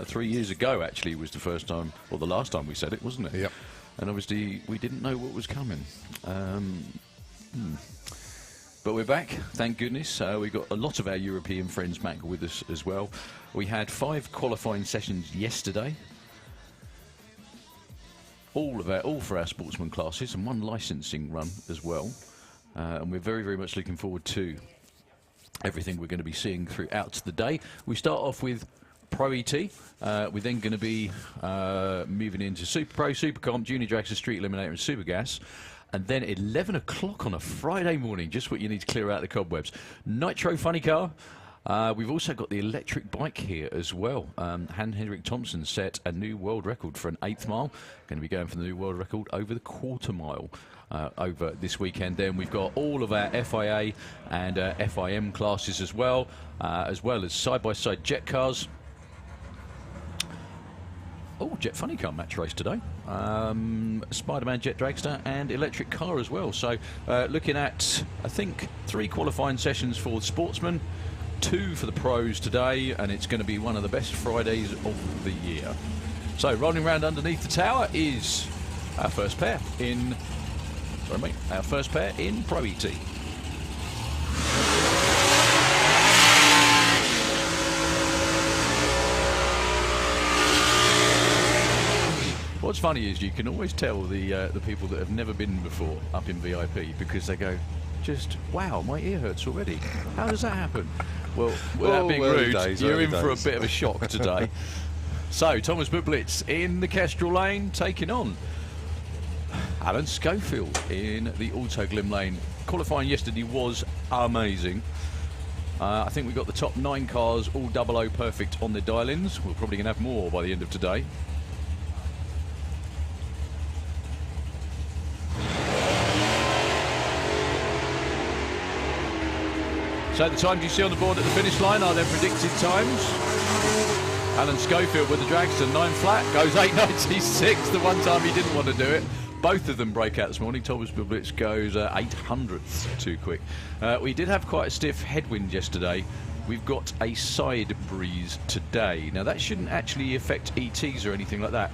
3 years ago, actually, was the first time, or the last time we said it, wasn't it? Yep. And obviously, we didn't know what was coming. But we're back, thank goodness. We've got a lot of our European friends back with us as well. We had 5 qualifying sessions yesterday. All for our sportsman classes, and 1 licensing run as well. And we're very, very much looking forward to everything we're going to be seeing throughout the day. We start off with Pro ET. We're then going to be moving into Super Pro, Super Comp, Junior Dragster, Street Eliminator and Super Gas. And then 11 o'clock on a Friday morning, just what you need to clear out the cobwebs. Nitro Funny Car. We've also got the electric bike here as well. Han-Henrik Thompson set a new world record for an 8th mile. Going to be going for the new world record over the quarter mile over this weekend. Then we've got all of our FIA and FIM classes as well as side-by-side jet cars. Oh, Jet Funny Car match race today. Spider-Man Jet Dragster and electric car as well. So looking at, I think, 3 qualifying sessions for the sportsmen, 2 for the pros today, and it's going to be one of the best Fridays of the year. So rolling around underneath the tower is our first pair in Pro ET. What's funny is you can always tell the people that have never been before up in VIP, because they go, just, wow, my ear hurts already. How does that happen? Well, without being rude, you're in for a bit of a shock today. So, Thomas Bublitz in the Kestrel lane, taking on Alan Schofield in the Autoglim lane. Qualifying yesterday was amazing. I think we got the top 9 cars all 00 perfect on their dial-ins. We're probably going to have more by the end of today. So the times you see on the board at the finish line are their predicted times. Alan Schofield with the dragster, 9 flat, goes 8.96, the one time he didn't want to do it. Both of them break out this morning. Thomas Bublitz goes 800ths too quick. We did have quite a stiff headwind yesterday. We've got a side breeze today. Now that shouldn't actually affect ETs or anything like that.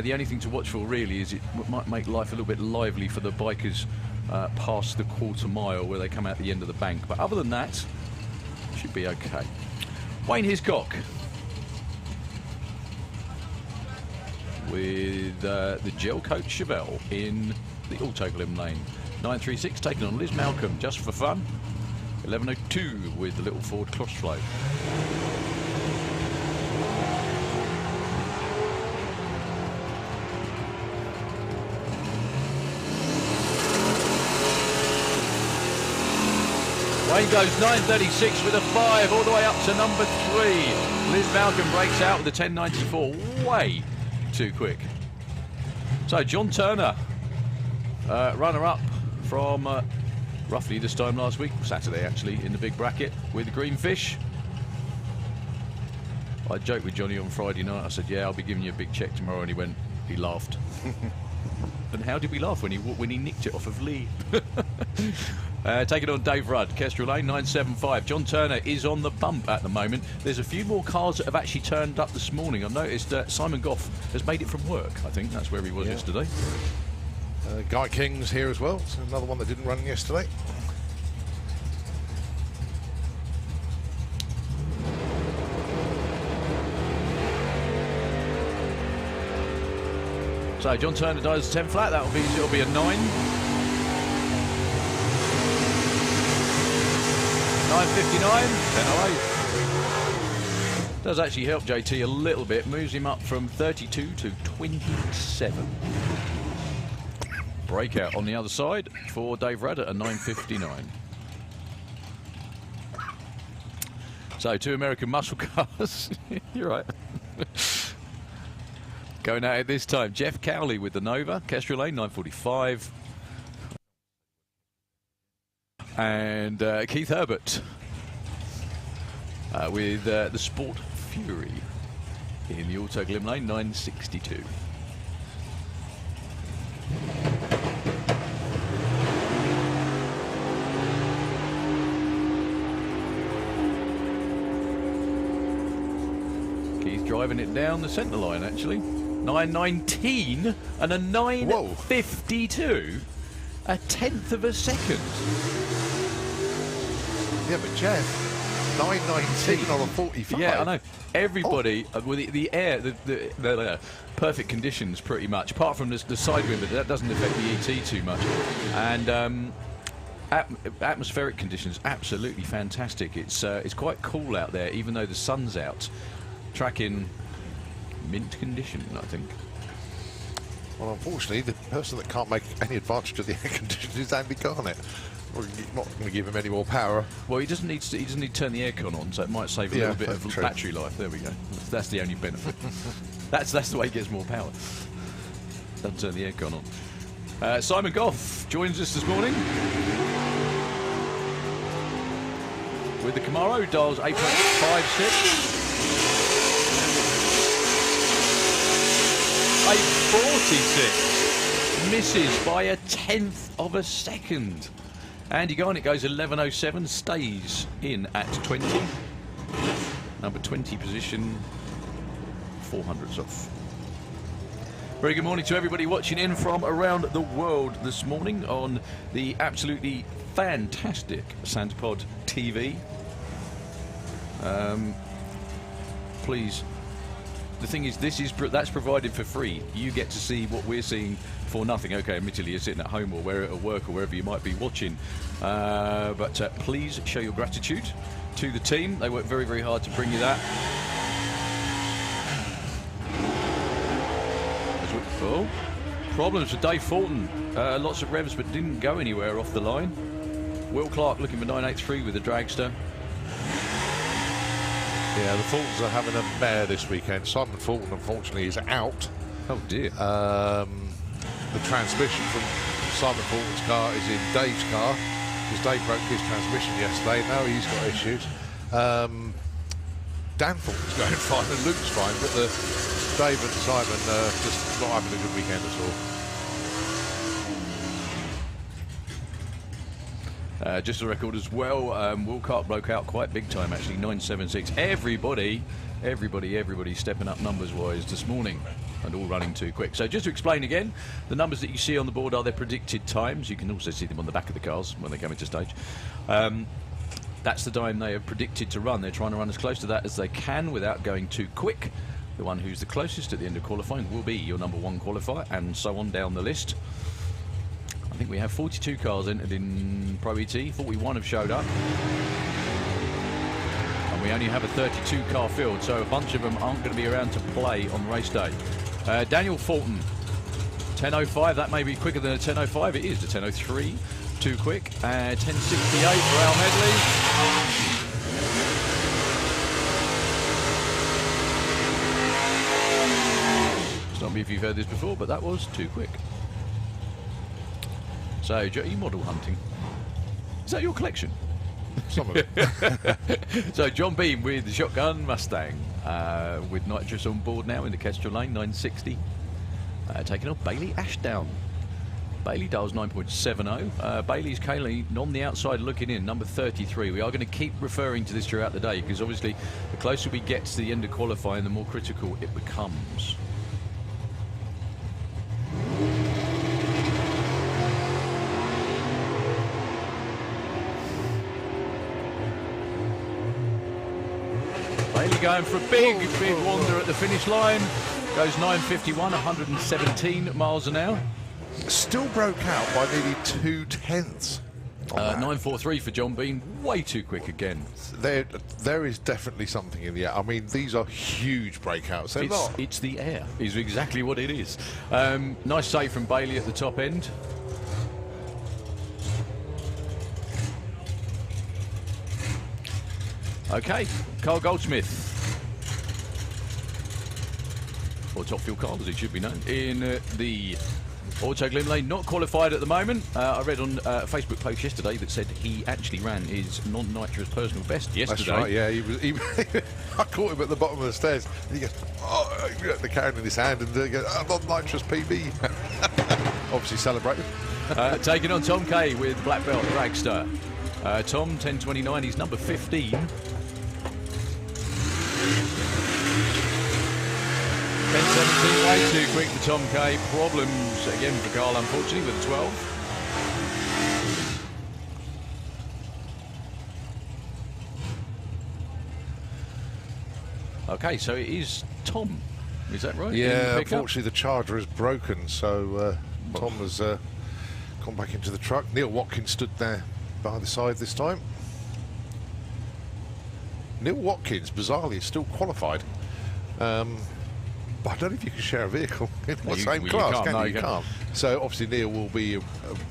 The only thing to watch for really is it might make life a little bit lively for the bikers past the quarter mile where they come out the end of the bank. But other than that, should be okay. Wayne Hiscock with the gel coat Chevelle in the Autoglim lane. 936 taking on Liz Malcolm just for fun. 11.02 with the little Ford Crossflow. Wayne goes 9.36 with a 5 all the way up to number 3. Liz Malcolm breaks out with a 10.94. Way too quick. So John Turner, runner-up from roughly this time last week, Saturday actually, in the big bracket with the Greenfish. I joked with Johnny on Friday night. I said, yeah, I'll be giving you a big check tomorrow. And he laughed. And how did we laugh when he nicked it off of Lee? Taking on Dave Rudd, Kestrel Lane, 9.75. John Turner is on the bump at the moment. There's a few more cars that have actually turned up this morning. I've noticed Simon Goff has made it from work. I think that's where he was yesterday. Guy King's here as well. It's another one that didn't run yesterday. So John Turner does 10 flat. It'll be a 9. 9.59, 10.08. Does actually help JT a little bit. Moves him up from 32 to 27. Breakout on the other side for Dave Rudd at a 9.59. So 2 American muscle cars. You're right. Going at it this time. Jeff Cowley with the Nova, Kestrel Lane, 9.45. And Keith Herbert with the Sport Fury in the Autoglim Lane, 9.62. Keith driving it down the centre line, actually. 9.19 and a 9.52. A tenth of a second. Yeah, but Jeff, 9.19 on a 45. Yeah, I know. Everybody, with the air, the perfect conditions pretty much, apart from the side wind, but that doesn't affect the ET too much. And atmospheric conditions, absolutely fantastic. It's quite cool out there, even though the sun's out. Tracking mint condition, I think. Well, unfortunately, the person that can't make any advantage of the air conditioning is Andy Garnett. We're not going to give him any more power. Well, he doesn't need to turn the aircon on, so it might save a little bit of true. battery life. There we go. That's the only benefit. that's the way he gets more power. Doesn't turn the aircon on. Simon Goff joins us this morning with the Camaro. Dials 8.56. A 46 misses by a tenth of a second. Andy Garnett goes 11.07, stays in at 20. Number 20 position, 400s off. Very good morning to everybody watching in from around the world this morning on the absolutely fantastic SantaPod TV. Please. The thing is, that's provided for free. You get to see what we're seeing for nothing. Okay, admittedly, you're sitting at home or where at work or wherever you might be watching. But please show your gratitude to the team. They work very, very hard to bring you that. Oh, problems for Dave Fulton. Lots of revs, but didn't go anywhere off the line. Will Clark looking for 9.83 with the dragster. Yeah, the Fultons are having a mare this weekend. Simon Fulton, unfortunately, is out. Oh, dear. The transmission from Simon Fulton's car is in Dave's car, because Dave broke his transmission yesterday. Now he's got issues. Dan Fulton's going fine and Luke's fine, but Dave and Simon just not having a good weekend at all. Just a record as well. Will Clark broke out quite big time, actually. 9.76. Everybody stepping up numbers-wise this morning, and all running too quick. So just to explain again, the numbers that you see on the board are their predicted times. You can also see them on the back of the cars when they come into stage. That's the time they have predicted to run. They're trying to run as close to that as they can without going too quick. The one who's the closest at the end of qualifying will be your number one qualifier, and so on down the list. I think we have 42 cars entered in Pro ET, 41 have showed up. And we only have a 32 car field, so a bunch of them aren't going to be around to play on race day. Daniel Fulton, 10.05, that may be quicker than a 10.05, it is a 10.03, too quick. 10.68 for Al Medley. Stop me if you've heard this before, but that was too quick. So, are you model hunting? Is that your collection? Some of it. So, John Beam with the Shotgun Mustang, with nitrous on board now in the Kestrel lane, 960. Taking off Bailey Ashdown. Bailey dials 9.70. Bailey's Kaylee on the outside looking in, number 33. We are going to keep referring to this throughout the day, because obviously the closer we get to the end of qualifying, the more critical it becomes. Bailey going for a big wander at the finish line. Goes 9.51, 117 miles an hour. Still broke out by nearly 2/10. 9.43 for John Bean. Way too quick again. There is definitely something in the air. I mean, these are huge breakouts. It's the air, is exactly what it is. Nice save from Bailey at the top end. Okay, Carl Goldsmith. Or Top Fuel Carl, as it should be known, in the Auto Glim Lane. Not qualified at the moment. I read on a Facebook post yesterday that said he actually ran his non-nitrous personal best yesterday. That's right, yeah. He I caught him at the bottom of the stairs. And he goes, oh, the can in his hand, and he goes, oh, non-nitrous PB. Obviously celebrated. Taking on Tom Kay with Black Belt Dragster. Tom, 10.29, he's number 15. 10.17, way too quick for Tom Kay. Problems again for Carl, unfortunately, with the 12. Okay, so it is Tom. Is that right? Yeah, unfortunately the charger is broken, so Tom has gone back into the truck. Neil Watkins stood there by the side this time. Neil Watkins, bizarrely, is still qualified. But I don't know if you can share a vehicle in the same class, can you? You can't. So obviously Neil will be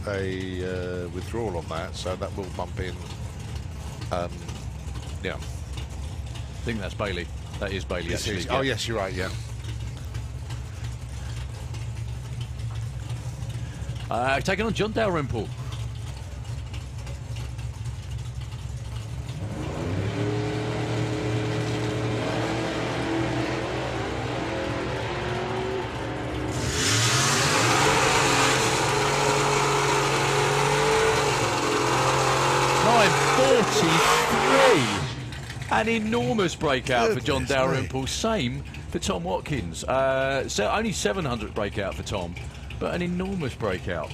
a withdrawal on that, so that will bump in. Yeah. I think that's Bailey. That is Bailey, actually. Oh, yes, you're right, yeah. Taking on John Dalrymple. An enormous breakout for John Dalrymple. Same for Tom Watkins. So only 700 breakout for Tom, but an enormous breakout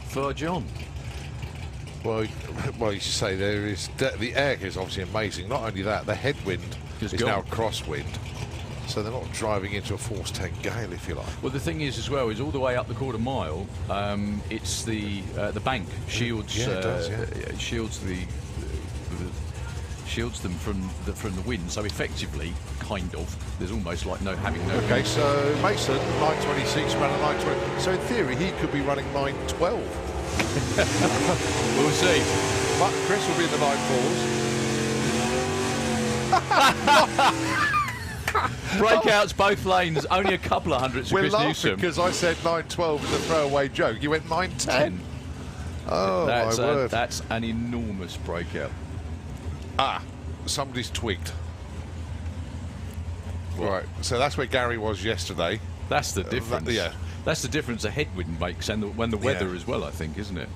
for John. Well, you should say there is the air is obviously amazing. Not only that, the headwind is now crosswind, so they're not driving into a force 10 gale, if you like. Well, the thing is, as well, is all the way up the quarter mile. It's the bank shields. Yeah, it does, yeah. Shields them from the wind, so effectively, kind of, there's almost like having no. Okay, so Mason 926 ran a 920. So in theory, he could be running 912. We'll see. But Chris will be in the 9.4s. Breakouts both lanes, only a couple of hundreds for We're Chris laughing Newsom. because I said 912 as a throwaway joke. You went 910. Oh, my word. That's an enormous breakout. Somebody's twigged. Right, so that's where Gary was yesterday. That's the difference. Yeah. That's the difference a headwind makes, and when the weather as well, I think, isn't it?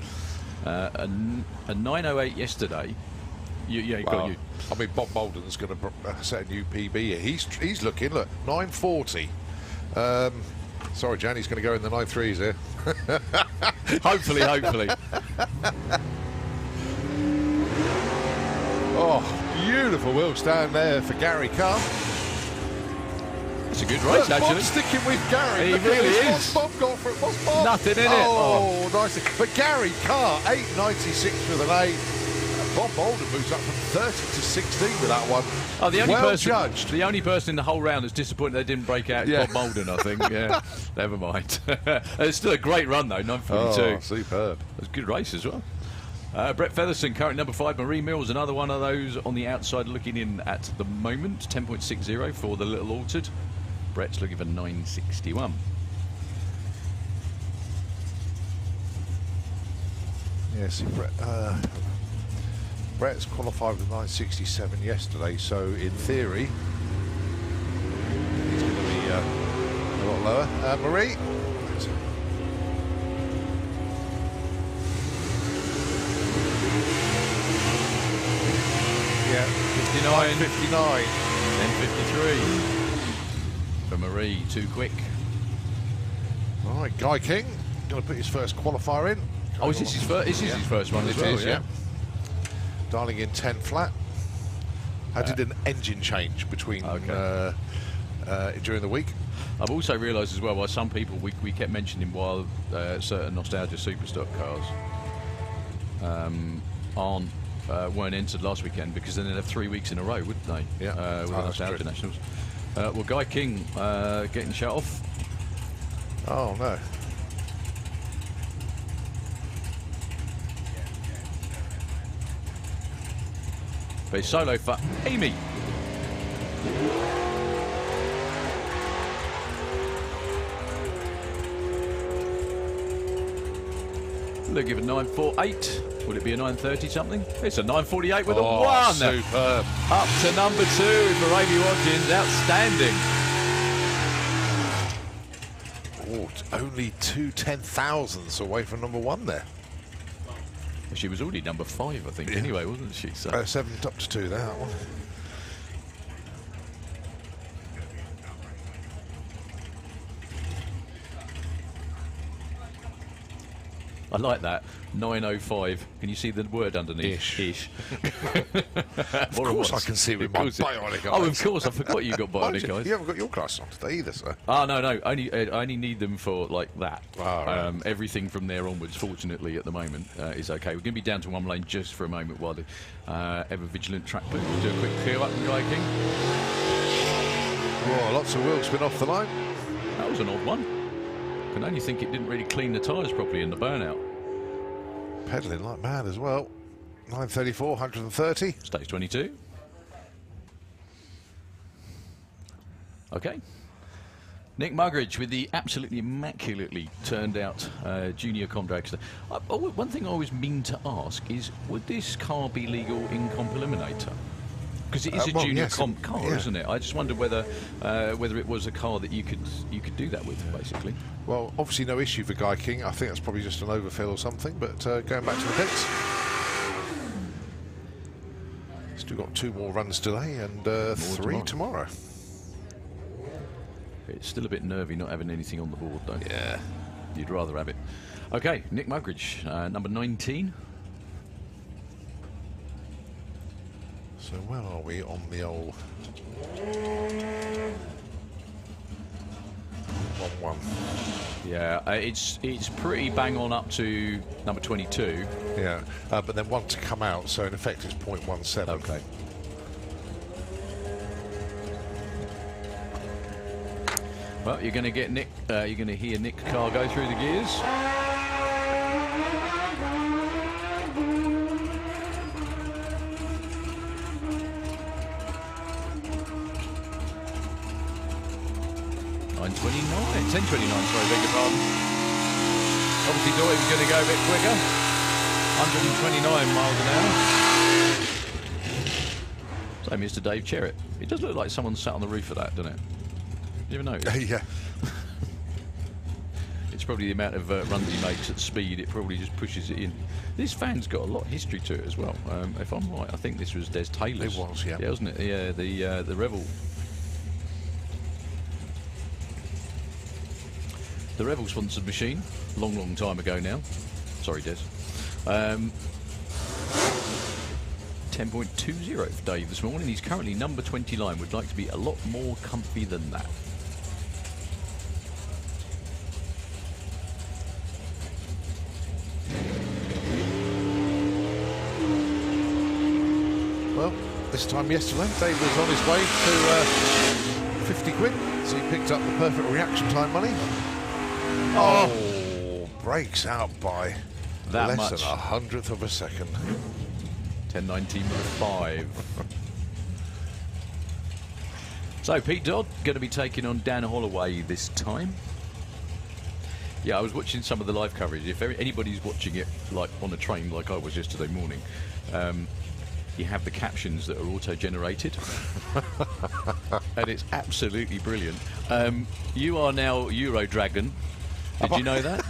A 908 yesterday. Got you. I mean, Bob Bolden's going to set a new PB here. He's looking, look, 940. Sorry, Jan, he's going to go in the 9.3s here. hopefully. Oh, beautiful wheel stand there for Gary Carr. It's a good race, actually. Bob's sticking with Gary. He really is. What's Bob got for it? What's Bob? Nothing in it. Oh, nice. But Gary Carr, 8.96 with an 8. Bob Bolden moves up from 30 to 16 with that one. Oh, the only person in the whole round that's disappointed they didn't break out is Bob Bolden, I think. Yeah, never mind. It's still a great run, though, 9.42. Oh, superb. It was a good race as well. Brett Featherson, current number 5. Marie Mills, another one of those on the outside looking in at the moment. 10.60 for the little altered. Brett's looking for 9.61. Yeah, see, Brett's qualified with 9.67 yesterday, so in theory, he's going to be a lot lower. Marie? Yeah, 59. 59. 10.53 for Marie, too quick. All right, Guy King, going to put his first qualifier in. Oh, is this his first? This is his first one as well. Is, yeah. Dialing in 10 flat. I did an engine change between during the week. I've also realised as well why some people we kept mentioning while certain nostalgia superstock cars weren't entered last weekend, because then they'd have 3 weeks in a row, wouldn't they? Yeah. With the nostalgia nationals. Well, Guy King getting shut off. Oh no. But it's solo for Amy. They'll give it 9.48. Would it be a 9.30 something? It's a 9.48 with a 1. Superb. Up to number 2 for Amy Watkins. Outstanding. Oh, it's only 2 10,000ths away from number 1 there. She was already number 5, I think, anyway, wasn't she? So 7 up to 2 there, that one. I like that. 9:05. Can you see the word underneath? Ish. Of course I can see with my bionic eyes. Oh, of course. I forgot you got bionic eyes. You haven't got your glasses on today either, sir. Oh, no. I only need them for, like, that. Oh, right. Everything from there onwards, fortunately, at the moment, is okay. We're going to be down to one lane just for a moment while the ever-vigilant track police do a quick clear-up and Guy King. Oh, lots of wheel spin off the line. That was an odd one. I can only think it didn't really clean the tyres properly in the burnout. Pedalling like mad as well. 934, 130. Stage 22. Okay. Nick Muggeridge with the absolutely immaculately turned out junior comp dragster. One thing I always mean to ask is, would this car be legal in Comp Eliminator? Because it is a junior comp car, isn't it? I just wonder whether it was a car that you could do that with, basically. Well, obviously no issue for Guy King. I think that's probably just an overfill or something. But going back to the pits, still got 2 more runs today and 3 tomorrow. It's still a bit nervy not having anything on the board, though. Yeah, you'd rather have it. Okay, Nick Muggeridge, number 19. So where are we on the old 1-1? Yeah, it's pretty bang on up to number 22. Yeah, but then 1 to come out, so in effect it's 0.17. Okay. Well, you're going to get Nick. You're going to hear Nick car go through the gears. .10:29, sorry, beg your pardon. Obviously thought he was going to go a bit quicker. 129 miles an hour. Same as to Dave Cherrett. It does look like someone sat on the roof of that, doesn't it? You ever notice? Yeah. It's probably the amount of runs he makes at speed, it probably just pushes it in. This van's got a lot of history to it as well. If I'm right, I think this was Des Taylor's. It was, yeah. Yeah, wasn't it? Yeah, the Revel. The Revel sponsored machine, long time ago now. Sorry, Des. 10.20 for Dave this morning. He's currently number 29. Would like to be a lot more comfy than that. Well, this time yesterday, Dave was on his way to 50 quid, so he picked up the perfect reaction time money. Oh, breaks out by that less much. than 1/100 of a second. 10:19.5. So Pete Dodd going to be taking on Dan Holloway this time. Yeah, I was watching some of the live coverage. If anybody's watching it like on a train, like I was yesterday morning, you have the captions that are auto-generated, and it's absolutely brilliant. You are now Euro Dragon. Did you know that?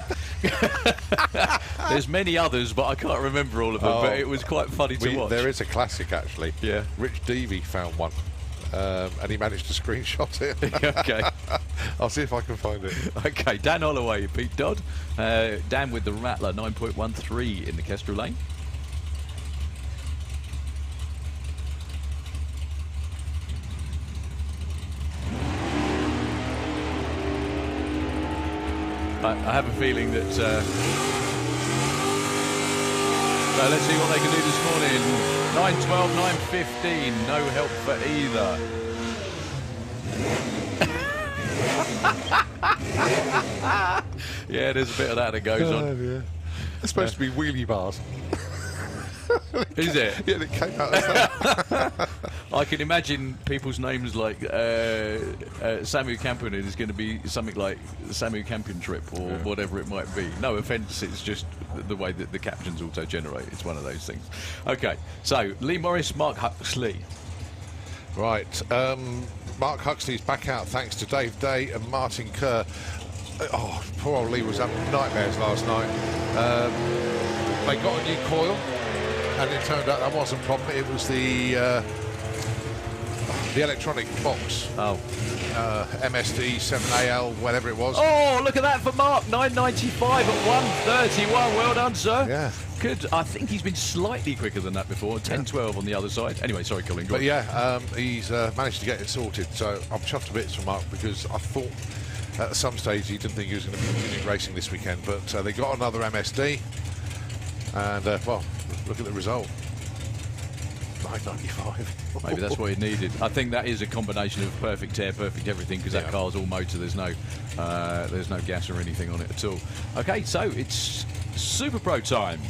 There's many others, but I can't remember all of them. But it was quite funny to watch. There is a classic, actually. Yeah. Rich Deavy found one, and he managed to screenshot it. Okay. I'll see if I can find it. Okay, Dan Holloway, Pete Dodd. Dan with the Rattler, 9.13 in the Kestrel lane. I have a feeling that... so let's see what they can do this morning. 9:12, 9:15. No help for either. Yeah, there's a bit of that goes on. Yeah. It's supposed to be wheelie bars. Is it? Yeah, it came out as that. I can imagine people's names like Samu Campion is going to be something like Samu Campion Trip or whatever it might be. No offence, it's just the way that the captions auto-generate. It's one of those things. Okay, so Lee Morris, Mark Huxley. Right, Mark Huxley's back out thanks to Dave Day and Martin Kerr. Oh, poor old Lee was having nightmares last night. They got a new coil, and it turned out that wasn't a problem. It was the the electronic box. Oh. MSD 7AL, whatever it was. Oh, look at that for Mark. 9.95 at 1:31. Well done, sir. Yeah. Good. I think he's been slightly quicker than that before. 10.12 on the other side. Anyway, sorry, Colin. But yeah, he's managed to get it sorted. So I'm chuffed to bits for Mark, because I thought at some stage he didn't think he was going to be continuing racing this weekend. But they got another MSD. And, well, look at the result. 9.95. Maybe that's what he needed. I think that is a combination of perfect air, perfect everything, because that car's all motor. There's no gas or anything on it at all. Okay, so it's Super Pro time.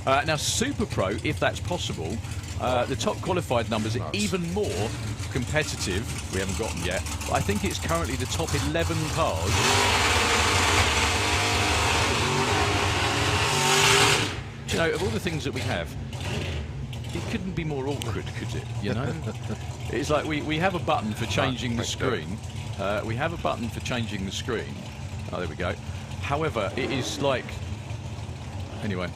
Now, Super Pro, if that's possible, the top qualified numbers are even more competitive. We haven't got them yet. But I think it's currently the top 11 cars. You know, of all the things that we have, it couldn't be more awkward, could it? You know, it's like we have a button for changing the screen. We have a button for changing the screen. Oh, there we go. However, it is like, anyway.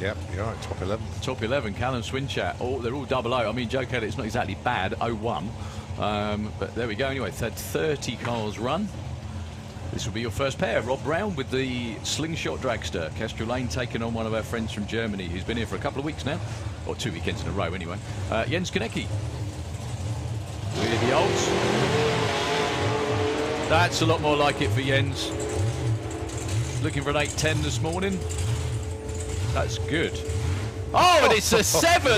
Yep, you're right. Top 11. Top 11. Callum Swinchat. Oh, they're all 00. I mean, Joe Kelly, it's not exactly bad. 01. But there we go. Anyway, it's had 30 cars run. This will be your first pair. Rob Brown with the Slingshot Dragster. Kestrel Lane taking on one of our friends from Germany who's been here for a couple of weeks now. Or 2 weekends in a row, anyway. Jens Konecki. With the olds. That's a lot more like it for Jens. Looking for an 8.10 this morning. That's good. Oh, and it's a 7.94,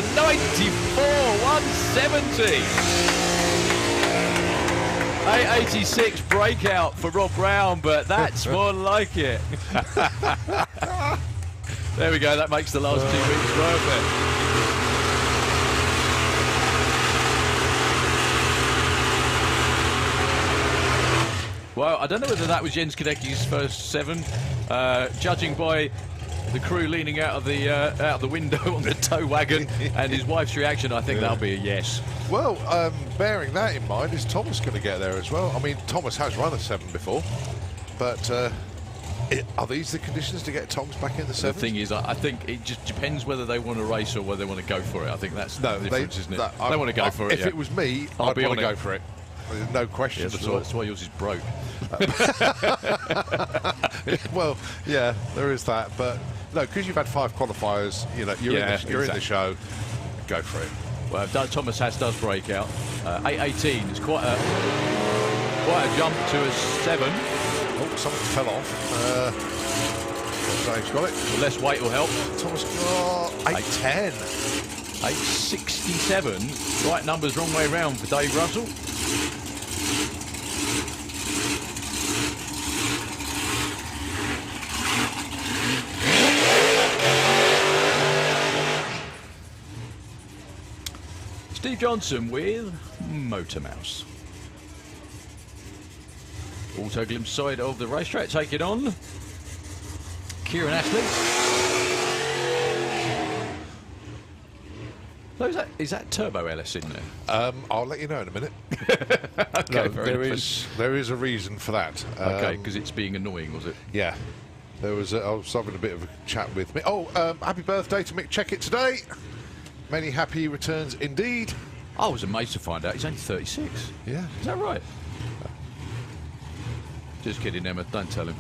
170. 8.86 breakout for Rob Brown, but that's more like it. There we go. That makes the last 2 weeks worth it. Well, I don't know whether that was Jens Konecki's first 7, judging by the crew leaning out of the window on the tow wagon and his wife's reaction. I think that'll be a yes. Well, bearing that in mind, is Thomas going to get there as well? I mean, Thomas has run a 7 before, but are these the conditions to get Thomas back in the 7? The thing is, I think it just depends whether they want to race or whether they want to go for it. I think that's the difference, isn't it? They want to go for it. If it was me, I'd want to go for it. There's no question. Yeah, that's why yours is broke. Well, yeah, there is that, but no, because you've had 5 qualifiers, you know, you're in the show. Go for it. Well, Thomas Haas does break out. 8.18 is quite a jump to a 7. Oh, something fell off. Dave's got it. Well, less weight will help. Thomas got 8.10. 8.67. Right numbers, wrong way round for Dave Russell. Steve Johnson with Motor Mouse. Auto glimpse side of the racetrack. Take it on. Kieran Ashley. So is that turbo LS in there? I'll let you know in a minute. Okay, no, there is a reason for that. Okay, because it's being annoying, was it? Yeah. I was having a bit of a chat with me. Oh, happy birthday to Mick Checkett today. Many happy returns indeed. I was amazed to find out he's only 36. Yeah. Is that right? Just kidding, Emma. Don't tell him.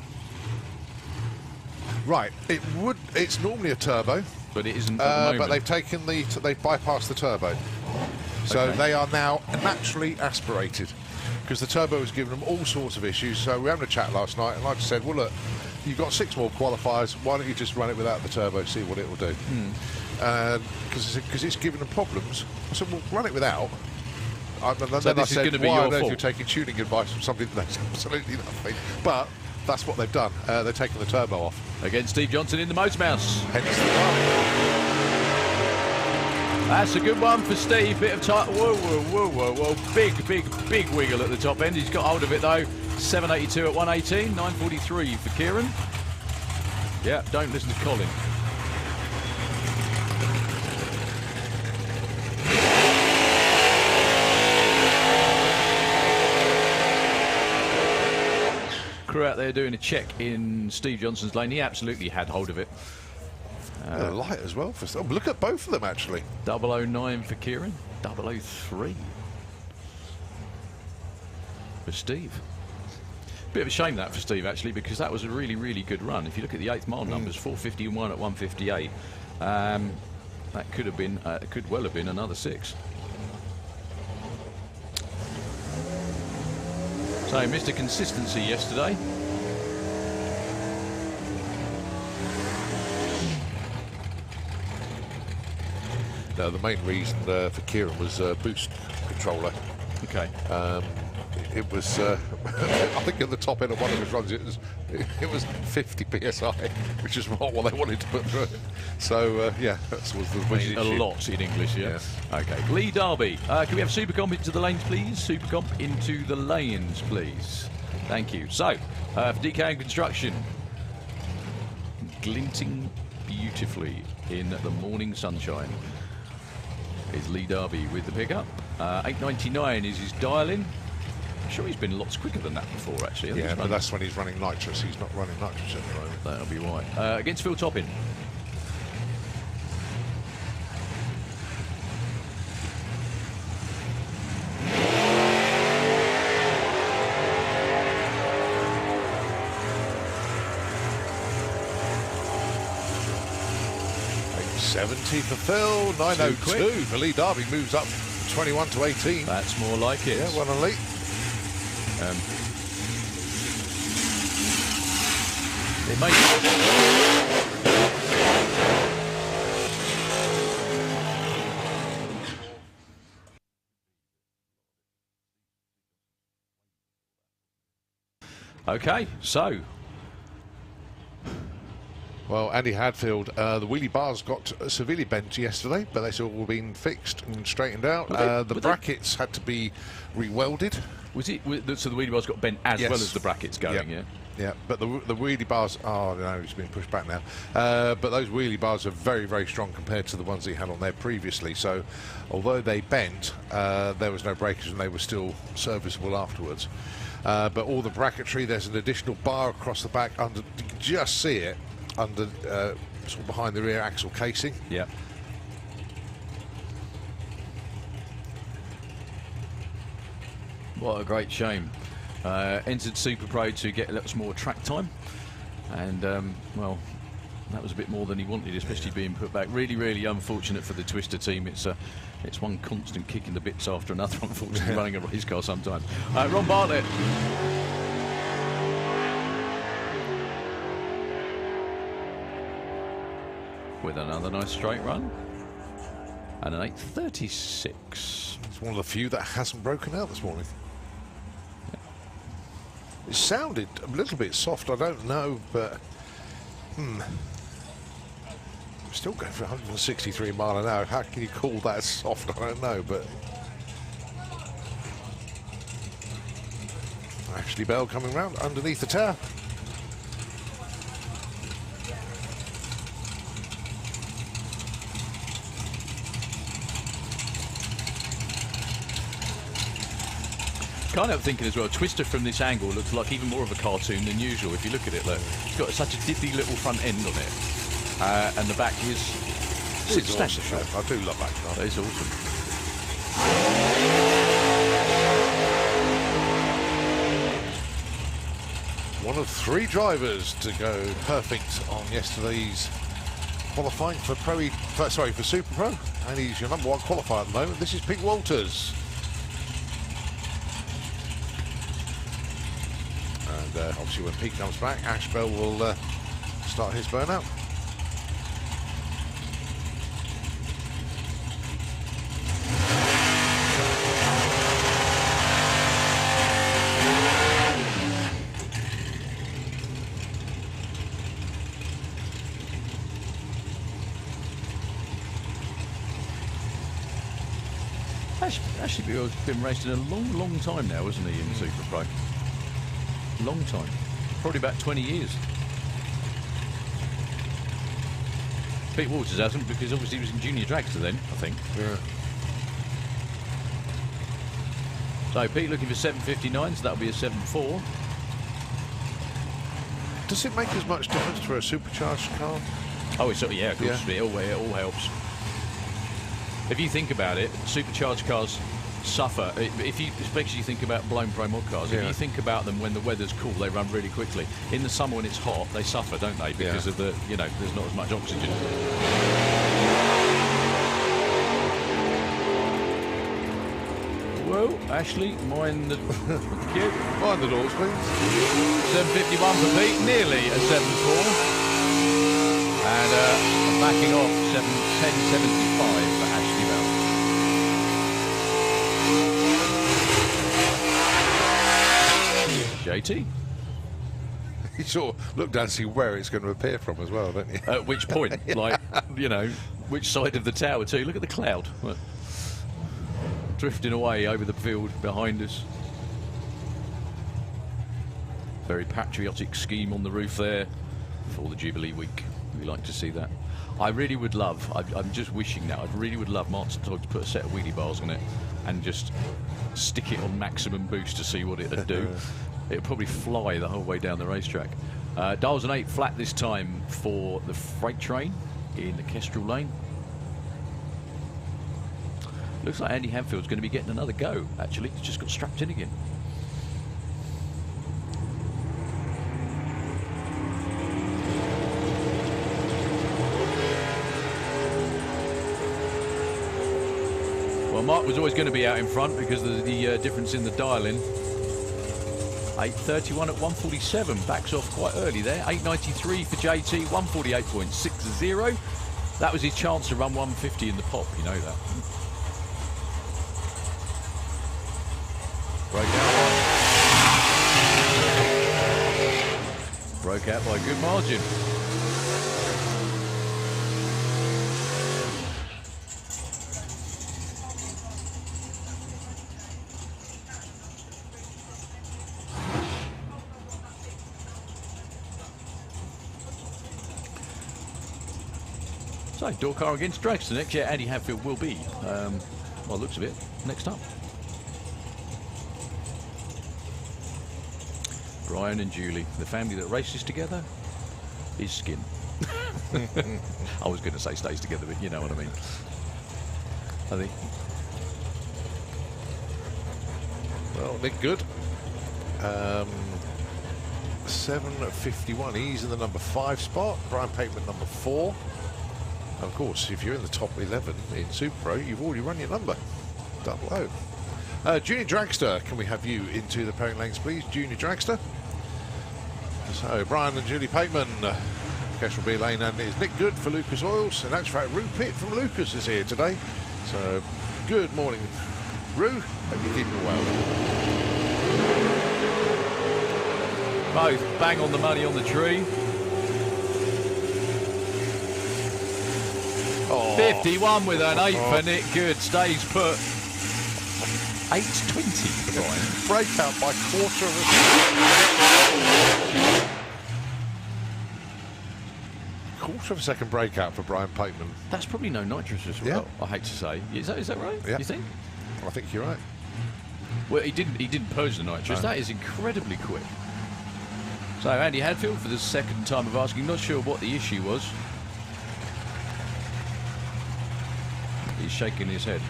Right. It's normally a turbo, but it isn't. At the but they've bypassed the turbo, so they are now naturally aspirated, because the turbo has given them all sorts of issues. So we were having a chat last night, and I just said, well, look, you've got 6 more qualifiers. Why don't you just run it without the turbo, see what it will do? Because it's giving them problems. I said, well, run it without. And then so I this said, is going to be why your on earth fault? you're taking tuning advice from somebody that knows absolutely nothing? But that's what they've done. They're taking the turbo off. Against Steve Johnson in the Motor Mouse. Hence the run. That's a good one for Steve. Bit of tight. Whoa, whoa, whoa, whoa, whoa. Big wiggle at the top end. He's got hold of it though. 7.82 at 1.18. 9.43 for Kieran. Yeah, don't listen to Colin. Crew out there doing a check in Steve Johnson's lane. He absolutely had hold of it. Light as well. Look at both of them actually. 009 for Kieran. 003. for Steve. Bit of a shame that for Steve, actually, because that was a really, really good run. If you look at the 8th mile numbers, 4:51 at 1:58. That could have been, could well have been another 6. So, Mr. Consistency yesterday. No, the main reason for Kieran was boost controller. Okay. It was, I think at the top end of one of his runs, it was 50 psi, which is not what they wanted to put through it. So yeah, that was the main issue. A lot in English, yeah. Yes. Okay, Lee Derby. Can we have Supercomp into the lanes, please? Supercomp into the lanes, please. Thank you. So, for DK and Construction, glinting beautifully in the morning sunshine is Lee Derby with the pickup. 8.99 is his dial-in. I'm sure he's been lots quicker than that before, actually. Yeah, but that's when he's running nitrous. He's not running nitrous at the moment. That'll be why. Against Phil Toppin. .70 for Phil, 9.02 for Lee Derby, moves up 21 to 18. That's more like it. Yeah, well on Lee. It may Okay, so well, Andy Hadfield, the wheelie bars got severely bent yesterday, but they've all been fixed and straightened out. The brackets had to be re-welded. Was it? So the wheelie bars got bent as well as the brackets going, yeah? Yeah, but the wheelie bars, no, it's been pushed back now. But those wheelie bars are very, very strong compared to the ones that he had on there previously. So although they bent, there was no breakage and they were still serviceable afterwards. But all the bracketry, there's an additional bar across the back. You can just see it under, sort of behind the rear axle casing. Yeah. What a great shame. Entered Super Pro to get lots more track time, and well, that was a bit more than he wanted, especially being put back. Really, really unfortunate for the Twister team. It's one constant kick in the bits after another, unfortunately, running a race car sometimes. Ron Bartlett. With another nice straight run. And an 8.36. It's one of the few that hasn't broken out this morning. It sounded a little bit soft, I don't know, but I'm still going for 163 mile an hour. How can you call that soft? I don't know, but Ashley Bell coming round underneath the tower. Can't help thinking as well, Twister from this angle looks like even more of a cartoon than usual. If you look at it, look, it's got such a dippy little front end on it, and the back is awesome. I do love that car. It's awesome. One of 3 drivers to go perfect on yesterday's qualifying for for Super Pro, and he's your #1 qualifier at the moment. This is Pete Walters. Obviously when Pete comes back, Ash Bell will start his burnout. Actually, he's been racing a long time now, hasn't he, in Super Pro? Long time, probably about 20 years. Pete Walters hasn't, because obviously he was in junior dragster then, I think. Yeah. So Pete looking for 7.59, so that'll be a 7.4. Does it make as much difference for a supercharged car? Oh, it's yeah, of course. Yeah. It all helps. If you think about it, supercharged cars suffer. If you especially think about blown pro mod cars, if you think about them when the weather's cool, they run really quickly. In the summer when it's hot, they suffer, don't they? Because of the, you know, there's not as much oxygen. Whoa, Ashley, mind the cue. Mind the doors, please. 7:51 for Pete, nearly a 7.4. And backing off 10.75 for Ashley Bell. JT. You sort of look down to see where it's going to appear from as well, don't you? At which point? Like, you know, which side of the tower too? Look at the cloud. Look. Drifting away over the field behind us. Very patriotic scheme on the roof there for the Jubilee week. We like to see that. I really would love, I'm just wishing now, I really would love Martin Todd to put a set of wheelie bars on it and just stick it on maximum boost to see what it would do. It'd probably fly the whole way down the racetrack. Dials an 8 flat this time for the freight train in the Kestrel lane. Looks like Andy Hadfield's going to be getting another go, actually. He's just got strapped in again. Well, Mark was always going to be out in front because of the difference in the dial-in. 8.31 at 1:47, backs off quite early there. 8.93 for JT, 1:48.60. That was his chance to run 150 in the pop, you know that. Broke out by a good margin. So, door car against Dragster next year. Andy Hadfield will be, well, looks of it, next up. Brian and Julie, the family that races together is skin. I was going to say stays together, but you know what I mean. I think. Well, Nick Good. 7.51. He's in the number 5 spot. Brian Pateman number 4. Of course, if you're in the top 11 in Super Pro, you've already run your number. 00. Junior Dragster, can we have you into the pairing lanes, please? Junior Dragster. So, Brian and Julie Pateman, Kestrel B Lane, and it's Nick Good for Lucas Oils. And that's right, Rue Pitt from Lucas is here today. So, good morning, Rue. Hope you're keeping well. Both bang on the money on the tree. Oh. 51 with an 8 for Nick Good. Stays put. 8.20 for Brian. Breakout by quarter of a second breakout for Brian Pateman. That's probably no nitrous as well, I hate to say. Is that right? Yeah. You think? I think you're right. Well, he didn't purge the nitrous. No. That is incredibly quick. So Andy Hadfield, for the second time of asking, not sure what the issue was. He's shaking his head.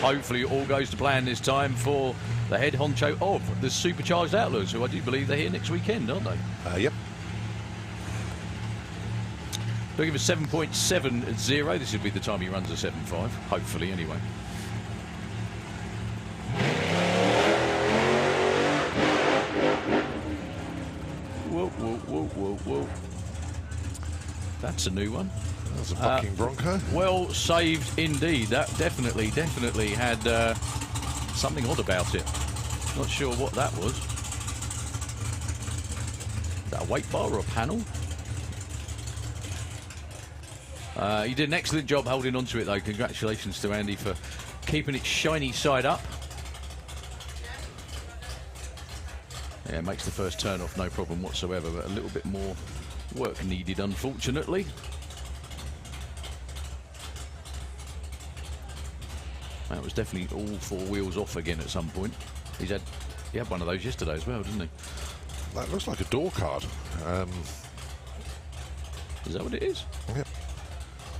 Hopefully all goes to plan this time for the head honcho of the Supercharged Outlaws, who I do believe they're here next weekend, aren't they? Yep. Looking for 7.70. This will be the time he runs a 7.5, hopefully anyway. Whoa, whoa, whoa, whoa, whoa. That's a new one. That's a bucking Bronco. Well saved indeed. That definitely had something odd about it. Not sure what that was. Is that a weight bar or a panel? He did an excellent job holding onto it though. Congratulations to Andy for keeping it shiny side up. Yeah, makes the first turn off no problem whatsoever, but a little bit more work needed, unfortunately. That was definitely all 4 wheels off again at some point. He had one of those yesterday as well, didn't he? That looks like a door card. Is that what it is? Yep.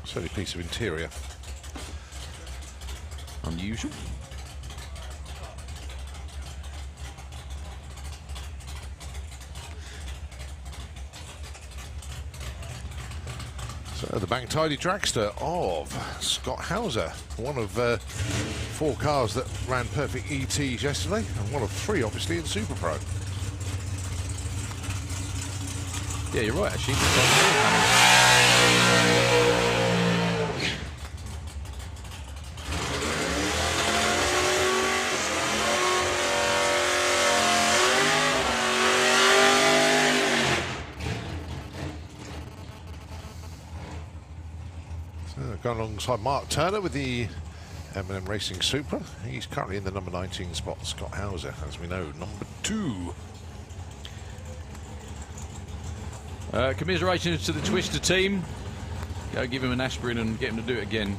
Certainly a piece of interior. Unusual. So the Bang Tidy Dragster of Scott Hauser, one of 4 cars that ran perfect ETs yesterday, and one of 3 obviously in Super Pro. Yeah, you're right actually. Going alongside Mark Turner with the M&M Racing Supra. He's currently in the number 19 spot. Scott Hauser, as we know, number 2. Commiserations to the Twister team. Go give him an aspirin and get him to do it again.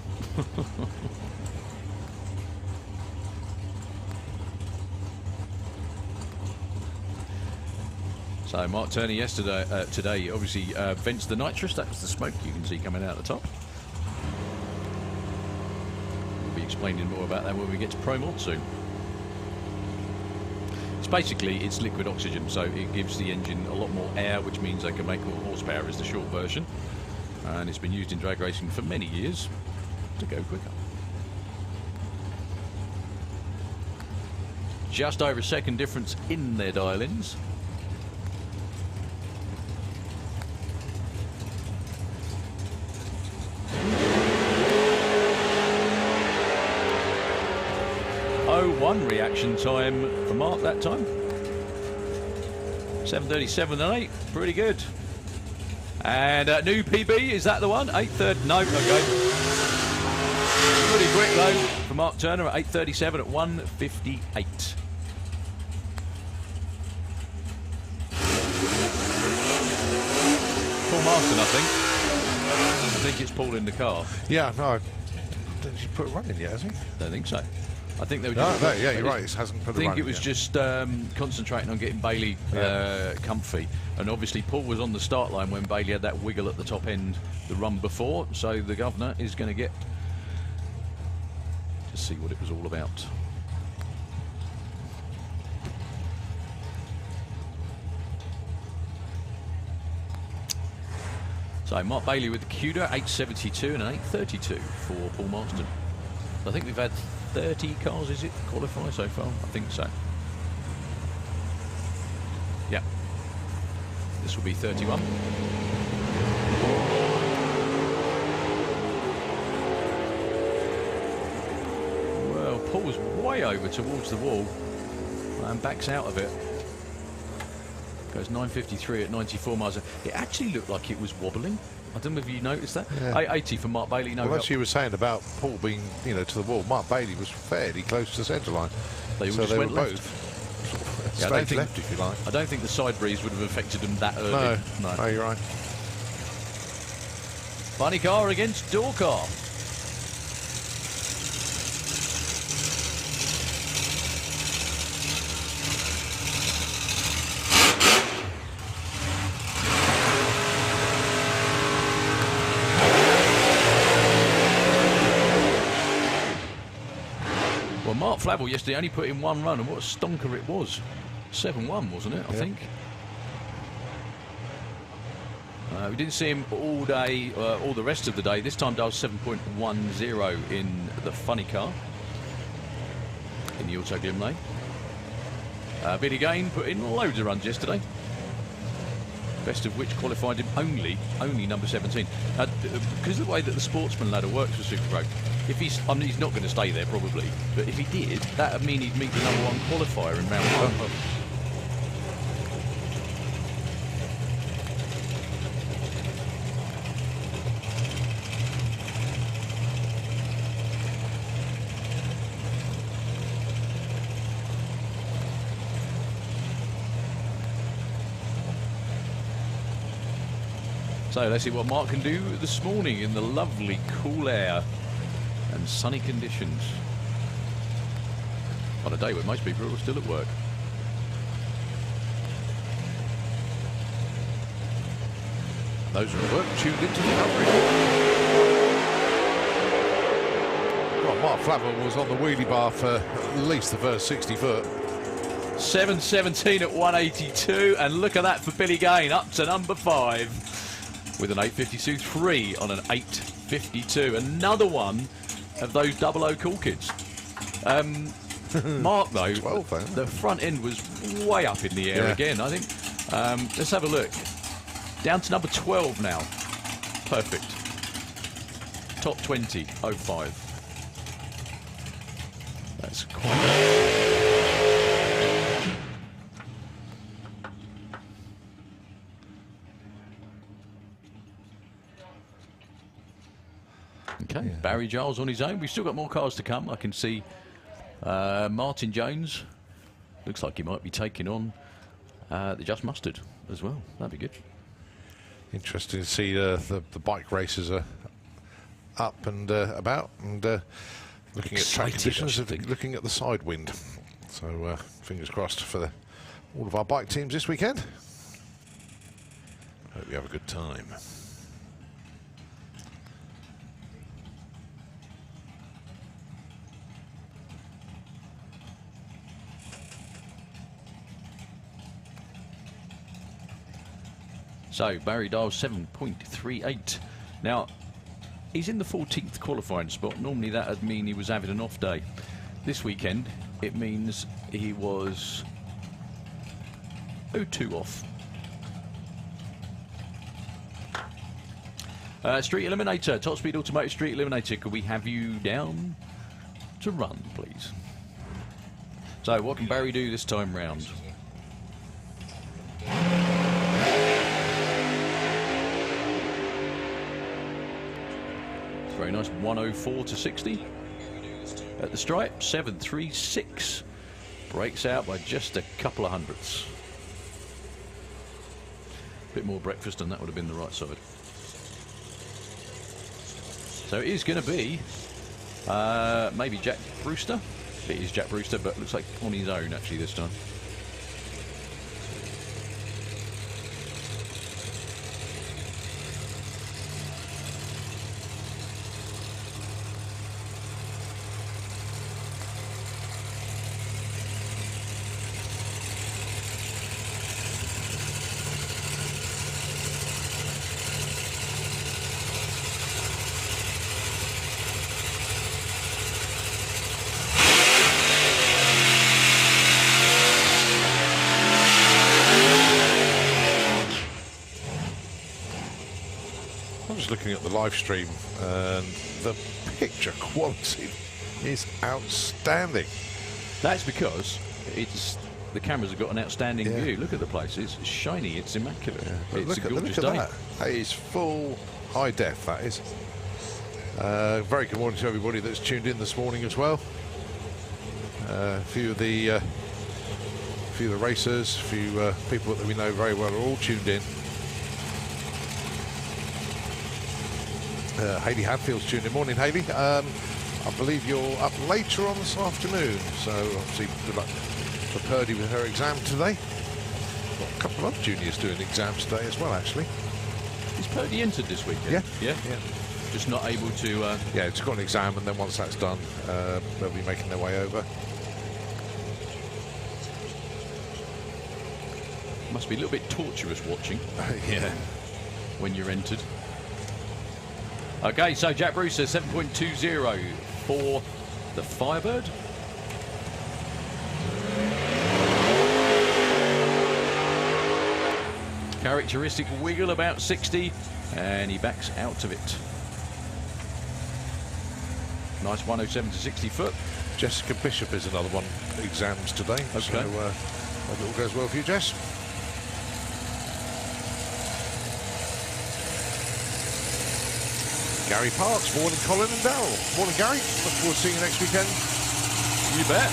So Mark Turner today obviously vents the nitrous. That was the smoke you can see coming out the top. Explaining more about that when we get to Pro Mod soon. It's liquid oxygen, so it gives the engine a lot more air, which means they can make more horsepower, is the short version. And it's been used in drag racing for many years to go quicker. Just over a second difference in their dial-ins. One reaction time for Mark that time. 7:37.8, pretty good. And new PB, is that the one? 8:30. No, okay. Pretty quick though for Mark Turner at 8:37 at 1:58. Paul Marston, I think. I think it's Paul in the car. Yeah, no. Didn't he put a run in yet, has he? Don't think so. I think they were just... No, yeah, you're right. It hasn't put a run in. I think it was just concentrating on getting Bailey comfy. And obviously Paul was on the start line when Bailey had that wiggle at the top end the run before. So the governor is going to get to see what it was all about. So Mark Bailey with the CUDA, 8:72 and an 8:32 for Paul Marston. I think we've had 30 cars, is it, qualify so far? I think so. Yeah. This will be 31. Well, Paul's way over towards the wall and backs out of it. Goes 9:53 at 94 miles. It actually looked like it was wobbling. I don't know if you noticed that. Yeah. 80 for Mark Bailey. No, well, as you were saying about Paul being, to the wall. Mark Bailey was fairly close to the centre line. They all so just they went were left. Both I don't think, left, if you like. I don't think the side breeze would have affected them that early. No, you're right. Funny car against door car. Mark Flavel yesterday only put in one run, and what a stonker it was. 7-1, wasn't it, I think? We didn't see him all day, all the rest of the day. This time does 7.10 in the funny car in the Auto Glim Lane. Billy Gain put in loads of runs yesterday. Best of which qualified him only number 17. Because of the way that the sportsman ladder works for Super Pro, if he's not going to stay there probably, but if he did, that would mean he'd meet the number 1 qualifier in round 1. So let's see what Mark can do this morning in the lovely cool air and sunny conditions on a day where most people are still at work. Those are at work tuned into the coverage. Mark Flavel was on the wheelie bar for at least the first 60 foot. 7:17 at 182, and look at that for Billy Gain, up to number 5 with an 8:52.3 on an 8:52. Another one of those 00 cool kids. Mark, though, 12, the front end was way up in the air again, I think. Let's have a look. Down to number 12 now. Perfect. Top 20, 05. That's quite... Okay, Barry Giles on his own. We've still got more cars to come. I can see Martin Jones. Looks like he might be taking on the Just Mustard as well. That'd be good. Interesting to see the bike races are up and about, and looking at track conditions, looking at the side wind. So fingers crossed for all of our bike teams this weekend. Hope you have a good time. So Barry Dial 7.38. Now, he's in the 14th qualifying spot. Normally that would mean he was having an off day. This weekend, it means he was 0-2 off. Street Eliminator, Top Speed Automotive Street Eliminator. Could we have you down to run, please? So, what can Barry do this time round? Very nice, 104 to 60. At the stripe, 736. Breaks out by just a couple of hundredths. Bit more breakfast and that would have been the right side. So it is going to be maybe Jack Brewster. It is Jack Brewster, but looks like on his own actually this time. Looking at the live stream, and the picture quality is outstanding. That's because the cameras have got an outstanding view. Look at the place; it's shiny, it's immaculate. Yeah, it's a gorgeous day. That is full high def. That is. Very good morning to everybody that's tuned in this morning as well. A few of the racers, a few people that we know very well are all tuned in. Hayley Hadfield's tuned in. Morning, Hayley. I believe you're up later on this afternoon, so obviously good luck for Purdy with her exam today. Got a couple of juniors doing exams today as well, actually. Is Purdy entered this weekend? Yeah. Just not able to... Yeah, it's got an exam, and then once that's done, they'll be making their way over. Must be a little bit torturous watching. Yeah. When you're entered. Okay, so Jack Brewster, 7.20 for the Firebird. Characteristic wiggle about 60, and he backs out of it. Nice 107 to 60 foot. Jessica Bishop is another one, exams today. Okay. So hope it all goes well for you, Jess. Gary Parks, morning Colin and Darryl. Morning Gary, look forward to seeing you next weekend. You bet.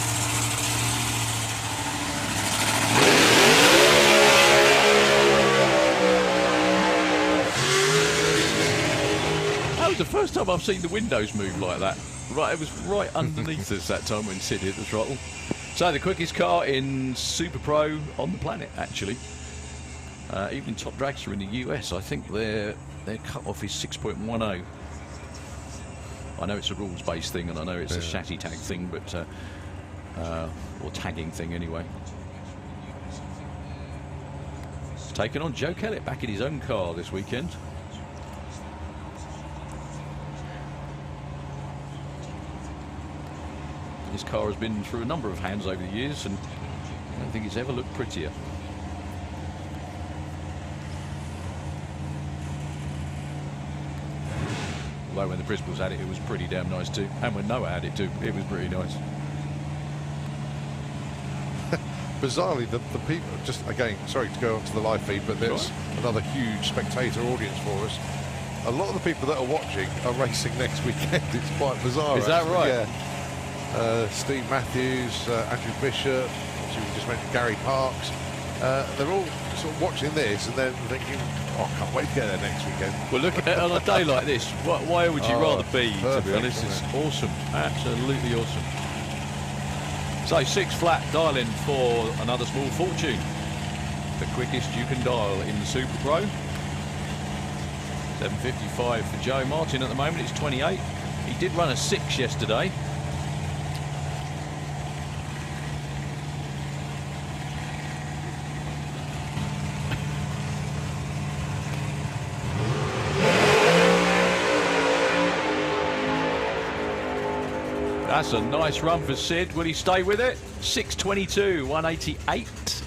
That was the first time I've seen the windows move like that. Right, it was right underneath us that time when Sid hit the throttle. So the quickest car in Super Pro on the planet, actually. Even Top Dragster in the US, I think their cut-off is 6.10. I know it's a rules-based thing, and I know it's a chassis tag thing, but or tagging thing anyway. He's taken on Joe Kellett back in his own car this weekend. His car has been through a number of hands over the years, and I don't think it's ever looked prettier. Although when the Bristol's had it, it was pretty damn nice too. And when Noah had it too, it was pretty nice. Bizarrely, the people, just again, sorry to go onto the live feed, but there's another huge spectator audience for us. A lot of the people that are watching are racing next weekend. It's quite bizarre. Is that right? Yeah. Steve Matthews, Andrew Bishop, obviously we just mentioned Gary Parks. They're all sort of watching this and then thinking, oh, I can't wait to get there next weekend. Well, look at on a day like this, why would you rather be, perfect, to be honest? It's awesome. Absolutely awesome. So 6 flat dial-in for another small fortune. The quickest you can dial in the Super Pro. 7:55 for Joe Martin at the moment. It's 28. He did run a 6 yesterday. That's a nice run for Sid. Will he stay with it? 6:22, 188.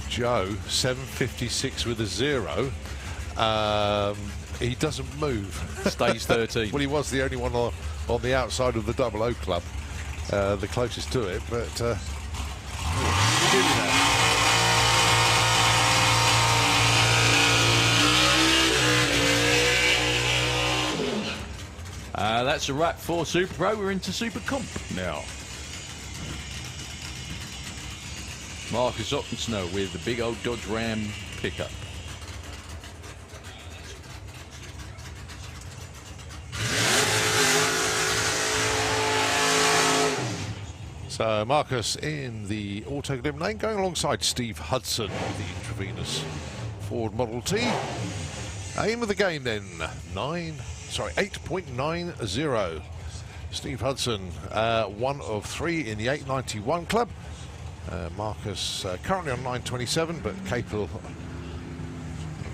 Joe, 7:56 with a 0. He doesn't move. Stays 13. Well, he was the only one on the outside of the 00 club, the closest to it, but that's a wrap for Super Pro. We're into Super Comp now. Marcus Ottensnow with the big old Dodge Ram pickup. So Marcus in the auto glim lane, going alongside Steve Hudson with the intravenous Ford Model T. Aim of the game then, 8.90. Steve Hudson, 1 of 3 in the 891 club. Marcus currently on 927, but capable of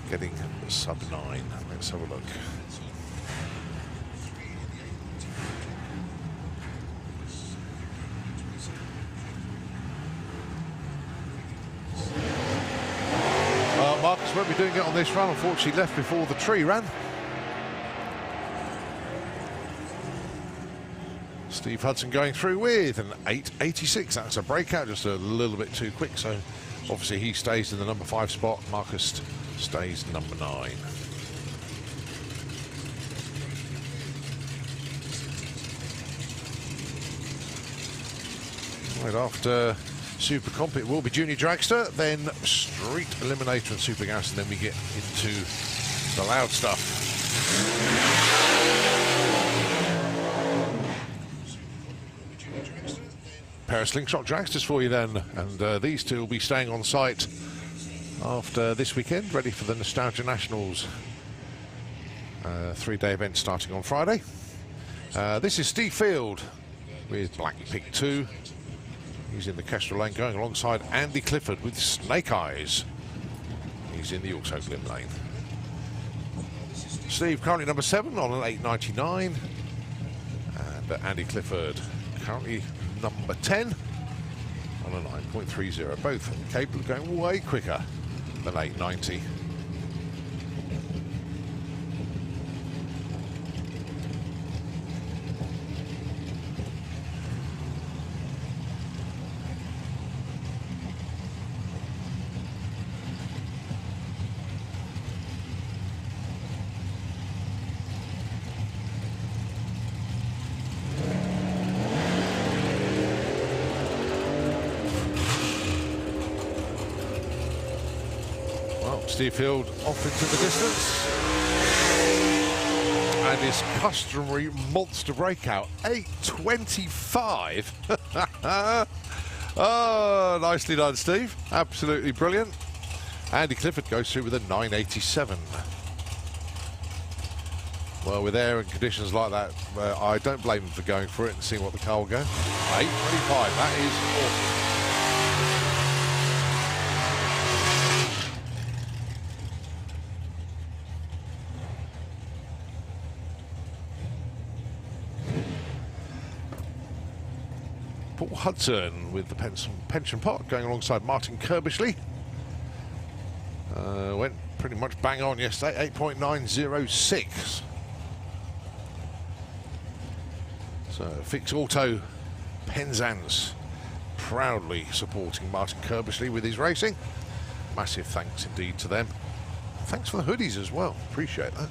getting sub 9. Let's have a look. Marcus won't be doing it on this run. Unfortunately, left before the tree ran. Steve Hudson going through with an 8.86. That's a breakout, just a little bit too quick. So obviously he stays in the number 5 spot. Marcus stays number 9. Right after Super Comp, it will be Junior Dragster, then Street Eliminator and Super Gas, and then we get into the loud stuff. Pair of slingshot dragsters for you then, and these two will be staying on site after this weekend, ready for the Nostalgia Nationals 3-day event starting on Friday. This is Steve Field with Black Pig 2. He's in the Kestrel lane, going alongside Andy Clifford with Snake Eyes. He's in the auto glim lane. Steve currently number 7 on an 8.99, and Andy Clifford currently number 10 on a 9.30. Both capable of going way quicker than 8.90. Steve Field off into the distance, and his customary monster breakout, 8.25. Oh, nicely done, Steve. Absolutely brilliant. Andy Clifford goes through with a 9.87. Well, with air and conditions like that, I don't blame them for going for it and seeing what the car will go. 8:25, that is awesome. Paul Hudson with the pension pot going alongside Martin Kirbishley. Went pretty much bang on yesterday, 8.906. So Fix Auto Penzance proudly supporting Martin Kirbishley with his racing. Massive thanks indeed to them. Thanks for the hoodies as well, appreciate that.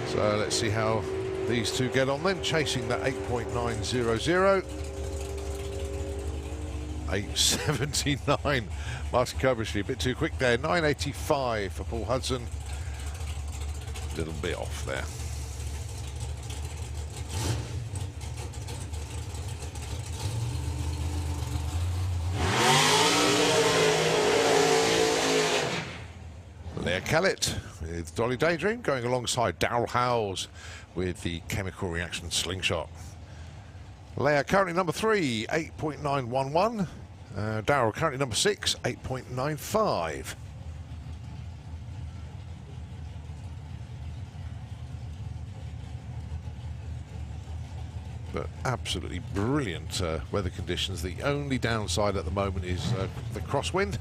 So let's see how these two get on then, chasing that 8.900. 8.79. Martin Kirbishley a bit too quick there. 9.85 for Paul Hudson. A little bit off there. Leah Kellett with Dolly Daydream going alongside Darryl Howes with the chemical reaction slingshot. Leah currently number 3, 8.911. Darryl currently number 6, 8.95. But absolutely brilliant weather conditions. The only downside at the moment is the crosswind.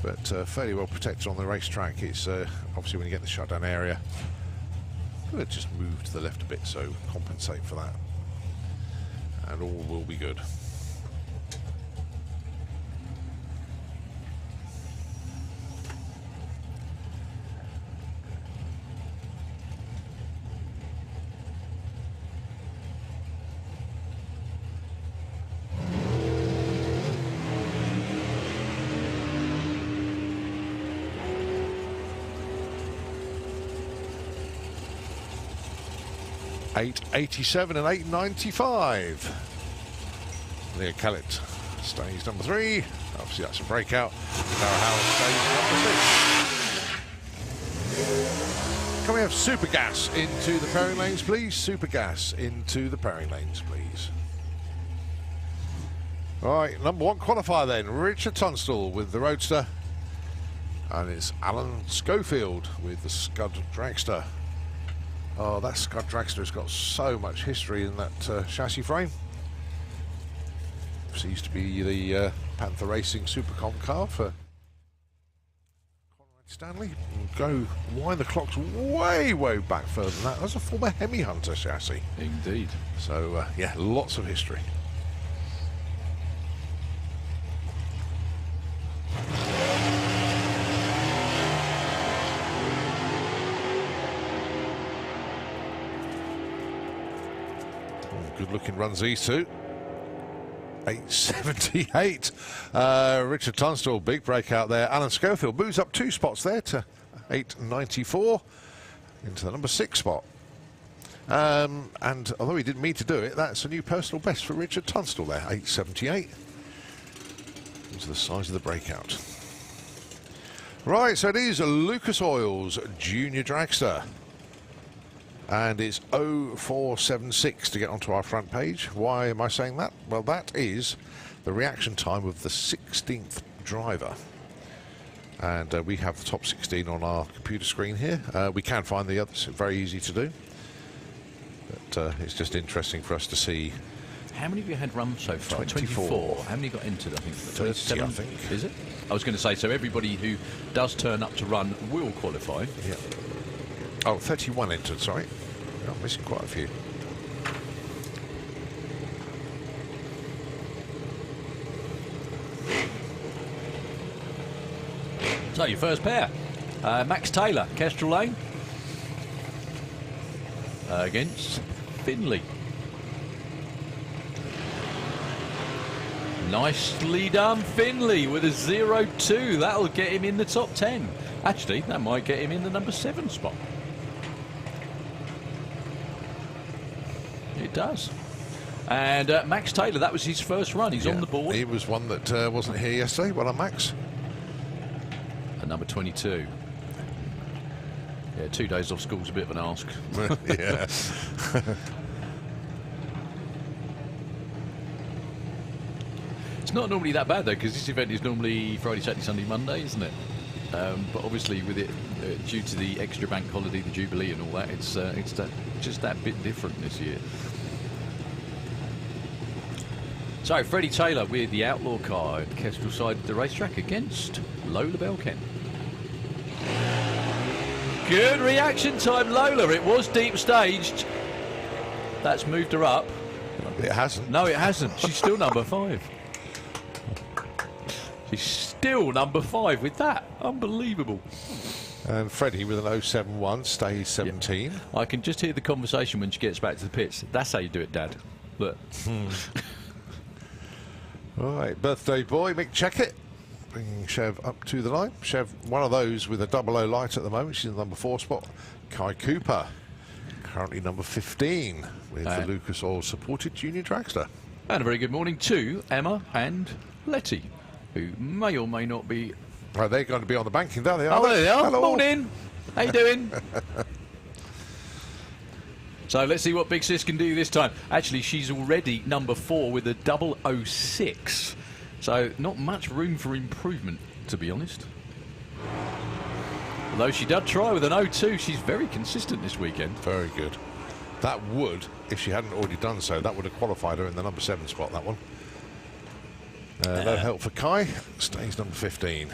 But fairly well protected on the racetrack. It's obviously when you get in the shutdown area. We'll just move to the left a bit, so compensate for that. And all will be good. $8.87 and $8.95. Leah Kellett stays number 3. Obviously that's a breakout. Darryl Howard stays number 6. Can we have Super Gas into the pairing lanes, please? Super Gas into the pairing lanes, please. All right, number 1 qualifier then. Richard Tunstall with the Roadster. And it's Alan Schofield with the Scud Dragster. Oh, that Scud Dragster has got so much history in that chassis frame. It used to be the Panther Racing Supercom car for Conrad Stanley. Wind the clocks way back further than that. That's a former Hemi Hunter chassis. Indeed. So, yeah, lots of history. Good looking runs these two. 8.78. Richard Tunstall, big breakout there. Alan Schofield moves up 2 spots there to 8.94 into the number 6 spot. And although he didn't mean to do it, that's a new personal best for Richard Tunstall there, 8.78. Into the size of the breakout. Right, so it is a Lucas Oil's Junior Dragster. And it's 0476 to get onto our front page. Why am I saying that? Well, that is the reaction time of the 16th driver. And we have the top 16 on our computer screen here. We can find the others, very easy to do. But it's just interesting for us to see. How many have you had run so far? 24. How many got entered? I think 30, I think. Is it? I was going to say, so everybody who does turn up to run will qualify. Yeah. Oh, 31 entered, sorry. I'm missing quite a few. So your first pair. Max Taylor, Kestrel Lane. Against Finley. Nicely done, Finley, with a 0-2. That'll get him in the top 10. Actually, that might get him in the number 7 spot. It does. And Max Taylor, that was his first run. He's on the board. He was one that wasn't here yesterday. Well done, Max. And number 22. Yeah, 2 days off school's a bit of an ask. Yeah. It's not normally that bad though, because this event is normally Friday, Saturday, Sunday, Monday, isn't it? But obviously with it, due to the extra bank holiday, the Jubilee and all that, it's just that bit different this year. So Freddie Taylor with the Outlaw car at Kestrel side of the racetrack against Lola Belkin. Good reaction time, Lola. It was deep staged. That's moved her up. It hasn't. No, it hasn't. She's still number 5. She's still number 5 with that. Unbelievable. And Freddie with an 071 stays 17. Yep. I can just hear the conversation when she gets back to the pits. That's how you do it, Dad. Look. All right, birthday boy, Mick Checkett, bringing Chev up to the line. Chev, one of those with a 00 light at the moment. She's in the number 4 spot. Kai Cooper, currently number 15 with the Lucas Oil supported junior dragster. And a very good morning to Emma and Letty, who may or may not be... Right, they're going to be on the banking, there they are. Oh, there they are. Hello. Morning. How you doing? So let's see what Big Sis can do this time. Actually, she's already number 4 with a 006. So not much room for improvement, to be honest. Although she did try with an 02, she's very consistent this weekend. Very good. That would, if she hadn't already done so, that would have qualified her in the number 7 spot, that one. No help for Kai. Stays number 15.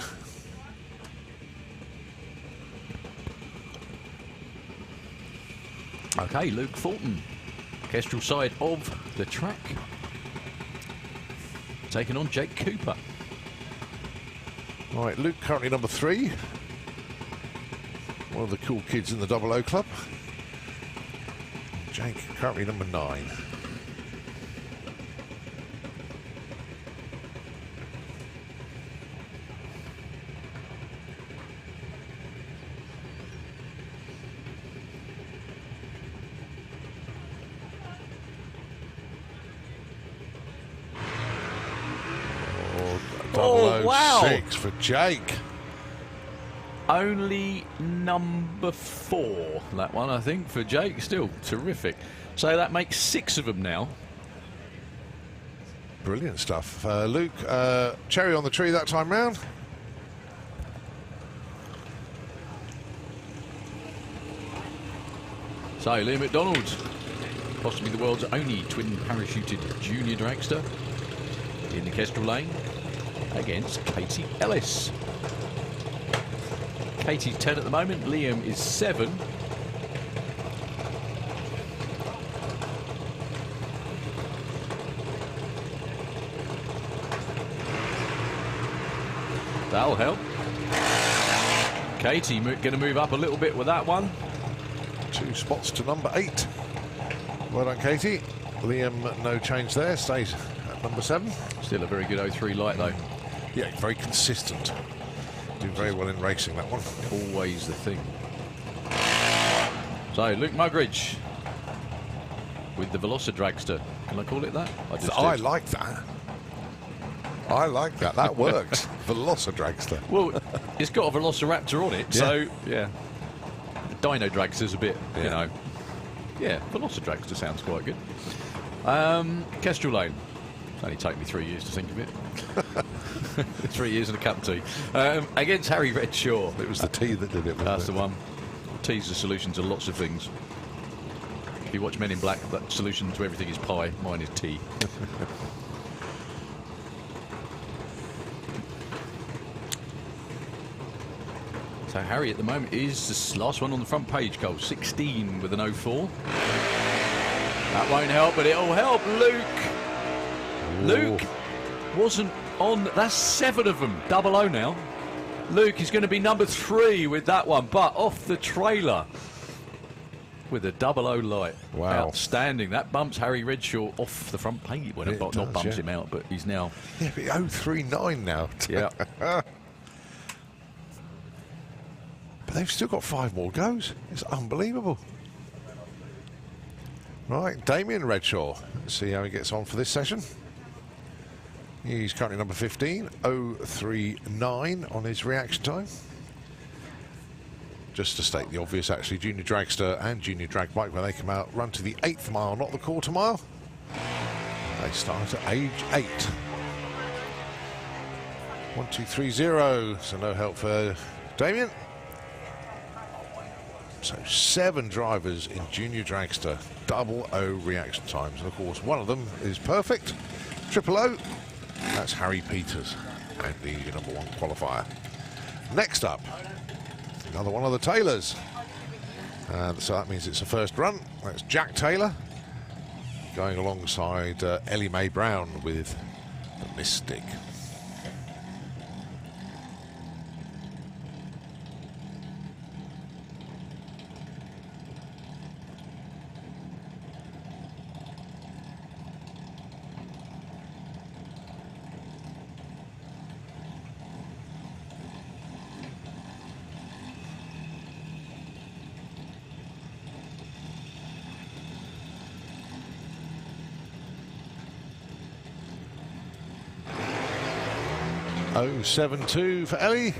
Okay, Luke Fulton, Kestrel side of the track, taking on Jake Cooper. All right, Luke currently number 3. One of the cool kids in the 00 club. Jake currently number 9. Oh, wow. 6 for Jake. Only number 4, that one, I think, for Jake. Still terrific. So that makes 6 of them now. Brilliant stuff. Luke, cherry on the tree that time round. So Liam McDonald, possibly the world's only twin parachuted junior dragster in the Kestrel lane, against Katie Ellis. Katie's 10 at the moment, Liam is 7. That'll help. Katie going to move up a little bit with that one. 2 spots to number 8. Well done, Katie. Liam, no change there, stays at number 7. Still a very good 03 light though. Yeah, very consistent. Doing very well in racing, that one. Always the thing. So, Luke Mugridge with the Velocidragster. Can I call it that? I like that. I like that. That works. Velocidragster. Well, it's got a Velociraptor on it, yeah. So, yeah. Dino Dragster's a bit, you know. Yeah, Velocidragster sounds quite good. Kestrel Lane. It's only taken me 3 years to think of it. 3 years and a cup of tea. Against Harry Redshaw. It was the tea that did it. That's the one. Tea's the solution to lots of things. If you watch Men in Black, that solution to everything is pie. Mine is tea. So Harry at the moment is the last one on the front page, Cole. 16 with an 04. That won't help, but it'll help Luke. Ooh. Luke wasn't on. That's 7 of them. 00 now. Luke is going to be number 3 with that one, but off the trailer with a 00 light. Wow. Outstanding. That bumps Harry Redshaw off the front page. Well, not bumps him out, but he's now... Yeah, but 039 now. Yeah. But they've still got 5 more goes. It's unbelievable. Right, Damien Redshaw. Let's see how he gets on for this session. He's currently number 15, 039 on his reaction time. just to state the obvious, actually, Junior Dragster and Junior Drag Bike, when they come out, run to the 8th mile, not the quarter mile. They start at age 8. 1, 2, 3, 0. So no help for Damien. So 7 drivers in Junior Dragster, 00 reaction times. And of course, one of them is perfect, 000. That's Harry Peters, and the #1 qualifier. Next up, another one of the Taylors. So that means it's a first run. That's Jack Taylor going alongside Ellie Mae Brown with the Mystic. .072 for Ellie,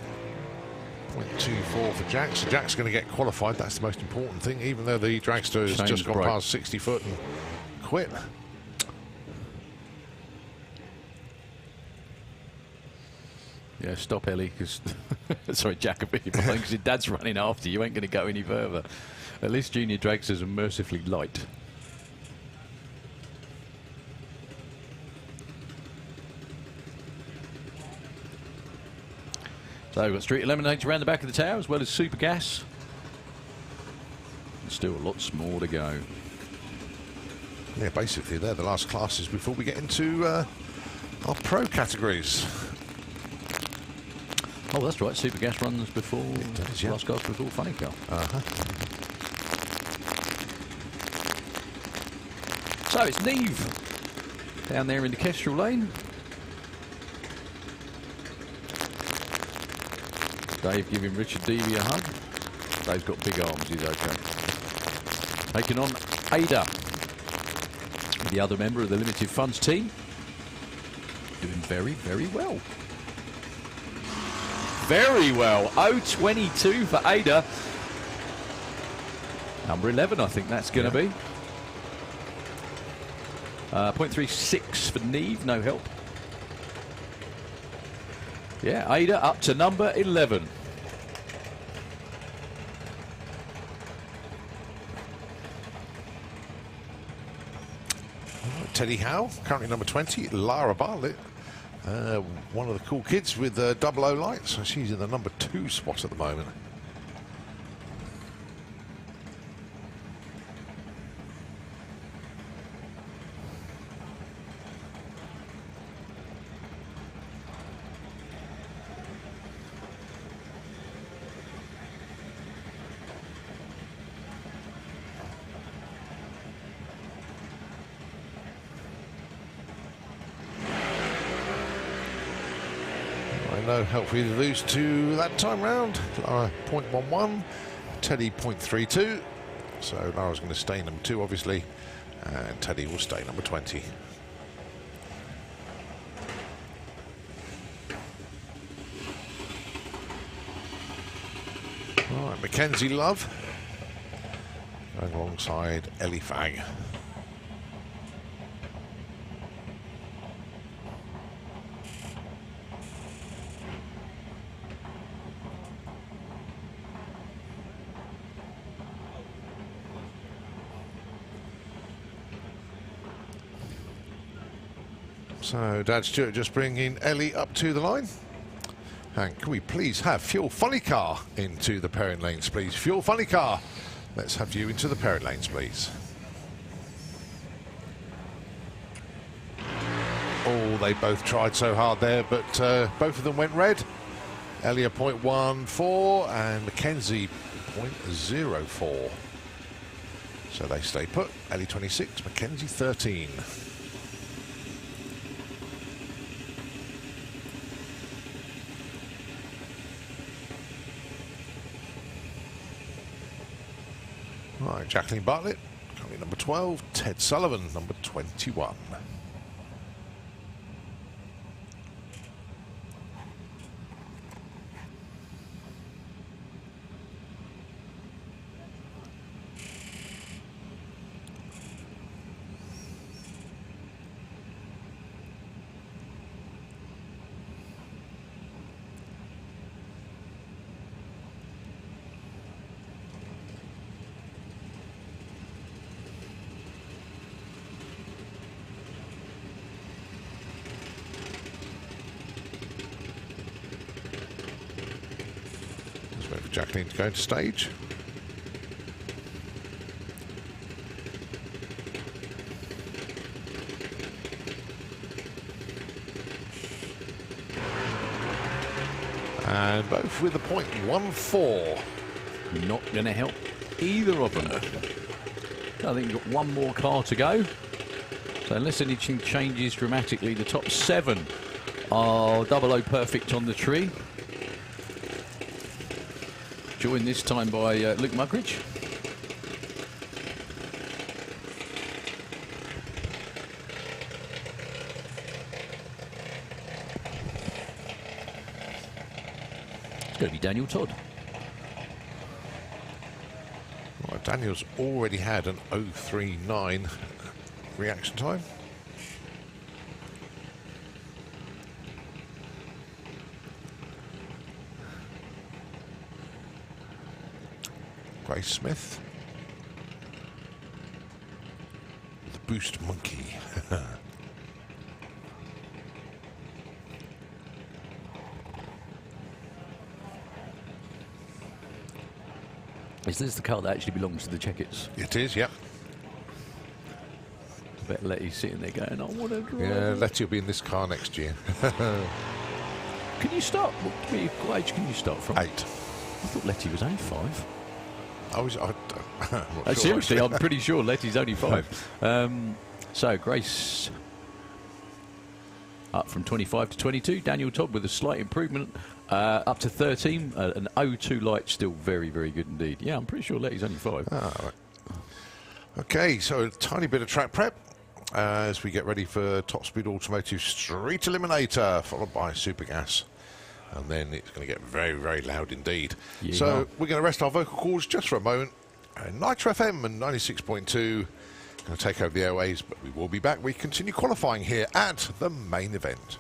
0.24 for Jack. So Jack's going to get qualified. That's the most important thing, even though the dragster has just gone past 60 foot and quit. Yeah, stop Ellie, because sorry, Jack, a bit because your dad's running after you. Ain't going to go any further. At least Junior Dragsters are mercifully light. So we've got Street Eliminator around the back of the tower, as well as Super Gas. And still lots more to go. Yeah, basically they're the last classes before we get into our pro categories. Oh, that's right. Super Gas runs before. It does, yeah. Last cars before Funny Car. So it's Neve down there in the Kestrel lane. Dave giving Richard Deavy a hug. Dave's got big arms, he's okay. Taking on Ada, the other member of the Limited Funds team. Doing very, very well. Very well. 0.22 for Ada. Number 11, I think that's going to be. 0.36 for Neve, no help. Yeah, Ada up to number 11. Teddy Howe, currently number 20. Lara Bartlett, one of the cool kids with 00 lights. So she's in the number 2 spot at the moment. No help for either of those two that time round. Lara 0.11, Teddy 0.32. So Lara's going to stay number 2, obviously, and Teddy will stay number 20. All right, Mackenzie Love going alongside Ellie Fag. So Dad Stewart just bringing Ellie up to the line. And can we please have Fuel Funny Car into the pairing lanes, please? Fuel Funny Car, let's have you into the pairing lanes, please. Oh, they both tried so hard there, but both of them went red. Ellie a 0.14 and Mackenzie 0.04. So they stay put. Ellie 26, Mackenzie 13. Right, Jacqueline Bartlett, currently number 12. Ted Sullivan, number 21. Jacqueline's going to stage. And both with a point 1-4. Not going to help either of them. I think you've got one more car to go. So unless anything changes dramatically, the top 7 are 00 perfect on the tree. Joined this time by Luke Muggeridge. It's going to be Daniel Todd. Well, Daniel's already had an 0.39 reaction time. Grace Smith. The Boost Monkey. Is this the car that actually belongs to the Checkers? It is, yep. I bet Letty's sitting there going, I want to drive. Yeah, Letty will be in this car next year. Can you start? What age can you start from? 8. I thought Letty was only 5. Seriously, I'm pretty sure Letty's only 5. So Grace up from 25 to 22. Daniel Todd with a slight improvement up to 13. An 0.2 light, still very, very good indeed. Yeah, I'm pretty sure Letty's only 5. Right. Okay, so a tiny bit of track prep as we get ready for Top Speed Automotive Street Eliminator, followed by Super Gas. And then it's going to get very, very loud indeed. Yeah. So we're going to rest our vocal cords just for a moment. Nitro FM and 96.2 going to take over the airways, but we will be back. We continue qualifying here at the main event.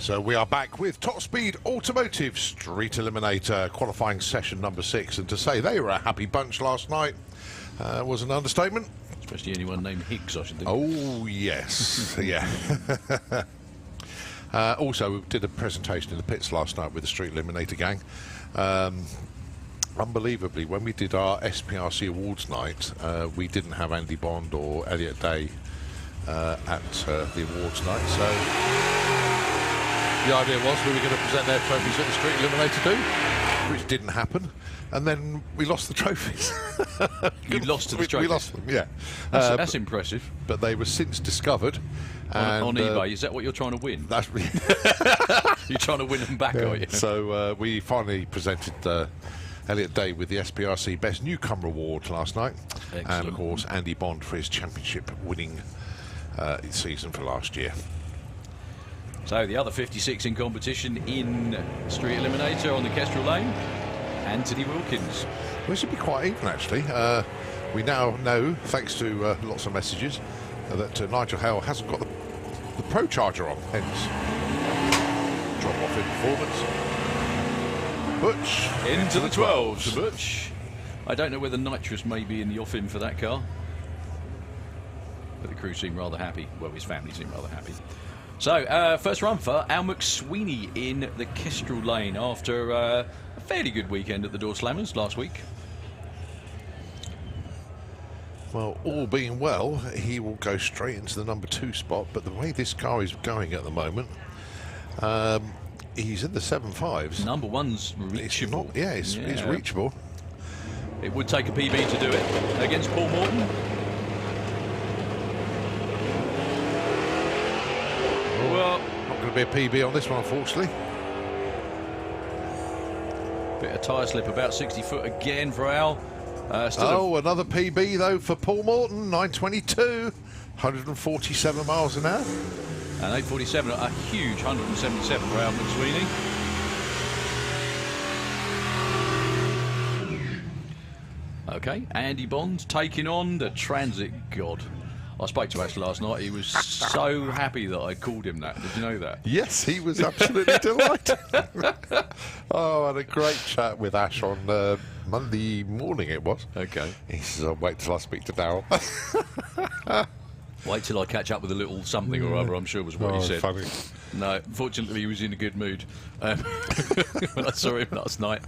So we are back with Top Speed Automotive Street Eliminator qualifying session number 6, and to say they were a happy bunch last night was an understatement. Especially anyone named Higgs, I should think. Oh yes, yeah. Also, we did a presentation in the pits last night with the Street Eliminator gang. Unbelievably, when we did our SPRC Awards night, we didn't have Andy Bond or Elliot Day at the awards night, so the idea was we were going to present their trophies at the Street Eliminator too, which didn't happen, and then we lost the trophies. You lost to the trophies? We lost them, yeah. That's impressive. But they were since discovered. On eBay, is that what you're trying to win? That's You're trying to win them back, are you? So we finally presented Elliot Day with the SPRC Best Newcomer Award last night. Excellent. And of course Andy Bond for his championship winning season for last year. So the other 56 in competition in Street Eliminator on the Kestrel Lane, Anthony Wilkins. Well, this should be quite even actually. We now know, thanks to lots of messages, that Nigel Hale hasn't got the Pro Charger on, hence drop off in performance. Butch into the 12s. Butch. I don't know whether nitrous may be in the offing for that car, but the crew seem rather happy. Well, his family seem rather happy. So, first run for Al McSweeney in the Kestrel Lane after a fairly good weekend at the Door Slammers last week. Well, all being well, he will go straight into the number 2 spot, but the way this car is going at the moment, he's in the 7.5s. Number 1's reachable. It's reachable. It would take a PB to do it against Paul Morton. Well, not going to be a PB on this one, unfortunately. Bit of tyre slip, about 60 foot again for Al. Another PB though for Paul Morton, 922, 147 miles an hour. And 847, a huge 177 for Al McSweeney. Okay, Andy Bond taking on the Transit God. I spoke to Ash last night. He was so happy that I called him that. Did you know that? Yes, he was absolutely delighted. I had a great chat with Ash on Monday morning, it was. Okay. He says, I'll wait till I speak to Darryl. Wait till I catch up with a little something or other, I'm sure was what he said. Funny. No, fortunately he was in a good mood. When I saw him last night.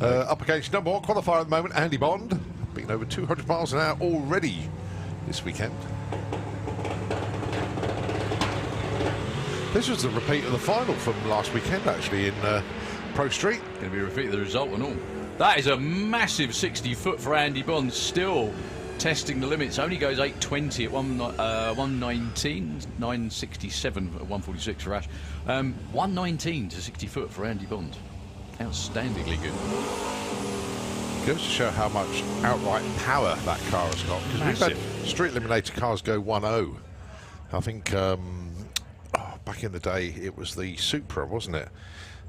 Up against number 1 qualifier at the moment, Andy Bond. Been over 200 miles an hour already this weekend. This was the repeat of the final from last weekend, actually, in Pro Street. Going to be a repeat of the result and all. That is a massive 60 foot for Andy Bond, still testing the limits. Only goes 820 at 119, 967 at 146 for Ash. 119 to 60 foot for Andy Bond. Outstandingly good. Goes to show how much outright power that car has got. Because we've had Street Eliminator cars go 1.0. I think back in the day it was the Supra, wasn't it,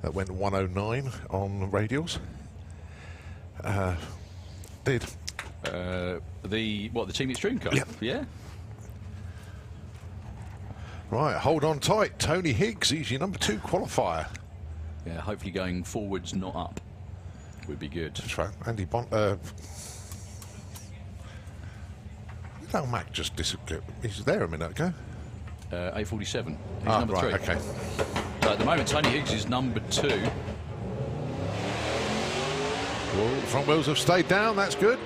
that went 109 on radials. The Team Extreme car? Yep. Yeah. Right, hold on tight. Tony Higgs, he's your number 2 qualifier. Yeah, hopefully going forwards, not up, would be good. That's right. Andy Bond. No, Mac just disappeared. He's there a minute ago. 847. He's number 3. Okay. So at the moment, Tony Higgs is number 2. Well, front wheels have stayed down. That's good.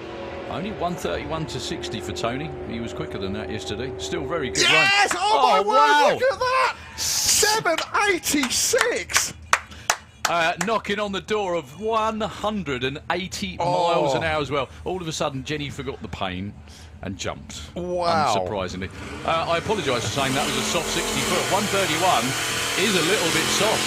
Only 131 to 60 for Tony. He was quicker than that yesterday. Still very good yes! run. Oh my word! Look at that! 786. Knocking on the door of 180 miles an hour as well. All of a sudden, Jenny forgot the pain and jumped. Wow. Unsurprisingly. I apologise for saying that was a soft 60 foot. 131 is a little bit soft.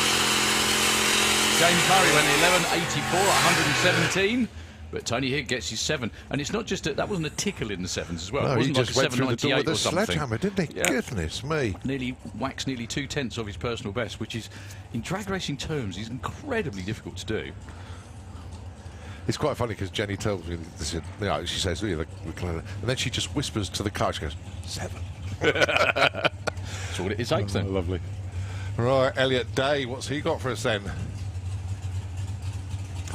James Murray went 11.84 at 117. But Tony Higg gets his 7. And it's not just that wasn't a tickle in the 7s as well. No, it wasn't he like just a went through the door with a something. sledgehammer, didn't he? Yeah. Goodness me. Nearly 2/10 of his personal best, which is, in drag racing terms, is incredibly difficult to do. It's quite funny because Jenny tells me this. You know, she says, and then she just whispers to the car. She goes, 7. It's That's all it takes then. Lovely. Right, Elliot Day, what's he got for us then?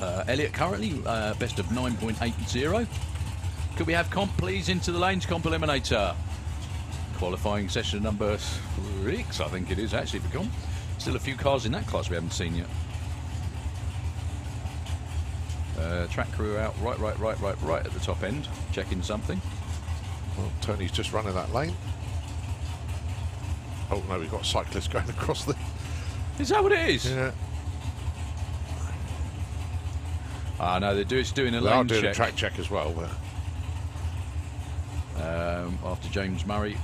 Elliot currently best of 9.80. Could we have comp, please, into the lanes, comp eliminator? Qualifying session number 6, I think it is actually for comp. Still a few cars in that class we haven't seen yet. Track crew out right at the top end, checking something. Well, Tony's just running that lane. Oh no, we've got cyclists going across the... Is that what it is? Yeah. Ah, no, they're doing a they lane are doing check. a track check as well. After James Murray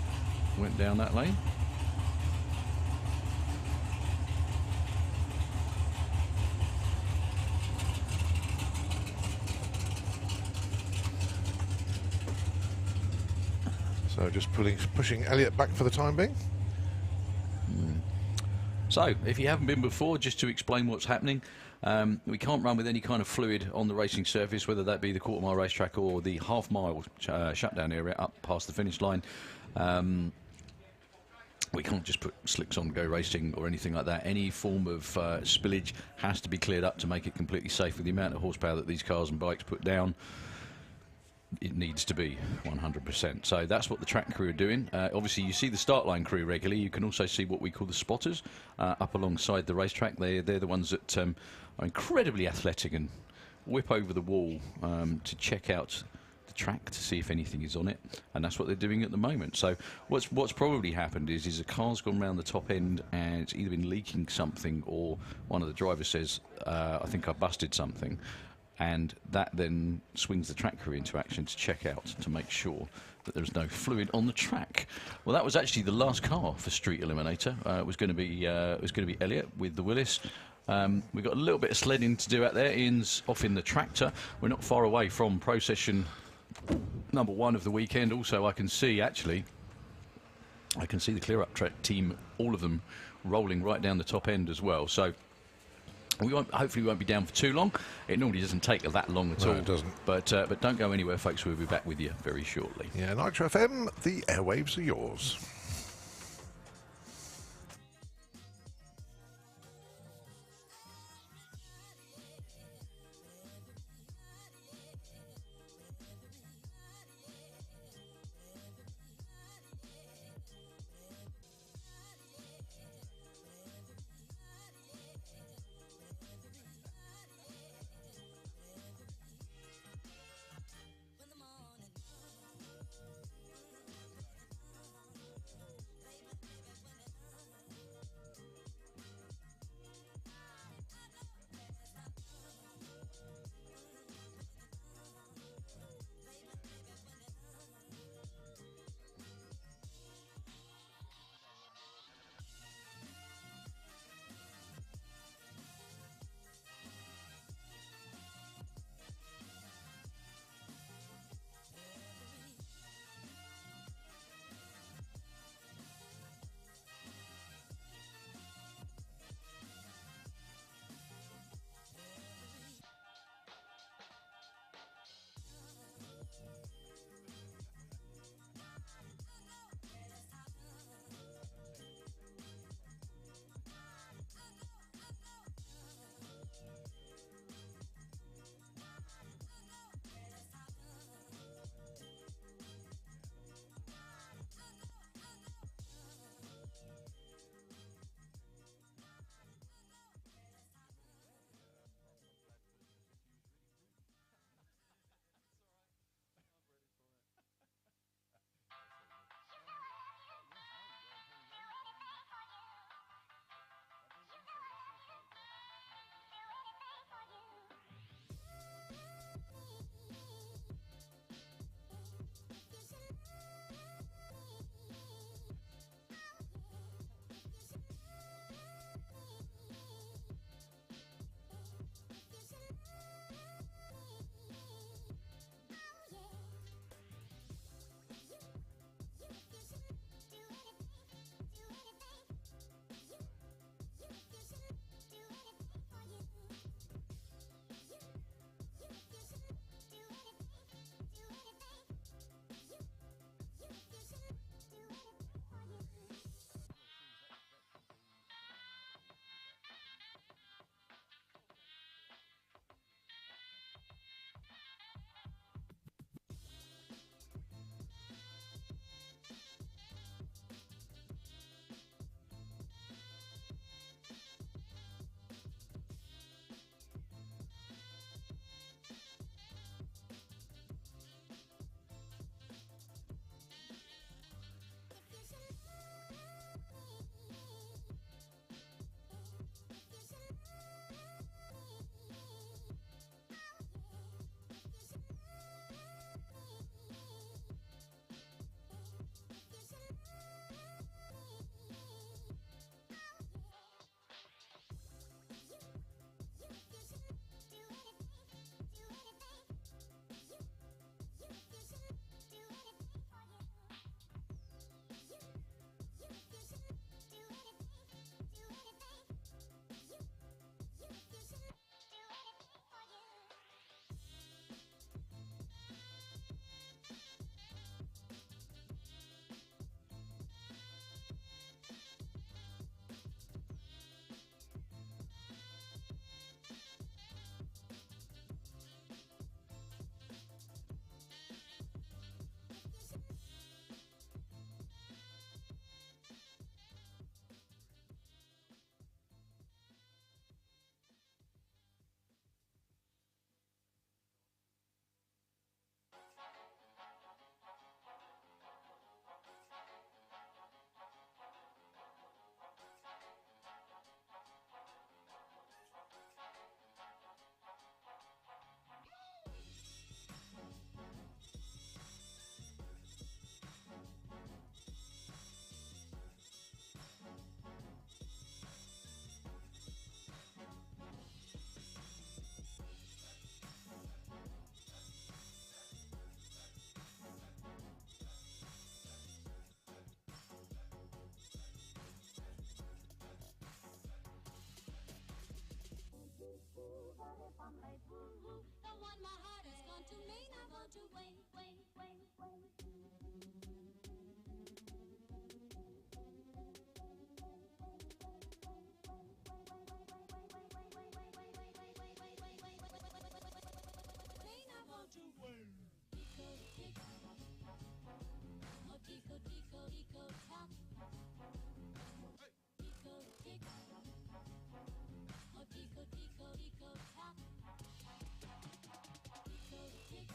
went down that lane. So just pushing Elliot back for the time being. So, if you haven't been before, just to explain what's happening, we can't run with any kind of fluid on the racing surface, whether that be the quarter-mile racetrack or the half-mile shutdown area up past the finish line. We can't just put slicks on, go racing or anything like that. Any form of spillage has to be cleared up to make it completely safe. With the amount of horsepower that these cars and bikes put down, it needs to be 100%. So that's what the track crew are doing. Obviously, you see the start line crew regularly. You can also see what we call the spotters up alongside the racetrack. They're the ones that are incredibly athletic and whip over the wall to check out the track to see if anything is on it, and that's what they're doing at the moment. So what's probably happened is a car's gone round the top end and it's either been leaking something, or one of the drivers says, I think I busted something. And that then swings the track crew into action to check out to make sure that there's no fluid on the track. Well, that was actually the last car for Street Eliminator. It was going to be Elliot with the Willis. We've got a little bit of sledding to do out there. Ian's off in the tractor. We're not far away from procession number 1 of the weekend. Also, I can see the Clear Up track team, all of them rolling right down the top end as well. So hopefully we won't be down for too long. It normally doesn't take that long at all. No, it doesn't. But don't go anywhere, folks. We'll be back with you very shortly. Yeah, Nitro FM, the airwaves are yours. want to wait. Tico, tock. Tico, tick. Oh, tico, tico, tico, tock. Tico, tick.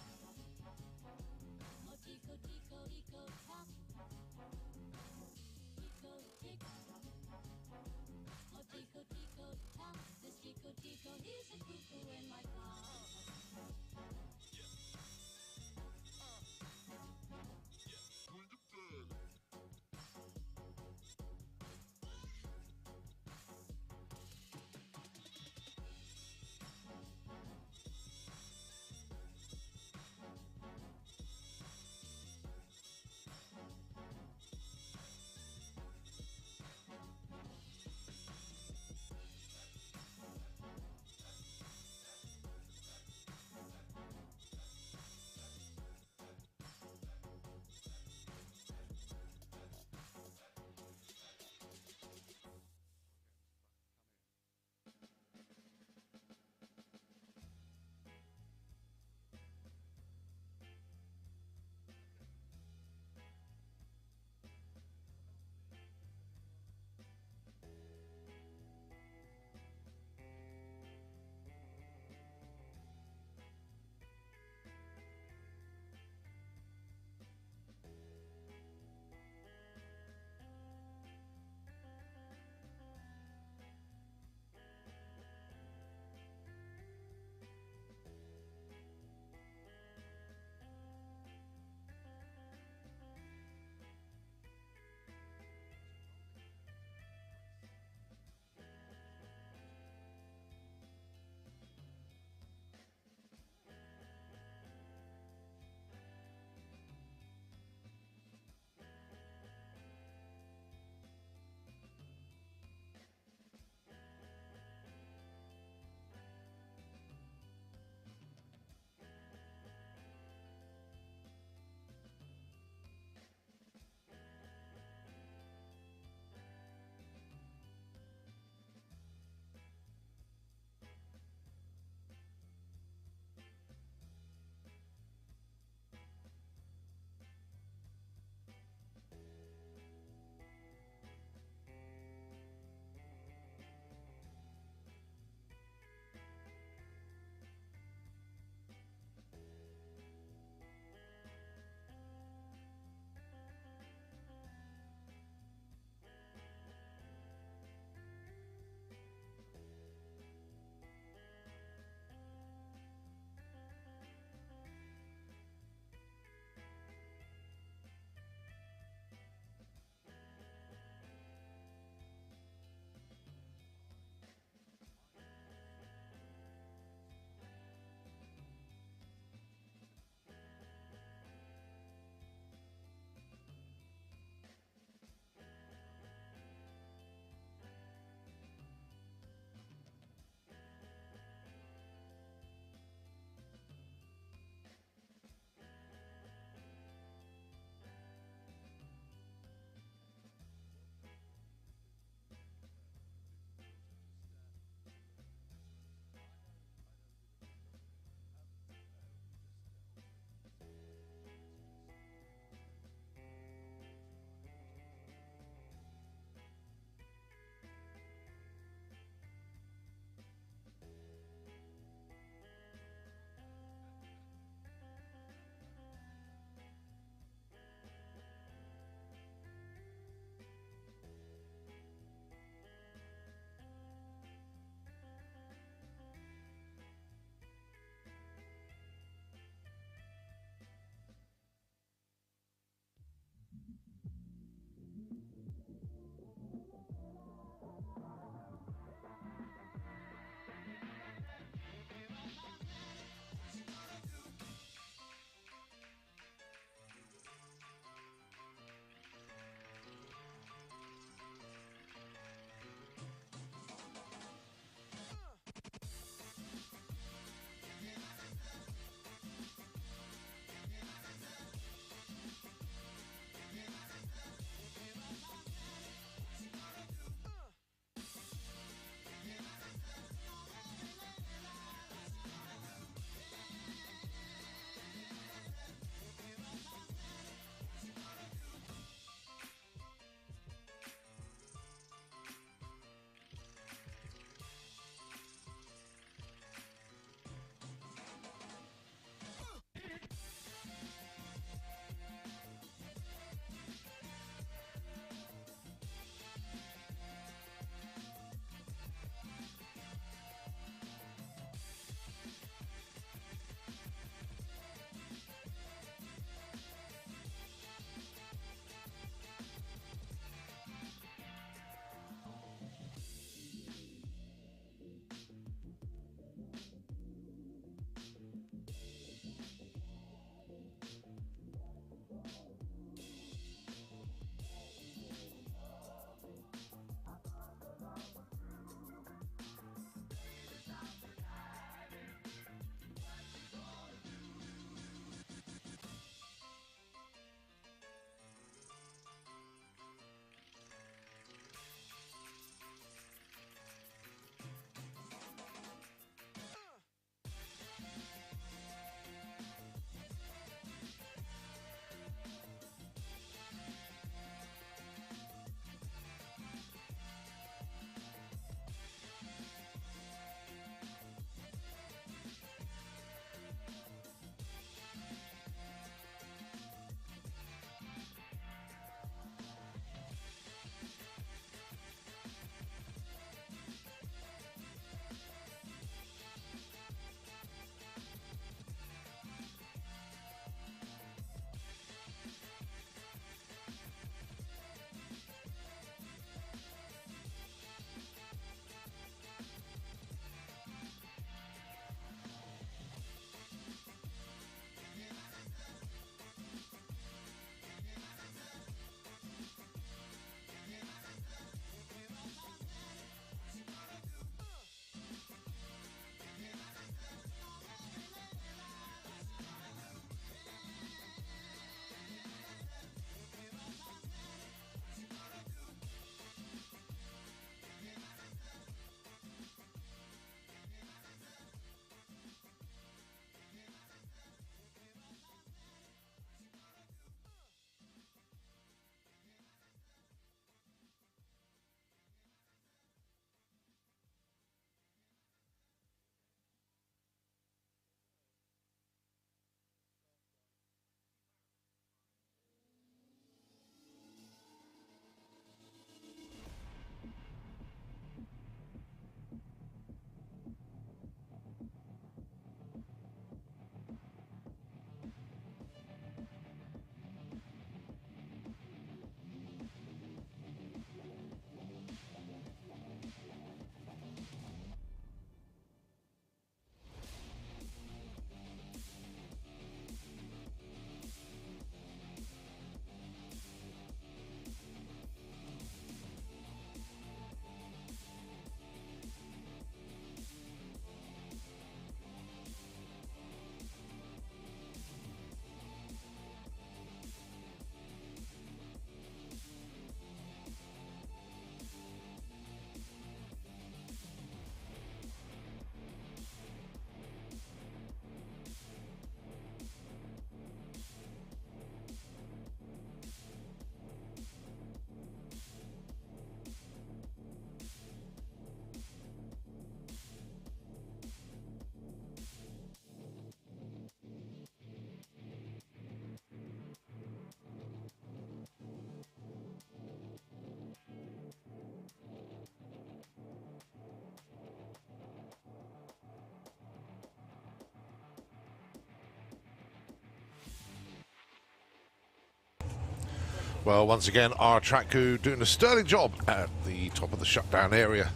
Well, once again, our track crew doing a sterling job at the top of the shutdown area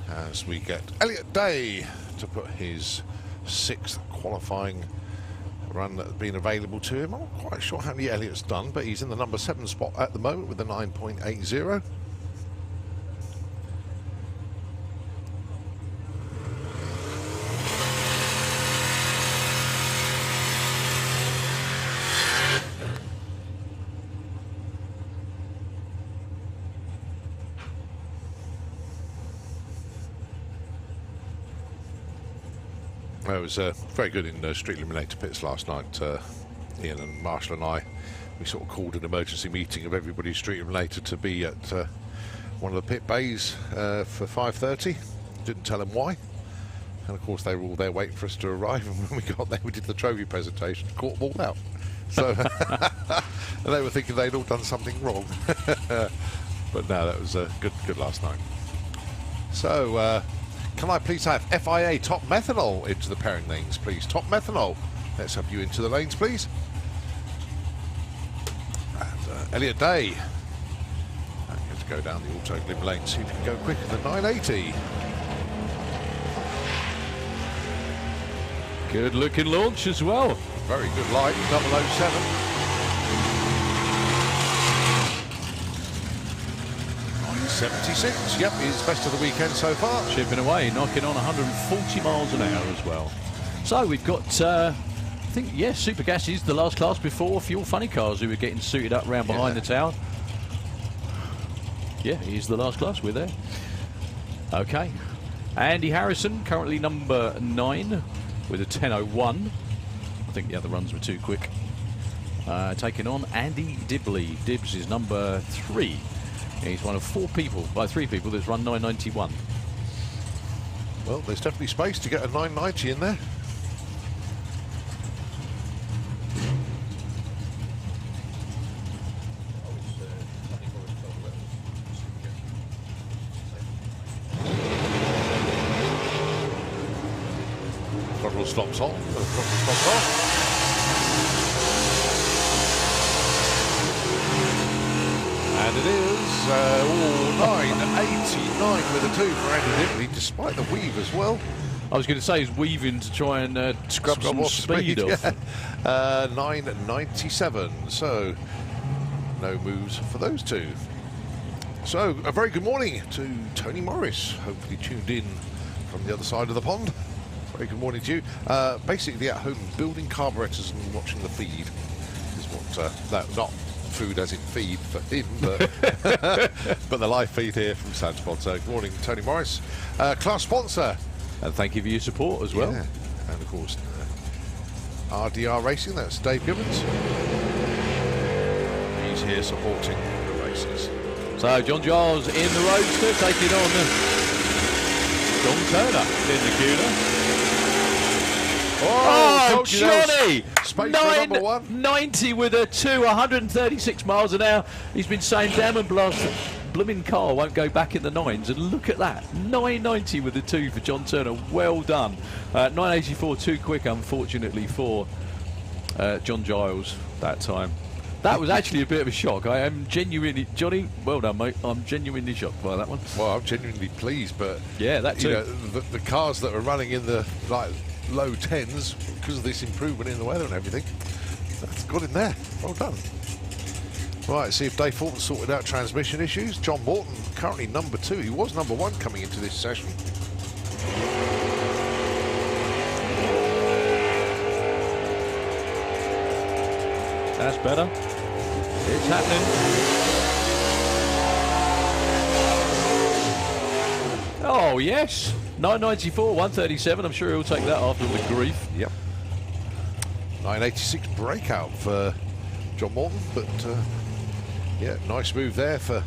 as we get Elliot Day to put his 6th qualifying run that's been available to him. I'm not quite sure how many Elliot's done, but he's in the number 7 spot at the moment with a 9.80. It was very good in Street Eliminator pits last night. Ian and Marshall and I, we sort of called an emergency meeting of everybody Street Eliminator to be at one of the pit bays for 5:30. Didn't tell them why. And of course they were all there waiting for us to arrive, and when we got there we did the trophy presentation, caught them all out. So and they were thinking they'd all done something wrong. But no, that was good last night. So can I please have FIA Top Methanol into the pairing lanes, please? Top Methanol. Let's have you into the lanes, please. And Elliot Day. I'm going to go down the auto glim lane, see if you can go quicker than 980. Good looking launch as well. Very good light, 007. 76, yep, he's best of the weekend so far. Chipping away, knocking on 140 miles an hour as well. So we've got, I think, yes, Super Gas is the last class before Fuel Funny Cars, who were getting suited up round behind the tower. Yeah, he's the last class, we're there. Okay. Andy Harrison, currently number 9 with a 10.01. I think the other runs were too quick. Taking on Andy Dibley. Dibs is number 3. He's one of 3 people that's run 991. Well, there's definitely space to get a 990 in there. Throttle stops on. Throttle stops off. And it is 9.89 with a 2 for Andy Dibley, despite the weave as well. I was going to say he's weaving to try and scrub some speed off. Yeah. 9.97, so no moves for those two. So a very good morning to Tony Morris, hopefully tuned in from the other side of the pond. Very good morning to you. Basically at home building carburetors and watching the feed is what, not food as in feed for him, but but the live feed here from Sandspot. So good morning, Tony Morris, class sponsor, and thank you for your support as well. Yeah. And of course RDR Racing, that's Dave Gibbons. He's here supporting the races. So John Giles in the Roadster taking on John Turner in the Cuna. Oh, Johnny! 990 with a 2, 136 miles an hour. He's been saying Diamond Blast, blooming car won't go back in the 9s, and look at that, 990 with a 2 for John Turner. Well done. 984 too quick, unfortunately, for John Giles that time. That was actually a bit of a shock. I am genuinely, Johnny, well done, mate. I'm genuinely shocked by that one. Well, I'm genuinely pleased, but yeah, that too. You know, the cars that are running in the low 10s because of this improvement in the weather and everything, that's got in there. Well done. Right, see if Dave Fulton sorted out transmission issues. John Morton currently number 2. He was number 1 coming into this session. That's better. It's happening. Oh, yes. 994, 137. I'm sure he'll take that after all the grief. Yep. 986 breakout for John Morton, but yeah, nice move there for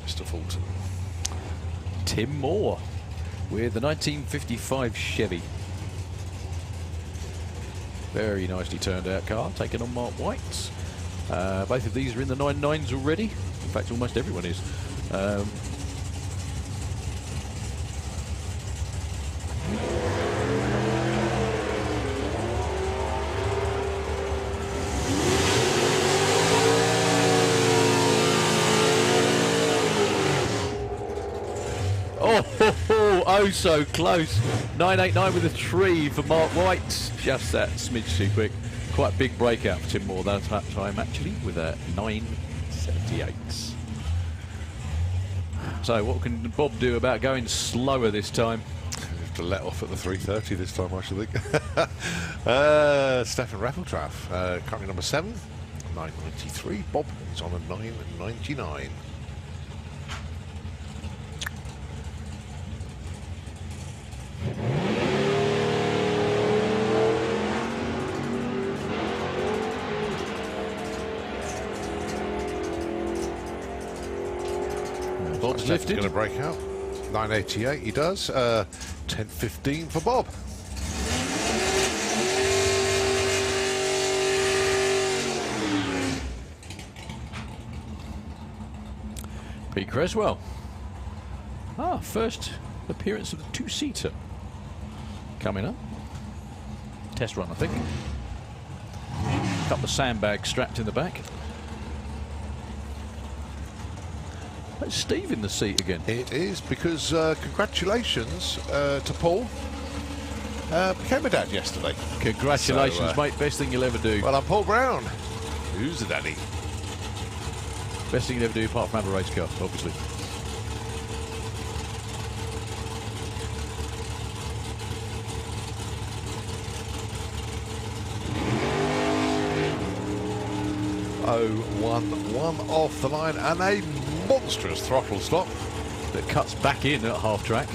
Mr. Fulton. Tim Moore with the 1955 Chevy. Very nicely turned out car, taken on Mark White. Both of these are in the 99s already. In fact, almost everyone is. Oh, so close. 989 with a 3 for Mark White. Just that smidge too quick. Quite a big breakout for Tim Moore that time, actually, with a 978. So what can Bob do about going slower this time? Have to let off at the 3:30 this time, I should think. Stefan Reffeltraff, currently number 7, 993. Bob is on a 999. Bob's lifted. Going to break out. 988 he does. 10.15 for Bob. Pete Creswell. First appearance of the two-seater coming up. Test run, I think. A couple of sandbags strapped in the back. That's Steve in the seat again. It is, because congratulations to Paul. Became a dad yesterday. Congratulations, mate. Best thing you'll ever do. Well, I'm Paul Brown. Who's the daddy? Best thing you'll ever do, apart from have a race car, obviously. Oh, 1-1 off the line, and a monstrous throttle stop that cuts back in at half track.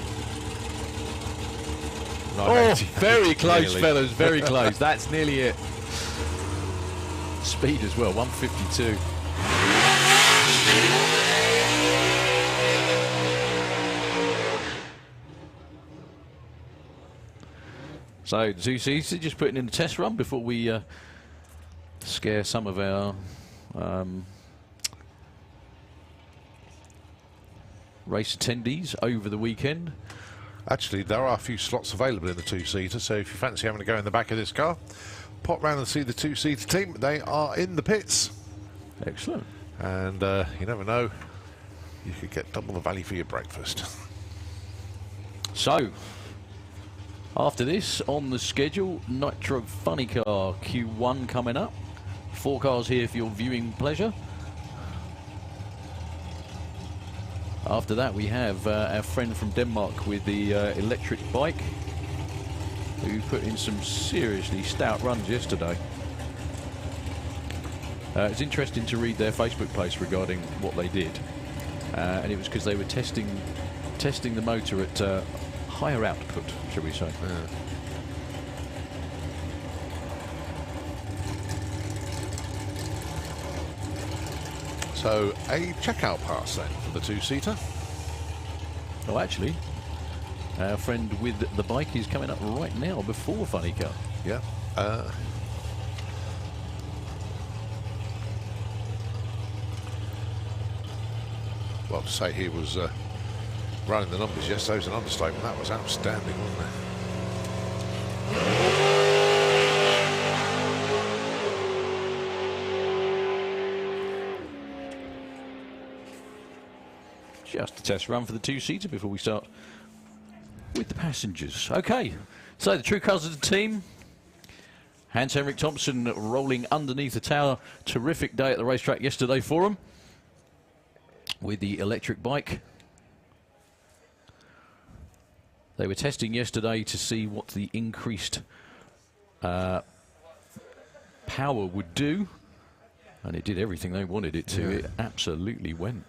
Oh, very close, fellas, very close. That's nearly it. Speed as well, 152. So, the two-seater just putting in the test run before we scare some of our race attendees over the weekend. Actually, there are a few slots available in the two-seater, so if you fancy having to go in the back of this car, pop round and see the two-seater team. They are in the pits. Excellent. And you never know, you could get double the value for your breakfast. So, after this, on the schedule, Nitro Funny Car Q1 coming up. 4 cars here for your viewing pleasure. After that, we have our friend from Denmark with the electric bike, who put in some seriously stout runs yesterday. It's interesting to read their Facebook post regarding what they did, and it was because they were testing the motor at higher output, shall we say. Yeah. So, a checkout pass then for the two-seater. Oh, actually, our friend with the bike is coming up right now before Funny Car. Yeah. Well, to say he was running the numbers yesterday was an understatement. That was outstanding, wasn't it? Just a test run for the two-seater before we start with the passengers. Okay, so the true colours of the team. Hans-Henrik Thompson rolling underneath the tower. Terrific day at the racetrack yesterday for him with the electric bike. They were testing yesterday to see what the increased power would do, and it did everything they wanted it to. Yeah. It absolutely went.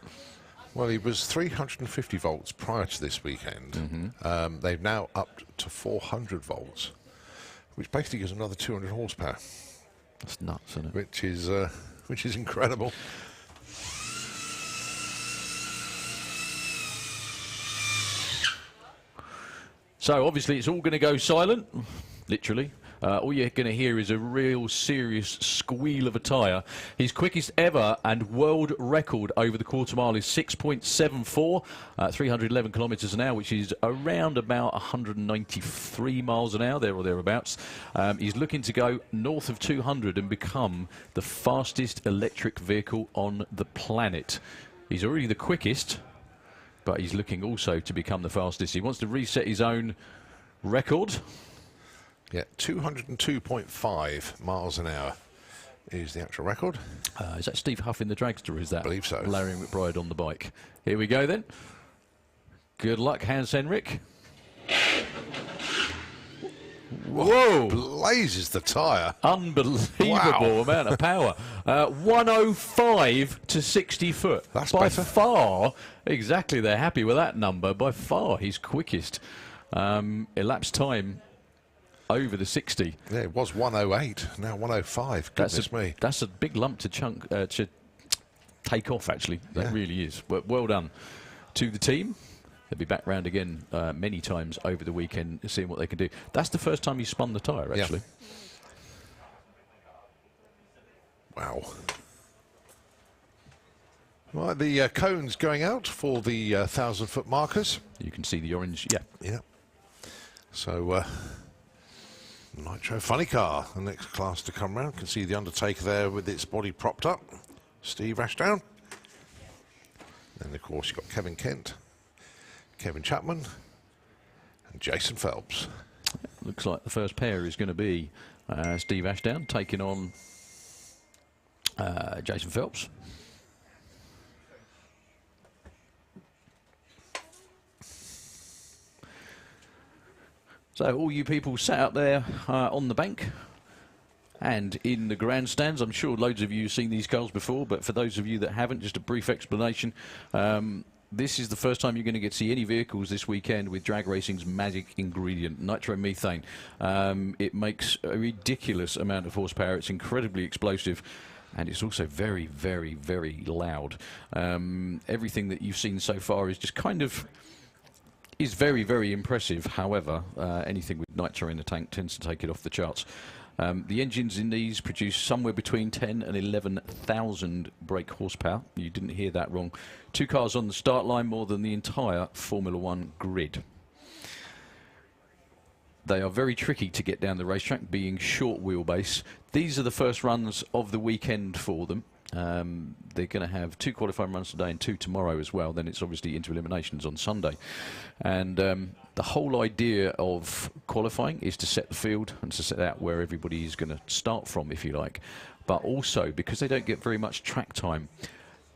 Well, he was 350 volts prior to this weekend. Mm-hmm. They've now upped to 400 volts, which basically gives another 200 horsepower. That's nuts, isn't it? Which is incredible. So obviously it's all going to go silent, literally. All you're going to hear is a real serious squeal of a tyre. His quickest ever and world record over the quarter mile is 6.74, 311 kilometres an hour, which is around about 193 miles an hour, there or thereabouts. He's looking to go north of 200 and become the fastest electric vehicle on the planet. He's already the quickest, but he's looking also to become the fastest. He wants to reset his own record. Yeah, 202.5 miles an hour is the actual record. Is that Steve Huff in the dragster, or is that I believe so. Larry McBride on the bike? Here we go then. Good luck, Hans Henrik. Whoa! Blazes the tyre. Unbelievable amount of power. 105 to 60 foot. That's by better. far. Exactly, they're happy with that number. By far, he's quickest. Elapsed time over the 60. Yeah, it was 108, now 105. Goodness me. That's a big lump to take off, actually. That really is. Well done to the team. They'll be back round again many times over the weekend, seeing what they can do. That's the first time he spun the tyre, actually. Yeah. Wow. Right, the cones going out for the 1,000-foot markers. You can see the orange, Yeah. So, Nitro Funny Car, the next class to come round. You can see the Undertaker there with its body propped up. Steve Ashdown. Then, of course, you've got Kevin Kent, Kevin Chapman, and Jason Phelps. Looks like the first pair is going to be Steve Ashdown taking on Jason Phelps. So all you people sat out there on the bank and in the grandstands, I'm sure loads of you have seen these cars before, but for those of you that haven't, just a brief explanation. This is the first time you're going to get to see any vehicles this weekend with drag racing's magic ingredient, nitromethane. It makes a ridiculous amount of horsepower. It's incredibly explosive. And it's also very, very, very loud. Everything that you've seen so far is just kind of... is very, very impressive. However, anything with nitro in the tank tends to take it off the charts. The engines in these produce somewhere between 10 and 11,000 brake horsepower. You didn't hear that wrong. 2 cars on the start line, more than the entire Formula One grid. They are very tricky to get down the racetrack, being short wheelbase. These are the first runs of the weekend for them. They're going to have 2 qualifying runs today and 2 tomorrow as well. Then it's obviously into eliminations on Sunday. And the whole idea of qualifying is to set the field and to set out where everybody is going to start from, if you like. But also, because they don't get very much track time,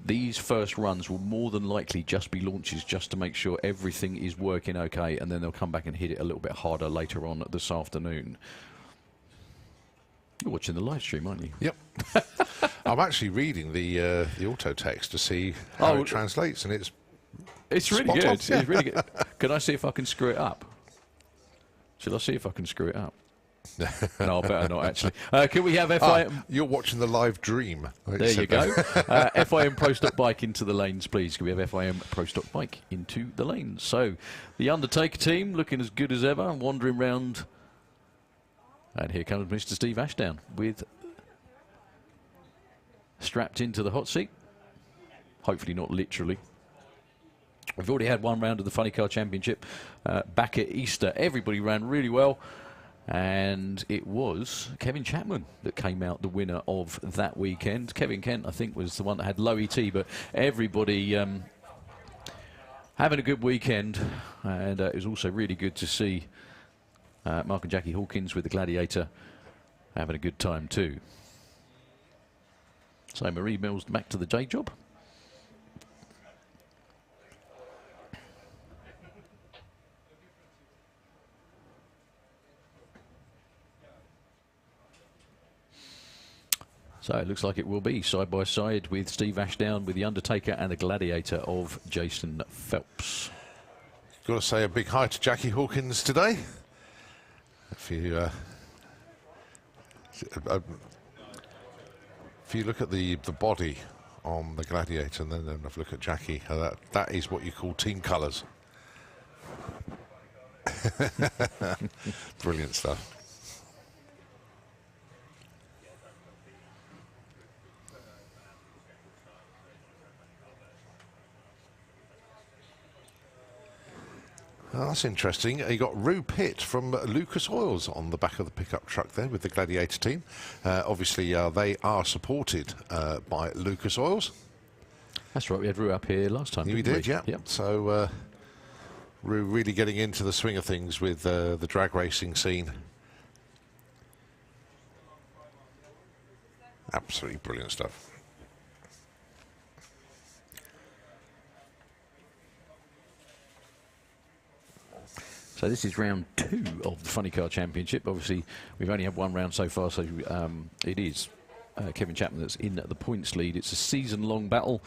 these first runs will more than likely just be launches just to make sure everything is working okay, and then they'll come back and hit it a little bit harder later on this afternoon. You're watching the live stream, aren't you? Yep. I'm actually reading the auto text to see how it translates, and it's really good. on. It's really good. Can I see if I can screw it up? Shall I see if I can screw it up? No, I better not, actually. Can we have FIA... you're watching the live dream. There you go. FIM Pro Stock Bike into the lanes, please. Can we have FIM Pro Stock Bike into the lanes? So, the Undertaker team looking as good as ever, wandering round... And here comes Mr. Steve Ashdown with strapped into the hot seat. Hopefully not literally. We've already had 1 round of the Funny Car Championship back at Easter. Everybody ran really well. And it was Kevin Chapman that came out the winner of that weekend. Kevin Kent, I think, was the one that had low ET, but everybody having a good weekend. And it was also really good to see Mark and Jackie Hawkins with the Gladiator having a good time too. So Marie Mills back to the J job. So it looks like it will be side by side with Steve Ashdown with the Undertaker and the Gladiator of Jason Phelps. Got to say a big hi to Jackie Hawkins today. If you look at the body on the Gladiator and then have a look at Jackie, that is what you call team colours. Brilliant stuff. Oh, that's interesting. You got Rue Pitt from Lucas Oils on the back of the pickup truck there with the Gladiator team. Obviously, they are supported by Lucas Oils. That's right, we had Rue up here last time. We did, yeah. Yep. So we're really getting into the swing of things with the drag racing scene. Absolutely brilliant stuff. So this is round 2 of the Funny Car Championship. Obviously, we've only had one round so far, so it is Kevin Chapman that's in at the points lead. It's a season-long battle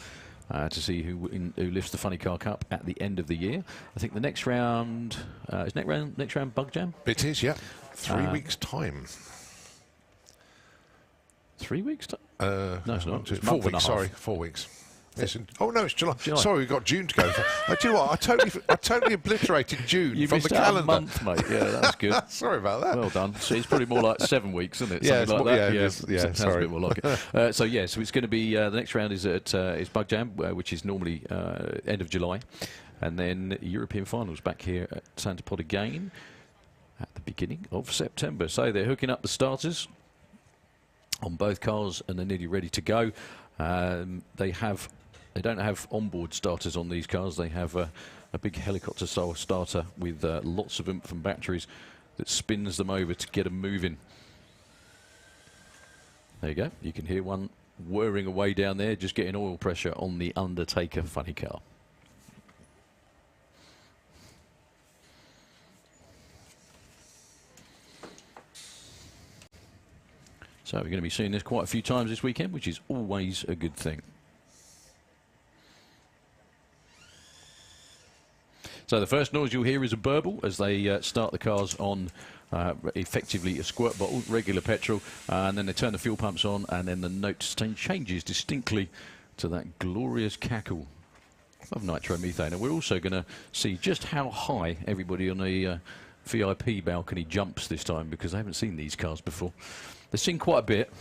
to see who lifts the Funny Car Cup at the end of the year. I think the next round is next round Bug Jam. It is, yeah. 3 weeks' time. 3 weeks time? No, it's not. It's 4 weeks. Sorry, 4 weeks. Yes, oh no, it's July. July. Sorry, we've got June to go. Do you know what? I totally obliterated June You from missed the out calendar. a month, mate. Yeah, that's good. Sorry about that. Well done. So it's probably more like 7 weeks, isn't it? Yeah, Something like that. yeah, sounds sorry. a bit more like it. So it's going to be the next round is at is Bug Jam, which is normally end of July, and then European finals back here at Santa Pod again at the beginning of September. So they're hooking up the starters on both cars, and they're nearly ready to go. They don't have onboard starters on these cars. They have a big helicopter-style starter with lots of oomph and batteries that spins them over to get them moving. There you go. You can hear one whirring away down there, just getting oil pressure on the Undertaker funny car. So we're going to be seeing this quite a few times this weekend, which is always a good thing. So the first noise you'll hear is a burble as they start the cars on effectively a squirt bottle, regular petrol, and then they turn the fuel pumps on, and then the note changes distinctly to that glorious cackle of nitromethane. And we're also going to see just how high everybody on the VIP balcony jumps this time, because they haven't seen these cars before. They've seen quite a bit,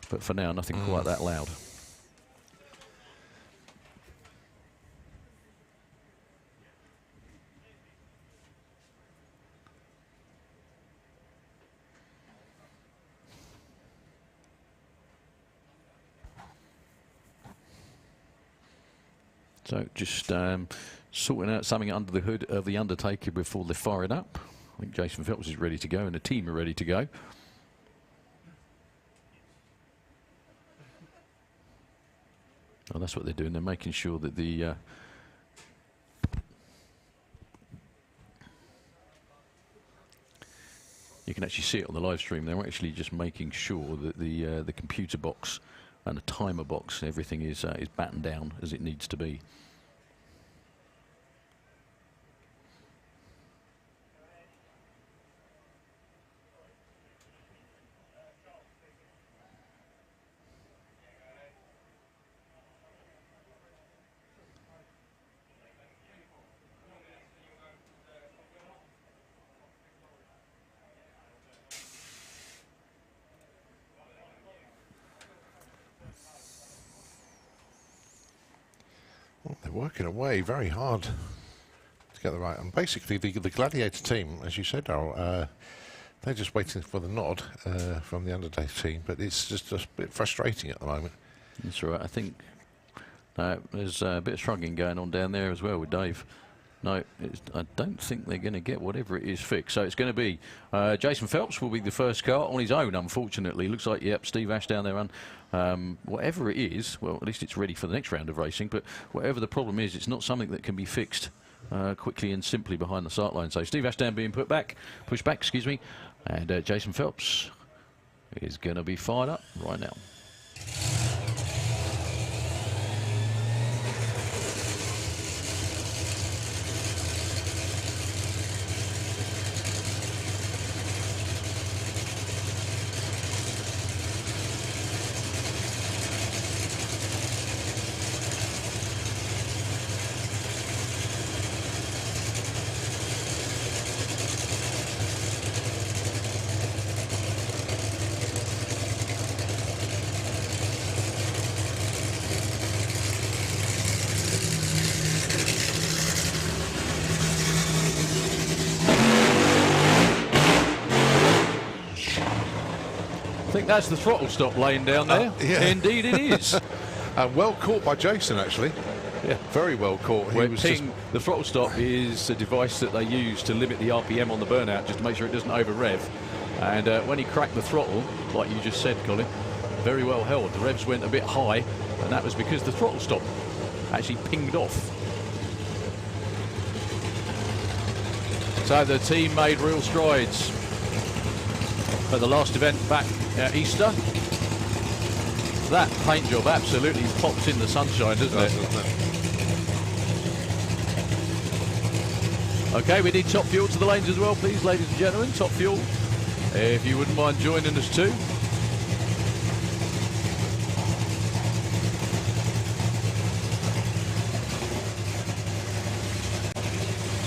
but for now, nothing quite that loud. So just sorting out something under the hood of the Undertaker before they fire it up. I think Jason Phelps is ready to go and the team are ready to go. Oh, that's what they're doing. They're making sure that the you can actually see it on the live stream. They're actually just making sure that the computer box and the timer box, everything is battened down as it needs to be. Well, they're working away very hard to get the right. And basically, the Gladiator team, as you said, Darryl, they're just waiting for the nod from the Undertaker team, but it's just a bit frustrating at the moment. That's right. I think there's a bit of shrugging going on down there as well with Dave. No, I don't think they're going to get whatever it is fixed. So it's going to be Jason Phelps will be the first car on his own, unfortunately. Looks like, yep, Steve Ash down there on whatever it is. Well, at least it's ready for the next round of racing. But whatever the problem is, it's not something that can be fixed quickly and simply behind the start line. So Steve Ashdown being pushed back, excuse me. And Jason Phelps is going to be fired up right now. I think that's the throttle stop laying down there. Yeah. Indeed it is. Well caught by Jason, actually. Yeah. Very well caught. Where ping, the throttle stop is a device that they use to limit the RPM on the burnout, just to make sure it doesn't over rev. And when he cracked the throttle, like you just said, Colin, very well held. The revs went a bit high, and that was because the throttle stop actually pinged off. So the team made real strides for the last event back at Easter. That paint job absolutely pops in the sunshine, doesn't it? Okay, we need top fuel to the lanes as well, please, ladies and gentlemen. Top fuel, if you wouldn't mind joining us too.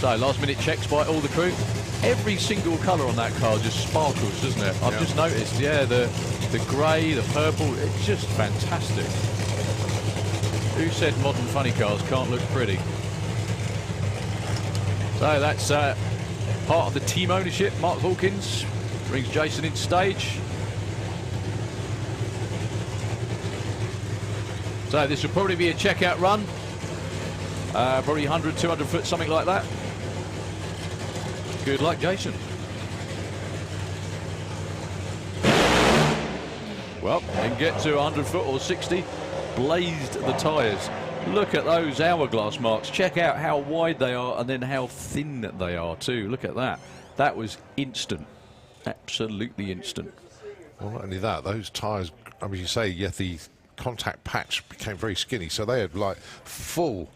So, last minute checks by all the crew. Every single colour on that car just sparkles, doesn't it? I've just noticed, yeah, the grey, the purple, it's just fantastic. Who said modern funny cars can't look pretty? So that's part of the team ownership. Mark Hawkins brings Jason in stage. So this will probably be a checkout run. Probably 100, 200 foot, something like that. Good luck, Jason. Well, and get to 100 foot or 60. Blazed the tyres. Look at those hourglass marks. Check out how wide they are and then how thin they are too. Look at that. That was instant. Absolutely instant. Well, not only that, those tyres, I mean, you say, yeah, the contact patch became very skinny, so they had like full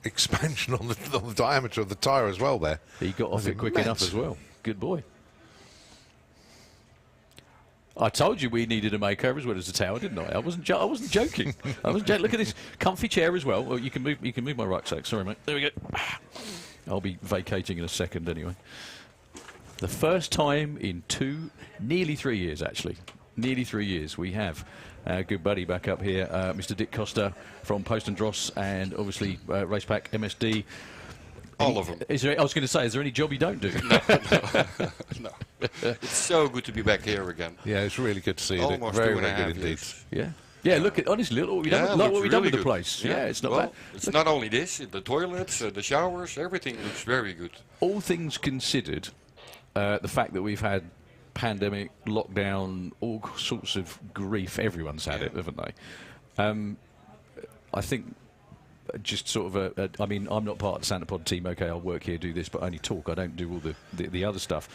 expansion on the diameter of the tyre as well there. He got off it quick enough as well. Good boy. I told you we needed a makeover as well as a tower, didn't I? I wasn't joking. I wasn't joking. Look at this comfy chair as well. Well, you can move my rucksack. Sorry, mate. There we go. I'll be vacating in a second anyway. The first time in nearly 3 years, actually. Nearly 3 years we have good buddy back up here, Mr. Dick Costa from Post and Dross, and obviously Racepack MSD. All of them. I was going to say, is there any job you don't do? No. It's so good to be back here again. Yeah, it's really good to see you. Almost Very, 2.5 very good indeed. years. Yeah. Yeah, look at, honestly, look what we've done, like what we've done with the place. Yeah, it's not bad. It's not only this, the toilets, the showers, everything looks very good. All things considered, the fact that we've had pandemic, lockdown, all sorts of grief, everyone's had it, haven't they? I think just sort of I mean, I'm not part of the Santa Pod team. Okay, I'll work here, do this, but only talk. I don't do all the other stuff.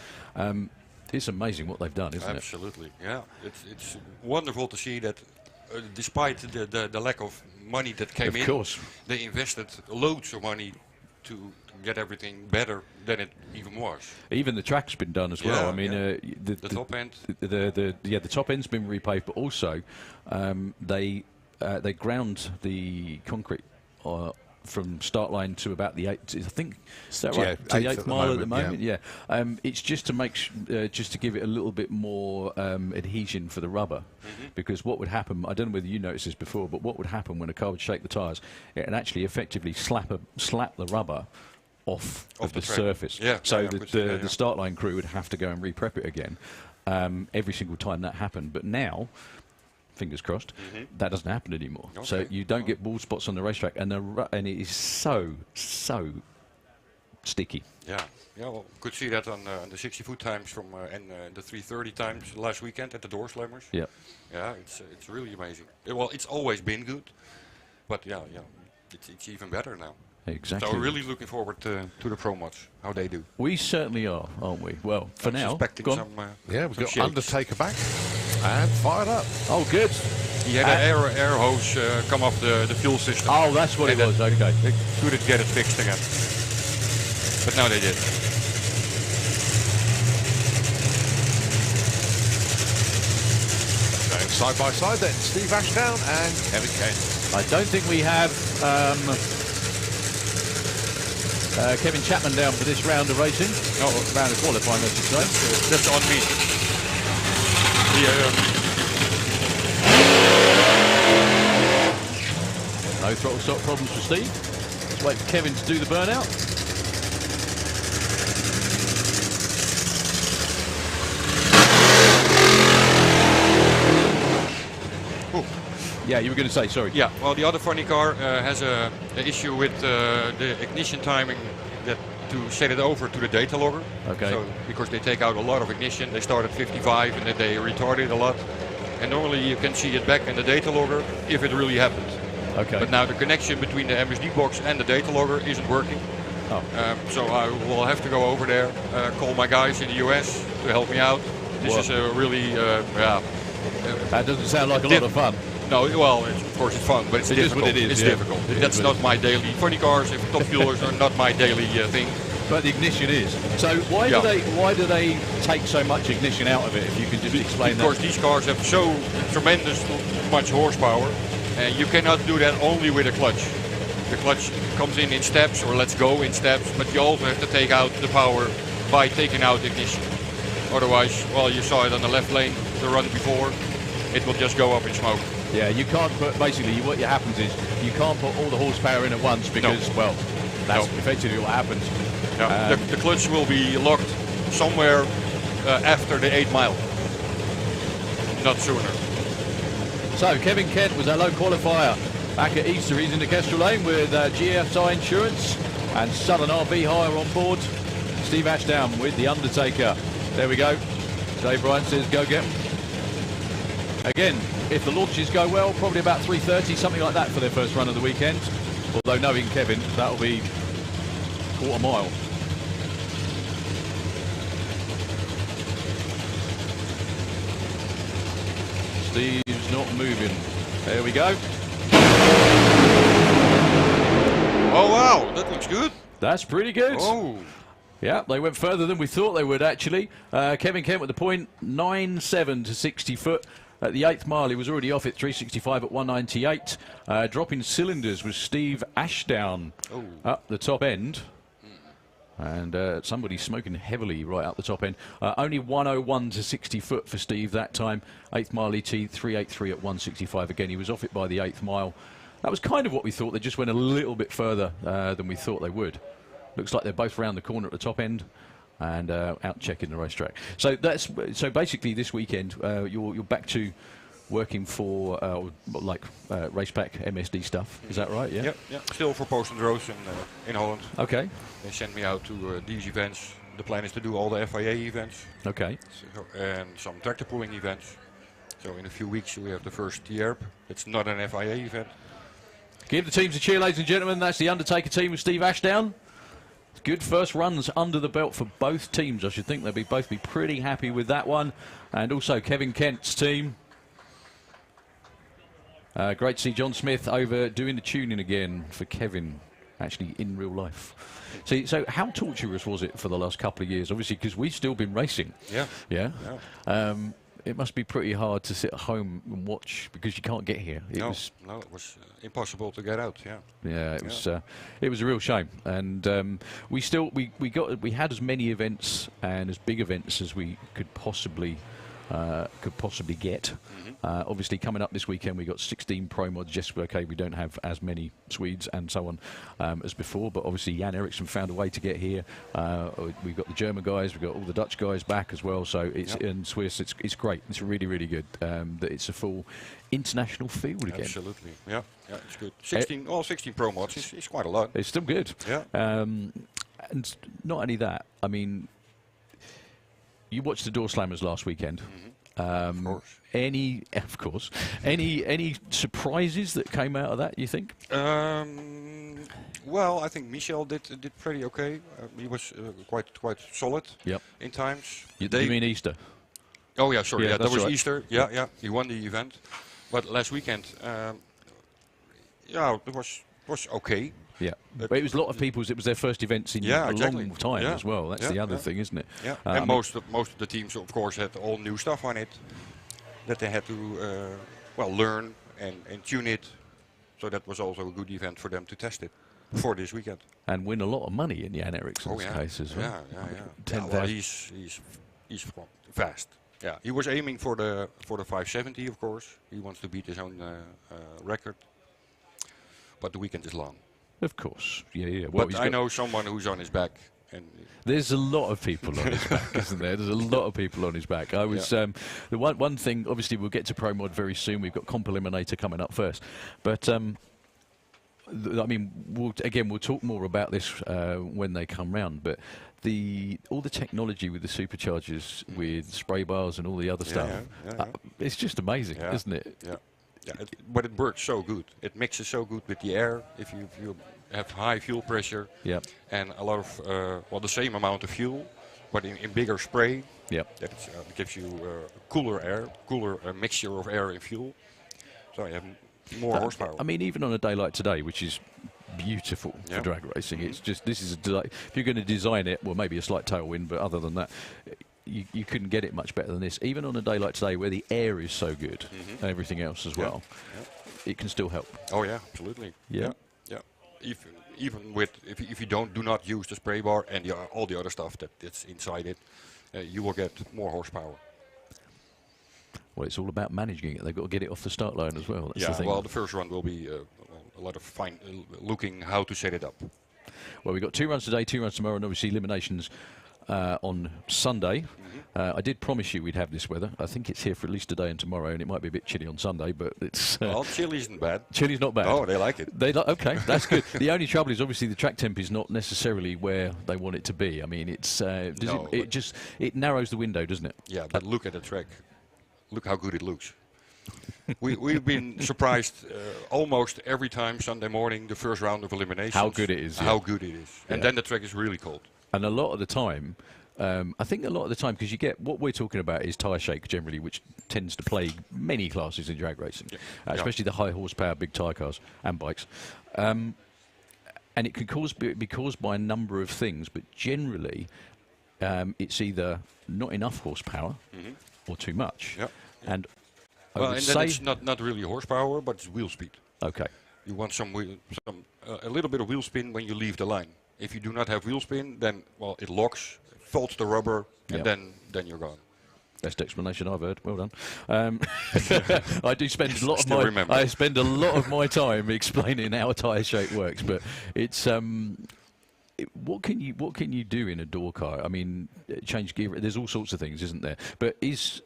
It's amazing what they've done, isn't it? Absolutely, yeah. It's wonderful to see that despite the lack of money that came in, course, they invested loads of money to get everything better than it even was. Even the track's been done as well. I mean, the top end. The top end's been repaved, but also they ground the concrete from start line to about the 8th. I think is that right? Yeah, the 8th mile at the moment. Yeah. It's just to make just to give it a little bit more adhesion for the rubber, because what would happen? I don't know whether you noticed this before, but what would happen when a car would shake the tyres? It would actually effectively slap the rubber off of the surface. Yeah, so the start line crew would have to go and re-prep it again every single time that happened. But now, fingers crossed, that doesn't happen anymore. Okay. So you don't get bald spots on the racetrack, and it is so sticky. Yeah, well, could see that on the 60-foot times from and the 330 times last weekend at the door slammers. Yeah, yeah, it's really amazing. Well, it's always been good, but yeah, it's even better now. exactly. So we're really looking forward to the Pro Mods, how they do. We certainly are, aren't we? Well, for now, Suspecting go on. some, Yeah, we've some got shakes. Undertaker back and fired up. Oh, good. He had an air hose come off the fuel system. Oh, that's what it was. Okay. They couldn't get it fixed again, but now they did. Going side by side then, Steve Ashdown and Kevin Kent. I don't think we have Kevin Chapman down for this round of racing. Oh, round of qualifying, I should say. That's on me. No throttle stop problems for Steve. Let's wait for Kevin to do the burnout. Yeah, you were going to say, sorry. Yeah, well, the other funny car has an issue with the ignition timing to set it over to the data logger. Okay. So because they take out a lot of ignition, they start at 55 and then they retard it a lot. And normally you can see it back in the data logger if it really happened. Okay. But now the connection between the MSD box and the data logger isn't working. Oh. So I will have to go over there, call my guys in the US to help me out. This is a really, that doesn't sound like a lot of fun. No, well, of course it's fun, but it's difficult. What it is, it's yeah. difficult. That's not my daily. Funny cars, if top fuelers are not my daily thing. But the ignition is. So why do they take so much ignition out of it? If you could just explain that. Because these cars have so tremendous much horsepower, and you cannot do that only with a clutch. The clutch comes in steps, or let's go in steps, but you also have to take out the power by taking out ignition. Otherwise, well, you saw it on the left lane, the run before, it will just go up in smoke. Yeah, you can't put, basically what happens is you can't put all the horsepower in at once because, well, that's effectively what happens. No, the clutch will be locked somewhere after the 8 mile, not sooner. So Kevin Kent was our low qualifier back at Easter. He's in the Kestrel Lane with GFSI Insurance and Southern RV Hire on board. Steve Ashdown with the Undertaker. There we go. Dave Bryant says go get him. Again, if the launches go well, probably about 3:30, something like that for their first run of the weekend. Although knowing Kevin, that'll be quarter mile. Steve's not moving. There we go. Oh wow, that looks good. That's pretty good. Oh. Yeah, they went further than we thought they would actually. Kevin Kent with the point, 9.7 to 60 foot. At the 8th mile, he was already off at 365 at 198. Dropping cylinders was Steve Ashdown up the top end. And somebody smoking heavily right up the top end. Only 101 to 60 foot for Steve that time. 8th mile ET, 383 at 165. Again, he was off it by the 8th mile. That was kind of what we thought. They just went a little bit further than we thought they would. Looks like they're both round the corner at the top end and out checking the racetrack. So basically this weekend you're back to working for race pack MSD stuff. Is that right? Yeah. Yeah. Still for Post and Roos in Holland. Okay. They send me out to these events. The plan is to do all the FIA events. Okay. So, and some tractor pulling events. So in a few weeks we have the first TERP. It's not an FIA event. Give the teams a cheer, ladies and gentlemen. That's the Undertaker team with Steve Ashdown. Good first runs under the belt for both teams. I should think they'll both be pretty happy with that one. And also Kevin Kent's team. Great to see John Smith over doing the tuning again for Kevin, actually in real life. See, so how torturous was it for the last couple of years? Obviously, because we've still been racing. Yeah. Yeah. It must be pretty hard to sit at home and watch because you can't get here. It was impossible to get out. Yeah. Yeah, it was a real shame, and we had as many events and as big events as we could possibly get. Obviously, coming up this weekend, we got 16 pro mods. Just okay, we don't have as many Swedes and so on as before, but obviously Jan Eriksson found a way to get here. We've got the German guys, we've got all the Dutch guys back as well. So it's in Swiss. It's great. It's really, really good that it's a full international field again. Absolutely. Yeah, it's good. 16 pro mods is quite a lot. It's still good. Yeah. And not only that, I mean, you watched the Door Slammers last weekend. Of course. Any surprises that came out of that, you think? Well, I think Michel did pretty okay. He was quite solid in times. You mean Easter? Oh yeah, sorry. Yeah, that was right. Easter. Yeah. He won the event. But last weekend, it was okay. Yeah, but it was a lot of people's. It was their first events in a long time as well. That's the other thing, isn't it? Yeah. And most of the teams, of course, had all new stuff on it that they had to learn and tune it. So that was also a good event for them to test it for this weekend. And win a lot of money in Jan Eriksson's case as well. Yeah. 10,000. He's fast. Yeah, he was aiming for the 570, of course. He wants to beat his own record. But the weekend is long. Of course, yeah. Well, but I know someone who's on his back And there's a lot of people on his back, isn't there? There's a lot of people on his back. I was the one thing. Obviously, we'll get to Pro Mod very soon. We've got Comp Eliminator coming up first, but I mean, we'll talk more about this when they come round. But all the technology with the superchargers, with spray bars and all the other stuff, it's just amazing, isn't it? Yeah, but it works so good. It mixes so good with the air. If you have high fuel pressure, and a lot of the same amount of fuel, but in bigger spray, that gives you cooler mixture of air and fuel. So you have more horsepower. I mean, even on a day like today, which is beautiful for drag racing, it's just if you're going to design it, well, maybe a slight tailwind, but other than that, you couldn't get it much better than this. Even on a day like today, where the air is so good and everything else as well, it can still help. Oh yeah, absolutely. Yeah. Even with if you do not use the spray bar and all the other stuff that's inside it, you will get more horsepower. Well, it's all about managing it. They've got to get it off the start line as well. That's the thing. Well, the first run will be a lot of fine looking how to set it up. Well, we've got 2 runs today, 2 runs tomorrow, and obviously eliminations on Sunday. I did promise you we'd have this weather. I think it's here for at least today and tomorrow, and it might be a bit chilly on Sunday, but it's... well, chilly isn't bad. Chilly's not bad. Oh, they like it. Okay, that's good. The only trouble is obviously the track temp is not necessarily where they want it to be. I mean, it's it narrows the window, doesn't it? Yeah, but look at the track. Look how good it looks. We've been surprised almost every time Sunday morning, the first round of eliminations. How good it is. How good it is. And then the track is really cold. And a lot of the time, I think a lot of the time, because you get what we're talking about is tyre shake generally, which tends to plague many classes in drag racing, especially the high horsepower, big tyre cars and bikes. And it can be caused by a number of things, but generally it's either not enough horsepower or too much. And well, and then it's not really horsepower, but it's wheel speed. Okay. You want a little bit of wheel spin when you leave the line. If you do not have wheel spin, then it locks, folds the rubber, and then you're gone. Best explanation I've heard. Well done. I do spend a lot of my time explaining how a tyre shake works, but it's what can you do in a door car? I mean, change gear. There's all sorts of things, isn't there? But it's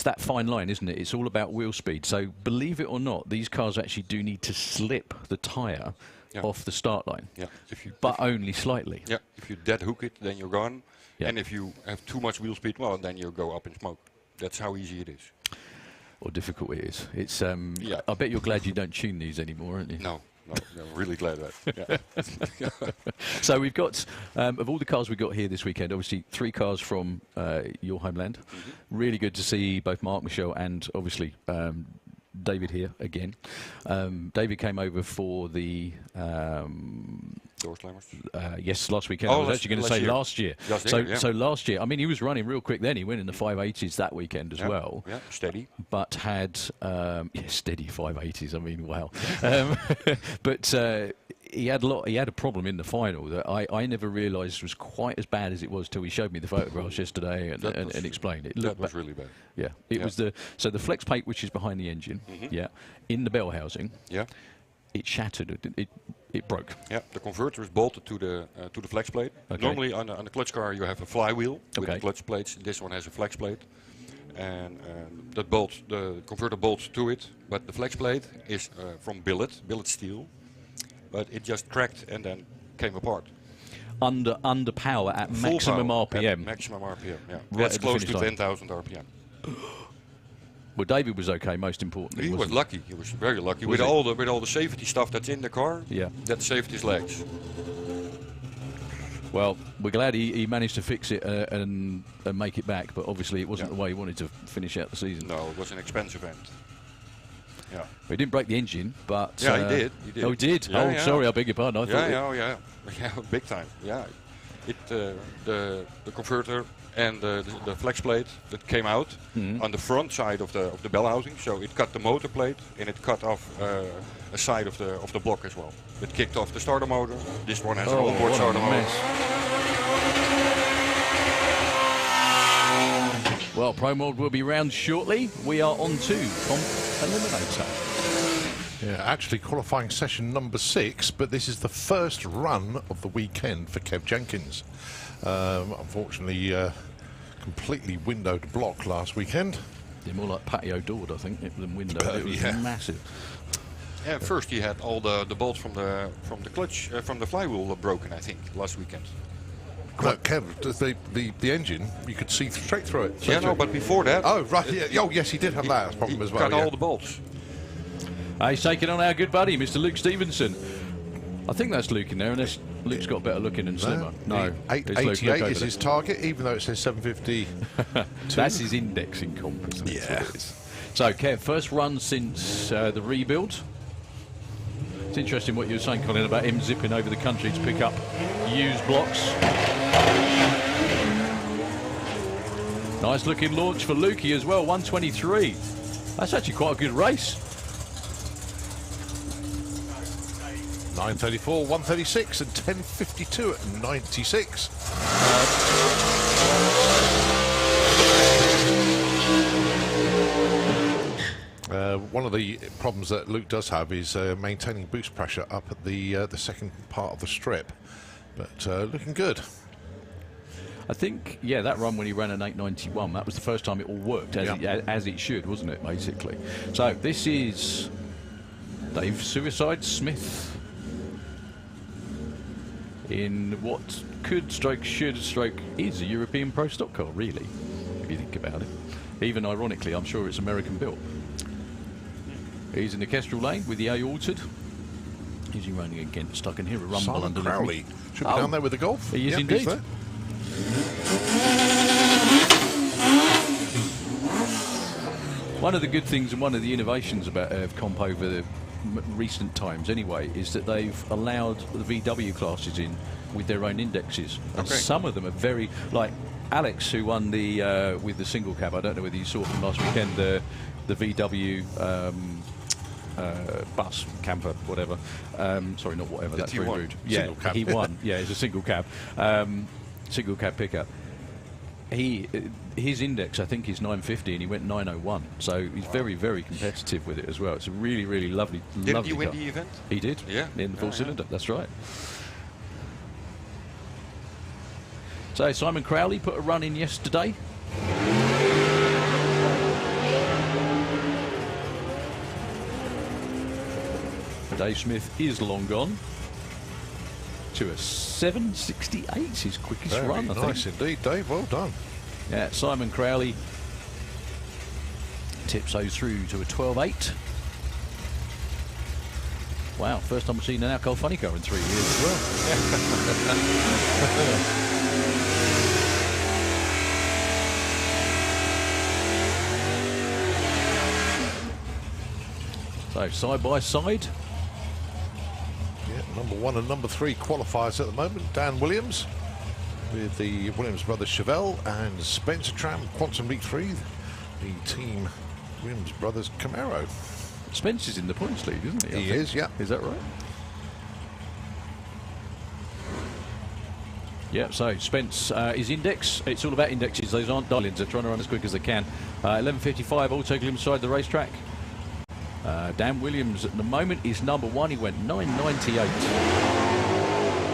that fine line, isn't it? It's all about wheel speed. So believe it or not, these cars actually do need to slip the tyre off the start line. Yeah. But only slightly. Yeah. If you dead hook it, then you're gone. Yeah. And if you have too much wheel speed, well, then you go up in smoke. That's how easy it is. Or difficult it is. It's. I bet you're glad you don't tune these anymore, aren't you? No. No, I'm really glad of that. So we've got, of all the cars we've got here this weekend, obviously 3 cars from your homeland. Really good to see both Mark, Michelle and obviously David here again. David came over for the... Door slammers? Yes, last weekend. I was actually going to say last year. So last year, I mean, he was running real quick then. He went in the 580s that weekend as well. Yeah, steady. But had... steady 580s. I mean, wow. But... he had a problem in the final that I never realised was quite as bad as it was till he showed me the photographs yesterday and explained it. That was really bad. Yeah, it was the flex plate which is behind the engine. In the bell housing. Yeah, it shattered. It broke. Yeah, the converter is bolted to the flex plate. Okay. Normally on the clutch car you have a flywheel with the clutch plates. This one has a flex plate, and the converter bolts to it. But the flex plate is from billet steel. But it just cracked and then came apart. Under power at full maximum power RPM. At maximum RPM, yeah. Right. That's close to 10,000 RPM. Well, David was okay, most importantly. He was lucky. He was very lucky. With all the safety stuff that's in the car, that saved his legs. Well, we're glad he managed to fix it and make it back, but obviously it wasn't the way he wanted to finish out the season. No, it was an expensive end. Yeah. Well, he didn't break the engine, but... Yeah, he did. Oh, he did? Yeah, sorry, I beg your pardon. Yeah, big time. Yeah. The converter and the flex plate that came out on the front side of the bell housing, so it cut the motor plate and it cut off a side of the block as well. It kicked off the starter motor. This one has an onboard starter motor. Well, Pro Mod will be round shortly. We are on to Comp Eliminator. Yeah, actually qualifying session number 6, but this is the first run of the weekend for Kev Jenkins. Unfortunately, completely windowed block last weekend. Yeah, more like patio doored, I think, than window. It was massive. Yeah, first he had all the bolts from the clutch from the flywheel broken, I think, last weekend. No, Kev, the engine, you could see straight through it. Yeah, no, but before that... Oh, right, yeah. Oh, yes, he did have that problem as well. Cut all the bolts. He's taking on our good buddy, Mr. Luke Stevenson. I think that's Luke in there, unless Luke's got better looking and slimmer. No, 888 is his target, even though it says 750. That's his indexing compass. Yeah. So, Kev, first run since the rebuild. It's interesting what you were saying, Colin, about him zipping over the country to pick up used blocks. Nice looking launch for Lukey as well, 123. That's actually quite a good race. 934, 136 and 1052 at 96. One of the problems that Luke does have is maintaining boost pressure up at the second part of the strip, but looking good. I think, yeah, that run when he ran an 891, that was the first time it all worked as it should, wasn't it, basically? So this is Dave Suicide Smith in what could stroke, should stroke, is a European Pro Stock car, really, if you think about it. Even ironically, I'm sure it's American built. He's in the Kestrel lane with the A altered. Is he running against? I can hear a rumble Simon underneath. Crowley should be down there with the Golf. He is Yep, indeed. he's there. One of the good things and one of the innovations about Comp over the recent times anyway is that they've allowed the VW classes in with their own indexes, and some of them are very, like Alex, who won the with the single cab. I don't know whether you saw from last weekend, the VW bus, camper, whatever. Sorry, not whatever, that's very rude. Yeah, single cab. he won. Yeah, it's a single cab pickup. His index, I think, is 950, and he went 901. So he's very, very competitive with it as well. It's a really, really lovely, Didn't he win car. the event? He did. Yeah. In the full cylinder. That's right. So Simon Crowley put a run in yesterday. Dave Smith is long gone to a 768, his quickest run, I think. Nice indeed, Dave. Well done. Yeah, Simon Crowley tips those through to a 12.8. Wow, first time I've seen an alcohol funny car in 3 years as well. So side by side. Yeah, number 1 and number 3 qualifiers at the moment. Dan Williams with the Williams Brothers Chevelle and Spencer Tram Quantum League 3, the Team Williams Brothers Camaro. Spencer's in the points lead, isn't he? He is, yeah. Is that right? Yeah, so Spence, his index, it's all about indexes. Those aren't dial-ins. They're trying to run as quick as they can. 11.55, auto inside the racetrack. Dan Williams at the moment is number 1. He went 9.98.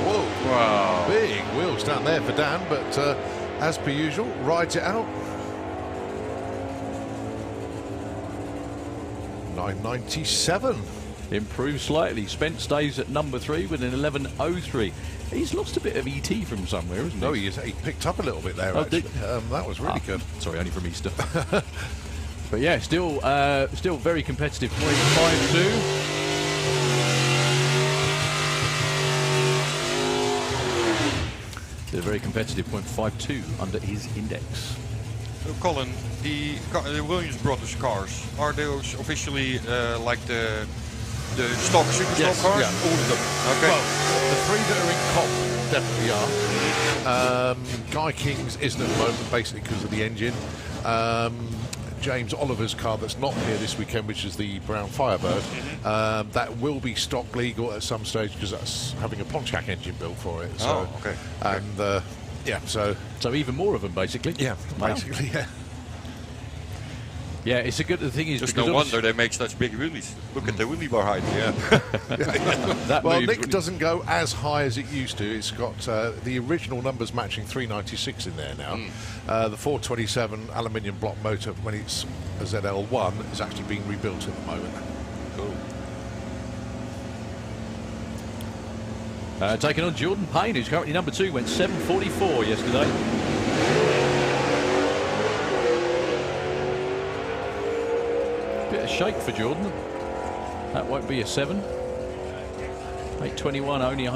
Whoa. Wow. Big wheels down there for Dan, but as per usual, rides it out. 9.97. Improved slightly. Spence stays at number 3 with an 11.03. He's lost a bit of ET from somewhere, hasn't he? No, he picked up a little bit there, actually. That was really good. Sorry, only from Easter. But yeah, still very competitive. 0.52. They're very competitive. 0.52 under his index. Colin, the Williams Brothers cars, are those officially like the stock super stock cars? Yeah, all of them. Okay. Well, the 3 that are in comp definitely are. Guy King's isn't at the moment, basically because of the engine. James Oliver's car that's not here this weekend, which is the Brown Firebird, that will be stock legal at some stage because that's having a Pontiac engine built for it. So, okay. And yeah, so even more of them, basically. yeah, Wow. basically, yeah. Yeah, it's a good. The thing is, There's no wonder they make such big wheelies. Look at the wheelie bar height. Yeah. Well, Nick doesn't go as high as it used to. It's got the original numbers matching 396 in there now. The 427 aluminium block motor, when it's a ZL1, is actually being rebuilt at the moment. Cool. Taking on Jordan Payne, who's currently number 2, went 7:44 yesterday. Bit of shake for Jordan. That won't be a 7. 8:21, only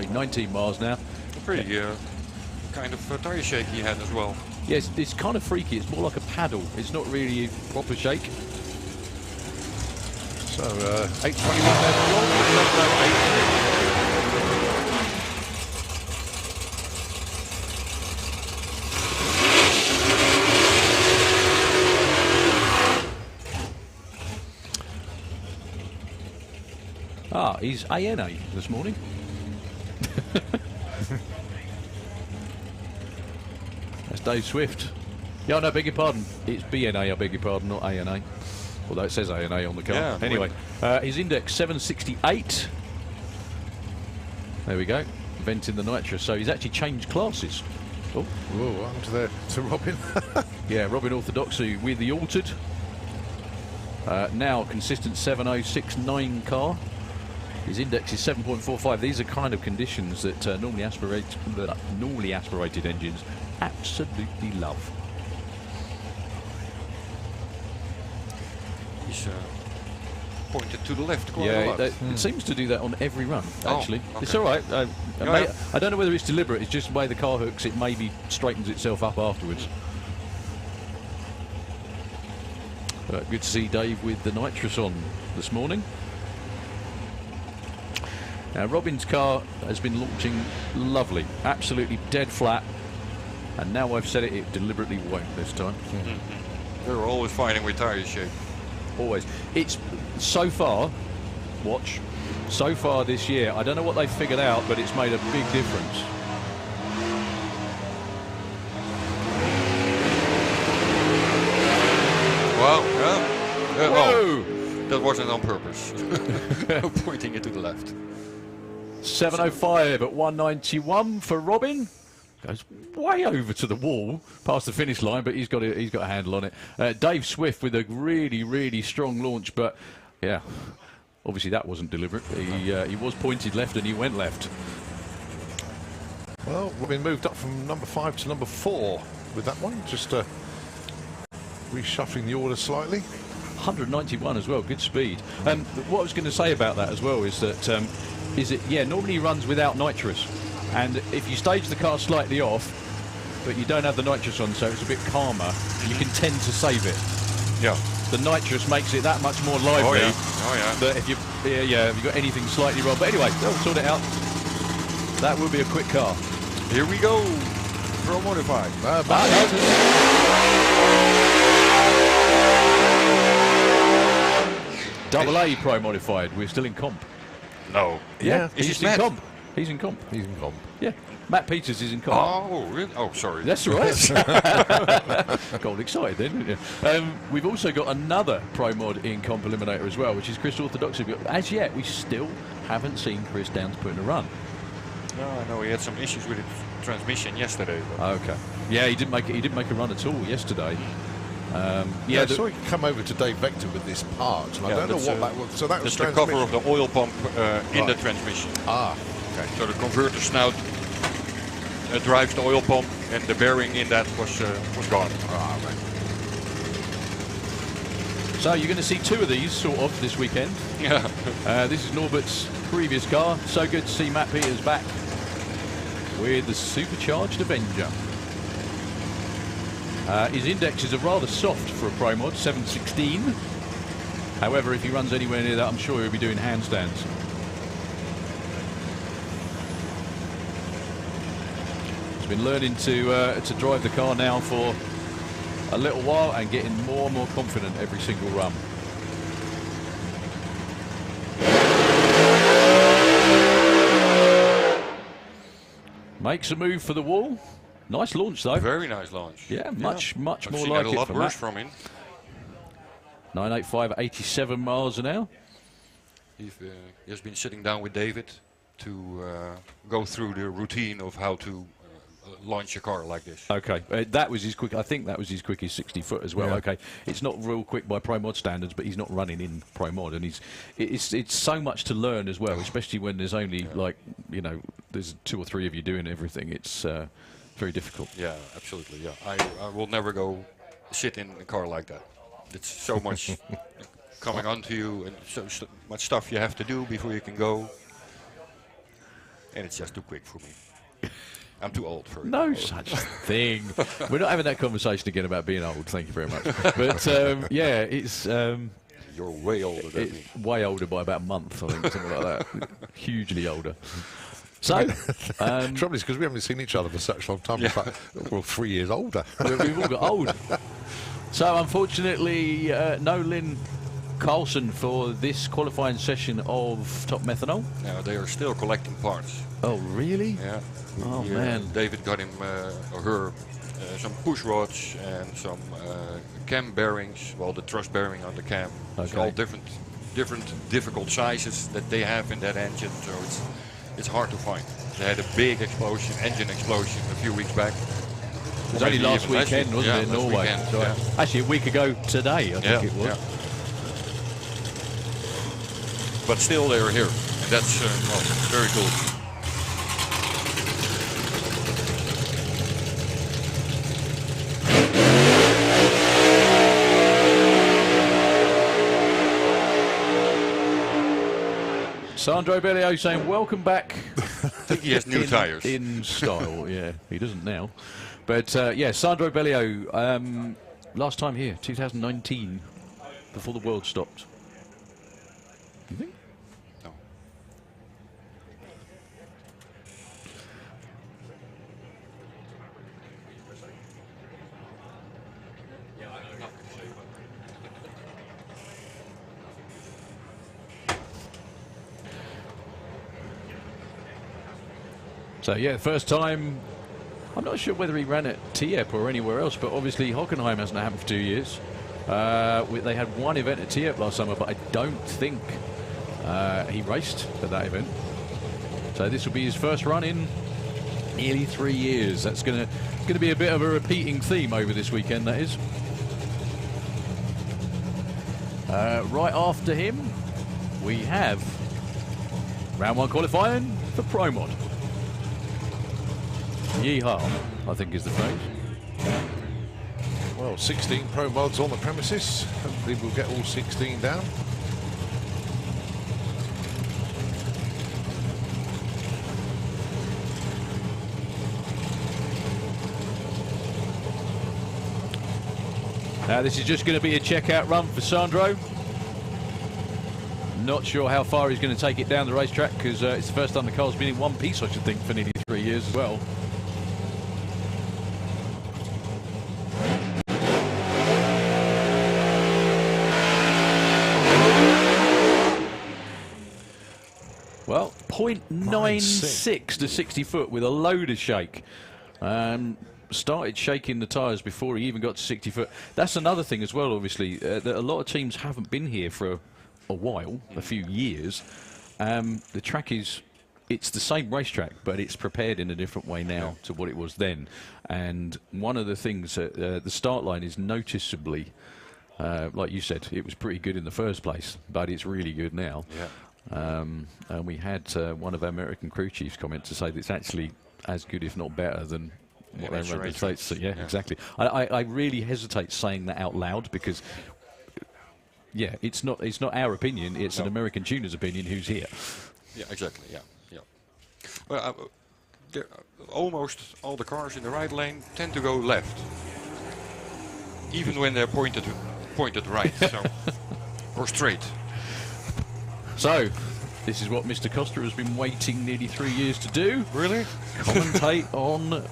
19 miles now. Pretty kind of tire shake he had as well. Yes, it's kind of freaky. It's more like a paddle. It's not really a proper shake. So 8:21 there for Jordan. Ah, he's ANA this morning. That's Dave Swift. Yeah, no, beg your pardon. It's BNA, I beg your pardon, not ANA. Although it says ANA on the car. Yeah, anyway, his index 768. There we go. Venting the nitrous. So he's actually changed classes. Oh, Whoa, what happened to Robin? yeah, Robin Orthodoxy with the altered. Now consistent 7069 car. His index is 7.45. These are kind of conditions that normally aspirated engines absolutely love. He's pointed to the left quite a lot. It seems to do that on every run, actually. Oh, okay. It's all right. Yeah. I don't know whether it's deliberate. It's just the way the car hooks. It maybe straightens itself up afterwards. Good to see Dave with the nitrous on this morning. Now, Robin's car has been launching lovely, absolutely dead flat, and now I've said it deliberately won't this time. They're always fighting with tire shake. Always. It's so far, so far this year, I don't know what they've figured out, but it's made a big difference. Wow, yeah. Whoa! That wasn't on purpose. Pointing it to the left. 7:05 at 191 for Robin. Goes way over to the wall, past the finish line, but he's got a handle on it. Dave Swift with a really strong launch, but yeah, obviously that wasn't deliberate. He was pointed left and he went left. Well, Robin moved up from number 5 to number 4 with that one, just reshuffling the order slightly. 191 as well, good speed. What I was going to say about that as well is that normally he runs without nitrous, and if you stage the car slightly off, but you don't have the nitrous on, so it's a bit calmer, you can tend to save it. Yeah. The nitrous makes it that much more lively. Oh yeah. That if you if you've got anything slightly wrong, but anyway, they'll sort it out. That will be a quick car. Here we go. Pro modified. Double A Pro modified. We're still in comp. No. Yeah. Is He's it in Matt? comp. He's in comp. He's in comp. Yeah. Matt Peters is in comp. Oh, really? Oh, sorry. That's all right. Got all excited then, didn't you? We've also got another Pro Mod in Comp Eliminator as well, which is Chris Orthodoxy. But as yet, we still haven't seen Chris down to put in a run. No, I know he had some issues with his transmission yesterday. Okay. Yeah, he didn't make it. He didn't make a run at all yesterday. I saw he come over to Dave Vector with this part, and I don't know what that was. So that was the cover of the oil pump in the transmission. Ah, okay. So the converter snout drives the oil pump, and the bearing in that was gone. Ah, right. So you're going to see 2 of these sort of this weekend. Yeah. This is Norbert's previous car. So good to see Matt Peters back with the supercharged Avenger. His indexes are rather soft for a Pro Mod, 716. However, if he runs anywhere near that, I'm sure he'll be doing handstands. He's been learning to drive the car now for a little while and getting more and more confident every single run. Makes a move for the wall. Nice launch, though. Very nice launch. Yeah, much more I've seen like that it a lot from worse Matt. from him. 985 at 87 miles an hour. He has been sitting down with David to go through the routine of how to launch a car like this. Okay, that was his quick. I think that was his quickest 60 foot as well. Yeah. Okay, it's not real quick by Pro Mod standards, but he's not running in Pro Mod, and it's so much to learn as well, especially when there's only like there's 2 or 3 of you doing everything. It's very difficult. Yeah, absolutely. Yeah, I will never go sit in a car like that. It's so much coming onto you, and so much stuff you have to do before you can go, and it's just too quick for me. I'm too old for it. No such thing. We're not having that conversation again about being old. Thank you very much. But yeah, it's You're way older than me. way older by about a month, I think, something like that. Hugely older. So, Trouble is because we haven't seen each other for such a long time. It's like, we're 3 years older. we've all got old. So, unfortunately, no Lynn Carlson for this qualifying session of Top Methanol. Now they are still collecting parts. Oh, really? Yeah. Oh, man. David got him or her some push rods and some cam bearings. Well, the thrust bearing on the cam. It's Okay. all different difficult sizes that they have in that engine. So it's hard to find. They had a big explosion, engine explosion, a few weeks back. It was only last weekend, wasn't it, in Norway? Weekend, So, yeah. actually, a week ago today, I think it was. Yeah. But still, they are here. And that's very cool. Sandro Bellio saying, welcome back. I think he has new tires. In style, yeah. He doesn't now. But, yeah, Sandro Bellio, last time here, 2019, before the world stopped. You think? No. So, yeah, first time. I'm not sure whether he ran at TIEP or anywhere else, but obviously Hockenheim hasn't happened for 2 years. They had one event at TIEP last summer, but I don't think he raced at that event. So this will be his first run in nearly 3 years. That's going to be a bit of a repeating theme over this weekend, that is. Right after him, we have round 1 qualifying for Pro Mod. Yeehaw, I think is the phrase. Well, 16 Pro Mods on the premises. Hopefully we'll get all 16 down. Now this is just going to be a checkout run for Sandro. Not sure how far he's going to take it down the racetrack, because it's the first time the car's been in one piece, I should think, for nearly 3 years as well. Well, 0.96 to 60 foot with a load of shake. Started shaking the tyres before he even got to 60 foot. That's another thing as well, obviously, that a lot of teams haven't been here for a while, a few years. The track it's the same racetrack, but it's prepared in a different way now to what it was then. And one of the things, the start line is noticeably, like you said, it was pretty good in the first place, but it's really good now. Yeah. And we had one of our American crew chiefs comment to say that it's actually as good, if not better, than what they run in the States. So, yeah, exactly. I really hesitate saying that out loud because, yeah, it's not our opinion. It's an American tuner's opinion who's here. Yeah, exactly. Yeah. Well, almost all the cars in the right lane tend to go left, even when they're pointed right, so or straight. So, this is what Mr. Costa has been waiting nearly 3 years to do. Really? Commentate on a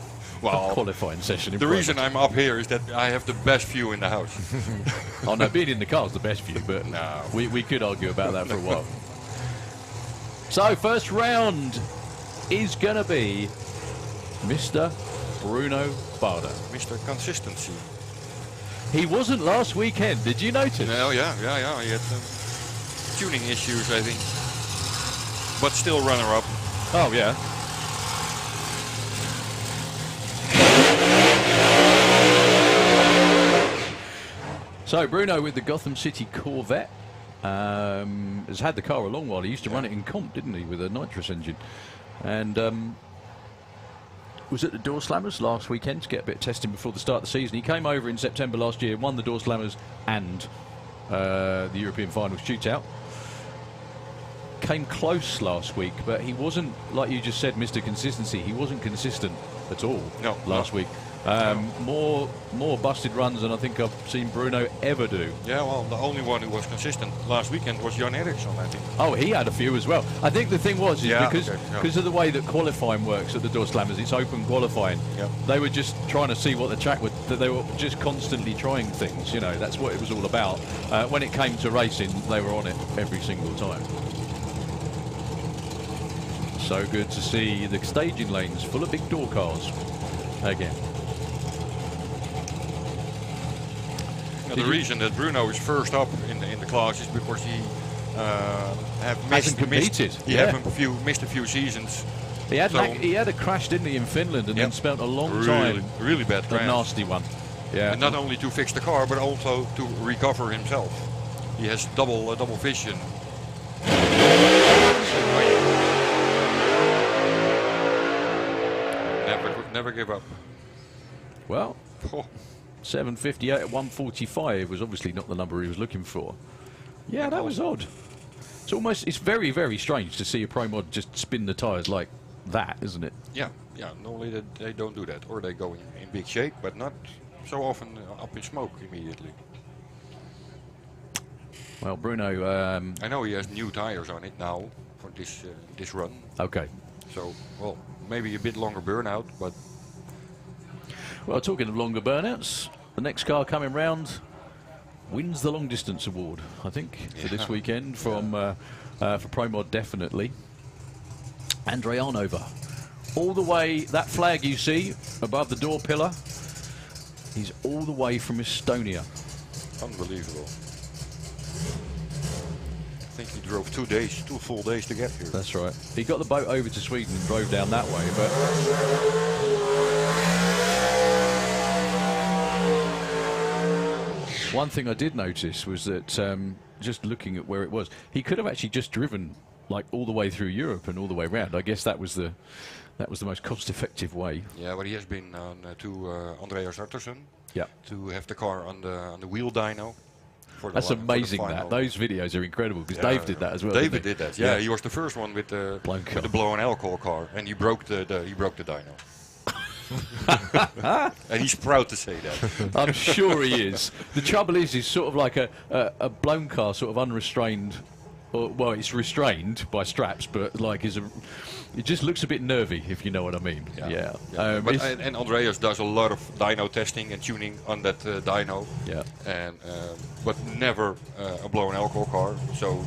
qualifying session. The reason I'm up here is that I have the best view in the house. Oh no, being in the car is the best view, but No. we could argue about that for a while. So, first round is going to be Mr. Bruno Barda. Mr. Consistency. He wasn't last weekend, did you notice? No, yeah. He had tuning issues, I think. But still runner-up. Oh, yeah. So Bruno with the Gotham City Corvette has had the car a long while. He used to run it in comp, didn't he, with a nitrous engine, and was at the Door Slammers last weekend to get a bit of testing before the start of the season. He came over in September last year, won the Door Slammers and the European Finals shootout. Came close last week, but he wasn't, like you just said, Mr. Consistency. He wasn't consistent at all last week. More busted runs than I think I've seen Bruno ever do. Yeah, well, the only one who was consistent last weekend was Jan Eriksson, I think. Oh, he had a few as well. I think the thing was because of the way that qualifying works at the Door Slammers, it's open qualifying. Yep. They were just trying to see what the track would. They were just constantly trying things. You know, that's what it was all about. When it came to racing, they were on it every single time. So good to see the staging lanes full of big door cars again. The reason that Bruno is first up in the class is because he hasn't competed. Missed a few seasons. He had a crash, didn't he, in Finland, and then spent a long time. Really bad crash. A nasty one. Yeah. And not only to fix the car, but also to recover himself. He has double vision. Never give up. Well. 758 at 145 was obviously not the number he was looking for. Yeah, that was odd. It's very, very strange to see a Pro Mod just spin the tyres like that, isn't it? Yeah. Normally they don't do that, or they go in big shape, but not so often up in smoke immediately. Well, Bruno. I know he has new tyres on it now for this run. Okay. So, well, maybe a bit longer burnout, but. Well, talking of longer burnouts, the next car coming round wins the long distance award, I think, for this weekend from for Pro Mod, definitely. Andrei Arnova, all the way, that flag you see above the door pillar, he's all the way from Estonia. Unbelievable. I think he drove 2 full days to get here. That's right. He got the boat over to Sweden and drove down that way, but. One thing I did notice was that just looking at where it was, he could have actually just driven like all the way through Europe and all the way around. I guess that was the most cost-effective way. Yeah, but he has been on to Andreas Artursson. Yeah. To have the car on the wheel dyno. That's amazing. Those videos are incredible because Dave did that as well. David did that. Yeah, he was the first one with the blown alcohol car, and he broke the dyno. And he's proud to say that. I'm sure he is. The trouble is, he's sort of like a blown car, sort of unrestrained. Well, it's restrained by straps, but like it just looks a bit nervy, if you know what I mean. Yeah. And Andreas does a lot of dyno testing and tuning on that dyno. Yeah. And but never a blown alcohol car. So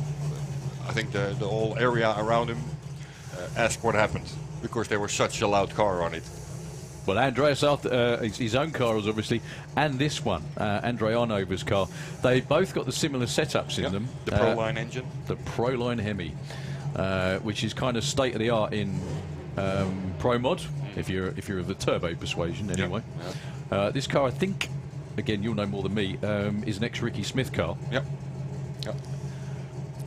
I think the whole area around him asked what happened because there was such a loud car on it. Well, Andreas, his own car was obviously, and this one, Andrei Arnova's car, they both got the similar setups in them. The Proline engine. The Proline Hemi, which is kind of state of the art in Pro Mod, if you're of the turbo persuasion anyway. Yeah. This car, I think, again, you'll know more than me, is an ex-Ricky Smith car. Yep.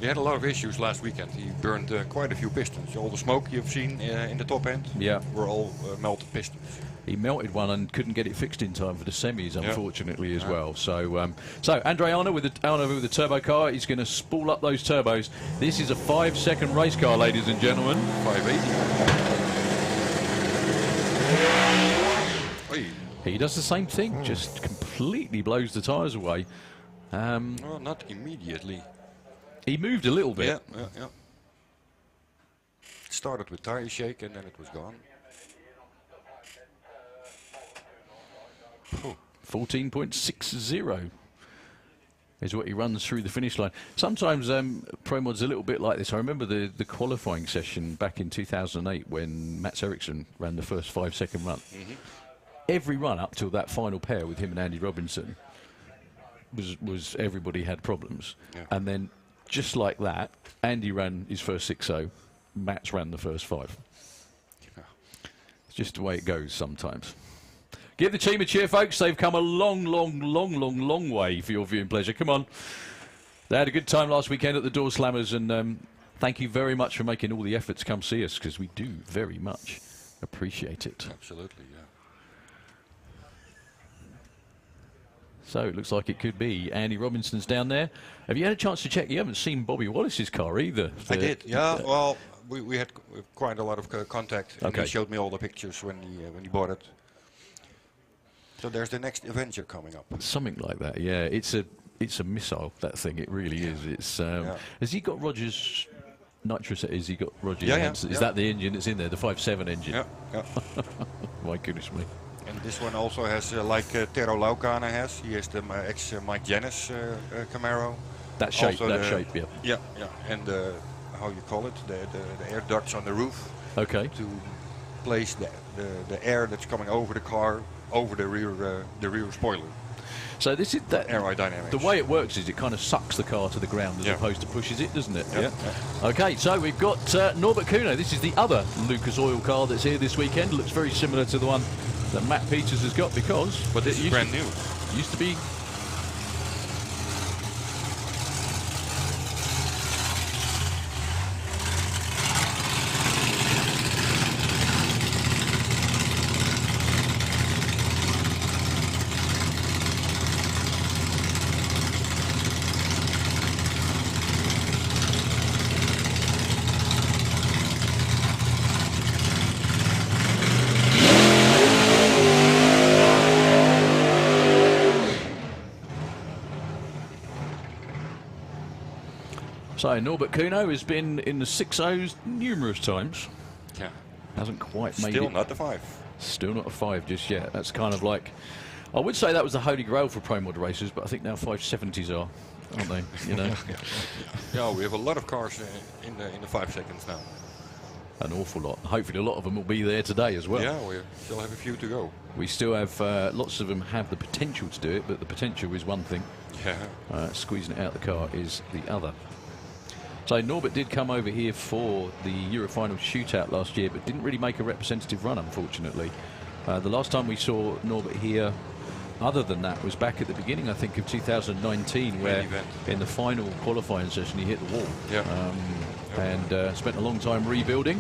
He had a lot of issues last weekend. He burned quite a few pistons. All the smoke you've seen in the top end were all melted pistons. He melted one and couldn't get it fixed in time for the semis, unfortunately, as well. So, Andrei Arnova with the turbo car, he's going to spool up those turbos. This is a 5-second race car, ladies and gentlemen. 580. He does the same thing, just completely blows the tyres away. Well, not immediately. He moved a little bit. Yeah. It started with tire shake and then it was gone. 14.60 is what he runs through the finish line. Sometimes Pro Mod's a little bit like this. I remember the qualifying session back in 2008 when Mats Eriksson ran the first 5-second run. every run up till that final pair with him and Andy Robinson was everybody had problems. Yeah. And then just like that, Andy ran his first 6-0, Mats ran the first 5. Yeah. It's just the way it goes sometimes. Give the team a cheer, folks. They've come a long, long, long, long, long way for your viewing pleasure. Come on. They had a good time last weekend at the Door Slammers, and thank you very much for making all the effort to come see us, because we do very much appreciate it. Absolutely, yeah. So it looks like it could be Andy Robinson's down there. Have you had a chance to check? You haven't seen Bobby Wallace's car either. I did, yeah. Well, we had quite a lot of contact. And Okay. he showed me all the pictures when he bought it. So there's the next Avenger coming up. Something like that, yeah. It's a missile, that thing. It really is. It's Has he got Rogers nitrous? Has he got Rogers? Yeah. Is that the engine that's in there, the 5.7 engine? Yeah. My goodness me. And this one also has, like Tero Laukana has, he has the ex-Mike Janis Camaro. That shape, Also that shape, yeah. Yeah. And how you call it, the air ducts on the roof Okay. to place the air that's coming over the car over the rear spoiler. So this is that. Aerodynamics. The way it works is it kind of sucks the car to the ground as Yeah. opposed to pushes it, doesn't it? Yeah. Okay, so we've got Norbert Kuno. This is the other Lucas Oil car that's here this weekend. Looks very similar to the one that Matt Peters has got, because But this is brand new. used to be. So Norbert Kuno has been in the 6.0s numerous times. Yeah. Hasn't quite made Still it. not the 5. Still not a 5 just yet. That's kind of like, I would say that was the holy grail for pro mod racers, but I think now 570s are, aren't they? You know, Yeah, we have a lot of cars in the 5 seconds now. an awful lot. Hopefully a lot of them will be there today as well. Yeah, we still have a few to go. We still have, lots of them have the potential to do it, but the potential is one thing. Yeah. Squeezing it out the car is the other. So Norbert did come over here for the Eurofinal shootout last year, but didn't really make a representative run, unfortunately. The last time we saw Norbert here, other than that, was back at the beginning, I think, of 2019, where Main Event. in the final qualifying session he hit the wall. Yeah. And spent a long time rebuilding.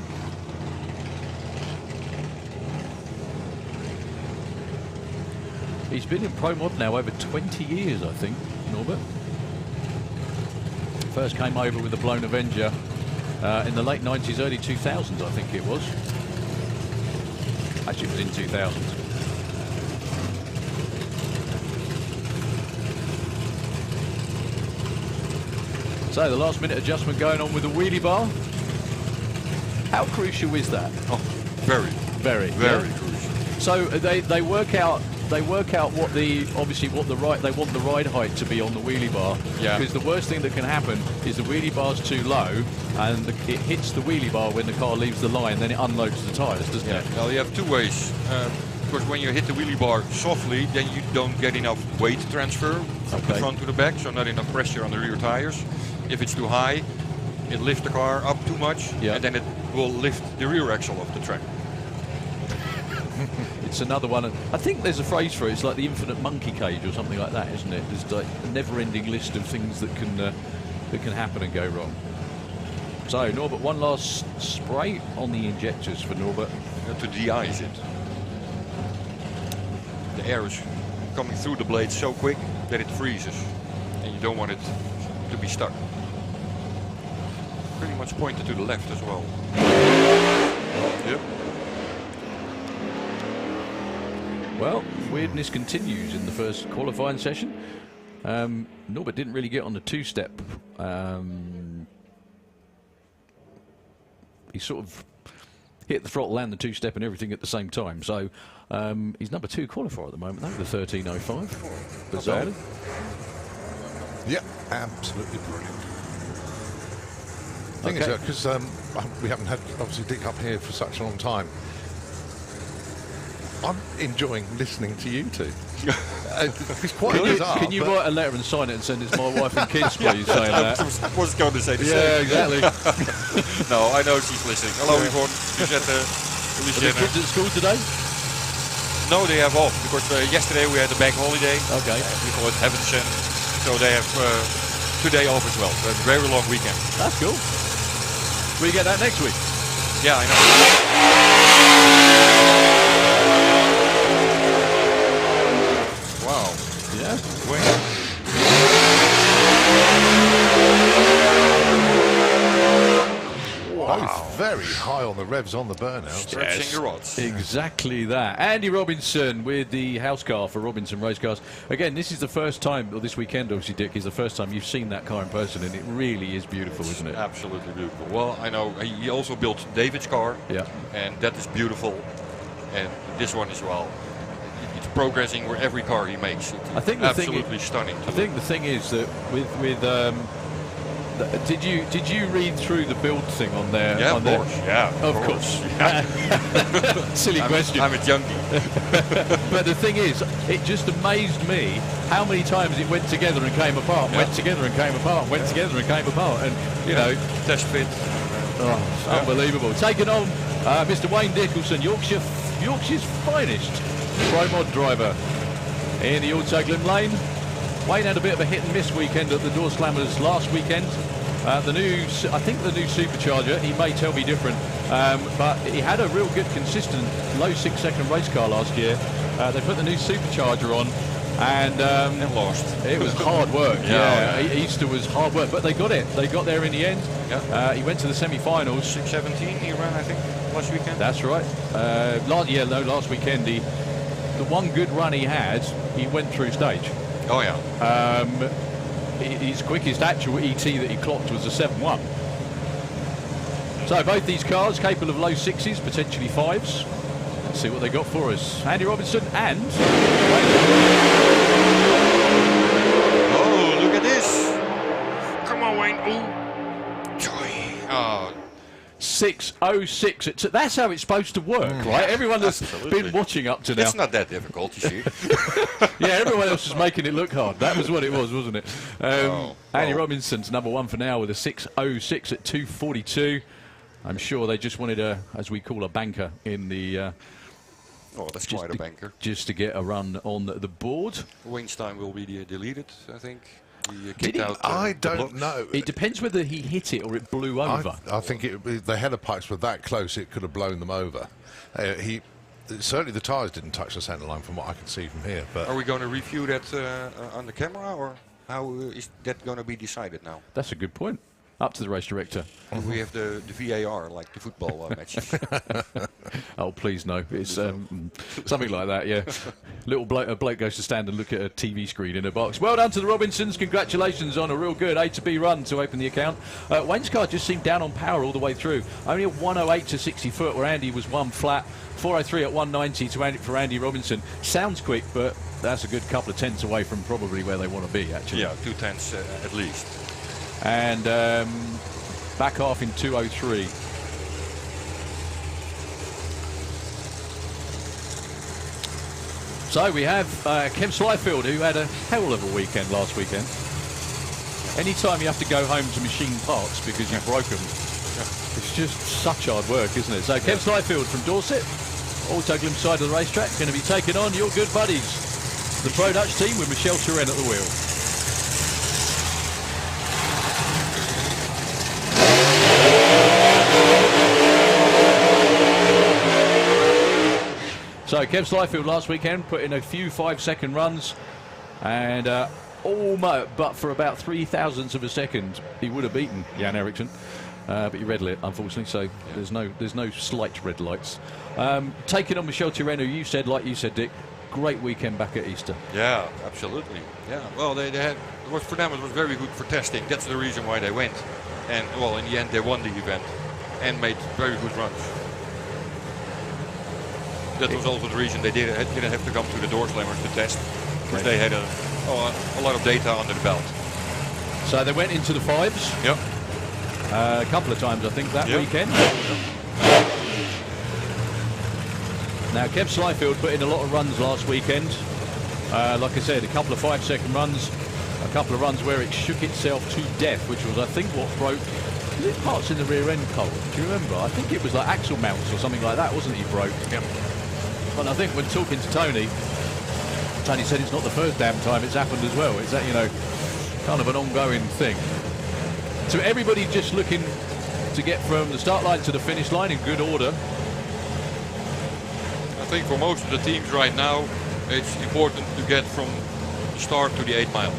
He's been in Pro Mod now over 20 years, I think, Norbert. First came over with the blown Avenger in the late 90s, early 2000s, I think it was. Actually, it was in 2000. So the last minute adjustment going on with the wheelie bar. How crucial is that? Oh, very Very crucial. So they work out what they want the ride height to be on the wheelie bar. Yeah. Because the worst thing that can happen is the wheelie bar's too low and it hits the wheelie bar when the car leaves the line, then it unloads the tyres, doesn't it? Well, you have two ways. Because when you hit the wheelie bar softly, then you don't get enough weight transfer from the Okay. front to the back, so not enough pressure on the rear tires. If it's too high, it lifts the car up too much, Yeah. and then it will lift the rear axle off the track. It's another one. I think there's a phrase for it. It's like the infinite monkey cage or something like that, isn't it? There's like a never-ending list of things that can happen and go wrong. So Norbert, one last spray on the injectors for Norbert. To de-ice it. The air is coming through the blade so quick that it freezes, and you don't want it to be stuck. Pretty much pointed to the left as well. Yep. Well, weirdness continues in the first qualifying session. Norbert didn't really get on the two-step. He sort of hit the throttle and the two-step and everything at the same time. So he's number 2 qualifier at the moment, though, the 13.05. Bizarrely. Yeah, absolutely brilliant. Thing Okay. is, because we haven't had, obviously, Dick up here for such a long time, I'm enjoying listening to you two. It's quite bizarre. Can you write a letter and sign it and send it to my wife and kids, please, saying that? I was going to say the same. Yeah, exactly. No, I know she's listening. Hello, Yvonne. Are the kids at school today? No, they have off because yesterday we had a bank holiday. Okay. We call it Heavensen. So they have today off as well. So it's a very long weekend. That's cool. We get that next week. Yeah, I know. Wow. Yeah. Wait. Both very high on the revs on the burnout. Stretching the rods. Exactly that. Andy Robinson with the house car for Robinson Race Cars. Again, this is the first time, or this weekend, obviously, Dick, is the first time you've seen that car in person, and it really is beautiful, isn't it? Absolutely beautiful. Well, I know he also built David's car, Yeah. and that is beautiful. And this one as well. It's progressing with every car he makes. I think the thing absolutely stunning. I think the thing is that did you read through the build thing on there? Yeah, on of there? course. Yeah, Of course. Silly question. I'm a junkie. But the thing is, it just amazed me how many times it went together and came apart, went together and came apart, went together and came apart, and you know, test fit. it's unbelievable. Taking on Mr. Wayne Dickelson, Yorkshire's finest pro mod driver in the Autoglym lane. Wayne had a bit of a hit and miss weekend at the Door Slammers last weekend. I think the new supercharger, he may tell me different, but he had a real good, consistent, low 6-second race car last year. They put the new supercharger on, and lost. It was hard work. Yeah. Easter was hard work, but they got it. They got there in the end. Yeah. He went to the semi-finals. 6:17 he ran, I think, last weekend. That's right. Last weekend, the one good run he had, he went through stage. Oh yeah. His quickest actual ET that he clocked was a 7.1. So both these cars capable of low 6s, potentially 5s. Let's see what they got for us. Andy Robinson and... Oh, look at this. Come on, Wayne. Ooh. Joy. Oh. 6:06. That's how it's supposed to work, right? Everyone that's been watching up to now. It's not that difficult, you see. Yeah, everyone else was making it look hard. That was what it was, wasn't it? Andy Robinson's number one for now with a 6:06 at 2:42. I'm sure they just wanted a, as we call a banker in the... Oh, that's quite a banker. Just to get a run on the board. Wayne's time will be deleted, I think. He Did he? I don't know. It depends whether he hit it or it blew over. I think the header pipes were that close it could have blown them over. Certainly the tyres didn't touch the centre line from what I can see from here. But are we going to review that on the camera, or how is that going to be decided now? That's a good point. Up to the race director. We have the VAR, like the football matches. Oh, please no. It's something like that, yeah. A bloke goes to stand and look at a TV screen in a box. Well done to the Robinsons. Congratulations on a real good A to B run to open the account. Wayne's car just seemed down on power all the way through. Only a 108 to 60 foot where Andy was one flat. 403 at 190 for Andy Robinson. Sounds quick, but that's a good couple of tenths away from probably where they want to be, actually. Yeah, 2 tenths at least. And back half in 2:03. So we have Kev Slyfield, who had a hell of a weekend last weekend. Anytime you have to go home to machine parts because you've broken them, it's just such hard work, isn't it? So Kev Slyfield from Dorset, Autoglym side of the racetrack, going to be taking on your good buddies, the Pro Dutch team with Michel Turenne at the wheel. So Kev Slyfield last weekend put in a few 5-second runs, and almost, but for about 0.003 of a second, he would have beaten Jan Eriksson, but he red lit, unfortunately. So there's no slight red lights. Taking on Michel Turenne, who you said, like you said, Dick, great weekend back at Easter. Yeah, absolutely. Yeah, well, they had, it was for them. It was very good for testing. That's the reason why they went, and well, in the end, they won the event and made very good runs. That was also the reason they didn't have to come to the Door Slammers to test, because they had a lot of data under the belt. So they went into the 5s. Yep. A couple of times, I think, that weekend. Now, Kev Slyfield put in a lot of runs last weekend. Like I said, a couple of 5-second runs, a couple of runs where it shook itself to death, which was, I think, what broke. Was it parts in the rear end, Cole? Do you remember? I think it was like axle mounts or something like that, wasn't it? He broke. Yep. But I think when talking to Tony said it's not the first damn time it's happened as well. It's that, you know, kind of an ongoing thing. So everybody just looking to get from the start line to the finish line in good order. I think for most of the teams right now, it's important to get from the start to the 8 mile.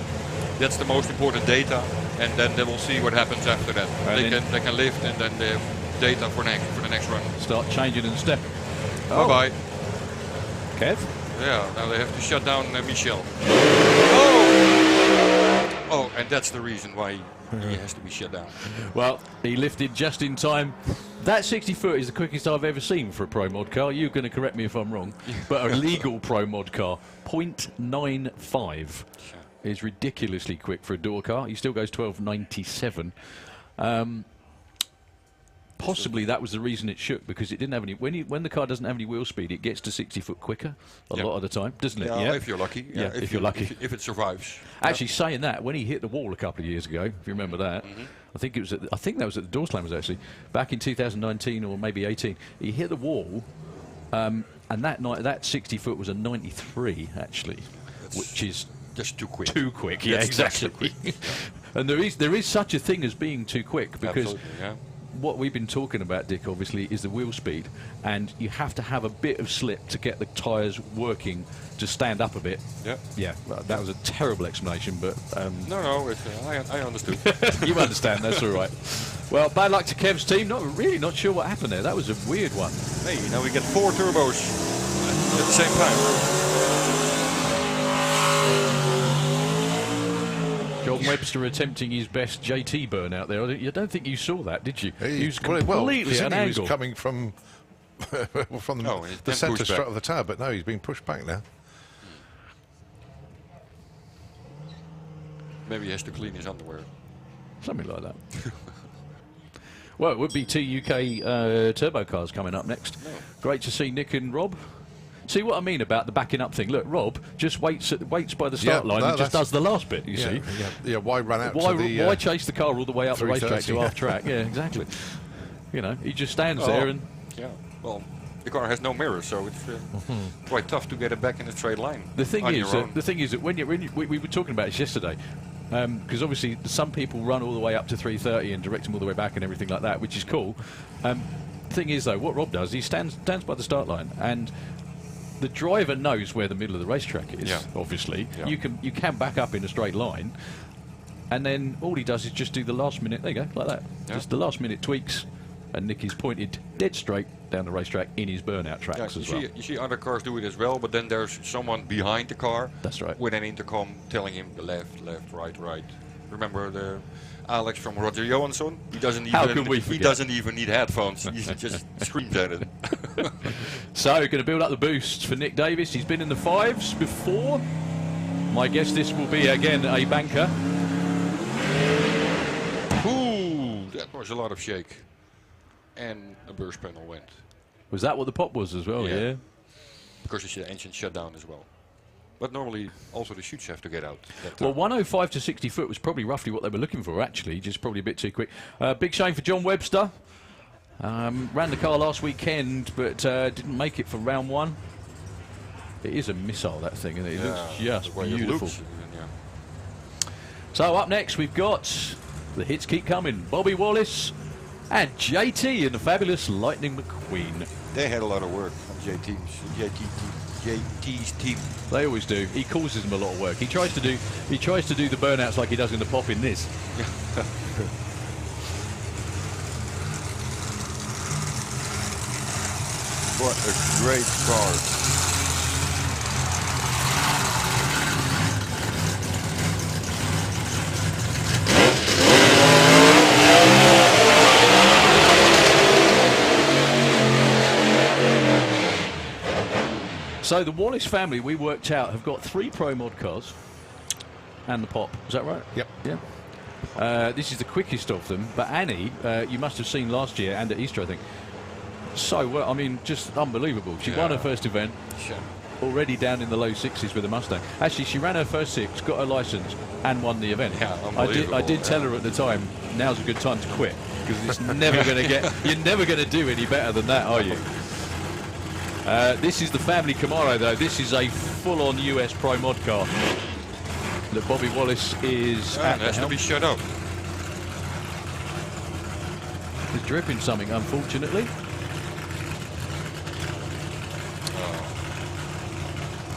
That's the most important data, and then they will see what happens after that. They can lift, and then they have data for the next run. Start changing and stepping. Bye bye. Kev? Yeah, now they have to shut down Michel. Oh, and that's the reason why he has to be shut down. Well, he lifted just in time. That 60 foot is the quickest I've ever seen for a Pro Mod car. You're going to correct me if I'm wrong. But a legal Pro Mod car, 0.95 is ridiculously quick for a door car. He still goes 12.97. Possibly that was the reason it shook, because it didn't have any. When the car doesn't have any wheel speed, it gets to 60 foot quicker a lot of the time, doesn't it? Yeah, if you're lucky. Yeah, if you're lucky. If it survives. Actually, saying that, when he hit the wall a couple of years ago, if you remember that, I think it was. I think that was at the door slammers actually, back in 2019 or maybe 18. He hit the wall, and that night that 60 foot was a 93 actually, which is just too quick. Too quick, yeah, exactly. And there is such a thing as being too quick, because. What we've been talking about, Dick, obviously, is the wheel speed, and you have to have a bit of slip to get the tyres working to stand up a bit. Yeah, well, that was a terrible explanation, but... No, I understood. You understand, that's all right. Well, bad luck to Kev's team. Not sure what happened there. That was a weird one. Hey, now we get 4 turbos at the same time. John Webster attempting his best JT burn out there. I don't think you saw that, did you? He was completely at an angle. He was coming from the centre strut of the tower, but no, he's being pushed back now. Maybe he has to clean his underwear. Something like that. Well, it would be 2 UK turbo cars coming up next. No. Great to see Nick and Rob. See what I mean about the backing up thing? Look, Rob just waits by the start line and just does the last bit, you see. Yeah, why run out to the... why chase the car all the way up the racetrack to half track? Yeah, exactly. You know, he just stands there and... Yeah, well, the car has no mirrors, so it's quite tough to get it back in a straight line. The thing is that when we were talking about this yesterday, because obviously some people run all the way up to 330 and direct them all the way back and everything like that, which is cool. The thing is, though, what Rob does, he stands by the start line, and the driver knows where the middle of the racetrack is. Obviously, you can back up in a straight line, and then all he does is just do the last minute. There you go, like that. Just the last minute tweaks, and Nick is pointed dead straight down the racetrack in his burnout tracks as well. You see other cars do it as well, but then there's someone behind the car. That's right. With an intercom telling him the left, right. Remember the Alex from Roger Johansson? He doesn't even need headphones. He just screams at it. So, going to build up the boost for Nick Davis. He's been in the 5s before. My guess this will be again a banker. Ooh, that was a lot of shake. And the burst panel went. Was that what the pop was as well? Yeah. Because the engine shut down as well. But normally also the chutes have to get out. Well, 105 to 60 foot was probably roughly what they were looking for, actually, just probably a bit too quick. Big shame for John Webster. Ran the car last weekend, but didn't make it for round 1. It is a missile, that thing, and it looks just beautiful. So up next, we've got the hits keep coming. Bobby Wallace and JT and the fabulous Lightning McQueen. They had a lot of work on JT's team. They always do. He causes them a lot of work. He tries to do the burnouts like he does in the pop in this. What a great car. So the Wallace family, we worked out, have got 3 Pro Mod cars and the pop. Is that right? Yep. Yeah. This is the quickest of them. But Annie, you must have seen last year and at Easter, I think, so well. I mean, just unbelievable. She won her first event. Sure. Already down in the low 60s with a Mustang. Actually, she ran her first 6, got her license, and won the event. Yeah, I did tell her at the time, now's a good time to quit, because it's never going to get. You're never going to do any better than that, are you? This is the family Camaro, though. This is a full-on US Pro Mod car that Bobby Wallace is at the has to helm. be shut up. It's dripping something, unfortunately.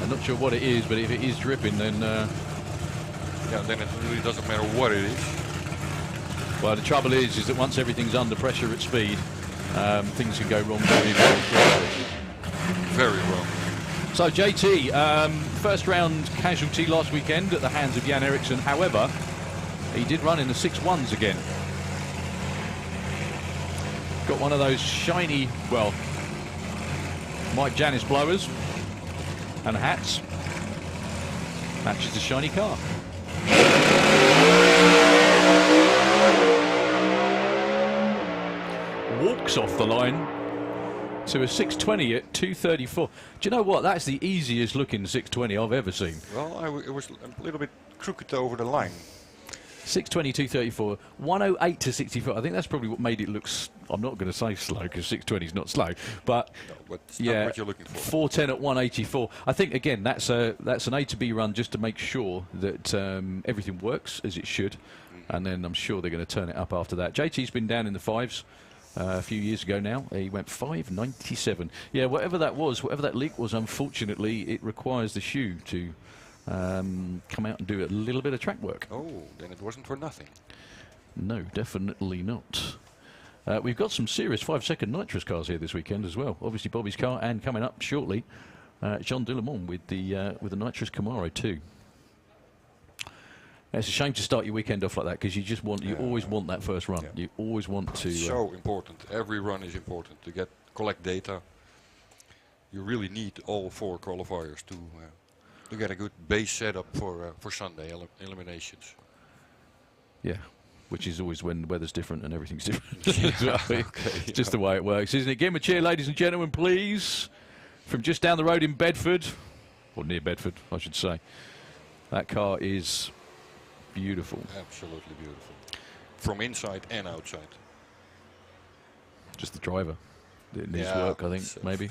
I'm not sure what it is, but if it is dripping, then... Yeah, then it really doesn't matter what it is. Well, the trouble is that once everything's under pressure at speed, things can go wrong very, very quickly. Very wrong. So, JT, first round casualty last weekend at the hands of Jan Eriksson. However, he did run in the 6-1s again. Got one of those shiny, well, Mike Janis blowers and hats. Matches the shiny car. Walks off the line to a 620 at 234. Do you know what? That's the easiest looking 620 I've ever seen. Well, it was a little bit crooked over the line. 620, 234, 108 to 64. I think that's probably what made it look. I'm not going to say slow because 620 is not slow, but No, but it's yeah, not what you're looking for. 410 at 184. I think again that's an A to B run just to make sure that everything works as it should, and then I'm sure they're going to turn it up after that. JT's been down in the 5s. A few years ago now, he went 597. Yeah, whatever that was, whatever that leak was, unfortunately, it requires the shoe to come out and do a little bit of track work. Oh, then it wasn't for nothing. No, definitely not. We've got some serious 5-second nitrous cars here this weekend as well. Obviously, Bobby's car, and coming up shortly, Jean Delemont with the nitrous Camaro too. It's a shame to start your weekend off like that because you always want that first run. Yeah. You always want to. So important. Every run is important to collect data. You really need all 4 qualifiers to get a good base setup for Sunday eliminations. Yeah, which is always when the weather's different and everything's different. It's just the way it works, isn't it? Give him a cheer, ladies and gentlemen, please. From just down the road in Bedford, or near Bedford, I should say. That car is beautiful. Absolutely beautiful. From inside and outside. Just the driver. It needs work, I think, maybe.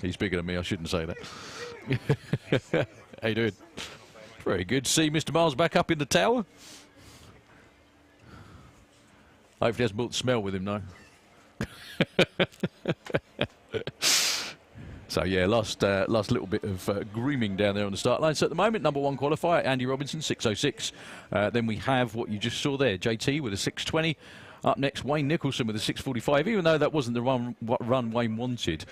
He's bigger than me, I shouldn't say that. How you doing? Very good. See Mr. Miles back up in the tower. Hopefully he hasn't brought the smell with him, no. So yeah, last little bit of grooming down there on the start line. So at the moment, number 1 qualifier, Andy Robinson, 606. Then we have what you just saw there, JT with a 620. Up next, Wayne Nicholson with a 645. Even though that wasn't the run Wayne wanted,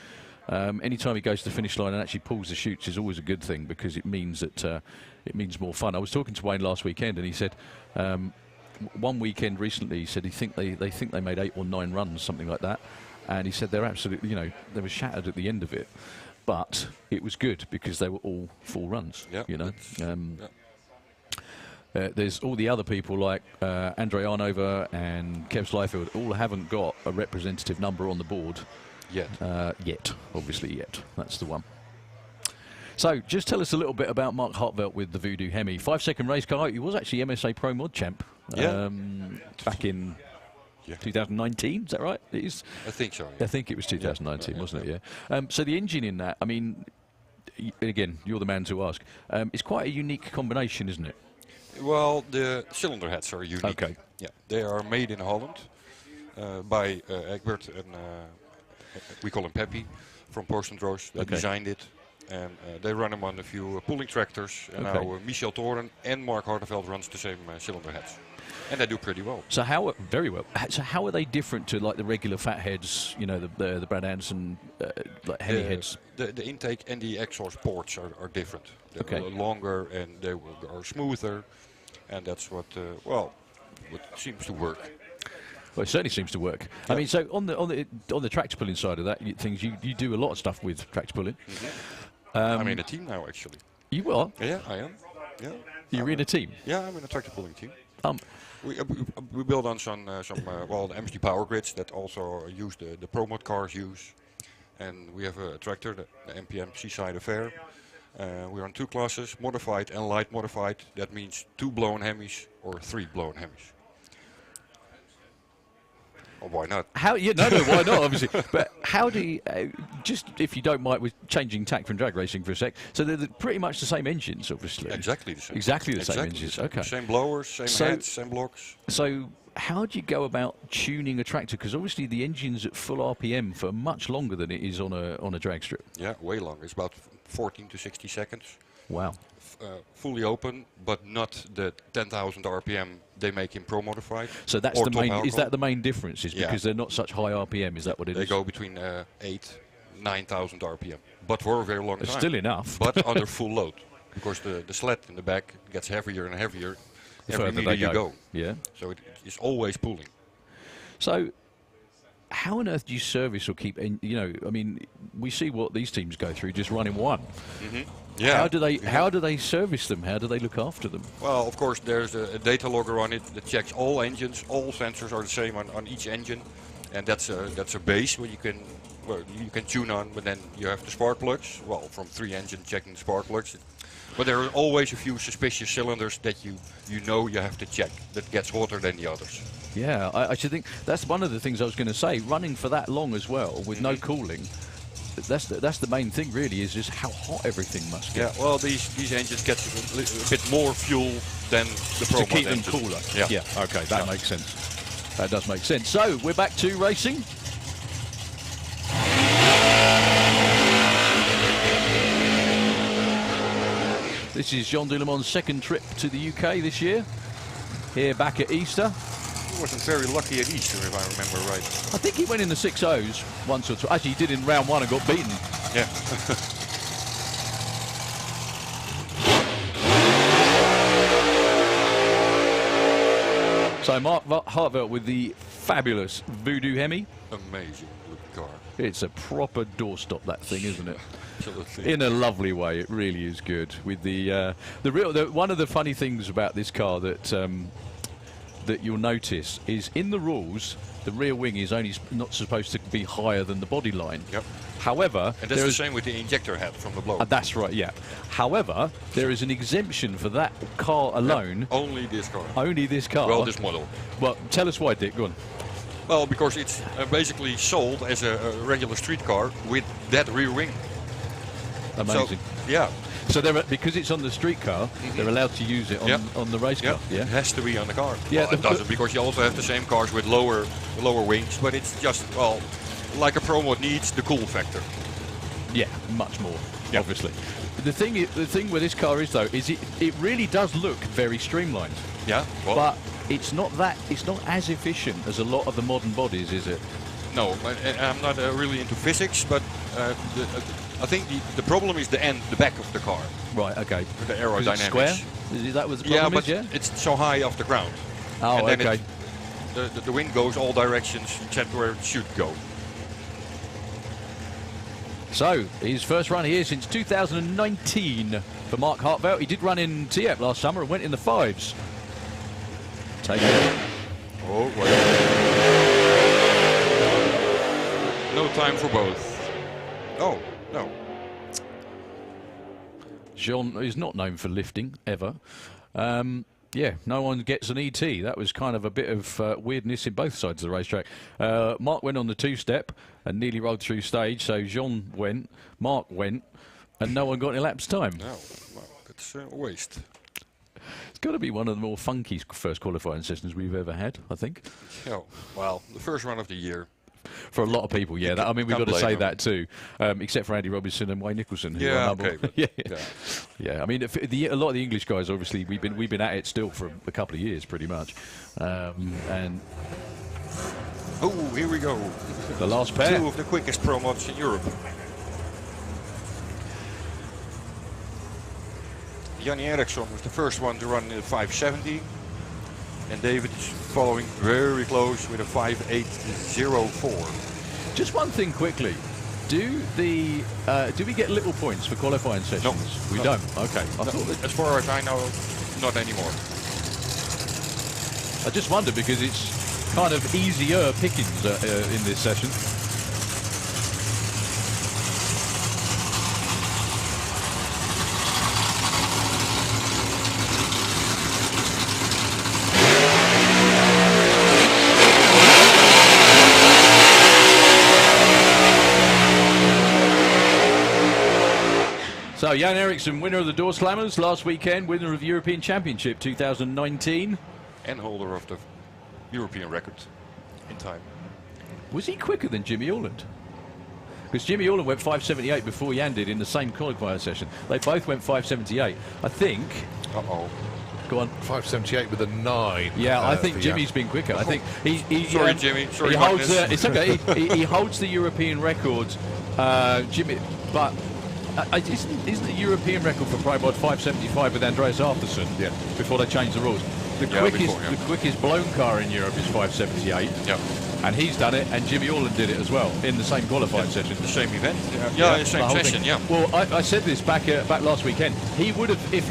anytime he goes to the finish line and actually pulls the chutes is always a good thing because it means that it means more fun. I was talking to Wayne last weekend and he said one weekend recently he said they think they made 8 or 9 runs, something like that. And he said they're absolutely, they were shattered at the end of it. But it was good because they were all full runs, there's all the other people like Andre Arnover and Kev Slyfield all haven't got a representative number on the board. Yet. Obviously yet. That's the one. So just tell us a little bit about Mark Hartvelt with the Voodoo Hemi. 5-second race car. He was actually MSA Pro Mod champ back in... 2019, is that right? It is. I think so. Yeah. I think it was 2019, wasn't it? Yeah. So the engine in that, I mean, again, you're the man to ask. It's quite a unique combination, isn't it? Well, the cylinder heads are unique. Okay. Yeah, they are made in Holland by Egbert and we call him Peppy from Post and Roos. They designed it. And they run them on a few pulling tractors. And now Michel Toren and Mark Hartveld runs the same cylinder heads. And they do pretty well. So very well. So how are they different to like the regular fat heads? The Brad Anderson like Hemi heads. The intake and the exhaust ports are different. They're longer and they are smoother, and that's what seems to work. Well, it certainly seems to work. Yeah. I mean, so on the tractor pulling side of that, you do a lot of stuff with tractor pulling. Mm-hmm. I'm in a team now, actually. You are? Yeah, I am. Yeah. You're in a team? Yeah, I'm in a tractor pulling team. We build on some well, the MSD power grids that also use the Pro Mod cars use, and we have a tractor, the MPM Seaside Affair. We're on 2 classes, modified and light modified. That means 2 blown hemis or 3 blown hemis. Or why not? How? Yeah, no, why not? Obviously, but how do you? Just if you don't mind, with changing tack from drag racing for a sec. So they're pretty much the same engines, obviously. Exactly the same. Exactly the same engines. Okay. Same blowers, same heads, same blocks. So how do you go about tuning a tractor? Because obviously the engine's at full RPM for much longer than it is on a drag strip. Yeah, way longer. It's about 14 to 60 seconds. Wow. Fully open, but not the 10,000 RPM they make in Pro Modified. So that's the main. Is that the main difference? Is because they're not such high RPM? Is that what it is? They go between 9,000 RPM, but for a very long time. Still enough. But under full load, because the sled in the back gets heavier and heavier every meter you go. Yeah. So it is always pulling. So how on earth do you service or keep? You know, I mean, we see what these teams go through just running one. Mm-hmm. Yeah. How do they service them? How do they look after them? Well, of course, there's a data logger on it that checks all engines. All sensors are the same on each engine, and that's a base where you can tune on. But then you have the spark plugs. Well, from 3 engines checking the spark plugs. But there are always a few suspicious cylinders that you know you have to check that gets hotter than the others. Yeah, I should think that's one of the things I was going to say. Running for that long as well with no cooling. That's the main thing, really, is just how hot everything must get. Yeah, well, these engines get a bit more fuel than the Pro Mod to keep them engines. cooler. Yeah. Okay, that makes sense. That does make sense. So we're back to racing. This is Jean Doulemont's second trip to the UK this year. Here back at Easter. He wasn't very lucky at Easter, if I remember right. I think he went in the 6.0s once or twice. Actually, he did in round 1 and got beaten. Yeah. So Mark Hartveld with the fabulous Voodoo Hemi. Amazing looking car. It's a proper doorstop, that thing, isn't it? Absolutely. In a lovely way, it really is good. With the one of the funny things about this car that that you'll notice is in the rules, the rear wing is only not supposed to be higher than the body line. Yep. However, and that's the same with the injector head from the blower. That's right, yeah. However, there is an exemption for that car alone. Yep. Only this car. Only this car. Well, this model. Well, tell us why, Dick. Go on. Well, because it's basically sold as a regular street car with that rear wing. Amazing. So, yeah. So because it's on the street car, they're allowed to use it on the race car. Yeah, it has to be on the car. Yeah, well, it doesn't, because you also have the same cars with lower wings, but it's just, well, like a Pro Mod needs the cool factor. Yeah, much more, obviously. The thing with this car is, though, is it really does look very streamlined. Yeah. Well, but it's not as efficient as a lot of the modern bodies, is it? No, I'm not really into physics, but I think the problem is the back of the car. Right. Okay. The aerodynamics. Is it square? Is that what the problem is? Yeah, but it's so high off the ground. Oh, and then okay. The wind goes all directions except where it should go. So his first run here since 2019 for Mark Hartveld. He did run in TF last summer and went in the 5s. Take it. Oh, wait. No time for both. Oh, no. Jean is not known for lifting, ever. Yeah, no one gets an ET. That was kind of a bit of weirdness in both sides of the racetrack. Mark went on the 2-step and nearly rolled through stage, so Jean went, Mark went, and no one got any laps time. No, well, that's a waste. It's got to be one of the more funky first qualifying sessions we've ever had, I think. Oh, well, the first run of the year. For a lot of people, yeah. I mean, we've got to say that too, except for Andy Robinson and Wayne Nicholson. Who yeah, are okay. Yeah. I mean, a lot of the English guys, obviously, we've been at it still for a couple of years, pretty much. And oh, here we go. The last pair. 2 of the quickest Pro Mods in Europe. Jannie Eriksson was the first one to run in the 570. And David is following very close with a 5.804. Just one thing quickly. Do we get little points for qualifying sessions? No. We don't. Okay. I thought that, as far as I know, not anymore. I just wonder because it's kind of easier pickings in this session. So Jan Eriksson, winner of the Door Slammers last weekend, winner of the European Championship 2019. And holder of the European record in time. Was he quicker than Jimmy Orland? Because Jimmy Orland went 5.78 before Jan did in the same qualifier session. They both went 5.78. I think... Uh-oh. Go on. 5.78 with a 9. Yeah, I think Jimmy's been quicker. I think he Sorry, Jimmy. Sorry, he holds Magnus. it's okay. he holds the European record, Jimmy, but isn't the European record for Pro Mod 5.75 with Andreas Arthurson? Yeah. Before they changed the rules. The quickest blown car in Europe is 5.78. Yeah. And he's done it, and Jimmy Orland did it as well in the same qualifying session. The same event. Yeah, the same session. Yeah. Well, I said this back last weekend. He would have, if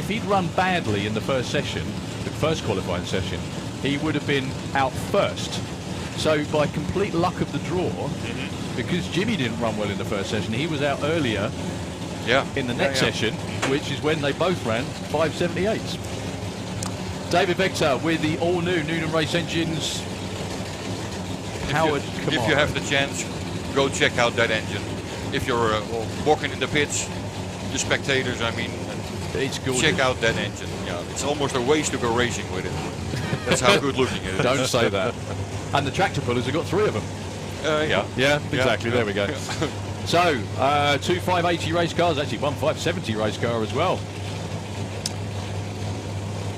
he'd run badly in the first session, the first qualifying session, he would have been out first. So by complete luck of the draw, because Jimmy didn't run well in the first session, he was out earlier. Yeah. In the next session, which is when they both ran 5.78s. David Vector with the all-new Noonan Race Engines. If you have the chance, go check out that engine. If you're walking in the pits, the spectators, I mean, it's gorgeous. Check out that engine. Yeah, it's almost a waste to go racing with it. That's how good looking it is. Don't say that. And the tractor pullers have got 3 of them. Yeah. Yeah, exactly. There we go. So, 2 580 race cars, actually 1 570 race car as well.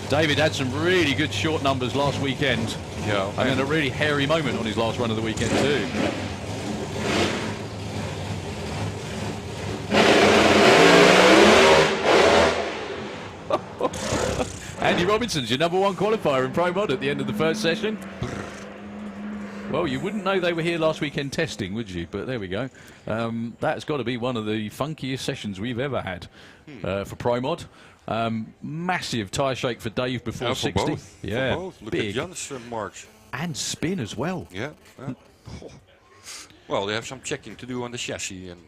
David had some really good short numbers last weekend. Yeah. And then a really hairy moment on his last run of the weekend too. Andy Robinson's your #1 qualifier in Pro Mod at the end of the first session. Well, you wouldn't know they were here last weekend testing, would you? But there we go. That's got to be one of the funkiest sessions we've ever had for Pro Mod. Massive tyre shake for Dave before 60. Both. Yeah, For both. Look big. at Jan's marks. And spin as well. Yeah. Well, they have some checking to do on the chassis and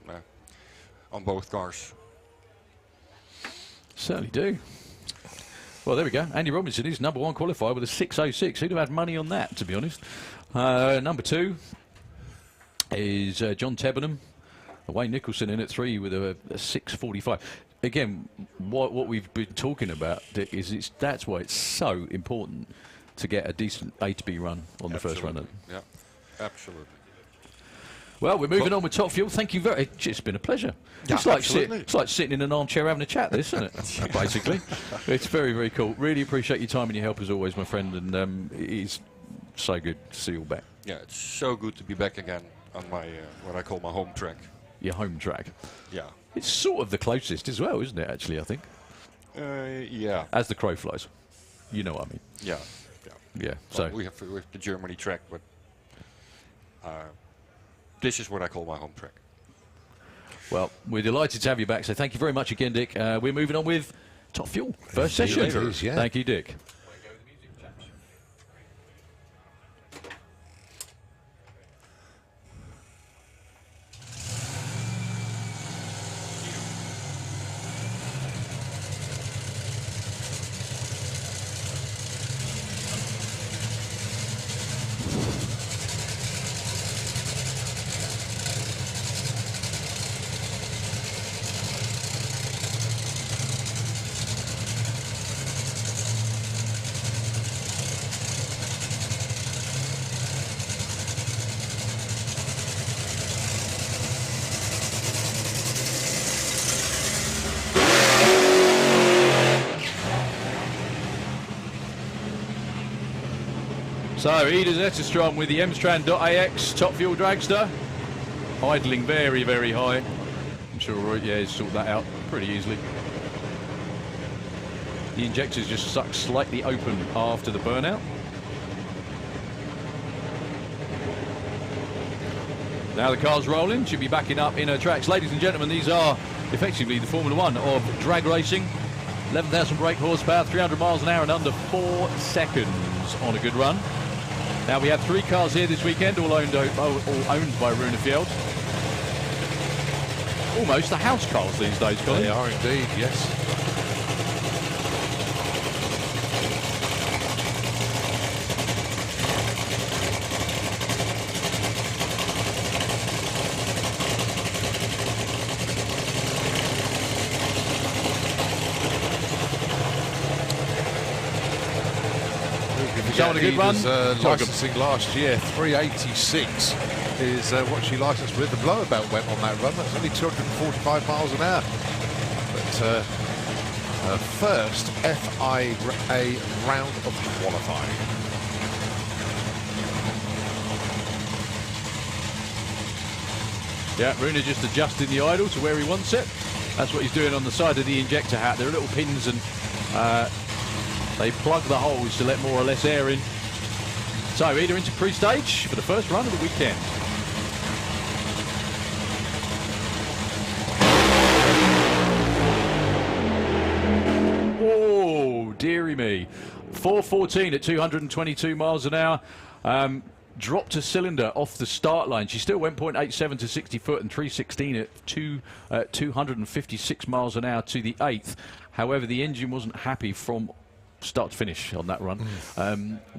on both cars. Certainly do. Well, there we go. Andy Robinson is #1 qualifier with a 6.06. Who'd have had money on that, to be honest? Number 2 is John Tebenham. Wayne Nicholson in at 3 with a 6.45. Again, what we've been talking about, Dick, is that's why it's so important to get a decent A to B run on the first run. Yeah, absolutely. Well, we're moving on with Top Fuel. Thank you very much. It's been a pleasure. Yeah, it's like sitting in an armchair having a chat, this, isn't it? Basically. It's very, very cool. Really appreciate your time and your help as always, my friend. And it is so good to see you all back. Yeah, it's so good to be back again on my what I call my home track. Your home track. Yeah. It's sort of the closest as well, isn't it, actually, I think? Yeah. As the crow flies. You know what I mean. Yeah. Yeah. Well, So we have the Germany track, but this is what I call my home track. well, we're delighted to have you back. So thank you very much again, Dick. We're moving on with Top Fuel. First See you session. later. Yeah. Thank you, Dick. So, Ida Zetterstrom with the Emstrand.ax Top Fuel Dragster. Idling very, very high. I'm sure Roy, he's sorted that out pretty easily. The injectors just suck slightly open after the burnout. Now the car's rolling, should be backing up in her tracks. Ladies and gentlemen, these are effectively the Formula One of drag racing. 11,000 brake horsepower, 300 miles an hour in under 4 seconds on a good run. Now we have 3 cars here this weekend, all owned by Runefjeld. Almost the house cars these days, Colin. They are indeed, yes. Showing a good run. Licensing last year, 386 is what she licensed with. The blower belt went on that run. That's only 245 miles an hour. But her first FIA round of qualifying. Yeah, Rune just adjusting the idle to where he wants it. That's what he's doing on the side of the injector hat. There are little pins and they plug the holes to let more or less air in. So Ida into pre-stage for the first run of the weekend. Oh, dearie me. 4:14 at 222 miles an hour. Dropped a cylinder off the start line. She still went 0.87 to 60 foot and 316 at 256 miles an hour to the 8th. However, the engine wasn't happy from start to finish on that run.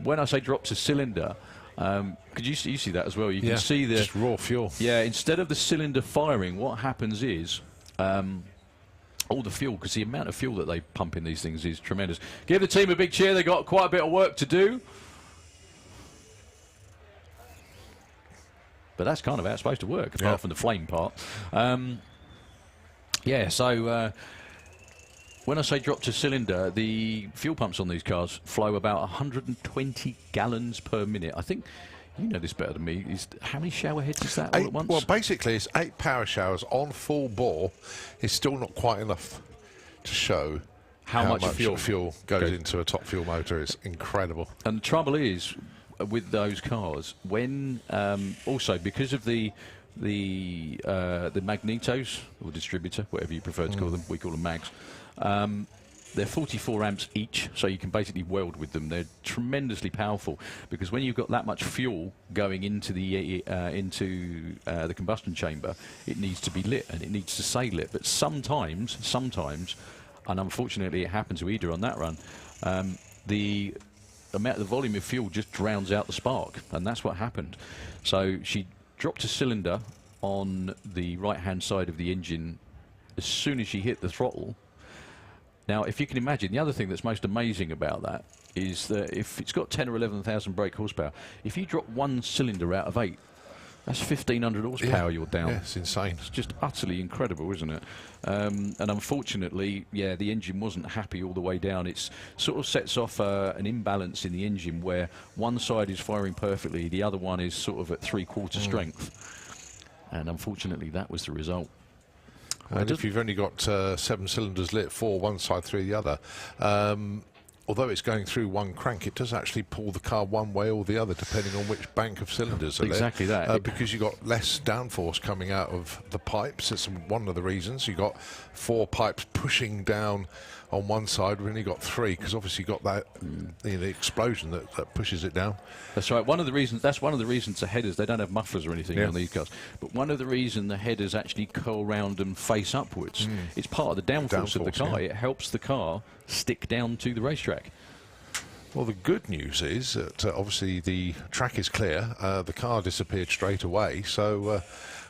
When I say drops a cylinder, could you see that as well? You can see the just raw fuel. Yeah, instead of the cylinder firing, what happens is all the fuel, because the amount of fuel that they pump in these things is tremendous. Give the team a big cheer. They've got quite a bit of work to do. But that's kind of how it's supposed to work, apart from the flame part. Yeah, so when I say drop to cylinder, the fuel pumps on these cars flow about 120 gallons per minute. I think you know this better than me. How many shower heads is that all at once? Well, basically, it's 8 power showers on full bore. It's still not quite enough to show how much fuel goes into a top fuel motor. It's incredible. And the trouble is, with those cars, when also because of the magnetos or distributor, whatever you prefer to call them, we call them mags. They're 44 amps each, so you can basically weld with them. They're tremendously powerful because when you've got that much fuel going into the combustion chamber, it needs to be lit and it needs to stay lit. But sometimes, and unfortunately it happened to Ida on that run, the volume of fuel just drowns out the spark, and that's what happened. So she dropped a cylinder on the right-hand side of the engine as soon as she hit the throttle. Now, if you can imagine, the other thing that's most amazing about that is that if it's got 10 or 11,000 brake horsepower, if you drop one cylinder out of 8, that's 1,500 horsepower you're down. Yeah, it's insane. It's just utterly incredible, isn't it? And unfortunately, yeah, the engine wasn't happy all the way down. It sort of sets off an imbalance in the engine where one side is firing perfectly, the other one is sort of at 3/4 strength. And unfortunately, that was the result. And if you've only got 7 cylinders lit, 4 one side, 3 the other, although it's going through one crank, it does actually pull the car one way or the other, depending on which bank of cylinders are exactly there. that. Because you've got less downforce coming out of the pipes. It's one of the reasons. You've got 4 pipes pushing down on one side. We've only got 3, because obviously you've got that the explosion that pushes it down. That's right. That's one of the reasons the headers, they don't have mufflers or anything on these cars. But one of the reasons the headers actually curl round and face upwards, it's part of the downforce of the car. Yeah. It helps the car stick down to the racetrack. Well, the good news is that obviously the track is clear. The car disappeared straight away, so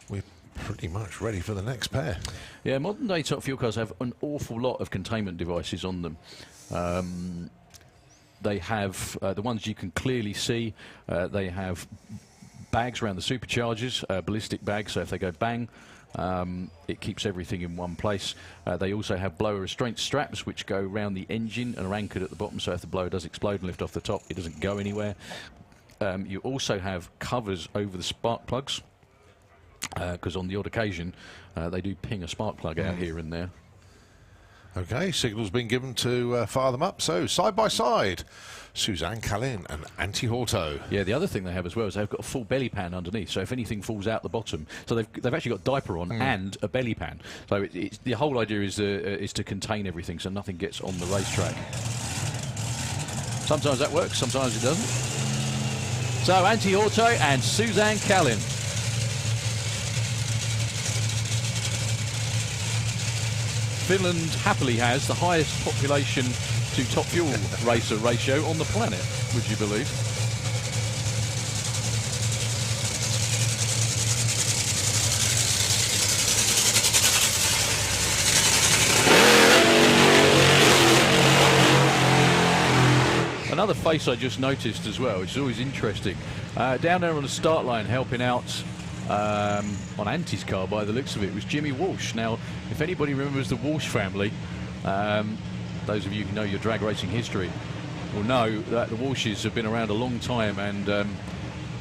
we're pretty much ready for the next pair. Yeah, modern day top fuel cars have an awful lot of containment devices on them. They have the ones you can clearly see. They have bags around the superchargers, ballistic bags, so if they go bang, it keeps everything in one place. They also have blower restraint straps which go around the engine and are anchored at the bottom, so if the blower does explode and lift off the top, it doesn't go anywhere. You also have covers over the spark plugs, because on the odd occasion they do ping a spark plug out here and there. Okay, signal's been given to fire them up. So, side by side, Suzanne Callin and Antti Horto. Yeah, the other thing they have as well is they've got a full belly pan underneath, so if anything falls out the bottom, so they've actually got diaper on and a belly pan. So the whole idea is to contain everything, so nothing gets on the racetrack. Sometimes that works, sometimes it doesn't. So Antti Horto and Suzanne Callin. Finland happily has the highest population to top fuel racer ratio on the planet, would you believe? Another face I just noticed as well, which is always interesting. Down there on the start line helping out on Antti's car by the looks of it was Jimmy Walsh. Now, if anybody remembers the Walsh family, those of you who know your drag racing history will know that the Walshes have been around a long time, and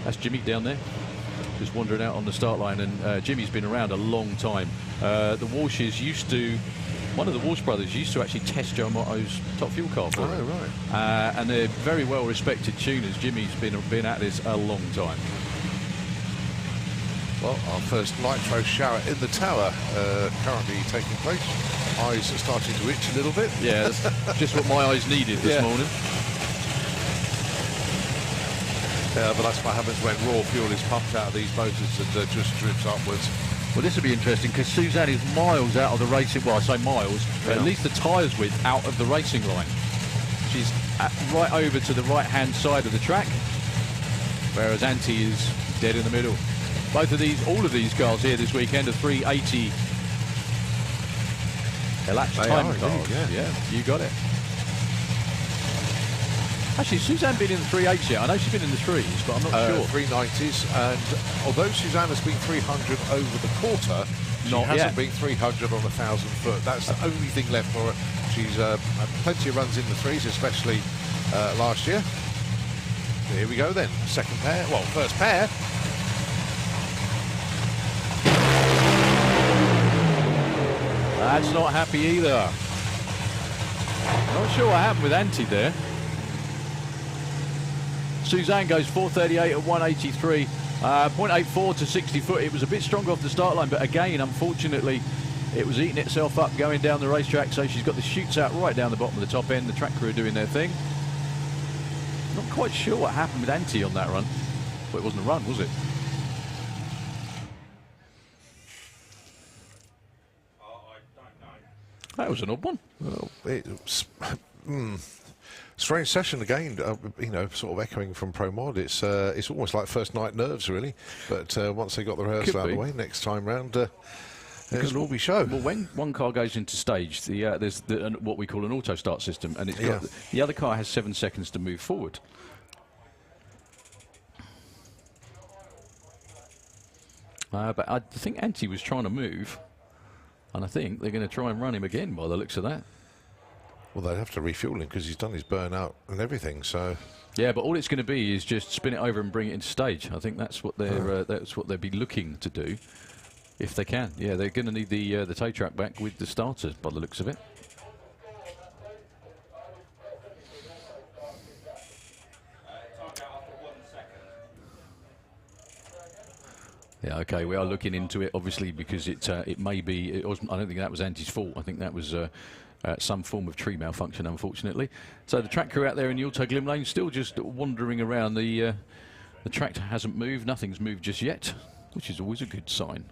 that's Jimmy down there, just wandering out on the start line, and Jimmy's been around a long time. The Walshes used to, one of the Walsh brothers used to actually test Joe Motto's top fuel car for him. Right. And they're very well respected tuners. Jimmy's been at this a long time. Well, our first nitro shower in the tower currently taking place. Eyes are starting to itch a little bit. Yeah, that's just what my eyes needed this morning. Yeah, but that's what happens when raw fuel is pumped out of these motors and just drips upwards. Well, this will be interesting because Suzanne is miles out of the racing. Well, I say miles, but at least the tyres width out of the racing line. She's right over to the right-hand side of the track, whereas Antti is dead in the middle. Both of these, all of these cars here this weekend are 380 elapsed time cars. Yeah, you got it. Actually, Suzanne been in the 380s yet? I know she's been in the 3s, but I'm not sure. 390s, and although Suzanne has been 300 over the quarter, she hasn't been 300 on 1,000 foot. That's the only thing left for her. She's had plenty of runs in the 3s, especially last year. Here we go then. Second pair, well, first pair. That's not happy either. Not sure what happened with Antti there. Suzanne goes 438 at 183, 0.84 to 60 foot. It was a bit stronger off the start line, but again, unfortunately, it was eating itself up going down the racetrack, so she's got the chutes out right down the bottom of the top end. The track crew are doing their thing. Not quite sure what happened with Antti on that run. Well, it wasn't a run, was it? That was an odd one. Well, it was, strange session again. You know, sort of echoing from Pro Mod. It's almost like first night nerves, really. But once they got the rehearsal out of the way, next time round, it will be show. Well, when one car goes into stage, there's what we call an auto start system, and it's got the other car has 7 seconds to move forward. But I think Antti was trying to move. And I think they're going to try and run him again by the looks of that. Well, they'd have to refuel him because he's done his burnout and everything. So yeah, but all it's going to be is just spin it over and bring it into stage. I think that's what they'll be looking to do, if they can. Yeah, they're going to need the tow track back with the starters by the looks of it. Yeah, okay, we are looking into it, obviously, because it may be. I don't think that was Antti's fault. I think that was some form of tree malfunction, unfortunately. So the track crew out there in the Auto Glim Lane still just wandering around. The track hasn't moved. Nothing's moved just yet, which is always a good sign.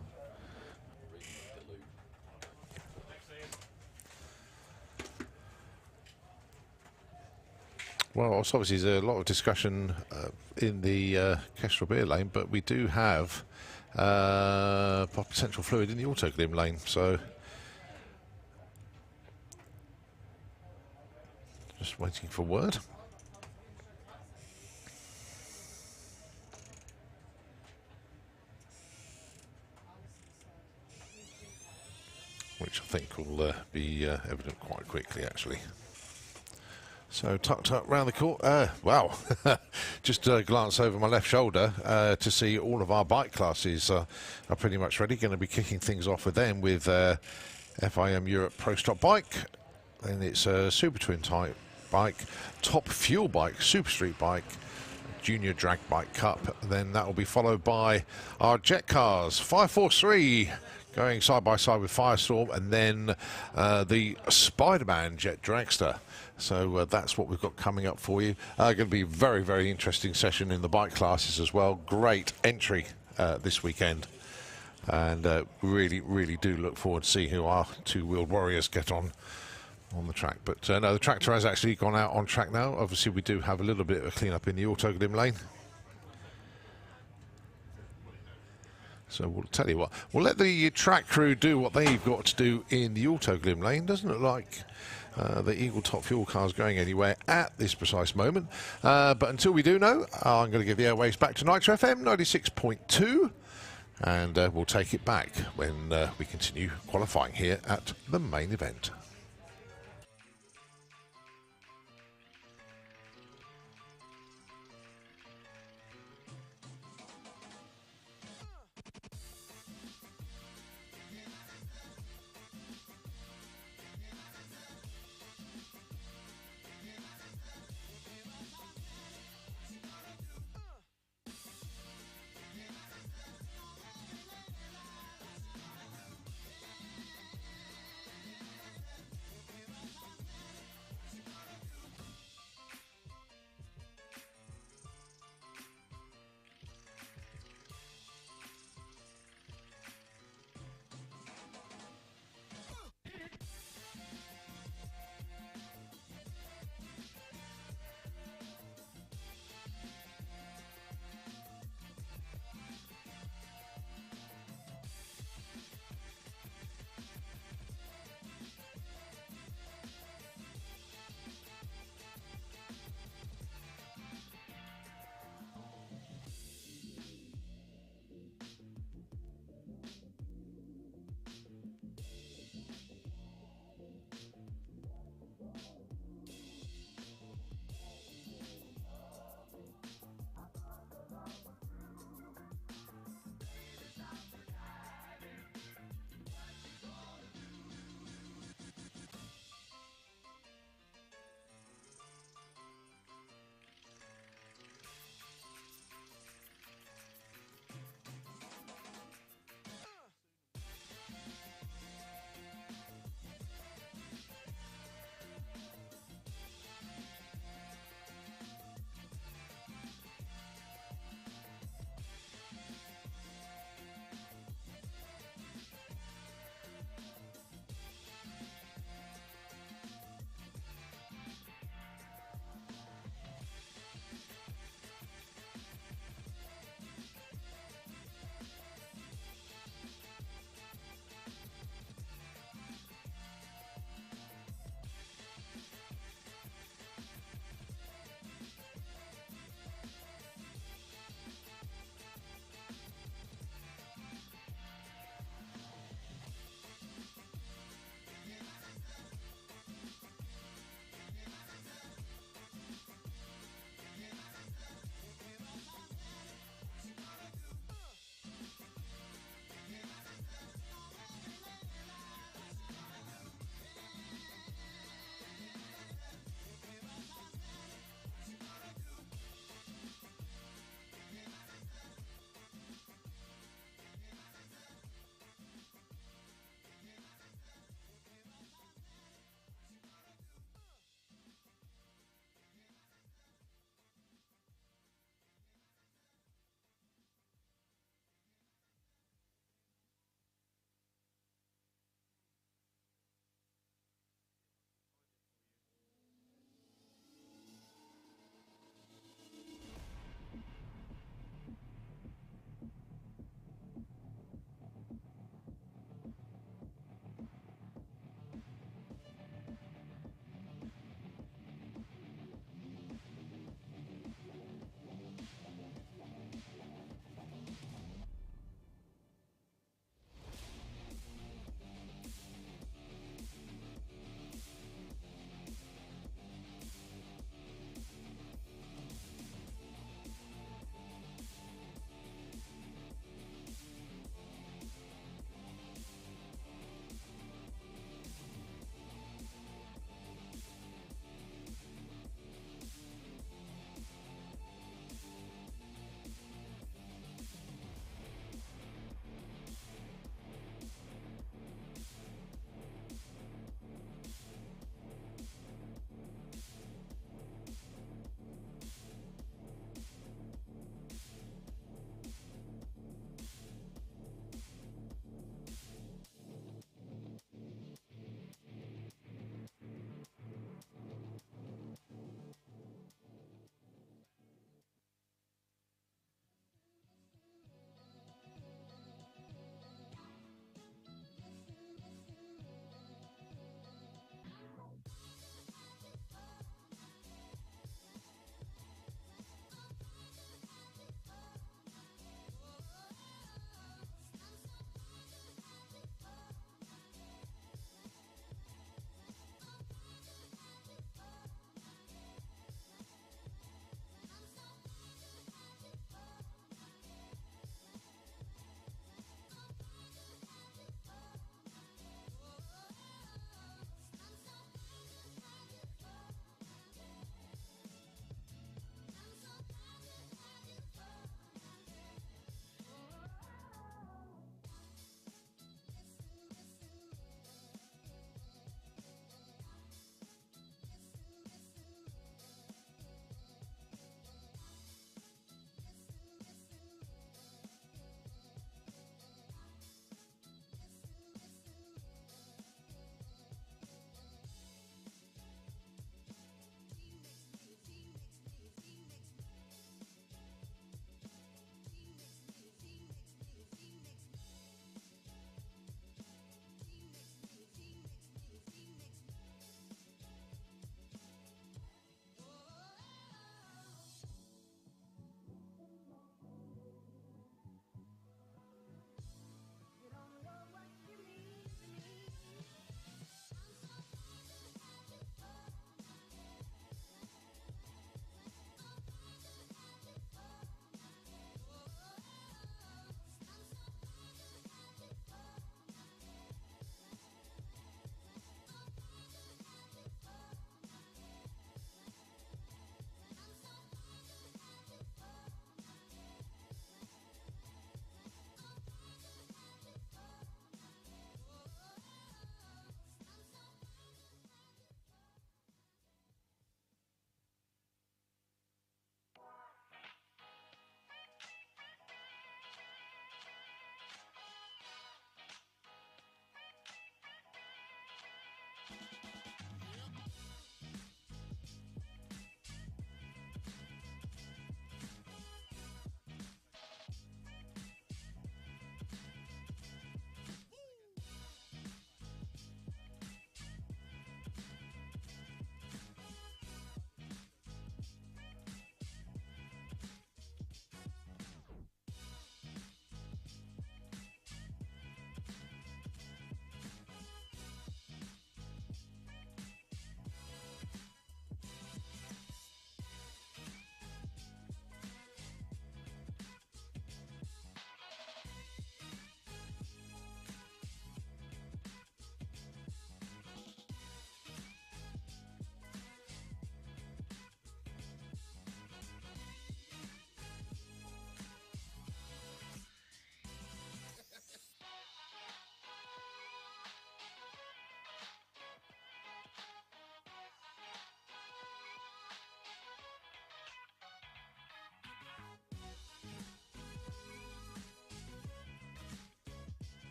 well, obviously there's a lot of discussion in the Kestrel Beer Lane, but we do have potential fluid in the Auto Glim Lane, so just waiting for word. Which I think will be evident quite quickly, actually. So tucked up round the corner. Wow, just glance over my left shoulder to see all of our bike classes are pretty much ready. Going to be kicking things off with them with FIM Europe Pro Stop Bike, then it's a Super Twin type bike, Top Fuel bike, Super Street bike, Junior Drag Bike Cup. Then that will be followed by our jet cars, 543 going side by side with Firestorm, and then the Spider-Man Jet Dragster. So that's what we've got coming up for you. Going to be a very, very interesting session in the bike classes as well. Great entry this weekend. And really, really do look forward to see who our two-wheeled warriors get on the track. But no, the tractor has actually gone out on track now. Obviously, we do have a little bit of a clean-up in the Autoglim lane. So we'll tell you what, we'll let the track crew do what they've got to do in the Autoglim lane. Doesn't look like the Eagle Top Fuel car is going anywhere at this precise moment. But until we do know, I'm going to give the airwaves back to Nitro FM 96.2. And we'll take it back when we continue qualifying here at the main event.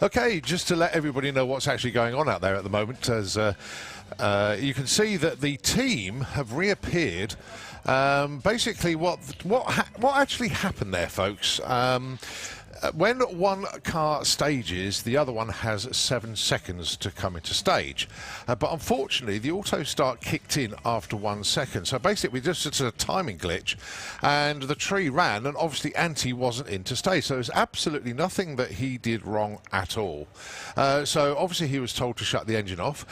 Okay, just to let everybody know what's actually going on out there at the moment, as you can see that the team have reappeared. Basically, what actually happened there, folks? When one car stages, the other one has 7 seconds to come into stage. But unfortunately, the auto start kicked in after 1 second. So basically, just it's a timing glitch, and the tree ran, and obviously Antti wasn't into stage. So there's absolutely nothing that he did wrong at all. So obviously, he was told to shut the engine off.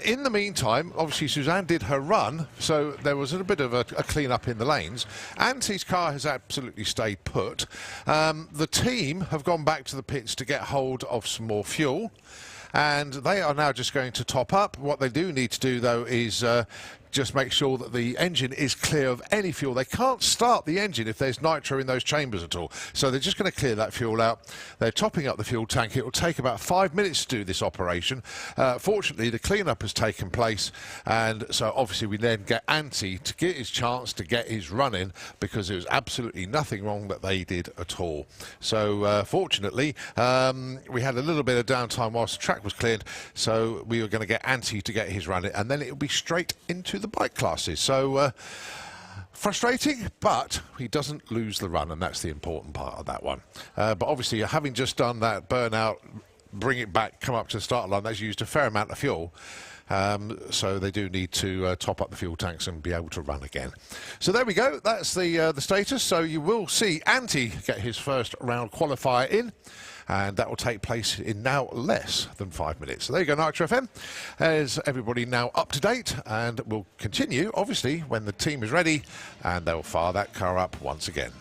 In the meantime, obviously, Suzanne did her run, so there was a bit of a clean-up in the lanes. Antti's car has absolutely stayed put. The team have gone back to the pits to get hold of some more fuel, and they are now just going to top up. What they do need to do, though, is just make sure that the engine is clear of any fuel. They can't start the engine if there's nitro in those chambers at all. So they're just going to clear that fuel out. They're topping up the fuel tank. It will take about 5 minutes to do this operation. Fortunately, the cleanup has taken place, and so obviously we then get Antti to get his chance to get his run in, because there was absolutely nothing wrong that they did at all. So fortunately, we had a little bit of downtime whilst the track was cleared, so we were going to get Antti to get his run in, and then it will be straight into the bike classes. So frustrating, but he doesn't lose the run, and that's the important part of that one. But obviously, having just done that burnout, bring it back, come up to the start line, that's used a fair amount of fuel. So they do need to top up the fuel tanks and be able to run again. So there we go. That's the status. So you will see Antti get his first round qualifier in, and that will take place in now less than 5 minutes. So there you go, Nitro FM. Is everybody now up to date, and we'll continue, obviously, when the team is ready, and they'll fire that car up once again.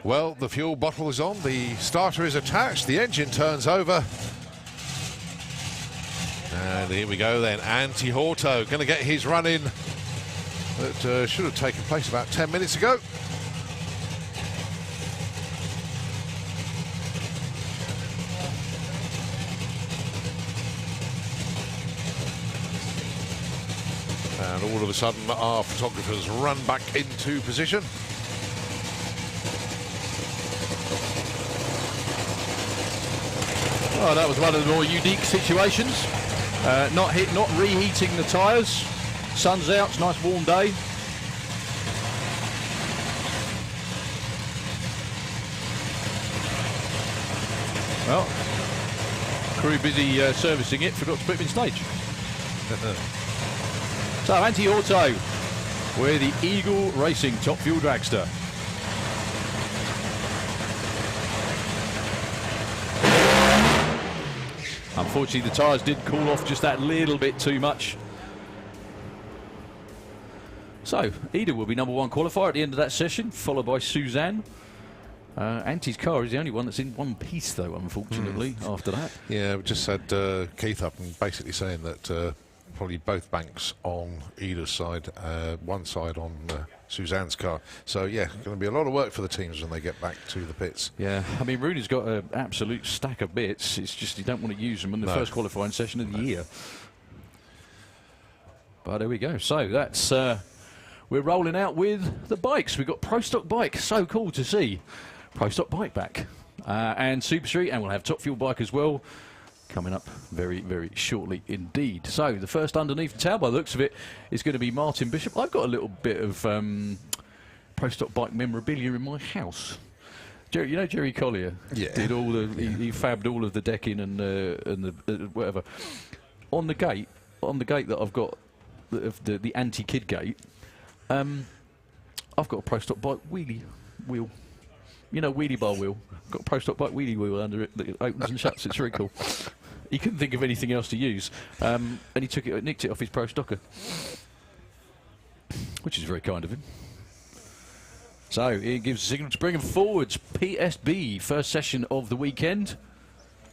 Well, the fuel bottle is on, the starter is attached, the engine turns over. And here we go then, Antti Horto going to get his run in that should have taken place about 10 minutes ago. And all of a sudden our photographers run back into position. Oh, that was one of the more unique situations. Not reheating the tyres. Sun's out, it's a nice warm day. Well, crew busy servicing it, forgot to put him in stage. So, Antti Horto with the Eagle Racing Top Fuel Dragster. Unfortunately, the tyres did cool off just that little bit too much. So, Ida will be #1 qualifier at the end of that session, followed by Suzanne. Antti's car is the only one that's in one piece, though, unfortunately, after that. Yeah, we just had Keith up and basically saying that probably both banks on Ida's side, one side on Suzanne's car. So, yeah, going to be a lot of work for the teams when they get back to the pits. Yeah, I mean, Rooney's got an absolute stack of bits. It's just you don't want to use them in the first qualifying session of the year. But there we go. So, that's... we're rolling out with the bikes. We've got Pro Stock Bike. So cool to see Pro Stock Bike back. And Super Street, and we'll have Top Fuel Bike as well, coming up very, very shortly indeed. So the first underneath the tail, by the looks of it, is going to be Martin Bishop. I've got a little bit of Pro Stock Bike memorabilia in my house. Jerry, you know Jerry Collier? Yeah. Did all the, he fabbed all of the decking and the whatever. On the gate that I've got, the anti-kid gate, I've got a Pro Stock Bike wheelie wheel. You know, wheelie bar wheel. Got a Pro Stock Bike wheelie wheel under it that opens and shuts. It's very cool. He couldn't think of anything else to use, and he nicked it off his Pro Stocker, which is very kind of him. So he gives a signal to bring him forwards. PSB, first session of the weekend.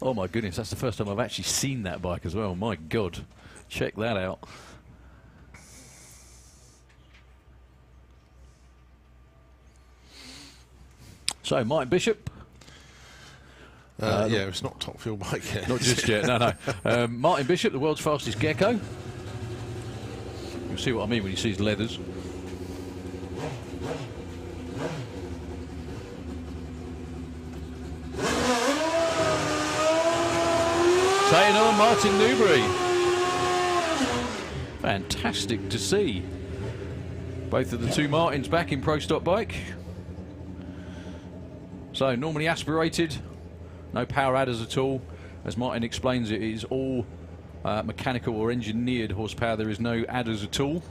Oh my goodness, that's the first time I've actually seen that bike as well. My God, check that out. So, Martin Bishop. Yeah, it's not Top Fuel Bike yet. Not just yet, no. Martin Bishop, the world's fastest gecko. You'll see what I mean when you see his leathers. Taking on Martin Newbury. Fantastic to see. Both of the two Martins back in Pro Stock Bike. So normally aspirated, no power adders at all. As Martin explains, it is all mechanical or engineered horsepower. There is no adders at all.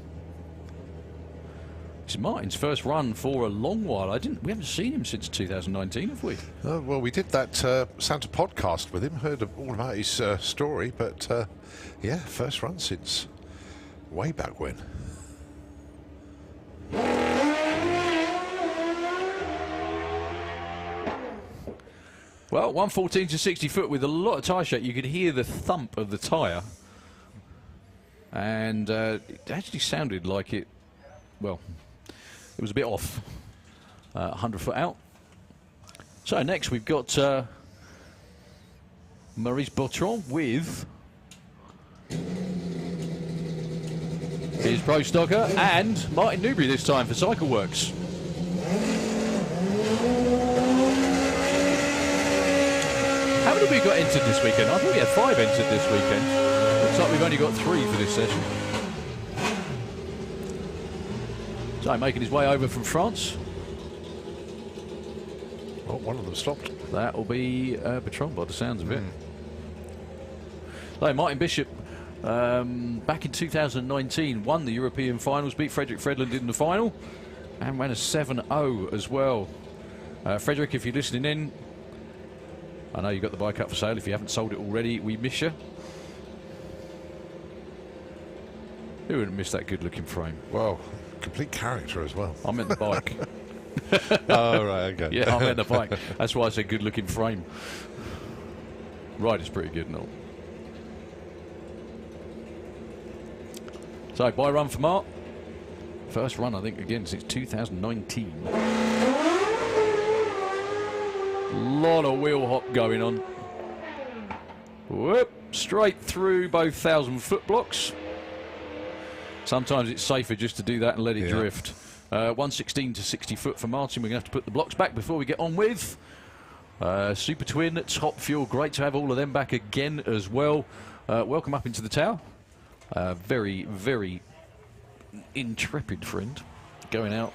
It's Martin's first run for a long while. We haven't seen him since 2019, have we? Well, we did that Santa podcast with him, heard all about his story, but yeah, first run since way back when. Well, 114 to 60 foot with a lot of tyre shake. You could hear the thump of the tyre. And it actually sounded like it, well, it was a bit off. 100 foot out. So next we've got Maurice Bertrand with his Pro Stocker and Martin Newbury this time for Cycleworks. How many have we got entered this weekend? I thought we had 5 entered this weekend. Looks like we've only got 3 for this session. So making his way over from France. Well, one of them stopped. That will be Bertrand by the sounds of it. So Martin Bishop, back in 2019, won the European finals, beat Frederick Fredland in the final, and ran a 7-0 as well. Frederick, if you're listening in, I know you got the bike up for sale. If you haven't sold it already, we miss you. Who wouldn't miss that good-looking frame? Well, complete character as well. I meant the bike. Oh, right, okay. Yeah, I meant the bike. That's why I said good-looking frame. Ride is pretty good, no? So, bye run for Mark. First run, I think, again, since 2019. Lot of wheel hop going on. Whoop, straight through both 1,000-foot blocks. Sometimes it's safer just to do that and let it drift. 116 to 60 foot for Martin. We're going to have to put the blocks back before we get on with Super Twin, Top Fuel. Great to have all of them back again as well. Welcome up into the tower. Very, very intrepid friend going out,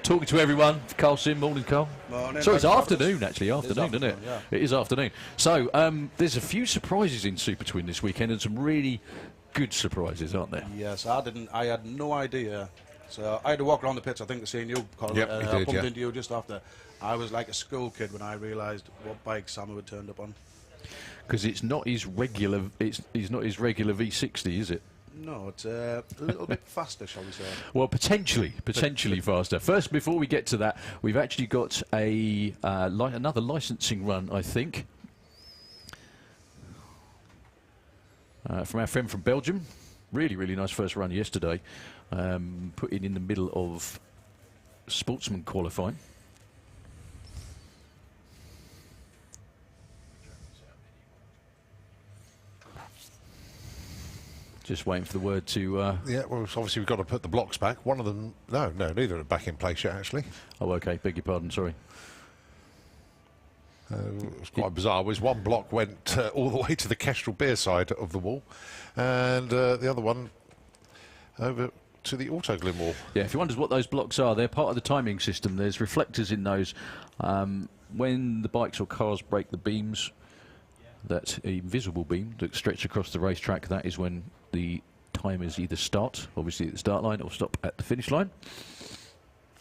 talking to everyone. Carl Sim, morning, Carl. Morning. So it's afternoon, actually, afternoon, isn't it? Yeah. It is afternoon. So there's a few surprises in Super Twin this weekend, and some really good surprises, aren't there? Yes, I had no idea. So I had to walk around the pits, I think, seeing you, Colin. Yep, you I did, bumped into you just after. I was like a school kid when I realised what bike Samu had turned up on. Because it's not his regular. It's not his regular V60, is it? No, it's a little bit faster, shall we say. Well, potentially faster. First, before we get to that, we've actually got a another licensing run, I think, from our friend from Belgium. Really, really nice first run yesterday. Put in the middle of sportsman qualifying. Just waiting for the word to... Yeah, well, obviously we've got to put the blocks back. One of them... No, neither are back in place yet, actually. Oh, OK, beg your pardon, sorry. It was quite bizarre. Was one block went all the way to the Kestrel beer side of the wall, and the other one over to the Autoglym wall. Yeah, if you wonder what those blocks are, they're part of the timing system. There's reflectors in those. When the bikes or cars break the beams, that invisible beam that stretch across the racetrack, that is when the timers either start, obviously at the start line, or stop at the finish line.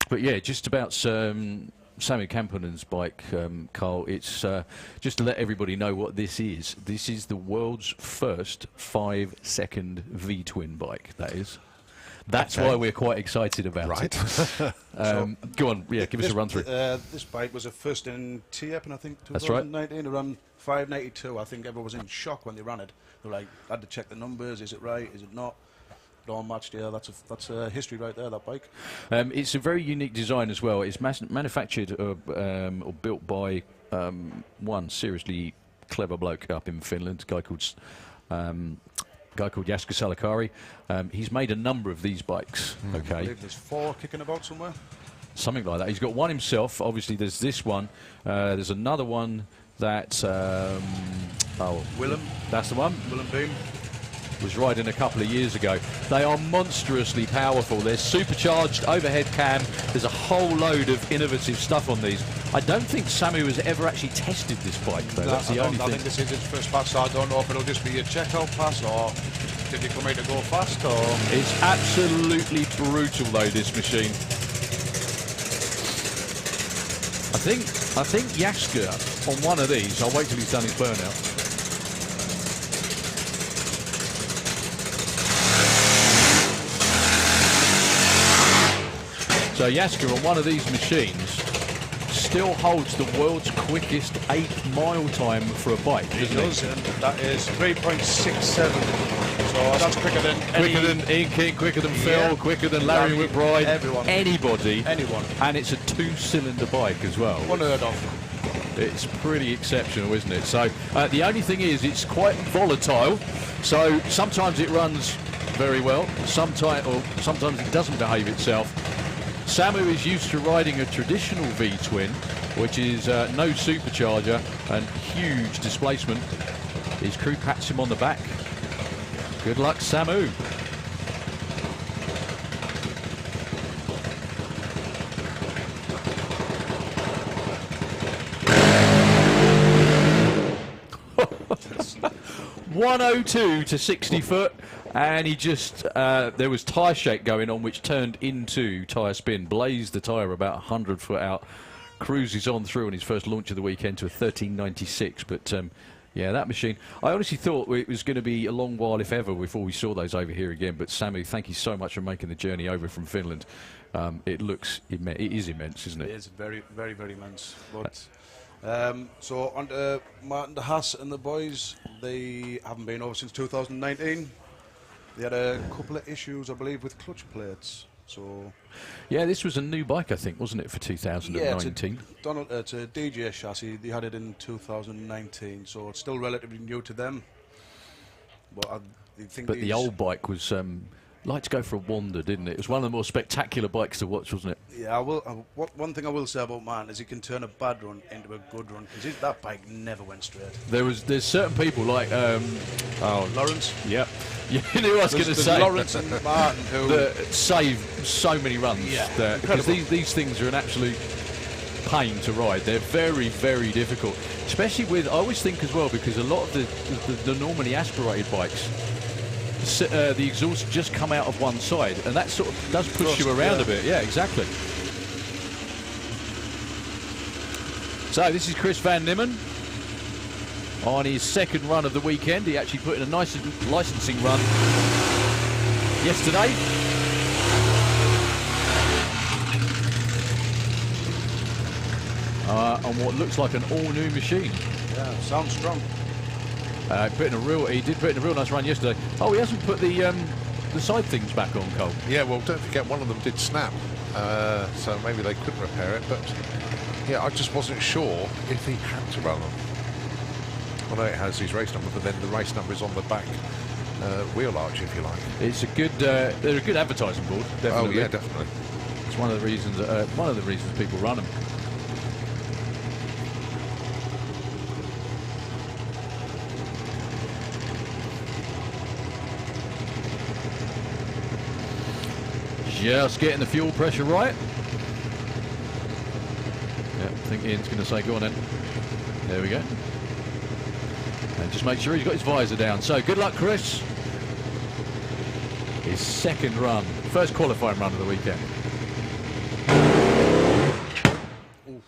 But yeah, just about Samu Kampanen's bike, Carl. It's just to let everybody know what this is. This is the world's first 5-second V-twin bike, that is. That's why we're quite excited about it. Go on, yeah, give us a run through. This bike was a first in Tieppen, I think, 2019. That's right. It ran 592. I think everyone was in shock when they ran it. They were like, I had to check the numbers. Is it right? Is it not? It all matched. Yeah, that's a history right there, that bike. It's a very unique design as well. It's manufactured or built by one seriously clever bloke up in Finland, a guy called Jaska Salakari. He's made a number of these bikes. I Okay, believe there's 4 kicking about somewhere. something like that. He's got one himself. Obviously, there's this one. There's another one that Willem. That's the one. Willem Beam. Was riding a couple of years ago. They are monstrously powerful. There's supercharged overhead cam. There's a whole load of innovative stuff on these. I don't think Samu has ever actually tested this bike, though. That's the only I thing. think this is its first pass, so I don't know if it'll just be a checkout pass or did you come here to go fast or... It's absolutely brutal, though, this machine. I think Jaska on one of these, I'll wait till he's done his burnout. So Jaska on one of these machines still holds the world's quickest 8-mile time for a bike, It doesn't does, and that is 3.67. So that's quicker than Quicker than Ian King, quicker than Phil, quicker than Larry McBride, everyone. anybody. Anyone. And it's a 2-cylinder bike as well. Unheard of. It's pretty exceptional, isn't it? So the only thing is it's quite volatile. So sometimes it runs very well, sometimes it doesn't behave itself. Samu is used to riding a traditional V-twin, which is no supercharger and huge displacement. His crew pats him on the back. Good luck, Samu. .102 to 60 foot, and he just there was tyre shake going on, which turned into tyre spin. Blazed the tyre about 100 foot out. Cruises on through on his first launch of the weekend to a 1396. But yeah, that machine. I honestly thought it was going to be a long while, if ever, before we saw those over here again. But Samu, thank you so much for making the journey over from Finland. it looks it is immense, isn't it? It is very, very, very immense. But so on to Martin de Haas and the boys. They haven't been over since 2019. They had a couple of issues, I believe, with clutch plates. So yeah, this was a new bike, I think, wasn't it, for 2019? It's a DJ chassis. They had it in 2019, so it's still relatively new to them. But I think. But the old bike was like to go for a wander, didn't it? It was one of the more spectacular bikes to watch, wasn't it? Yeah, I will. One thing I will say about Martin is he can turn a bad run into a good run, because that bike never went straight. There's certain people like Lawrence. Yeah, you knew what I was going to say. Lawrence and Martin who that save so many runs. Yeah, because these things are an absolute pain to ride. They're very, very difficult, especially with. I always think as well, because a lot of the normally aspirated bikes, the exhaust just come out of one side, and that sort of does push you around a bit. Yeah, exactly. So this is Chris Van Nimmen on his second run of the weekend. He actually put in a nice licensing run yesterday. On what looks like an all-new machine. Yeah, sounds strong. He did put in a real nice run yesterday. Oh, he hasn't put the side things back on, Cole. Yeah, well, don't forget one of them did snap, so maybe they couldn't repair it. But yeah, I just wasn't sure if he had to run them. I know it has his race number, but then the race number is on the back wheel arch, if you like. It's a good. They're a good advertising board. Definitely. Oh yeah, definitely. It's one of the reasons people run them. Just getting the fuel pressure right. Yeah, I think Ian's going to say, go on then. There we go. And just make sure he's got his visor down. So good luck, Chris. His second run. First qualifying run of the weekend. Oof.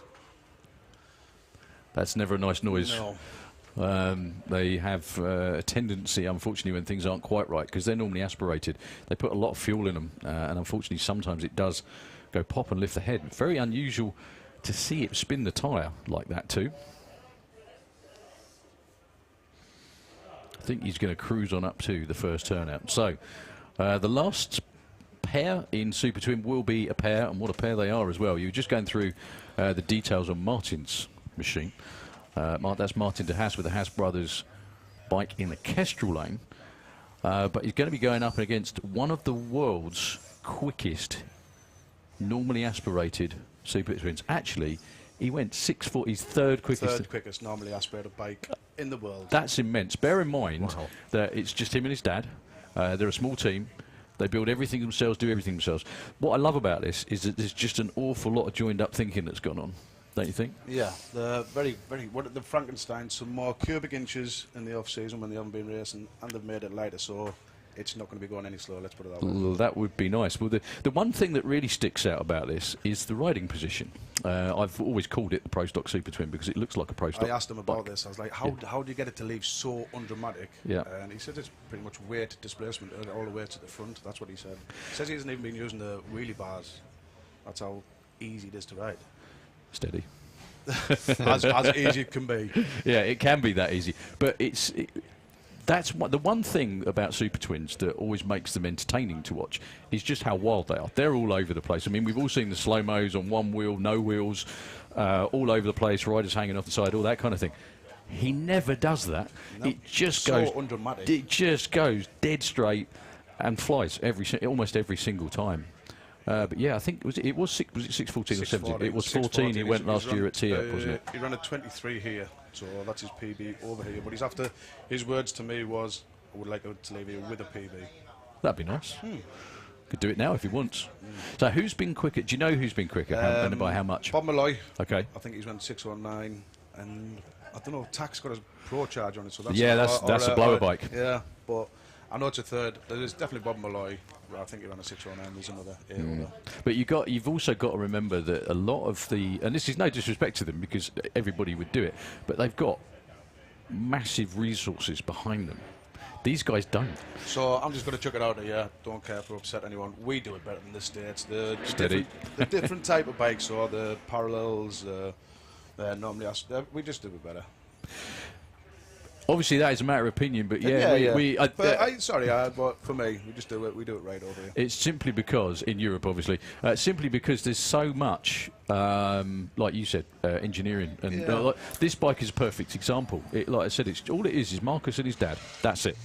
That's never a nice noise. No. They have a tendency, unfortunately, when things aren't quite right, because they're normally aspirated. They put a lot of fuel in them, and unfortunately, sometimes it does go pop and lift the head. Very unusual to see it spin the tyre like that too. I think he's going to cruise on up to the first turnout. So, the last pair in Super Twin will be a pair, and what a pair they are as well. You were just going through the details on Martin's machine. That's Martin de Haas with the Haas brothers bike in the Kestrel lane. But he's going to be going up against one of the world's quickest, normally aspirated Super Twins. Actually, he went 6 foot. He's third quickest. Third quickest normally aspirated bike in the world. That's immense. Bear in mind that it's just him and his dad. They're a small team. They build everything themselves, do everything themselves. What I love about this is that there's just an awful lot of joined-up thinking that's gone on. Don't you think? Yeah, the the Frankenstein, some more cubic inches in the off-season when they haven't been racing, and they've made it lighter, so it's not going to be going any slower, let's put it that way. Well, that would be nice. Well, the one thing that really sticks out about this is the riding position. I've always called it the Pro Stock Super Twin because it looks like a Pro Stock I asked him about bike. this. I was like, how do you get it to leave so undramatic? Yeah. And he said it's pretty much weight displacement all the way to the front. That's what he said. He says he hasn't even been using the wheelie bars. That's how easy it is to ride. Steady. as easy it can be. Yeah, it can be that easy. But that's the one thing about Super Twins that always makes them entertaining to watch is just how wild they are. They're all over the place. I mean, we've all seen the slow-mos on one wheel, no wheels, all over the place, riders hanging off the side, all that kind of thing. He never does that. No, it just so goes undramatic. It just goes dead straight and flies almost every single time. But yeah, I think was it 6:14 or 17? It was 14. He went last year at T-Up, wasn't it? He ran a 23 here, so that's his PB over here. But he's after. His words to me was, "I would like to leave here with a PB." That'd be nice. Could do it now if he wants. So who's been quicker? Do you know who's been quicker and by how much? Bob Malloy. Okay. I think he's run 6:09, and I don't know. Tax got a pro charge on it, so that's that's a blower bike. Yeah, but I know it's a third. There's definitely Bob Malloy. I think he ran a 6:09. There's another 8 But you've also got to remember that a lot of and this is no disrespect to them because everybody would do it, but they've got massive resources behind them These guys don't. So I'm just going to chuck it out there. Yeah, don't care if we upset anyone. We do it better than the States. Steady. The different type of bikes, so the parallels. Normally, we just do it better. Obviously, that is a matter of opinion, but but for me, we just do it. We do it right over here. it's simply because in Europe, obviously, simply because there's so much, like you said, engineering, and like, this bike is a perfect example. Like I said, it's all it is Marcus and his dad. That's it.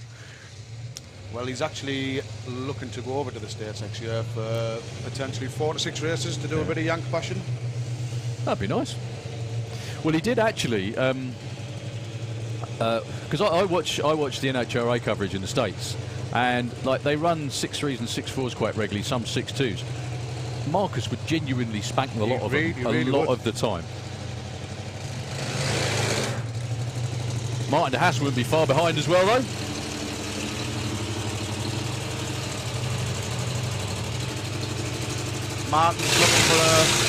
Well, he's actually looking to go over to the States next year for potentially 4 to 6 races to do a bit of Yank passion. That'd be nice. Well, he did actually. Because I watch the NHRA coverage in the States, and like they run 6.3s and 6.4s quite regularly, some 6.2s. Marcus would genuinely spank a lot of them a lot of the time. Martin de Haas wouldn't be far behind as well, though. Martin's looking for a...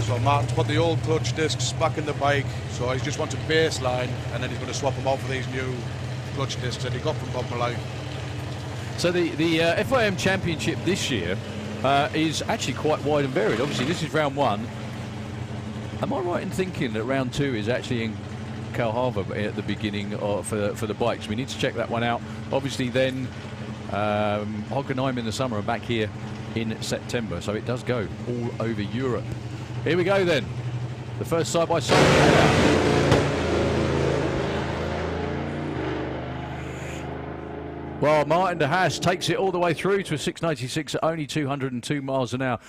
So Martin's put the old clutch discs back in the bike, so he just wants a baseline, and then he's going to swap them out for these new clutch discs that he got from Bob Malone. So the FIM Championship this year is actually quite wide and varied. Obviously, this is round 1. Am I right in thinking that round 2 is actually in Kalhava at the beginning for the bikes? We need to check that one out. Obviously, then Hockenheim in the summer and back here in September, so it does go all over Europe. Here we go then. The first side-by-side. Well, Martin de Haas takes it all the way through to a 696 at only 202 miles an hour.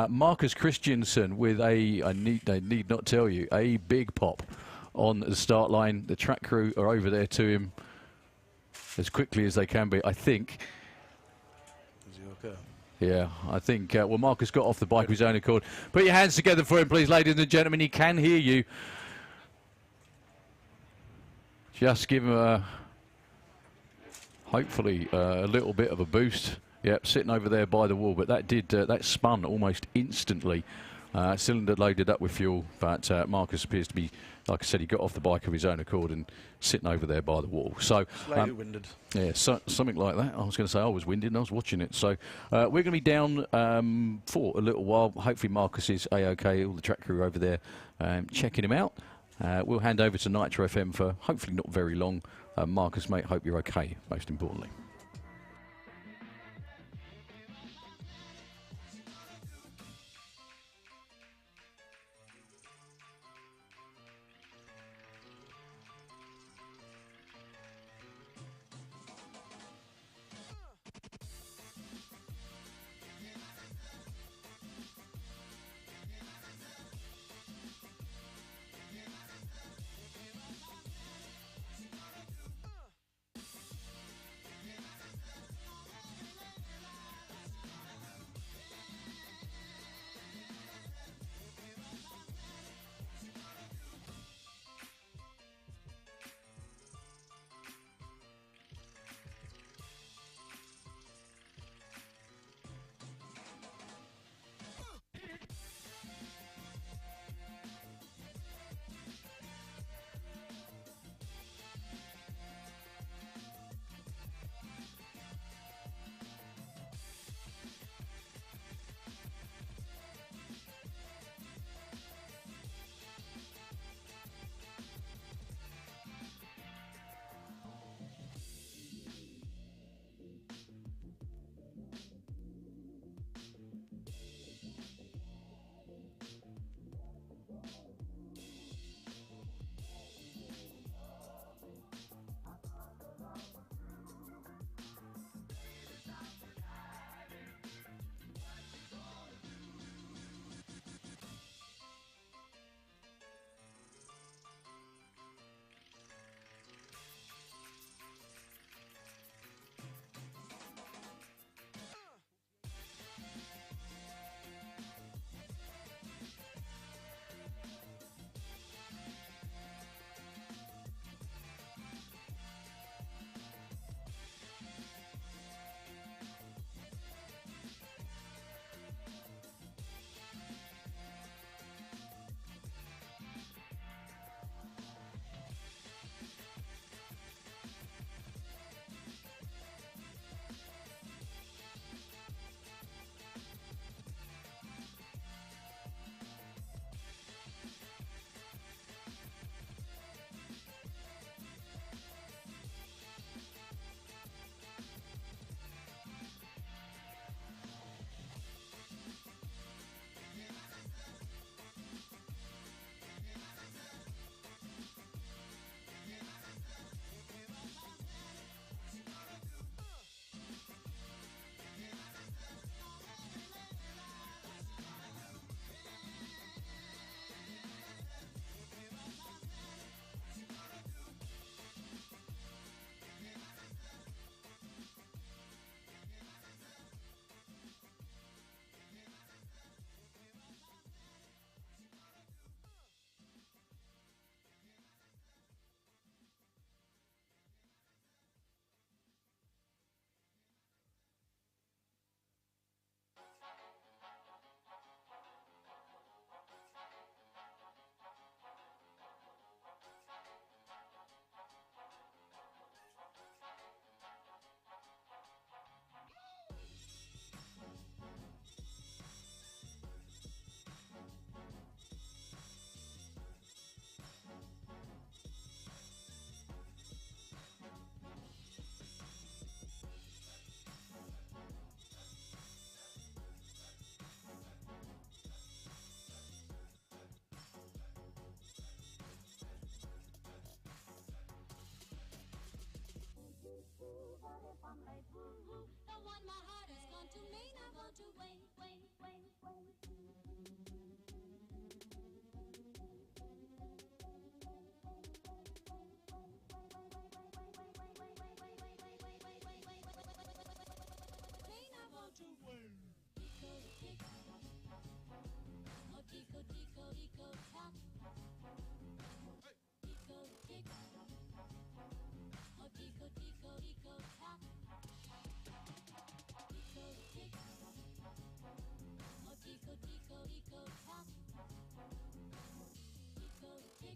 Marcus Christiansen with I need not tell you, a big pop on the start line. The track crew are over there to him as quickly as they can be, I think. Is he okay? Yeah, I think, well, Marcus got off the bike of his own accord. Put your hands together for him, please, ladies and gentlemen. He can hear you. Just give him hopefully a little bit of a boost. Yep, sitting over there by the wall, but that spun almost instantly. Cylinder loaded up with fuel, but Marcus appears to be, like I said, he got off the bike of his own accord and sitting over there by the wall. So slightly winded. Yeah, something like that. I was going to say I was winded and I was watching it. So we're going to be down for a little while. Hopefully Marcus is A-OK, all the track crew over there checking him out. We'll hand over to Nitro FM for hopefully not very long. Marcus, mate, hope you're okay, most importantly.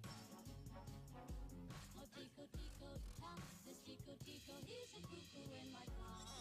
Oh, Tico, Tico, Top, this Tico, Tico, he's a cuckoo in my car.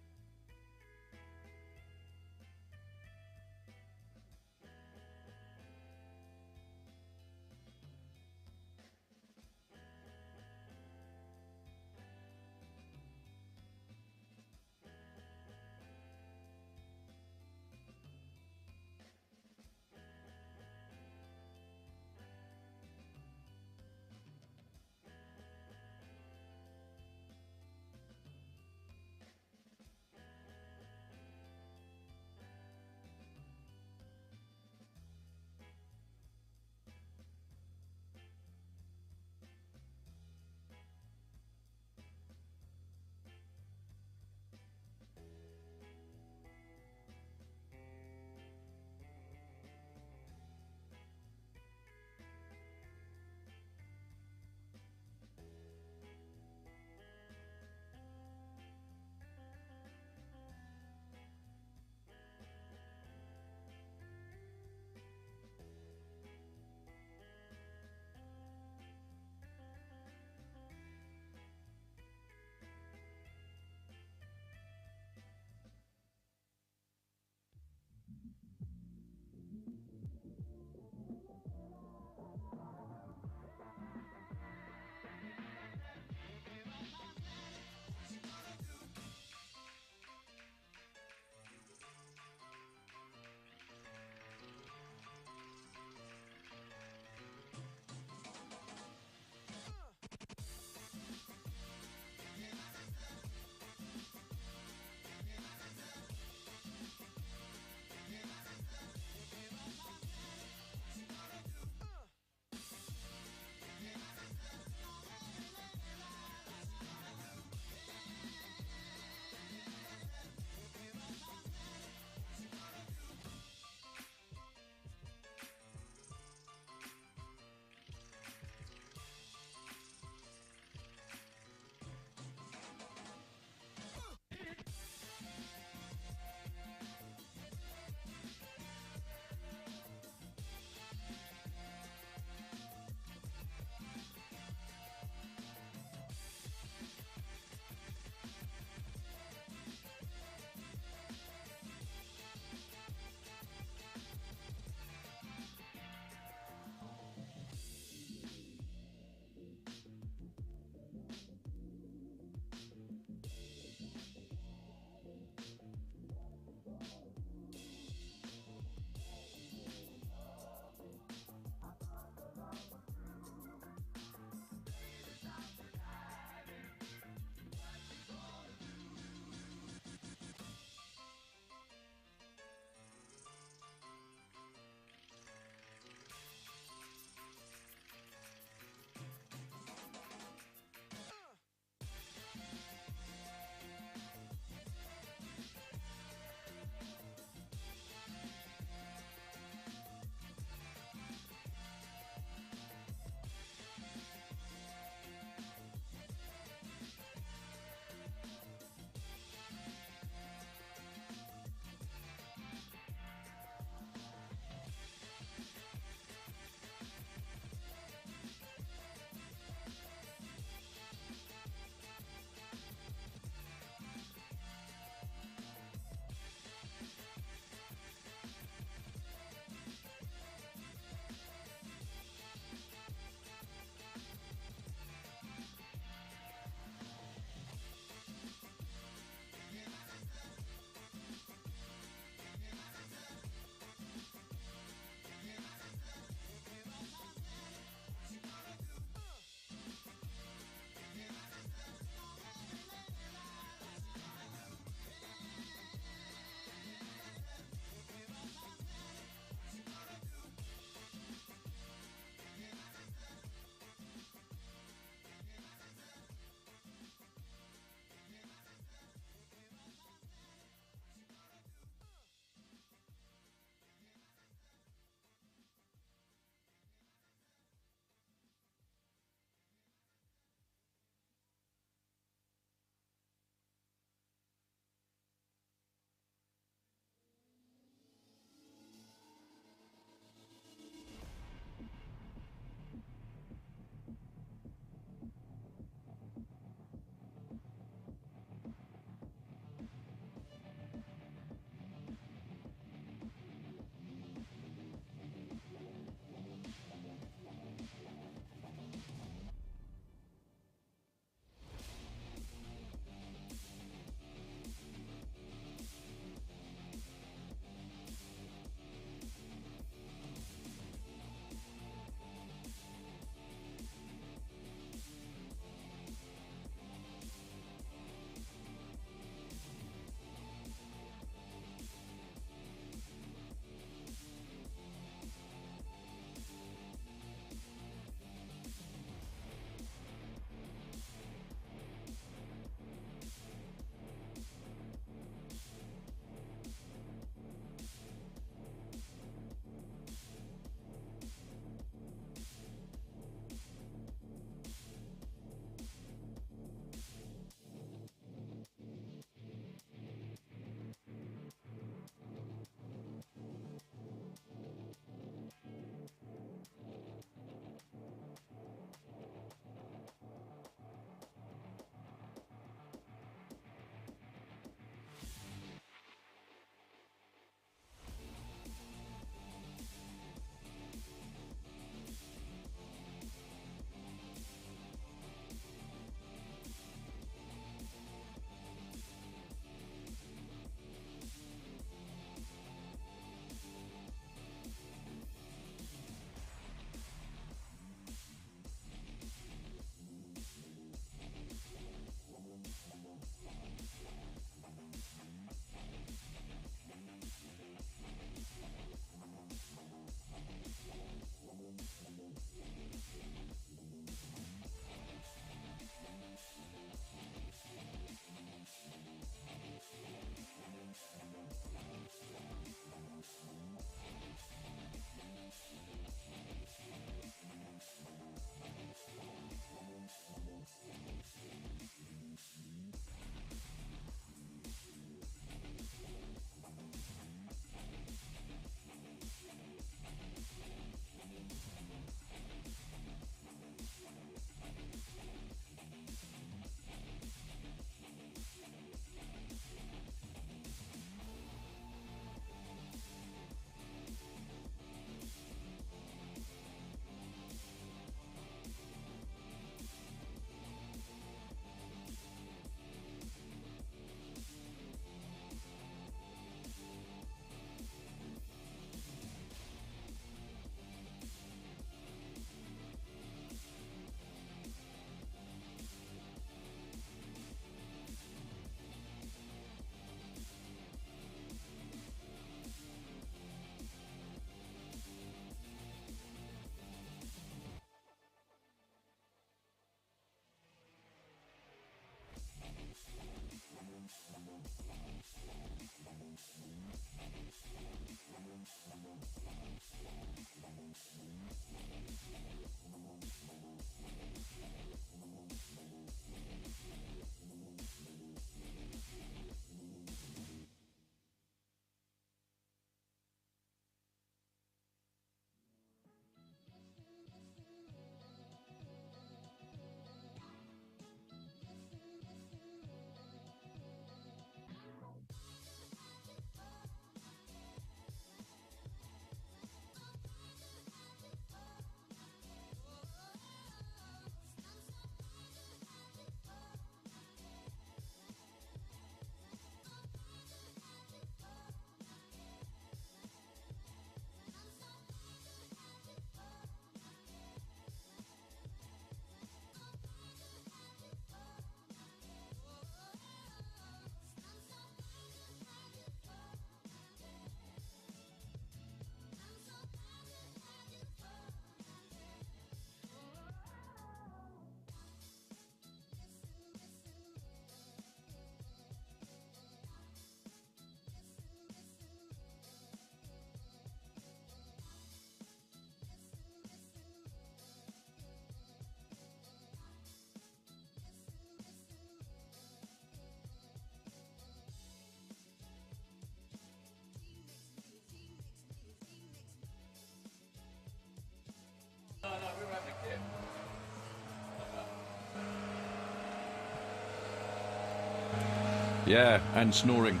Yeah, and snoring.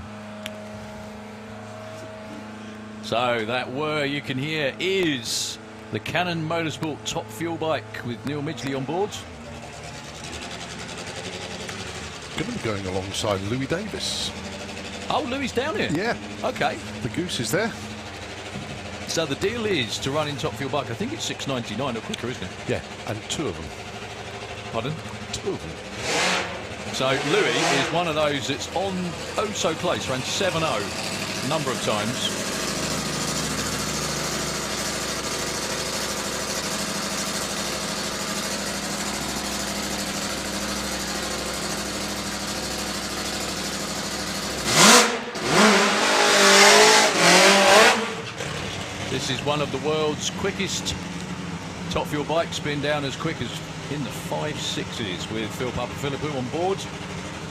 So that whir you can hear is the Canon Motorsport Top Fuel bike with Neil Midgley on board. Going to be going alongside Louis Davis. Oh, Louis down here? Yeah. Okay. The Goose is there. So the deal is to run in Top Fuel bike. I think it's $6.99 or quicker, isn't it? Yeah, and 2 of them. Pardon? 2 of them. So Louis is one of those that's on oh so close, ran 7.0 a number of times. This is one of the world's quickest Top Fuel bikes, been down as quick as in the 5.6s with Phil Papaphilippou on board.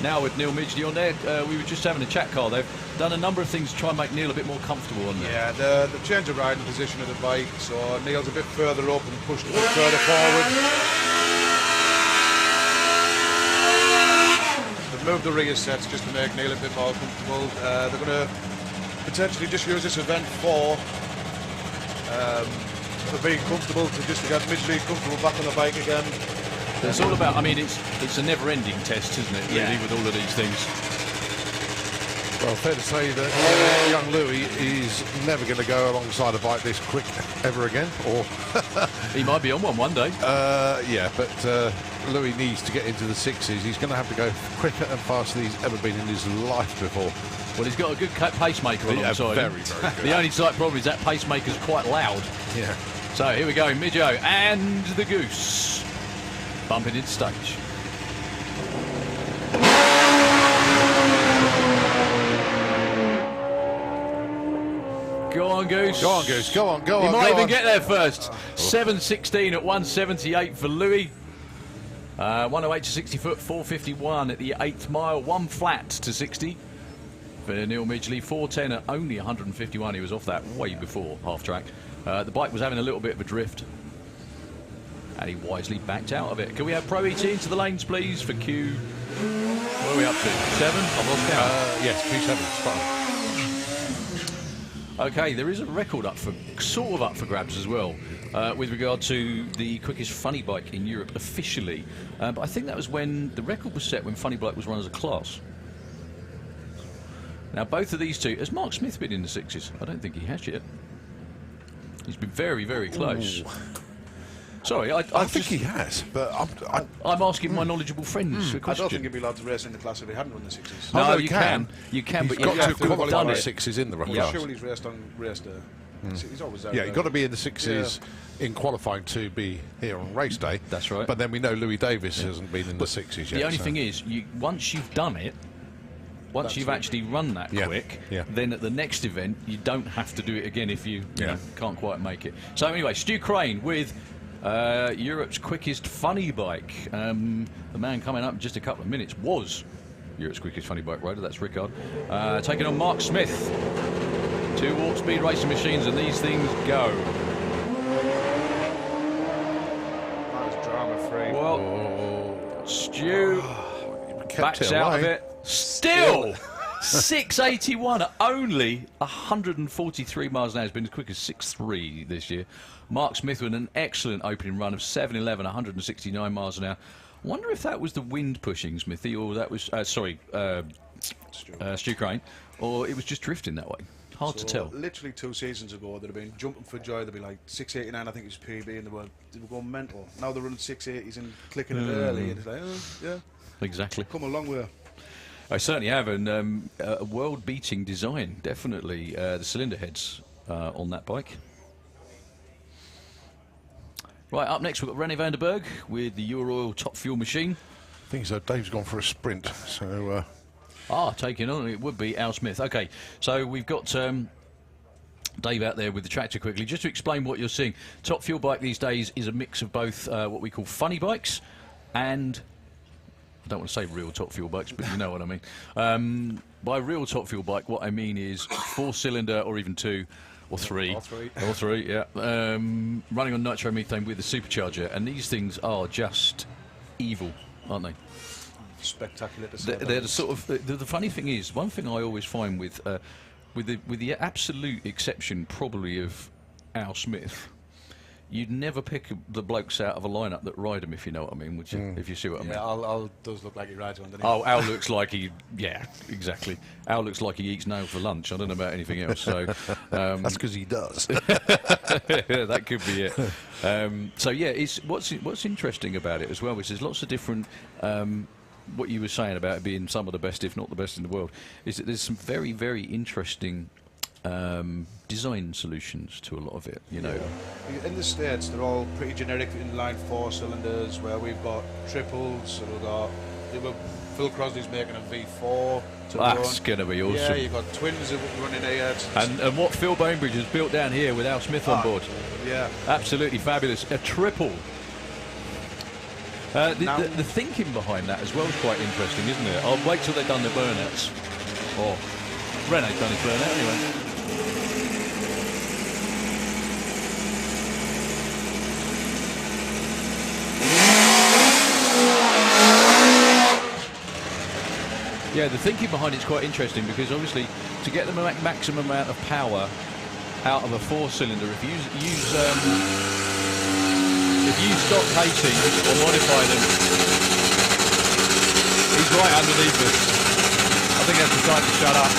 Now with Neil Midgley on there, we were just having a chat, Carl. They've done a number of things to try and make Neil a bit more comfortable on there. Yeah, they've changed the riding position of the bike, so Neil's a bit further up and pushed a bit further forward. They've moved the rear sets just to make Neil a bit more comfortable. They're going to potentially just use this event for being comfortable, to just get Midgley comfortable back on the bike again. It's all about, I mean, it's a never-ending test, isn't it, really, with all of these things. Well, fair to say that young Louis is never going to go alongside a bike this quick ever again. Or he might be on one day. Yeah, but Louis needs to get into the 6s. He's going to have to go quicker and faster than he's ever been in his life before. Well, he's got a good pacemaker alongside him. Very, very good. The only slight problem is that pacemaker's quite loud. Yeah. So here we go, Midjo and the Goose bumping into stage. Go on, Goose. Go on, Goose. Go on, go on. He might even get there first. 7.16 at 178 for Louis. 108 to 60 foot, 451 at the 8th mile, 1 flat to 60 for Neil Midgley. 410 at only 151. He was off that way before half track. The bike was having a little bit of a drift, and he wisely backed out of it. Can we have Pro ET into the lanes, please, for Q? What are we up to? 7? I've lost count. Yes, Q7. Spot on. Okay, there is a record up for grabs as well, with regard to the quickest funny bike in Europe officially. But I think that was when the record was set when funny bike was run as a class. Now, both of these two, has Mark Smith been in the 6s? I don't think he has yet. He's been very, very close. Ooh. Sorry, I think he has, but I'm asking my knowledgeable friends a question. I don't think he'd be allowed to race in the class if he hadn't run the 6s. No, you can. You can, but you've got to qualify the 6s in the class. class. I'm sure he's raced there. He's always there. Yeah, you've got to be in the 6s in qualifying to be here on race day. That's right. But then we know Louis Davis hasn't been in the 6s yet. The only thing is, once you've done it, once you've actually run that quick, then at the next event you don't have to do it again if you, you know, can't quite make it. So anyway, Stu Crane with Europe's quickest funny bike. The man coming up in just a couple of minutes was Europe's quickest funny bike rider. That's Rickard. Taking on Mark Smith. 2 walk speed racing machines, and these things go. That was drama-free. Well, Stu backs out of it. Still 681 at only 143 miles an hour. He's been as quick as 6.3 this year. Mark Smith with an excellent opening run of 7.11, 169 miles an hour. I wonder if that was the wind pushing Smithy, or that was, Stu Crane, or it was just drifting that way. Hard to tell. Literally 2 seasons ago, they'd have been jumping for joy. They'd be like 689, I think it was PB, and they were going mental. Now they're running 680s and clicking it early. And it's like, yeah. Exactly. Come a long way. I certainly have, and a world-beating design, definitely. The cylinder heads on that bike. Right, up next we've got René van der Berg with the Euroil Top Fuel machine. I think so. Dave's gone for a sprint, so... taking on, it would be Al Smith. Okay, so we've got Dave out there with the tractor quickly. Just to explain what you're seeing, Top Fuel bike these days is a mix of both what we call funny bikes and... I don't want to say real Top Fuel bikes, but you know what I mean. By real Top Fuel bike, what I mean is 4-cylinder or even 2 or 3. Or 3, yeah. Running on nitromethane with a supercharger, and these things are just evil, aren't they? Spectacular to see. They're the sort of the funny thing is, one thing I always find with the absolute exception probably of Al Smith, you'd never pick the blokes out of a lineup that ride them, if you know what I mean. Would you? If you see what I mean? Yeah, Al does look like he rides one, doesn't he? Oh, Al looks like he. Yeah, exactly. Al looks like he eats nails for lunch. I don't know about anything else. So that's because he does. That could be it. So yeah, it's what's interesting about it as well, which is lots of different. What you were saying about it being some of the best, if not the best in the world, is that there's some very, very interesting design solutions to a lot of it, you know. Yeah. In the States, they're all pretty generic inline 4 cylinders, where we've got triples, so we've got Phil Crosby's making a V4 to That's run. going to be awesome. Yeah, you've got twins running here. And what Phil Bainbridge has built down here with Al Smith on board. Yeah. Absolutely fabulous. A triple. The thinking behind that as well is quite interesting, isn't it? I'll wait till they've done the burnouts. Oh, René's done his burnout anyway. Yeah, the thinking behind it's quite interesting, because obviously to get the maximum amount of power out of a 4-cylinder, if you stop casing or modify them, he's right underneath us. I think that's the time to shut up.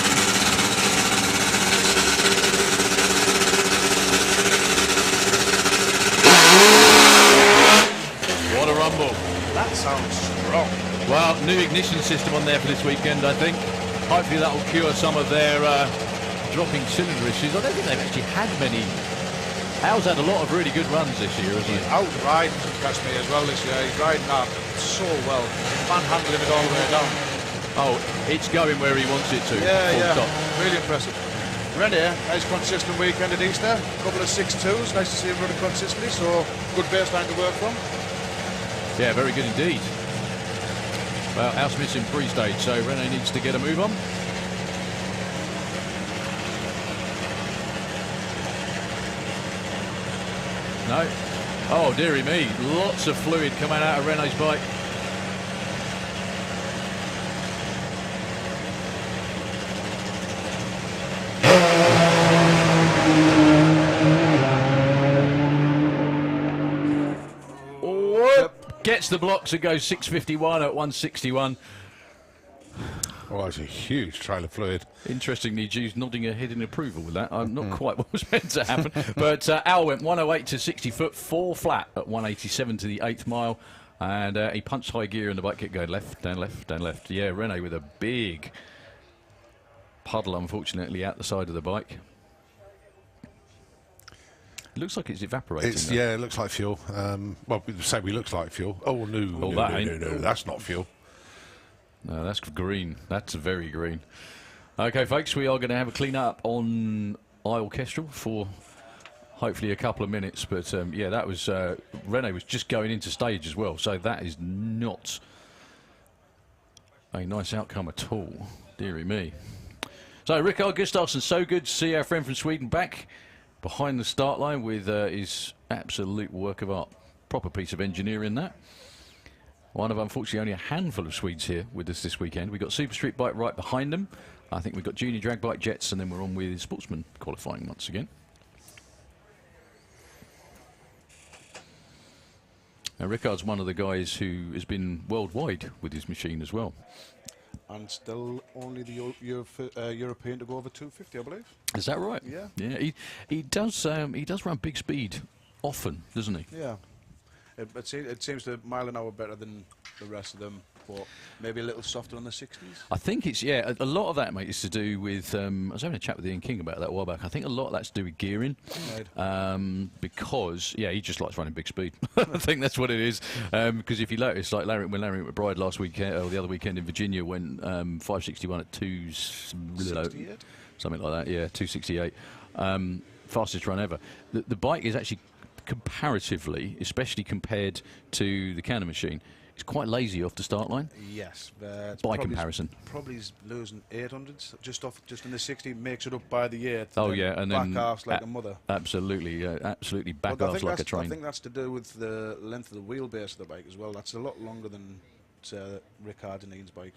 What a rumble. That sounds strong. Well, new ignition system on there for this weekend, I think. Hopefully that will cure some of their dropping cylinder issues. I don't think they've actually had many. Al's had a lot of really good runs this year, hasn't he? Al's riding impressed me as well this year. He's riding that so well. Manhandling it all the way down. Oh, it's going where he wants it to. Yeah, Full stop. Really impressive. René, nice consistent weekend at Easter. A couple of 6.2s. Nice to see him running consistently, so good baseline to work from. Yeah, very good indeed. Well, Al Smith's in pre-stage, so René needs to get a move on. No. Oh, dearie me. Lots of fluid coming out of René's bike. Gets the blocks and goes 6.51 at 161. Oh, that's a huge trail of fluid. Interestingly, Jude's nodding her head in approval with that. I'm not quite what was meant to happen. But Al went 108 to 60 foot, 4 flat at 187 to the 8th mile. And he punched high gear and the bike kept going left, down, left, down, left. Yeah, René with a big puddle, unfortunately, out the side of the bike. It looks like it's evaporating. Yeah, it looks like fuel. Well, we say we looks like fuel. Oh, no, Oh, no, that no, ain't. no, that's not fuel. No, that's green. That's very green. Okay, folks, we are going to have a clean up on iOrchestral for hopefully a couple of minutes. But yeah, that was Renault was just going into stage as well, so that is not a nice outcome at all. Dearie me. So Rickard Gustafsson, so good to see our friend from Sweden back behind the start line with his absolute work of art. Proper piece of engineering, that. One of, unfortunately, only a handful of Swedes here with us this weekend. We've got Super Street Bike right behind them. I think we've got Junior Drag Bike Jets, and then we're on with Sportsman qualifying once again. Now, Rickard's one of the guys who has been worldwide with his machine as well. And still only the European to go over 250, I believe. Is that right? Yeah. Yeah, he does run big speed often, doesn't he? Yeah. It seems to mile an hour better than the rest of them, but maybe a little softer on the 60s. I think it's, yeah, a lot of that, mate, is to do with, I was having a chat with Ian King about that a while back. I think a lot of that's to do with gearing. Right. Because, yeah, he just likes running big speed. I think that's what it is. Because if you notice, like when Larry McBride last weekend, or the other weekend in Virginia, went 561 at 268, something like that, yeah, 268. Fastest run ever. The bike is actually comparatively, especially compared to the Cannon machine, it's quite lazy off the start line. Yes, by comparison. Probably he's losing 800s just in the 60, makes it up by the 8th. Oh yeah, and back then halves like a mother. Absolutely, absolutely back halves like a train. I think that's to do with the length of the wheelbase of the bike as well. That's a lot longer than Rickard and Ian's bike,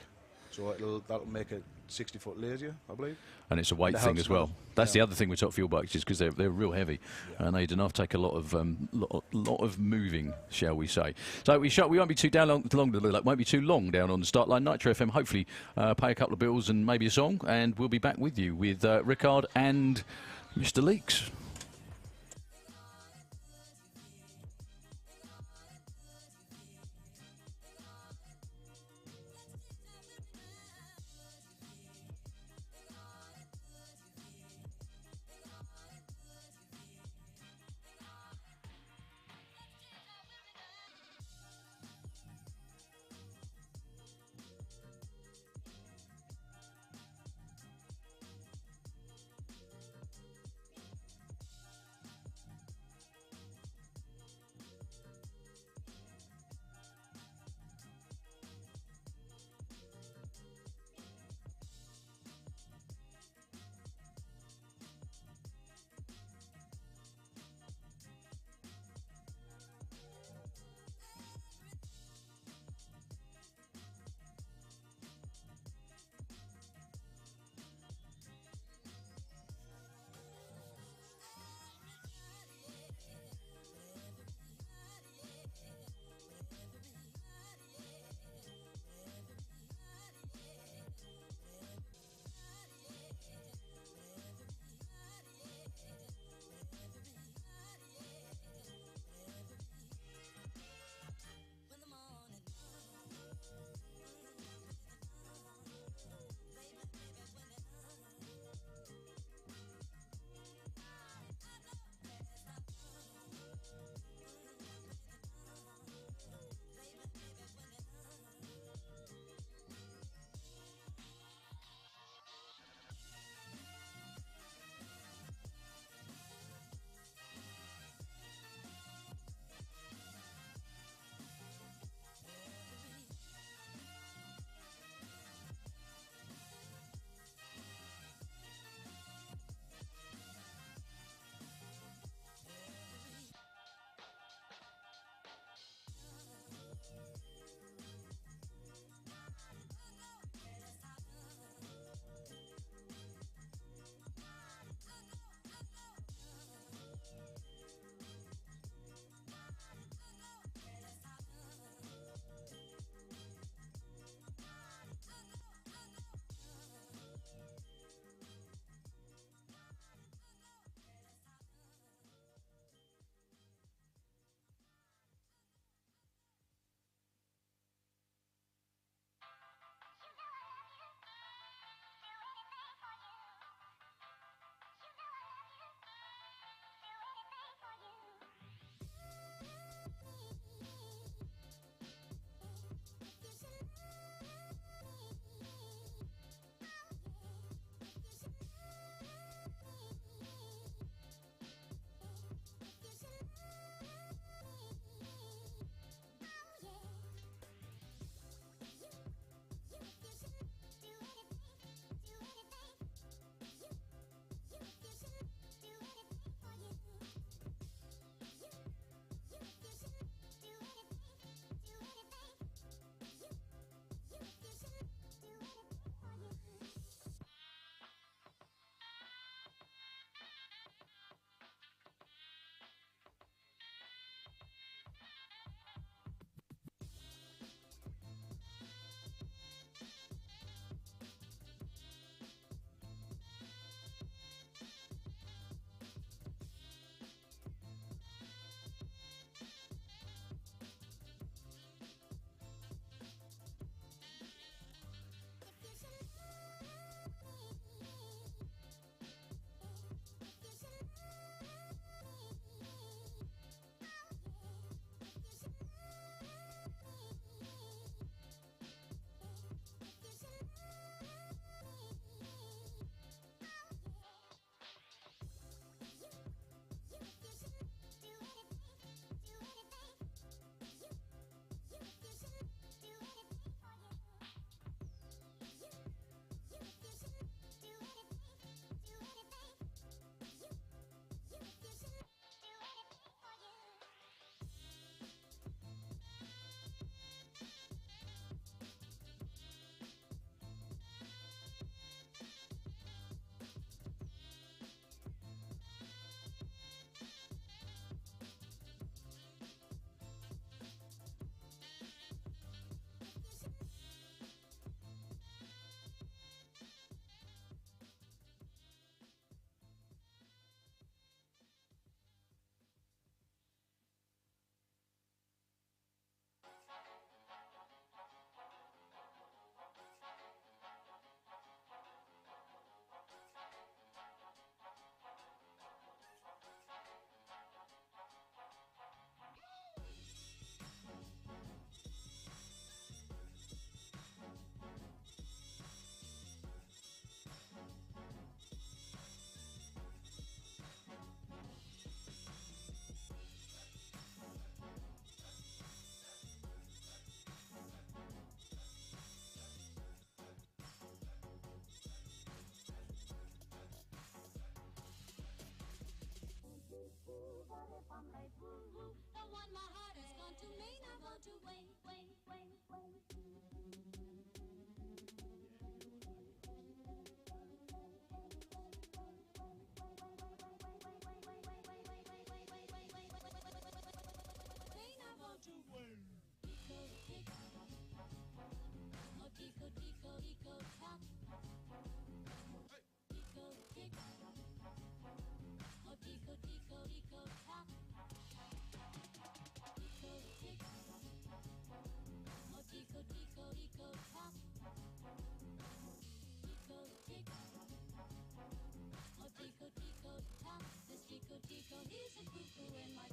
so that'll make it 60 foot lazier, I believe. And it's a weight thing as well. That's the other thing with top fuel bikes, is because they're real heavy, and they do not take a lot of moving, shall we say. So we won't be too won't be too long down on the start line. Nitro FM hopefully pay a couple of bills and maybe a song, and we'll be back with you with Rickard and Mr. Leaks. He's a cuckoo in my car.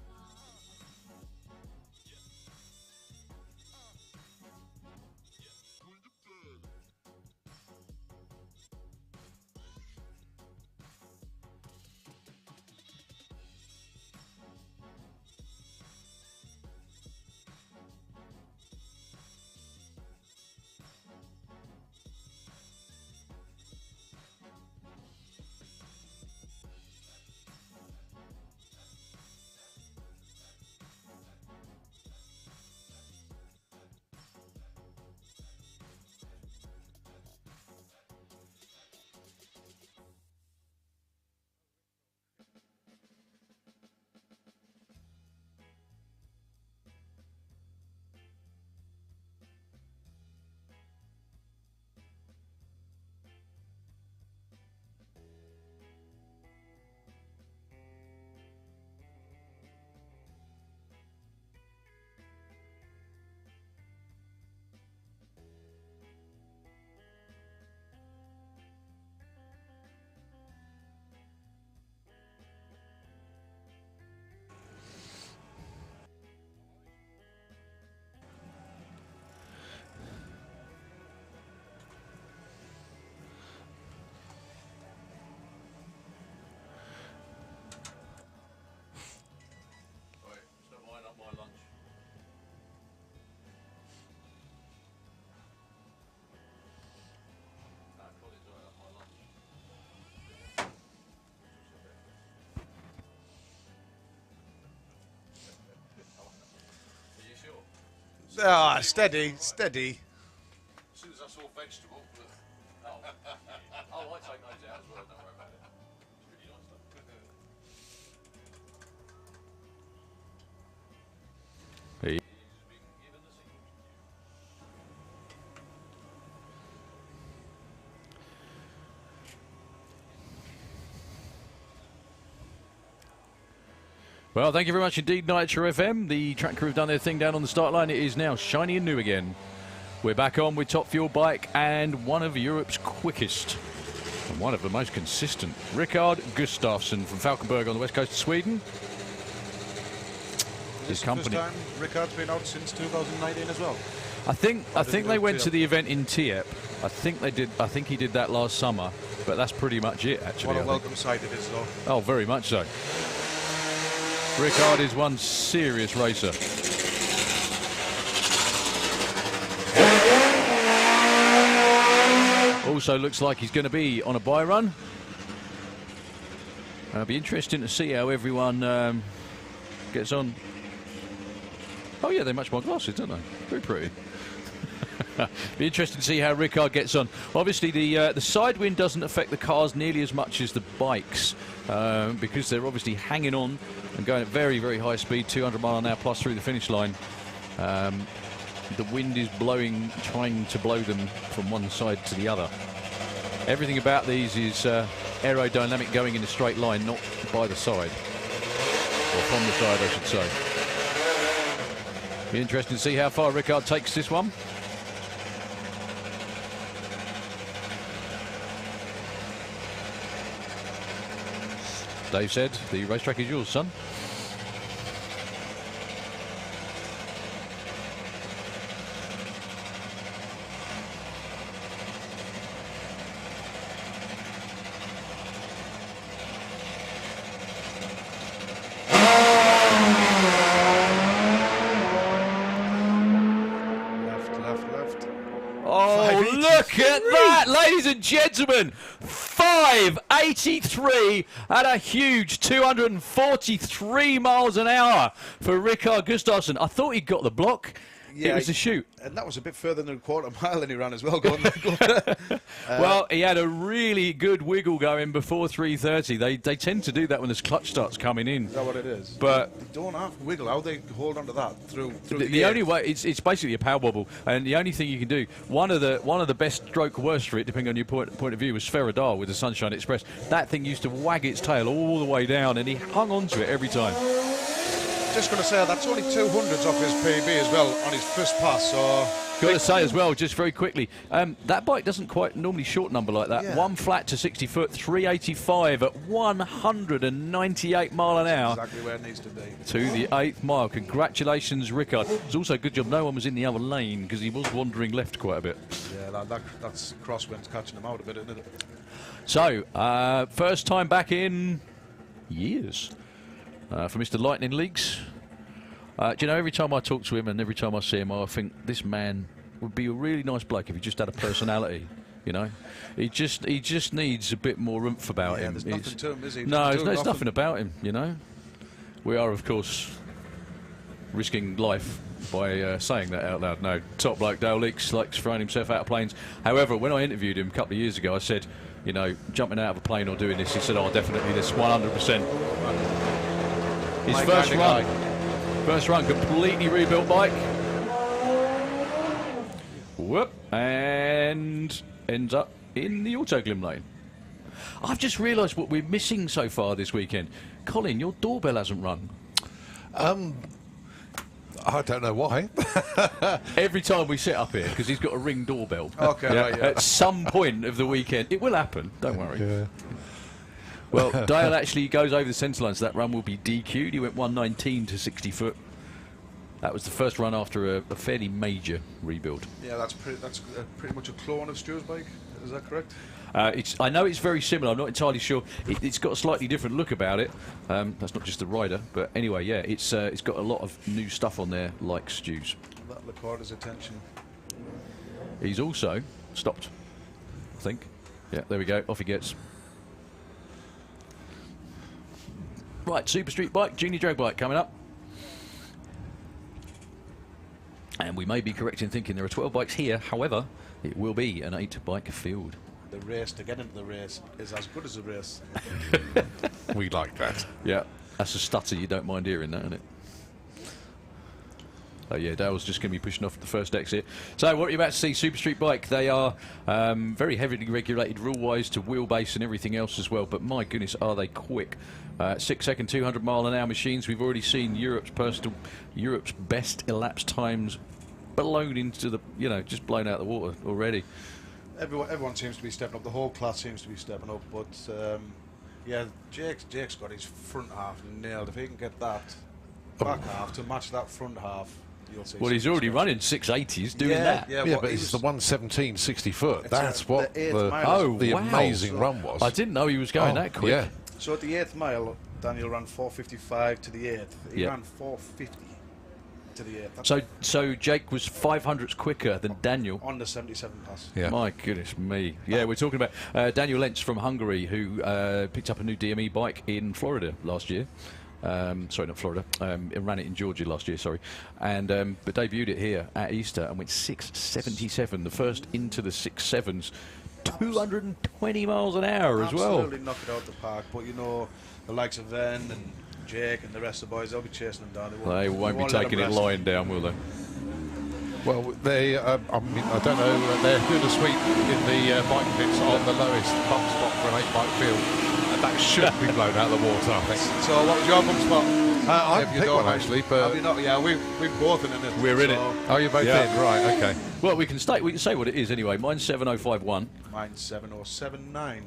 Ah, steady, steady. As soon as I saw vegetable. Oh, I take those out as well, don't worry about it. It's pretty nice stuff. He's been given the signal. Well, thank you very much indeed, Nitro FM. The track crew have done their thing down on the start line. It is now shiny and new again. We're back on with Top Fuel Bike and one of Europe's quickest and one of the most consistent, Rickard Gustafsson from Falkenberg on the west coast of Sweden. His company. First time Rickard's been out since 2019 as well. I think they went to the event in Tiepp. I think they did. I think he did that last summer, but that's pretty much it actually. What a welcome sight it is, though. Oh, very much so. Rickard is one serious racer. Also looks like he's going to be on a bye run. It'll be interesting to see how everyone gets on. Oh yeah, they match my glasses, don't they? Very pretty. Be interesting to see how Rickard gets on. Obviously, the side wind doesn't affect the cars nearly as much as the bikes because they're obviously hanging on and going at very, very high speed, 200 mile an hour plus through the finish line. The wind is blowing, trying to blow them from one side to the other. Everything about these is aerodynamic, going in a straight line, not by the side, or from the side, I should say. Be interesting to see how far Rickard takes this one. Dave said, the racetrack is yours, son. Look at that, ladies and gentlemen. 583 at a huge 243 miles an hour for Rickard Gustafsson. I thought he got the block. Yeah, it was a shoot. And that was a bit further than a quarter mile and he ran as well. Going there. Well, he had a really good wiggle going before 3:30. They tend to do that when the clutch starts coming in. Is that what it is? But they don't have to wiggle. How they hold on to that through the only way, it's basically a power wobble, and the only thing you can do, one of the best stroke worst for it, depending on your point of view, was Ferradar with the Sunshine Express. That thing used to wag its tail all the way down, and he hung on to it every time. Just going to say that's only 200s off his PB as well on his first pass, so Got to say as well, just very quickly, that bike doesn't quite normally short number like that. Yeah. 1 flat to 60 foot, 385 at 198 mile an hour. Exactly where it needs to be. To the 8th mile. Congratulations, Rickard. It's also a good job no one was in the other lane because he was wandering left quite a bit. Yeah, that's crosswinds catching him out a bit, isn't it? So, first time back in years for Mr. Lightning Leaks. Do you know, every time I talk to him and every time I see him, I think this man would be a really nice bloke if he just had a personality. You know, he just needs a bit more oomph about him. There's nothing to him, is he? No, there's nothing about him. You know, we are of course risking life by saying that out loud. No, top bloke Dale Leaks likes throwing himself out of planes. However, when I interviewed him a couple of years ago, I said, you know, jumping out of a plane or doing this, he said, oh, definitely this, 100%. His first run, completely rebuilt bike. Whoop, and ends up in the Autoglim lane. I've just realised what we're missing so far this weekend. Colin, your doorbell hasn't rung. I don't know why. Every time we sit up here, because he's got a Ring doorbell. Okay, Yeah, right, yeah. At some point of the weekend, it will happen. Don't worry. Yeah. Well, Dale actually goes over the centre line, so that run will be DQ'd. He went 119 to 60 foot. That was the first run after a fairly major rebuild. Yeah, that's pretty much a clone of Stuart's bike. Is that correct? I know it's very similar. I'm not entirely sure. It's got a slightly different look about it. That's not just the rider, but anyway, yeah, it's got a lot of new stuff on there, like Stu's. That'll caught his attention. He's also stopped, I think. Yeah, there we go. Off he gets. Right, Super Street bike, junior drag bike coming up. And we may be correct in thinking there are 12 bikes here. However, it will be an 8-bike field. The race, to get into the race, is as good as a race. We like that. Yeah, that's a stutter you don't mind hearing, that, isn't it? Oh yeah, Dale's just going to be pushing off the first exit. So what are you about to see? Super Street bike. They are very heavily regulated rule-wise to wheelbase and everything else as well. But my goodness, are they quick? 6-second, 200-mile-an-hour machines. We've already seen Europe's best elapsed times blown into the, just blown out of the water already. Everyone seems to be stepping up. The whole class seems to be stepping up. But yeah, Jake's got his front half nailed. If he can get that back half to match that front half, you'll see. Well, he's already running 680s doing that. Yeah, but it's the 117 60 foot. That's what the wow. amazing run was. I didn't know he was going that quick. Yeah. So at the 8th mile, Daniel ran 4:55 to the 8th. He ran 4:50 to the 8th. So Jake was 500ths quicker than Daniel On the 77 pass. Yeah. My goodness me. Yeah, we're talking about Daniel Lentz from Hungary, who picked up a new DME bike in Florida last year. Sorry, not Florida. It ran it in Georgia last year, sorry. And but debuted it here at Easter and went 677, the first into the 6.7s. 220 miles an hour as well. Absolutely knock it out the park. But the likes of Ven and Jake and the rest of the boys, they'll be chasing them down. They won't be taking it lying down, will they? Well, they, I don't know, they're good a sweep in the bike pits on the lowest bump spot for an 8-bike field. And that should be blown out of the water, I think. So what was your bump spot? I haven't picked one, actually, but... Have you not? Yeah, we've both in it. We're in it. Oh, you're both in? Right, okay. Well, we can say what it is anyway. Mine's 7051. Mine's 7079.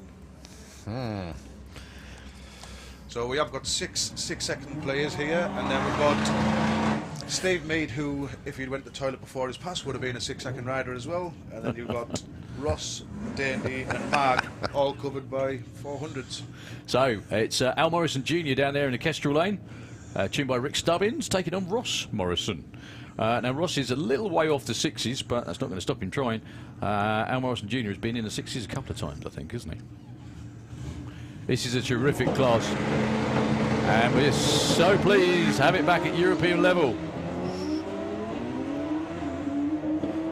So we have got six second players here, and then we've got Steve Mead, who, if he'd went to the toilet before his pass, would have been a 6-second rider as well. And then you've got Ross, Dandy, and Mark, all covered by 400s. So it's Al Morrison Jr. down there in the Kestrel lane, tuned by Rick Stubbins, taking on Ross Morrison. Now Ross is a little way off the 6s, but that's not going to stop him trying. Al Morrison Jr. has been in the 6s a couple of times, I think, isn't he? This is a terrific class, and we're so pleased to have it back at European level.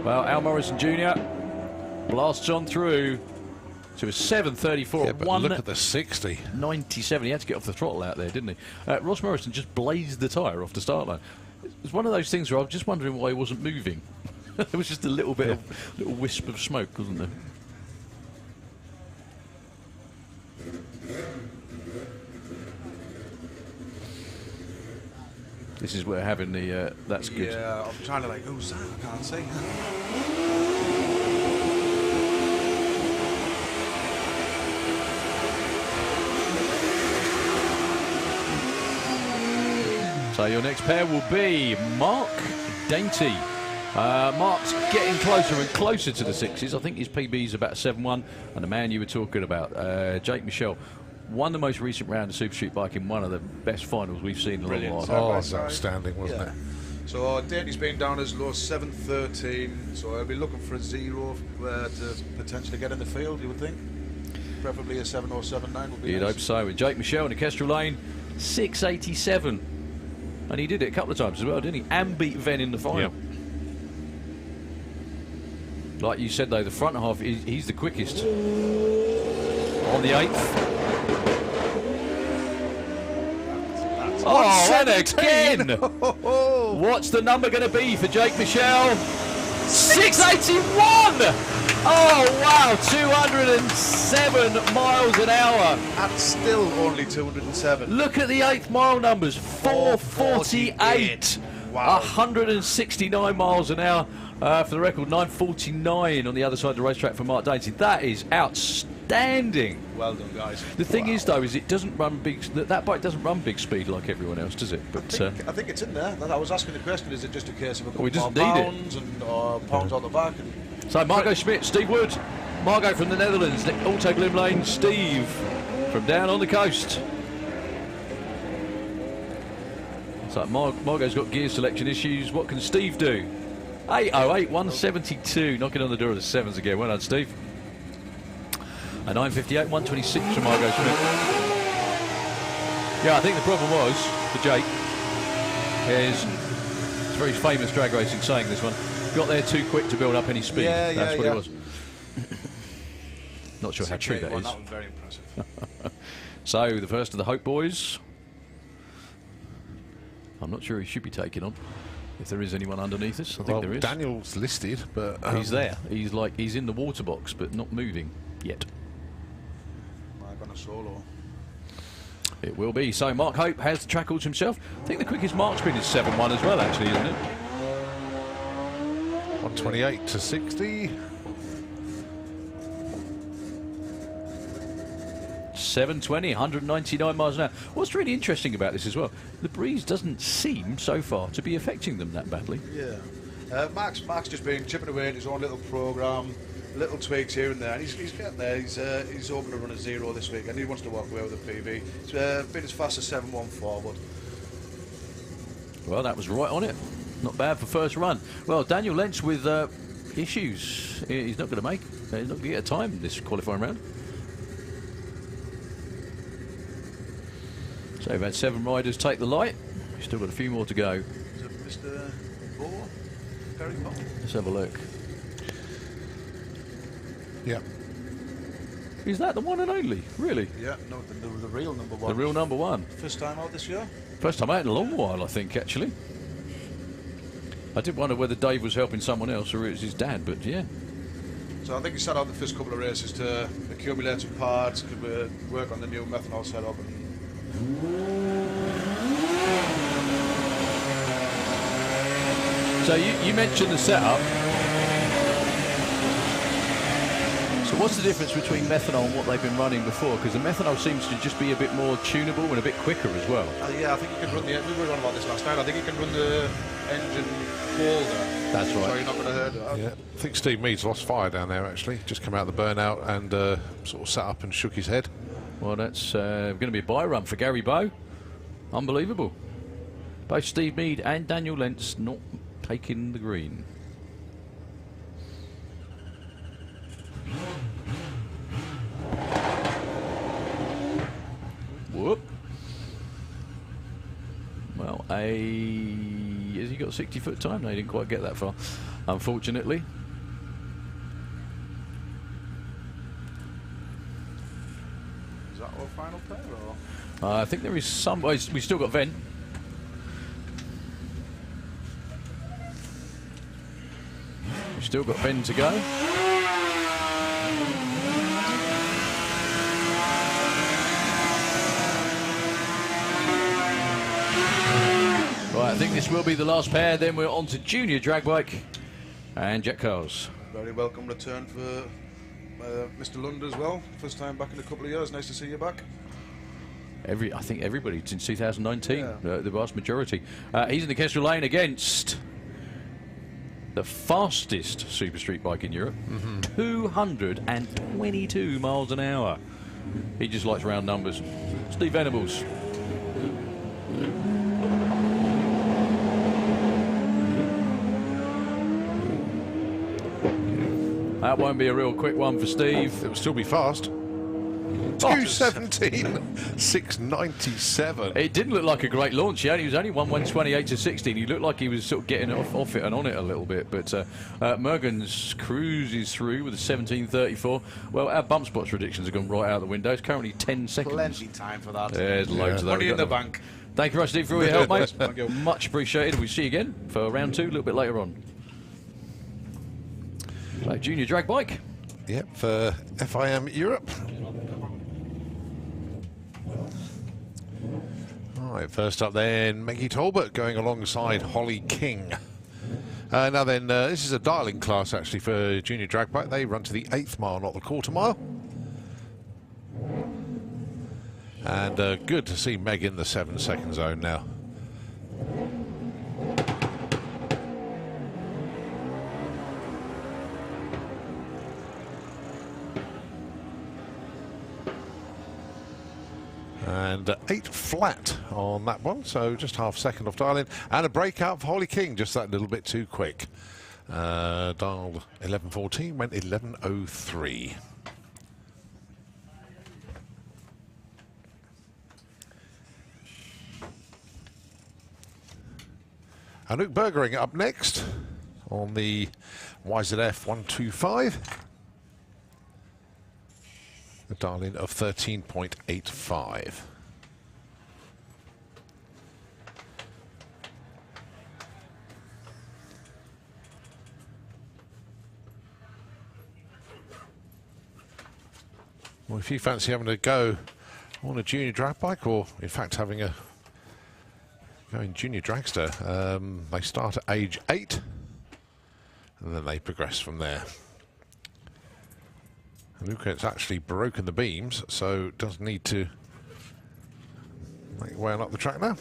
Well, Al Morrison Jr. blasts on through to a 7:34. Yeah, but look at the 60. 97. He had to get off the throttle out there, didn't he? Ross Morrison just blazed the tyre off the start line. It's one of those things where I was just wondering why he wasn't moving. There was just a little bit of little wisp of smoke, wasn't there? This is where having the that's good. Yeah, I'm trying to like, who's that? I can't see. So your next pair will be Mark Dainty. Mark's getting closer and closer to the sixes. I think his PB is about 7-1. And the man you were talking about, Jake Michelle, won the most recent round of Super Street Bike in one of the best finals we've seen in a long while. Oh, that's outstanding, wasn't it? So Dainty's been down as low as 7.13, so I'll be looking for a 0 to potentially get in the field, you would think. Preferably a 7 or 7.9 would be You'd nice. hope so. And Jake Michelle in the Kestrel Lane, 6.87. And he did it a couple of times as well, didn't he? And beat Venn in the final. Yep. Like you said, though, the front half, he's the quickest. On the 8th. Oh, and again! What's the number going to be for Jake Michelle? 681! Oh, wow, 207 miles an hour. That's still only 207. Look at the 8th mile numbers, 448. Wow. 169 miles an hour for the record, 949 on the other side of the racetrack for Mark Dainty. That is outstanding. Well done, guys. The thing is, though, is it doesn't run big. That bike doesn't run big speed like everyone else, does it? But I think it's in there. I was asking the question: is it just a case of a couple he doesn't more need it. pounds and pounds on the back? And so Margot Schmidt, Steve Wood, Margot from the Netherlands, Auto Glim Lane, Steve from down on the coast. So Margot's got gear selection issues. What can Steve do? 808, 172, knocking on the door of the sevens again. Well done, Steve. A 958, 126 from Margot Schmidt. Yeah, I think the problem was for Jake is it's very famous drag racing saying this one. Got there too quick to build up any speed. That's what it was. Not sure how true that is. That was very impressive. So the first of the Hope boys. I'm not sure he should be taking on. If there is anyone underneath us, I think there is. Daniel's listed, but he's there. He's in the water box, but not moving yet. Mark on a solo. It will be. So Mark Hope has the track all to himself. I think the quickest Mark's been is 7-1 as well, actually, isn't it? 128 to 60. 720, 199 miles an hour. What's really interesting about this as well, the breeze doesn't seem so far to be affecting them that badly. Yeah. Mark's just been chipping away at his own little programme, little tweaks here and there, and he's getting there. He's hoping to run a 0 this week, and he wants to walk away with a PB. It's been as fast as 7-1 forward. Well, that was right on it. Not bad for first run. Well, Daniel Lentz with issues. He's not going to make. He's not going to get a time this qualifying round. So we've had 7 riders take the light. We've still got a few more to go. Is it Mr. Bohr? Very well. Let's have a look. Yeah. Is that the one and only? Really? Yeah, no, the real number one. The real number one. First time out this year? First time out in a long while, I think, actually. I did wonder whether Dave was helping someone else or it was his dad, but yeah. So I think he set out the first couple of races to accumulate some parts, could work on the new methanol setup. So you mentioned the setup. So what's the difference between methanol and what they've been running before? Because the methanol seems to just be a bit more tunable and a bit quicker as well. Yeah, I think you can run we were on about this last night. I think you can run the engine colder. That's right. So you're not going to hurt it. Yeah. I think Steve Mead's lost fire down there, actually. Just come out of the burnout and sort of sat up and shook his head. Well, that's going to be a bye run for Gary Bowe. Unbelievable. Both Steve Mead and Daniel Lentz not taking the green. Whoop. Well, has he got a 60-foot time? No, he didn't quite get that far, unfortunately. Is that our final pair? Or? I think there is some. We've still got Venn. We've still got Venn to go. Right, think this will be the last pair. Then we're on to junior drag bike and jet cars. Very welcome return for Mr. Lund as well. First time back in a couple of years. Nice to see you back. I think everybody since 2019, Yeah. the vast majority. He's in the Kestrel lane against the fastest super street bike in Europe, 222 miles an hour. He just likes round numbers. Steve Venables. That won't be a real quick one for Steve. It will still be fast. 217, 697. It didn't look like a great launch. He was only 128 to 16. He looked like he was sort of getting off it and on it a little bit. But Mergens cruises through with a 17:34. Well, our bump spots predictions have gone right out the window. It's currently 10 seconds. Plenty time for that. There's loads of that. Money in the bank. Thank you very much, Steve, for all your help, mate. Thank you. Much appreciated. We'll see you again for round 2 a little bit later on. So, junior drag bike. Yep, for FIM Europe. Right, first up then, Maggie Talbot going alongside Holly King. Now then, this is a dialing class actually for junior drag bike. They run to the 8th mile, not the quarter mile. And good to see Meg in the 7-second zone now. And 8 flat on that one, so just half a second off dialing. And a breakout for Holly King, just that little bit too quick. Dialed 11:14, went 11:03. Anouk Bergering up next on the YZF 125. A dial-in of 13.85. Well, if you fancy having a go on a junior drag bike, or in fact having a go in junior dragster, they start at age 8 and then they progress from there. Luca's actually broken the beams, so does need to make way on up the track now.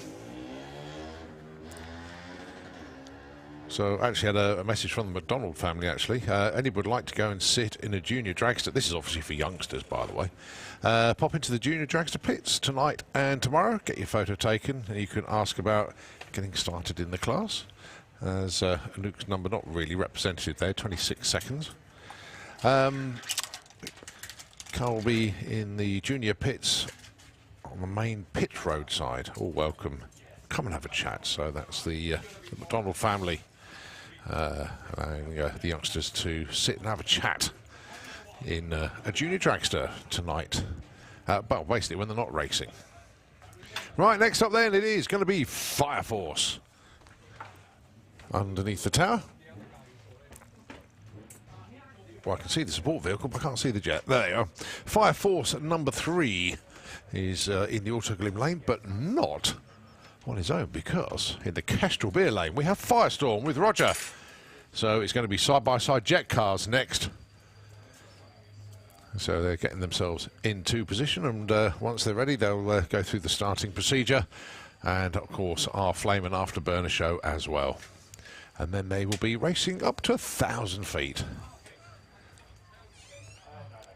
So actually had a message from the McDonald family actually. Anybody would like to go and sit in a junior dragster. This is obviously for youngsters, by the way. Pop into the junior dragster pits tonight and tomorrow. Get your photo taken and you can ask about getting started in the class. As Luke's number not really represented there, 26 seconds. Car will be in the junior pits on the main pit road side. All welcome. Come and have a chat. So that's the McDonald family allowing the youngsters to sit and have a chat in a junior dragster tonight. Well, basically when they're not racing. Right, next up then it is going to be Fire Force. Underneath the tower. Well, I can see the support vehicle, but I can't see the jet. There you are. Fire Force number 3 is in the Autoglim lane, but not on his own, because in the Kestrel Beer lane we have Firestorm with Roger. So it's going to be side-by-side jet cars next. So they're getting themselves into position, and once they're ready, they'll go through the starting procedure, and of course our Flame and Afterburner show as well. And then they will be racing up to 1,000 feet.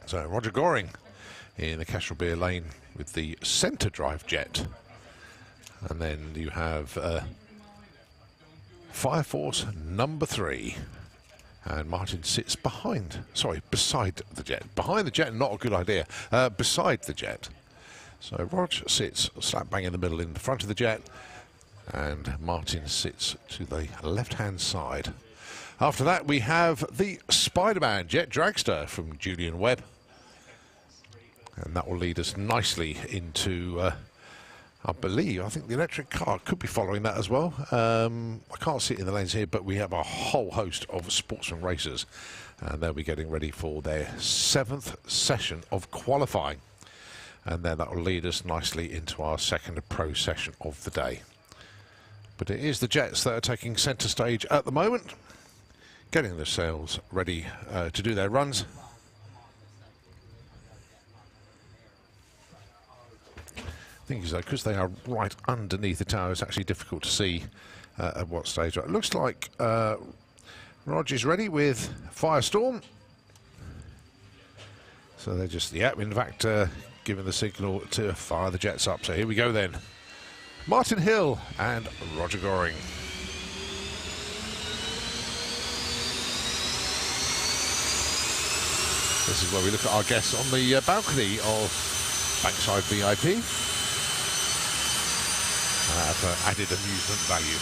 So Roger Goring in the Kestrel Beer lane with the centre drive jet. And then you have Fire Force number 3. And Martin sits beside the jet. Behind the jet, not a good idea. Beside the jet. So Rog sits slap bang in the middle in the front of the jet. And Martin sits to the left-hand side. After that, we have the Spider-Man jet dragster from Julian Webb. And that will lead us nicely into, I think the electric car could be following that as well. I can't see it in the lanes here, but we have a whole host of sportsman racers. And they'll be getting ready for their 7th session of qualifying. And then that will lead us nicely into our second pro session of the day. But it is the jets that are taking centre stage at the moment, getting the sails ready to do their runs. The thing is, though, because they are right underneath the tower, it's actually difficult to see at what stage. It looks like Rog is ready with Firestorm. So they're just, yeah, in fact, giving the signal to fire the jets up. So here we go then. Martin Hill and Roger Goring. This is where we look at our guests on the balcony of Bankside VIP for added amusement value.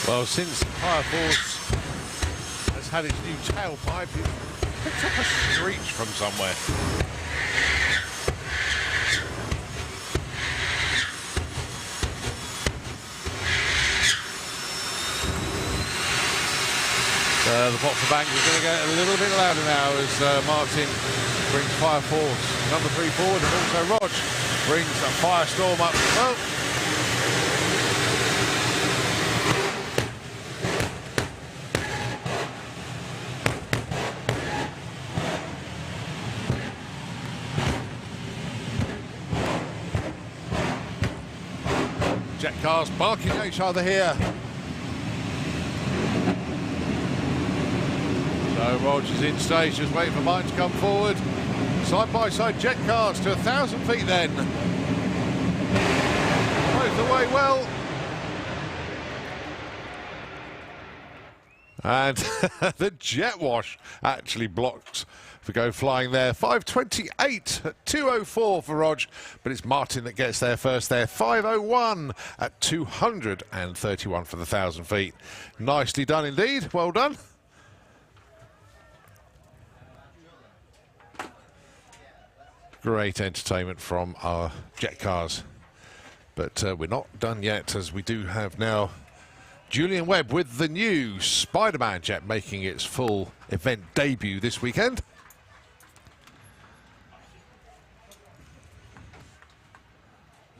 Well, since Fire Force has had its new tailpipe, it picked up a screech from somewhere. The pot for bank is going to get a little bit louder now as Martin brings Fire Force number 3 forward, and also Rog brings a Firestorm up. Oh. Jet cars barking at each other here. So Roger's in stage, just waiting for Martin to come forward. Side by side jet cars to 1,000 feet then. Both away well. And the jet wash actually blocked for go flying there. 5:28 at 2:04 for Rog, but it's Martin that gets there first there. 5:01 at 231 for the 1,000 feet. Nicely done indeed. Well done. Great entertainment from our jet cars. But we're not done yet, as we do have now Julian Webb with the new Spider-Man jet making its full event debut this weekend.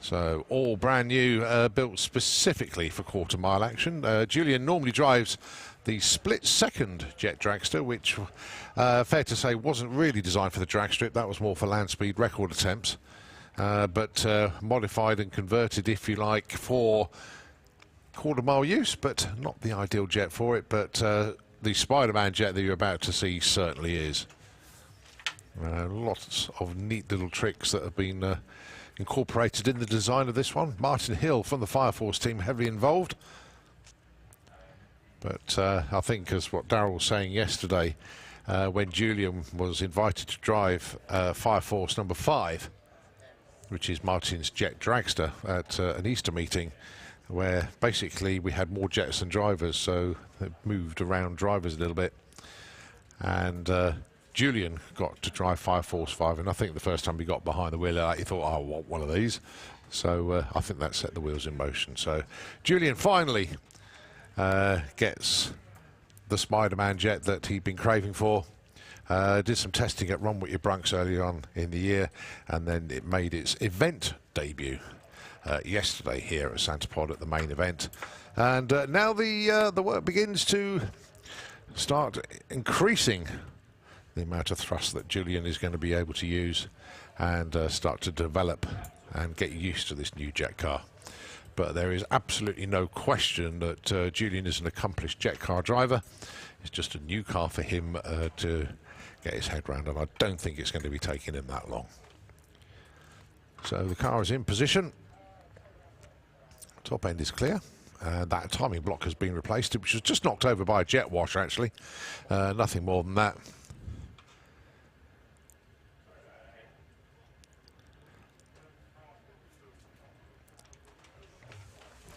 So all brand new, built specifically for quarter mile action. Julian normally drives the split-second jet dragster, which, fair to say, wasn't really designed for the drag strip. That was more for land speed record attempts, but modified and converted, if you like, for quarter mile use, but not the ideal jet for it. But the Spider-Man jet that you're about to see certainly is. Lots of neat little tricks that have been incorporated in the design of this one. Martin Hill from the Fire Force team heavily involved. But I think, as what Darryl was saying yesterday, when Julian was invited to drive Fire Force number 5, which is Martin's jet dragster, at an Easter meeting, where basically we had more jets than drivers, so it moved around drivers a little bit. and Julian got to drive 5 Force 5, and I think the first time he got behind the wheel, he thought, oh, I want one of these. So I think that set the wheels in motion. So Julian finally gets the Spider-Man jet that he'd been craving for. Did some testing at Run With Your Brunks earlier on in the year, and then it made its event debut yesterday here at Santa Pod at the main event. And now the work begins to start increasing the amount of thrust that Julian is going to be able to use, and start to develop and get used to this new jet car. But there is absolutely no question that Julian is an accomplished jet car driver. It's just a new car for him to get his head round, and I don't think it's going to be taking him that long. So the car is in position. Top end is clear. That timing block has been replaced, which was just knocked over by a jet wash, actually. Nothing more than that.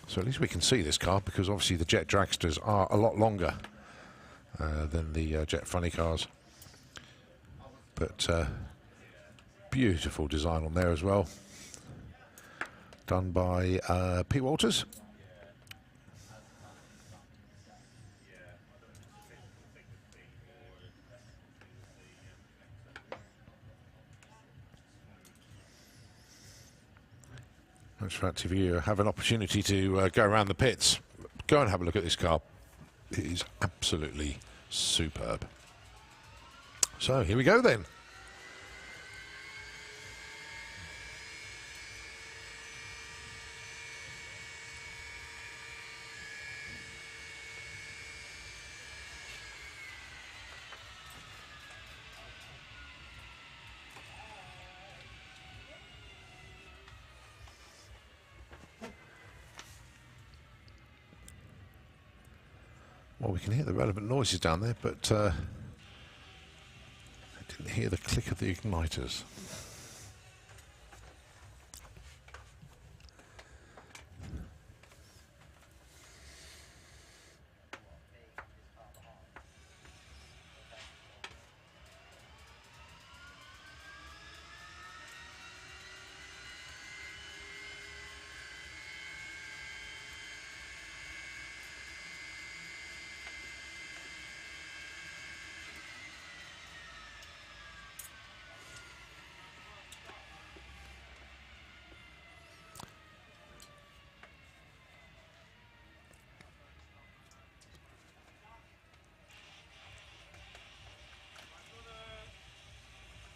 So at least we can see this car, because obviously the jet dragsters are a lot longer than the jet funny cars. But beautiful design on there as well. Done by P. Walters. In fact, if you have an opportunity to go around the pits, go and have a look at this car. It is absolutely superb. So here we go then. Well, we can hear the relevant noises down there, but I didn't hear the click of the igniters.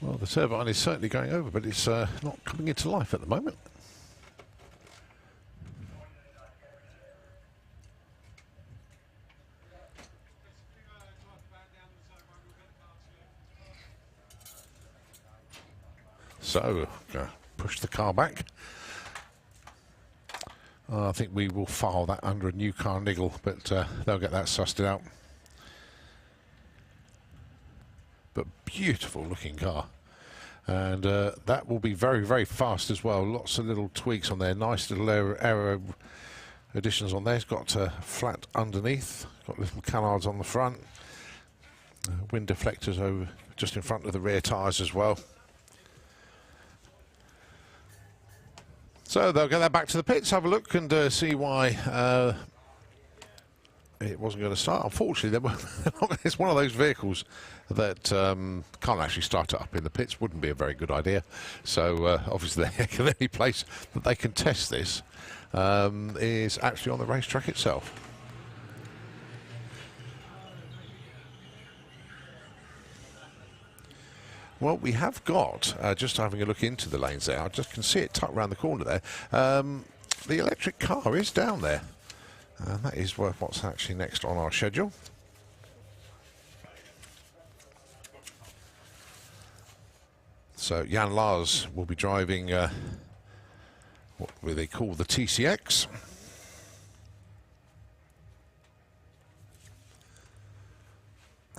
Well, the turbine is certainly going over, but it's not coming into life at the moment. So, push the car back. I think we will file that under a new car niggle, but they'll get that sussed out. But beautiful looking car, and that will be very, very fast as well. Lots of little tweaks on there, nice little aero additions on there. It's got flat underneath, got little canards on the front, wind deflectors over just in front of the rear tyres as well. So they'll get that back to the pits, have a look and see why it wasn't going to start. Unfortunately, it's one of those vehicles that can't actually start it up in the pits. Wouldn't be a very good idea. So obviously the only place that they can test this is actually on the racetrack itself. Well, we have got, just having a look into the lanes there, I just can see it tucked around the corner there. The electric car is down there. And that is what's actually next on our schedule. So Jan Lars will be driving what they call the TCX.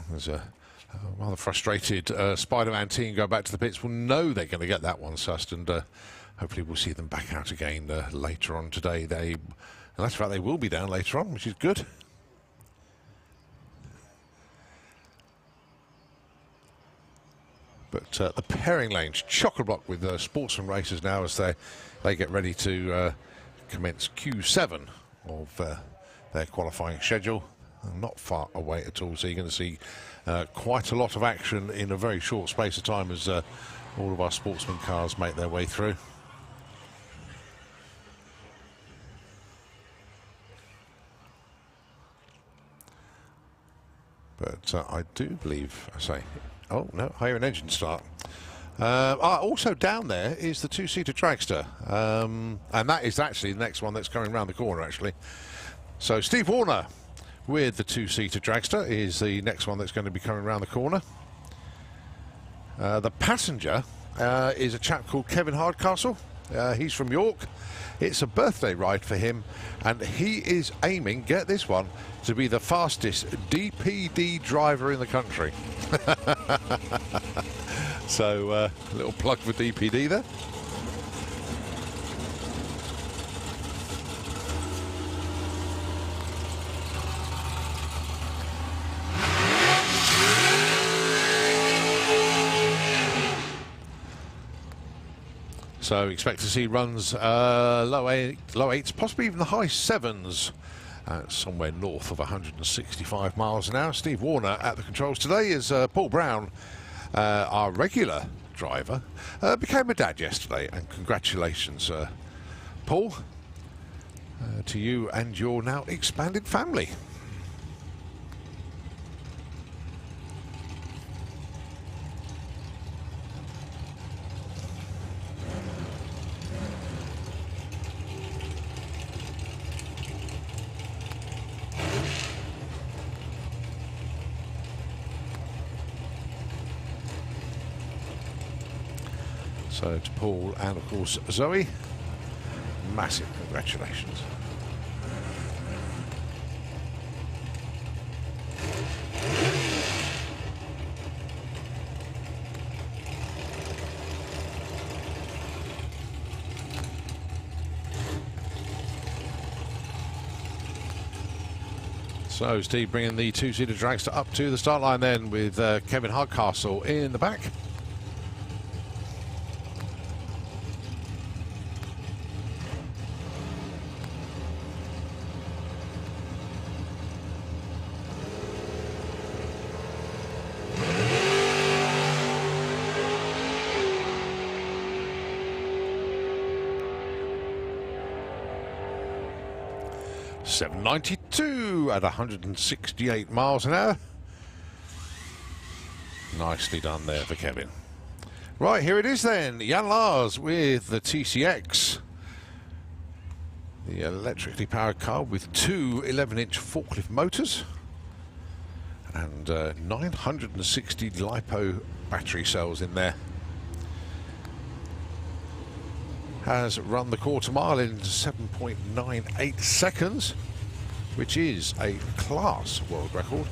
There's a rather frustrated Spider-Man team go back to the pits. Will know they're going to get that one sussed, and hopefully we'll see them back out again later on today. And that's fact, they will be down later on, which is good. But the pairing lanes chock-a-block with sportsman racers now as they get ready to commence Q7 of their qualifying schedule. Not far away at all, so you're going to see quite a lot of action in a very short space of time as all of our sportsman cars make their way through. But I do believe, oh no, higher an engine start. Also down there is the two-seater dragster, and that is actually the next one that's coming around the corner actually. So Steve Warner with the two-seater dragster is the next one that's going to be coming around the corner. The passenger is a chap called Kevin Hardcastle. He's from York. It's a birthday ride for him, and he is aiming, get this one, to be the fastest DPD driver in the country. So a little plug for DPD there. So expect to see runs low eights, possibly even the high sevens, somewhere north of 165 miles an hour. Steve Warner at the controls today is Paul Brown, our regular driver, became a dad yesterday, and congratulations, Paul, to you and your now expanded family. So to Paul and of course Zoe, massive congratulations. So Steve bringing the two-seater dragster up to the start line then with Kevin Hardcastle in the back. .792 at 168 miles an hour. Nicely done there for Kevin. Right, here it is then. Jan Lars with the TCX. The electrically powered car with two 11-inch forklift motors and 960 LiPo battery cells in there. Has run the quarter mile in 7.98 seconds, which is a class world record,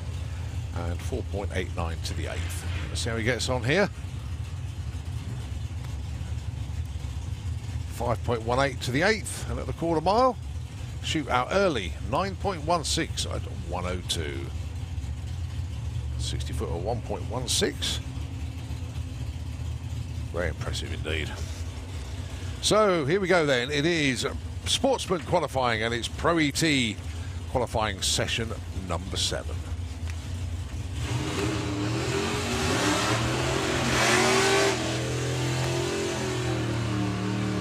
and 4.89 to the eighth. Let's see how he gets on here. 5.18 to the eighth, and at the quarter mile, shoot out early, 9.16 at 102. 60 foot or 1.16. Very impressive indeed. So here we go then. It is sportsman qualifying, and it's Pro ET qualifying session number 7.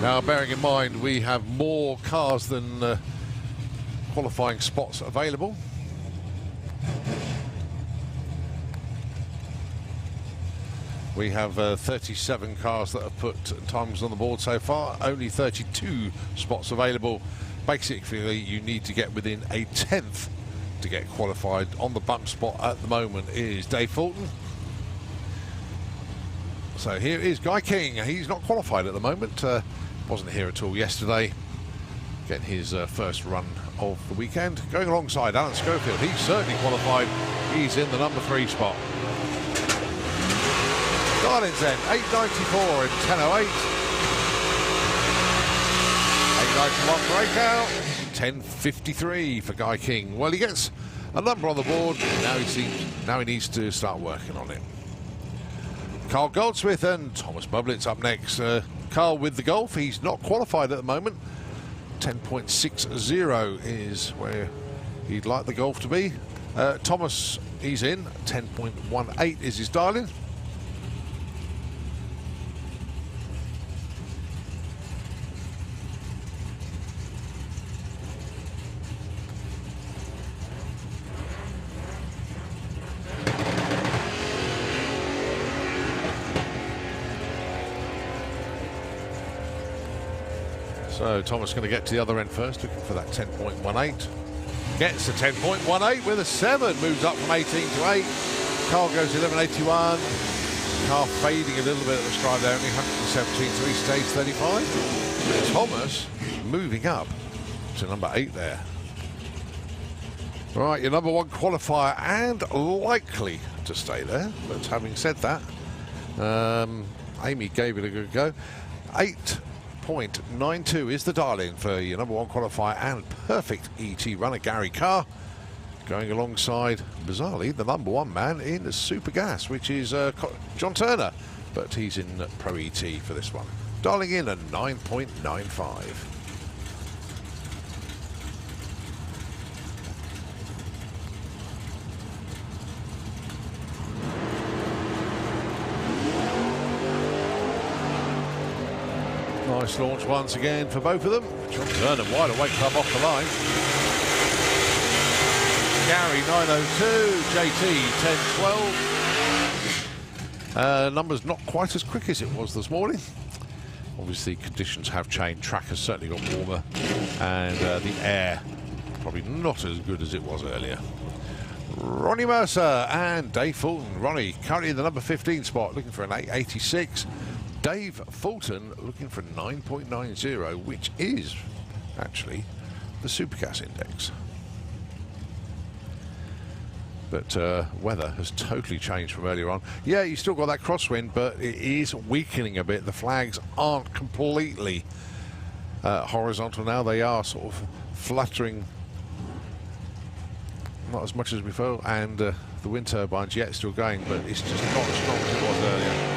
Now, bearing in mind we have more cars than qualifying spots available. We have 37 cars that have put times on the board so far, only 32 spots available. Basically, you need to get within a 10th to get qualified. On the bump spot at the moment is Dave Fulton. So here is Guy King. He's not qualified at the moment. Wasn't here at all yesterday. Getting his first run of the weekend. Going alongside Alan Schofield. He's certainly qualified. He's in the number 3 spot. Darlings then, 8.94 and 10.08. 8.91 breakout, 10.53 for Guy King. Well, he gets a number on the board. Now he needs to start working on it. Carl Goldsmith and Thomas Bublitz up next. Carl with the Golf, he's not qualified at the moment. 10.60 is where he'd like the Golf to be. Thomas, he's in. 10.18 is his dial-in. So Thomas going to get to the other end first, looking for that 10.18. Gets a 10.18 with a 7, moves up from 18 to 8. Carl goes 11.81. Carl fading a little bit at the stride there, only 117, so he stays 35. Thomas moving up to number 8 there. Right, your number 1 qualifier and likely to stay there. But having said that, Amy gave it a good go. 8.92 is the dial-in for your number 1 qualifier and perfect ET runner Gary Carr, going alongside, bizarrely, the number 1 man in Super Gas, which is John Turner, but he's in Pro ET for this one. Dialing in at 9.95. Nice launch once again for both of them. John Turner wide awake club off the line. Gary 902, JT 1012. Numbers not quite as quick as it was this morning. Obviously conditions have changed. Track has certainly got warmer, and the air probably not as good as it was earlier. Ronnie Mercer and Dave Fulton. Ronnie currently in the number 15 spot, looking for an 886. Dave Fulton looking for 9.90, which is actually the Supergas index. But weather has totally changed from earlier on. Yeah, you still got that crosswind, but it is weakening a bit. The flags aren't completely horizontal now. They are sort of fluttering, not as much as before, and the wind turbines yet still going, but it's just not as strong as it was earlier.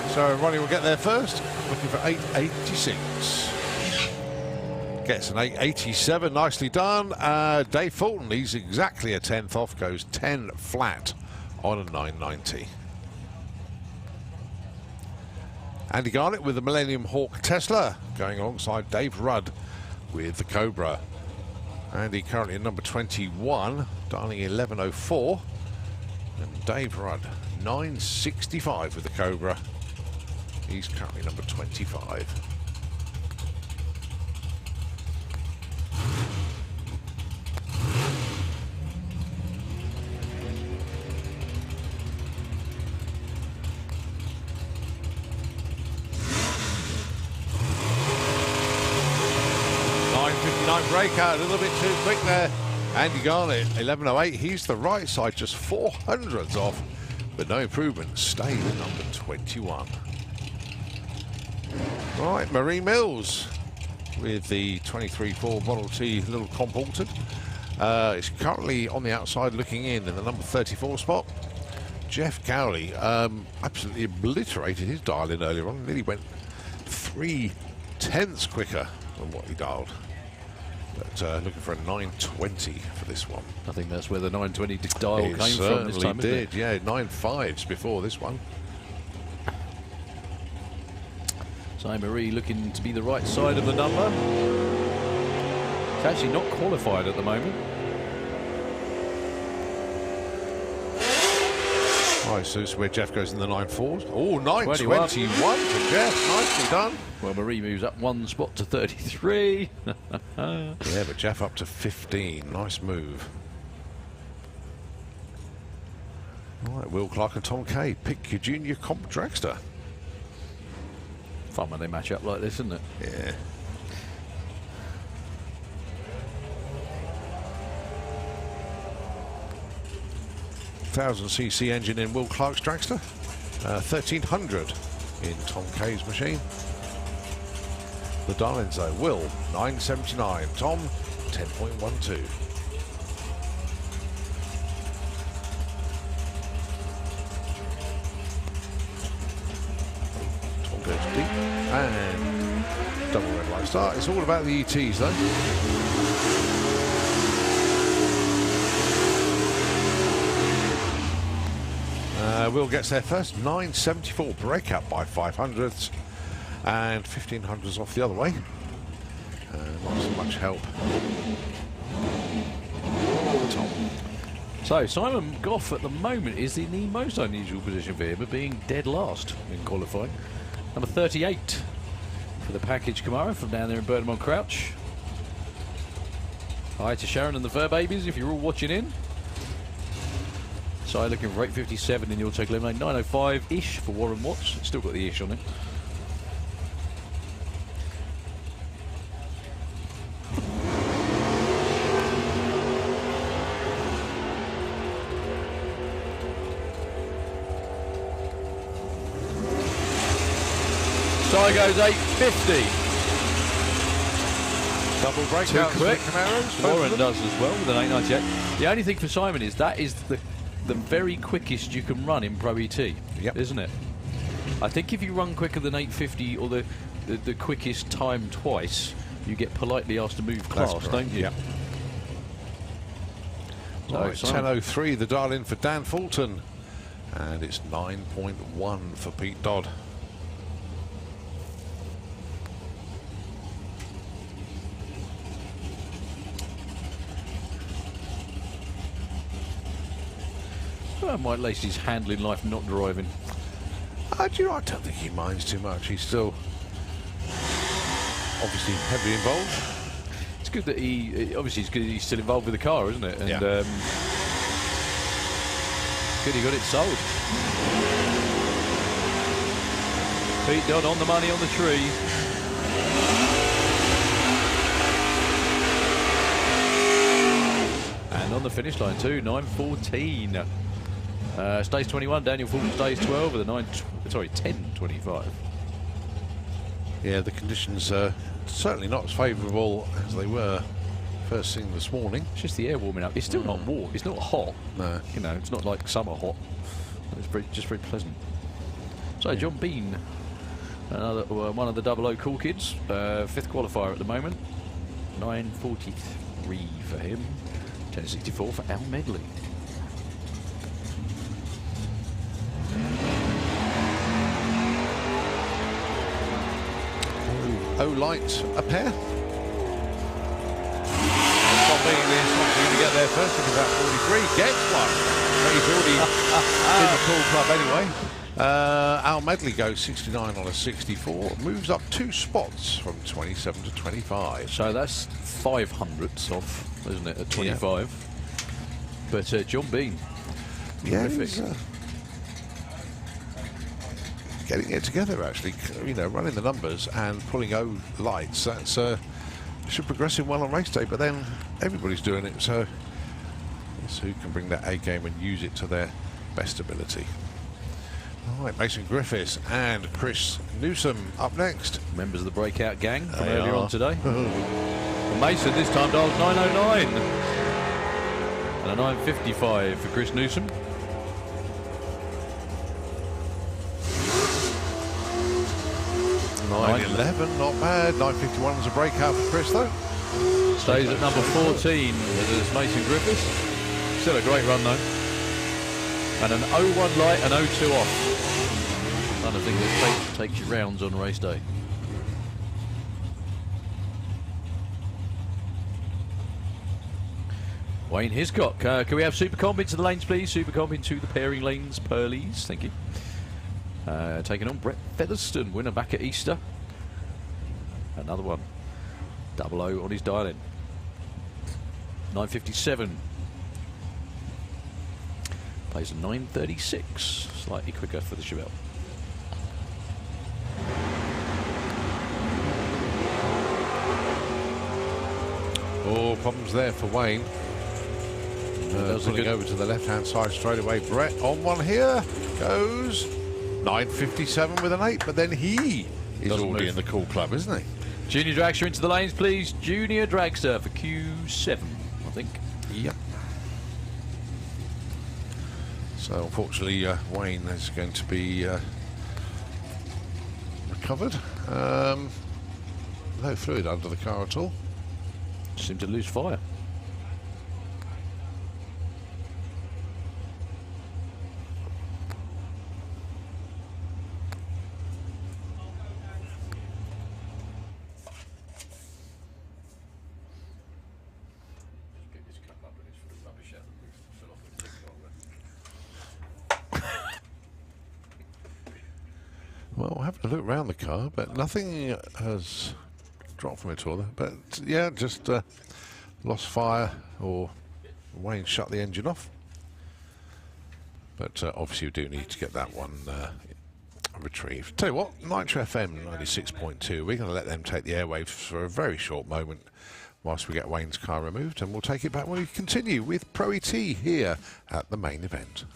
So Ronnie will get there first, looking for 886. Gets an 887, nicely done. Dave Fulton, he's exactly a 10th off, goes 10 flat on a 990. Andy Garnett with the Millennium Hawk Tesla, going alongside Dave Rudd with the Cobra. Andy currently at number 21, dialing 1104. And Dave Rudd, 965 with the Cobra. He's currently number 25. Breakout a little bit too quick there. Andy Garnett, 1108. He's the right side, just 400s off, but no improvement. Stayed at number 21. Right, Marie Mills with the 23.4 Model T little comp altered. It's currently on the outside looking in the number 34 spot. Jeff Cowley absolutely obliterated his dial in earlier on. Nearly went 3/10 quicker than what he dialed. But looking for a 920 for this one. I think that's where the 920 dial came from this time. It did, yeah, 9.5s before this one. So Marie looking to be the right side of the number. It's actually not qualified at the moment. Right, so this is where Jeff goes in the 9.4s. Oh, 9.21 for Jeff. Nicely done. Well, Marie moves up 1 spot to 33. Yeah, but Jeff up to 15. Nice move. All right, Will Clark and Tom Kay. Pick your junior comp dragster. Fun when they match up like this, isn't it? Yeah. .1000cc engine in Will Clark's dragster. 1300 in Tom Kay's machine. The dial-ins though, Will 979, Tom 10.12. Goes deep. And double red light start. It's all about the ETs though. Will gets there first. 9.74 breakout by 500ths. And 1500s off the other way. Not so much help. Tom. So Simon Goff at the moment is in the most unusual position for him, but being dead last in qualifying. Number 38 for the package Camaro from down there in Burnham on Crouch. Hi to Sharon and the Fur Babies if you're all watching in. So looking for 8.57 in the Auto Eliminate, 9.05-ish for Warren Watts. It's still got the ish on it. Side goes 8.50. Double breakout Too quick. Camaros. Warren does as well with an 8.98. The only thing for Simon is that is the very quickest you can run in Pro ET, isn't it? I think if you run quicker than 8.50 or the quickest time twice, you get politely asked to move class, don't you? Yep. So Right, 10.03 the dial in for Dan Fulton. And it's 9.1 for Pete Dodd. Mike Lacey's handling life, not driving. Do you know, I don't think he minds too much. He's still obviously heavily involved. It's good that obviously it's good that he's still involved with the car, isn't it? And good he got it sold. Pete Dodd on the money on the tree. And on the finish line too, 9.14. Stays 21, Daniel Fulton stays 12 with a 10.25. Yeah, the conditions are certainly not as favourable as they were first thing this morning. It's just the air warming up. It's still not warm. It's not hot. No. You know, it's not like summer hot. It's just very pleasant. So John Bean, another one of the 00 cool kids, fifth qualifier at the moment. 9.43 for him. 10.64 for Al Medley. Light a pair. Tom Bean is not going to get there first because that 43 gets one. But he's already in the cool club anyway. Al Medley goes 69 on a 64. Moves up 2 spots from 27 to 25. So that's 500ths off, isn't it, at 25? Yeah. But John Bean, terrific. Getting it together, actually, you know, running the numbers and pulling lights. That's should progress him well on race day, but then everybody's doing it, so who can bring that A game and use it to their best ability. All right, Mason Griffiths and Chris Newsom up next. Members of the breakout gang from earlier on today. Well, Mason this time dials 9.09 and a 9.55 for Chris Newsom. 9.11, not bad. 9.51 is a breakout for Chris, though. Stays at number 14 as Mason Griffiths. Still a great run, though. And an 0.1 light and 0.2 off. Kind of thing that takes you rounds on race day. Wayne Hiscock. Can we have Supercomp into the lanes, please? Supercomp into the pairing lanes, Pearlies. Thank you. Taking on Brett Featherston, winner back at Easter. Another one. 00 on his dial-in. 9.57. Plays a 9.36. Slightly quicker for the Chevelle. Oh, problems there for Wayne. Pulling over to the left-hand side straight away. Brett on one here. Goes 9.57 with an 8, but then he is already in the cool club, isn't he? Junior Dragster into the lanes, please. Junior Dragster for Q7, I think. Yep. So unfortunately, Wayne is going to be covered. No fluid under the car at all. Seemed to lose fire. Well, we're having a look around the car, but nothing has dropped from it at all. But yeah, just lost fire, or Wayne shut the engine off. But obviously we do need to get that one retrieved. Tell you what, Nitro FM 96.2, we're going to let them take the airwaves for a very short moment whilst we get Wayne's car removed, and we'll take it back when we continue with Pro ET here at the main event.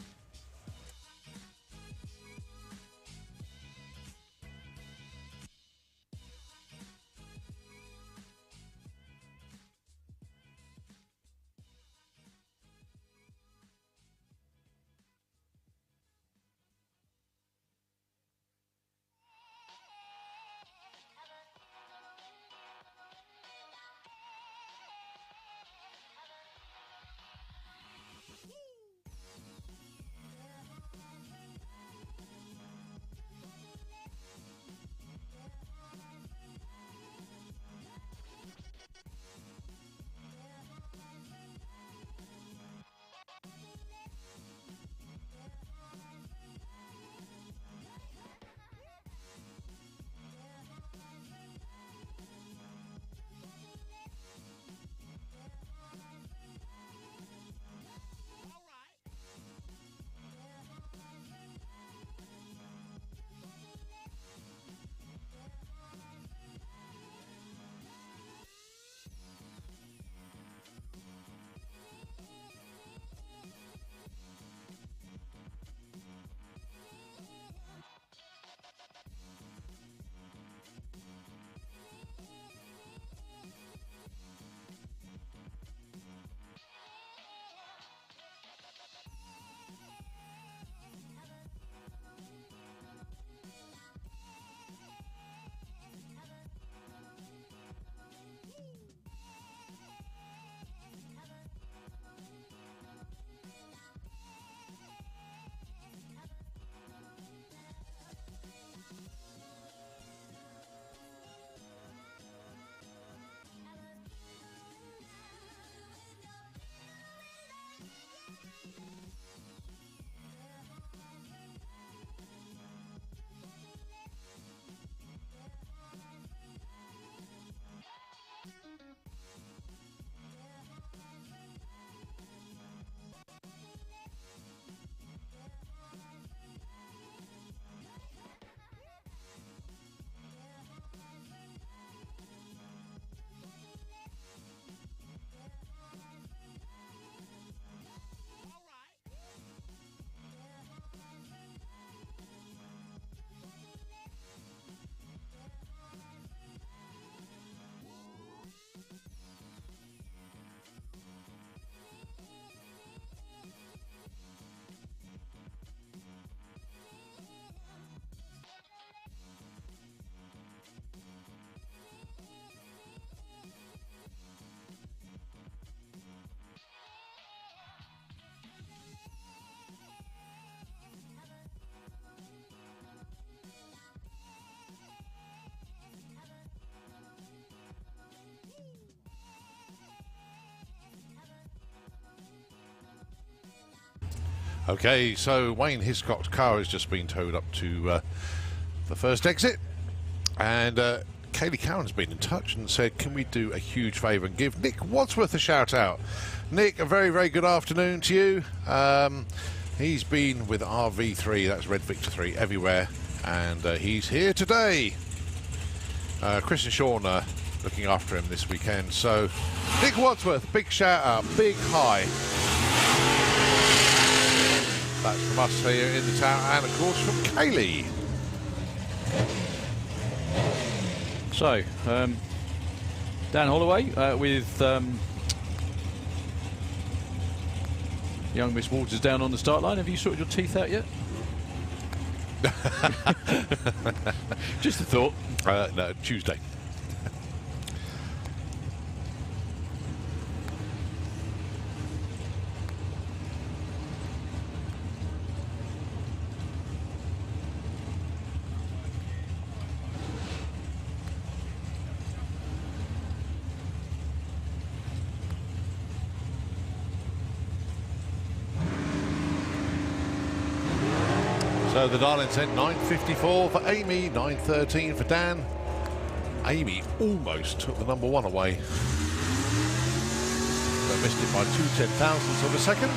Okay, so Wayne Hiscock's car has just been towed up to the first exit, and Kaylee Cowan's been in touch and said, can we do a huge favour and give Nick Wadsworth a shout out? Nick, a very, very good afternoon to you. He's been with RV3, that's Red Victor 3, everywhere, and he's here today. Chris and Sean are looking after him this weekend, so Nick Wadsworth, big shout out, big hi. That's from us here in the town, and of course from Kaylee. So, Dan Holloway with young Miss Waters down on the start line. Have you sorted your teeth out yet? Just a thought. No, Tuesday. So the dial-in said 9.54 for Amy, 9.13 for Dan. Amy almost took the number 1 away. But missed it by 2/10,000ths of a second.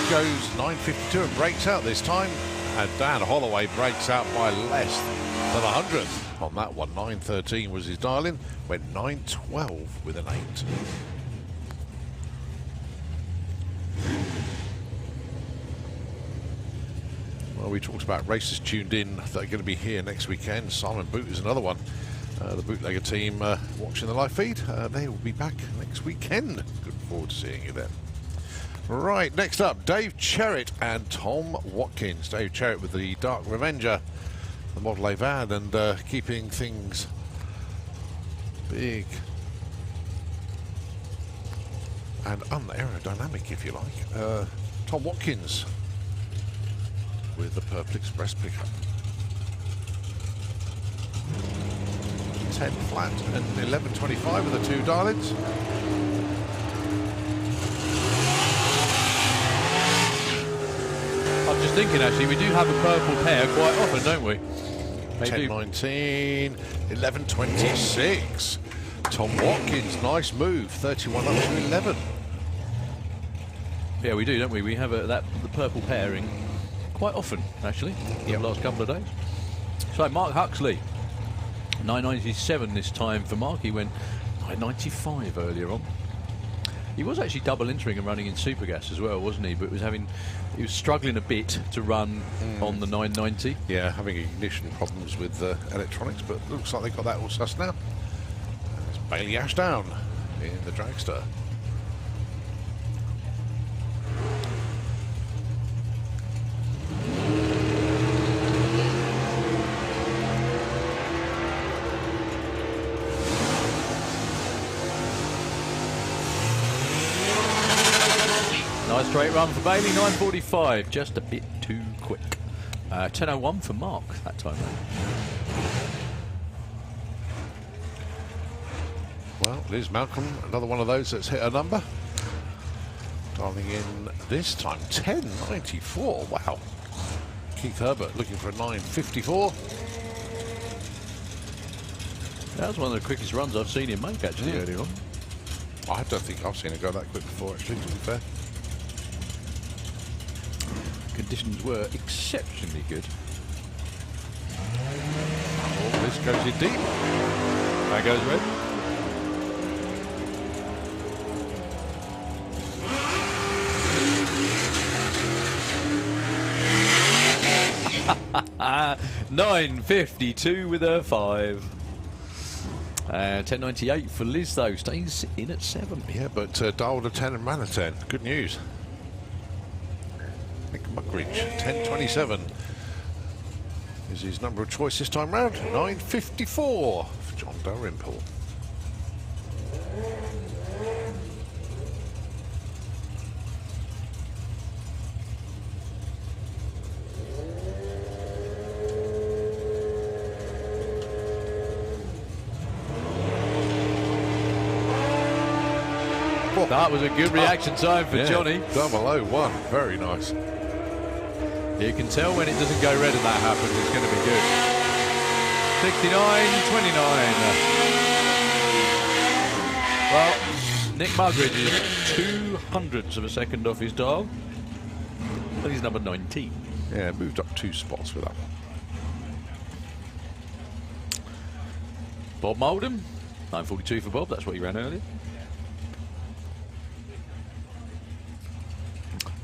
Goes 9.52 and breaks out this time. And Dan Holloway breaks out by less than 100th on that one. 9.13 was his dial-in. Went 9.12 with an 8. Well, we talked about races tuned in that are going to be here next weekend. Simon Boot is another one. The Bootlegger team watching the live feed. They will be back next weekend. Looking forward to seeing you then. Right, next up, Dave Cherritt and Tom Watkins. Dave Cherritt with the Dark Revenger, the Model A van, and keeping things big and unaerodynamic, if you like. Tom Watkins with the Purple Express pickup. 10 flat and 11.25 with the 2 dial-ins. I'm just thinking, actually, we do have a purple pair quite often, don't we? 10.19, 11.26. Tom Watkins, nice move, 31 up to 11. Yeah, we do, don't we? We have the purple pairing quite often, actually, in the last couple of days. So, Mark Huxley, 9.97 this time for Mark. He went 9.95 earlier on. He was actually double entering and running in Supergas as well, wasn't he? But he was struggling a bit to run on the 990. Yeah, having ignition problems with electronics, but looks like they've got that all sussed now. It's Bailey Ashdown in the dragster. Nice straight run for Bailey, 9.45, just a bit too quick. 10.01 for Mark that time. Well, Liz Malcolm, another one of those that's hit a number. Dialing in this time, 10.94, wow. Keith Herbert looking for a 9.54. That was one of the quickest runs I've seen him make, actually, earlier on. I don't think I've seen it go that quick before, actually, to be fair. Conditions were exceptionally good. Oh, this goes in deep. There goes Red. $9.52 with a 5. 10.98 for Liz, though. Stays in at 7. Yeah, but dialed a 10 and ran a 10. Good news. Nick Muckridge, 10.27 is his number of choice this time round. 9.54 for John Dalrymple. That was a good reaction time for Johnny. 001, very nice. You can tell when it doesn't go red and that happens, it's going to be good. 69.29. Well, Nick Mugridge is 0.02 of a second off his dial. And he's number 19. Yeah, moved up 2 spots with that one. Bob Moldham, 9.42 for Bob, that's what he ran earlier.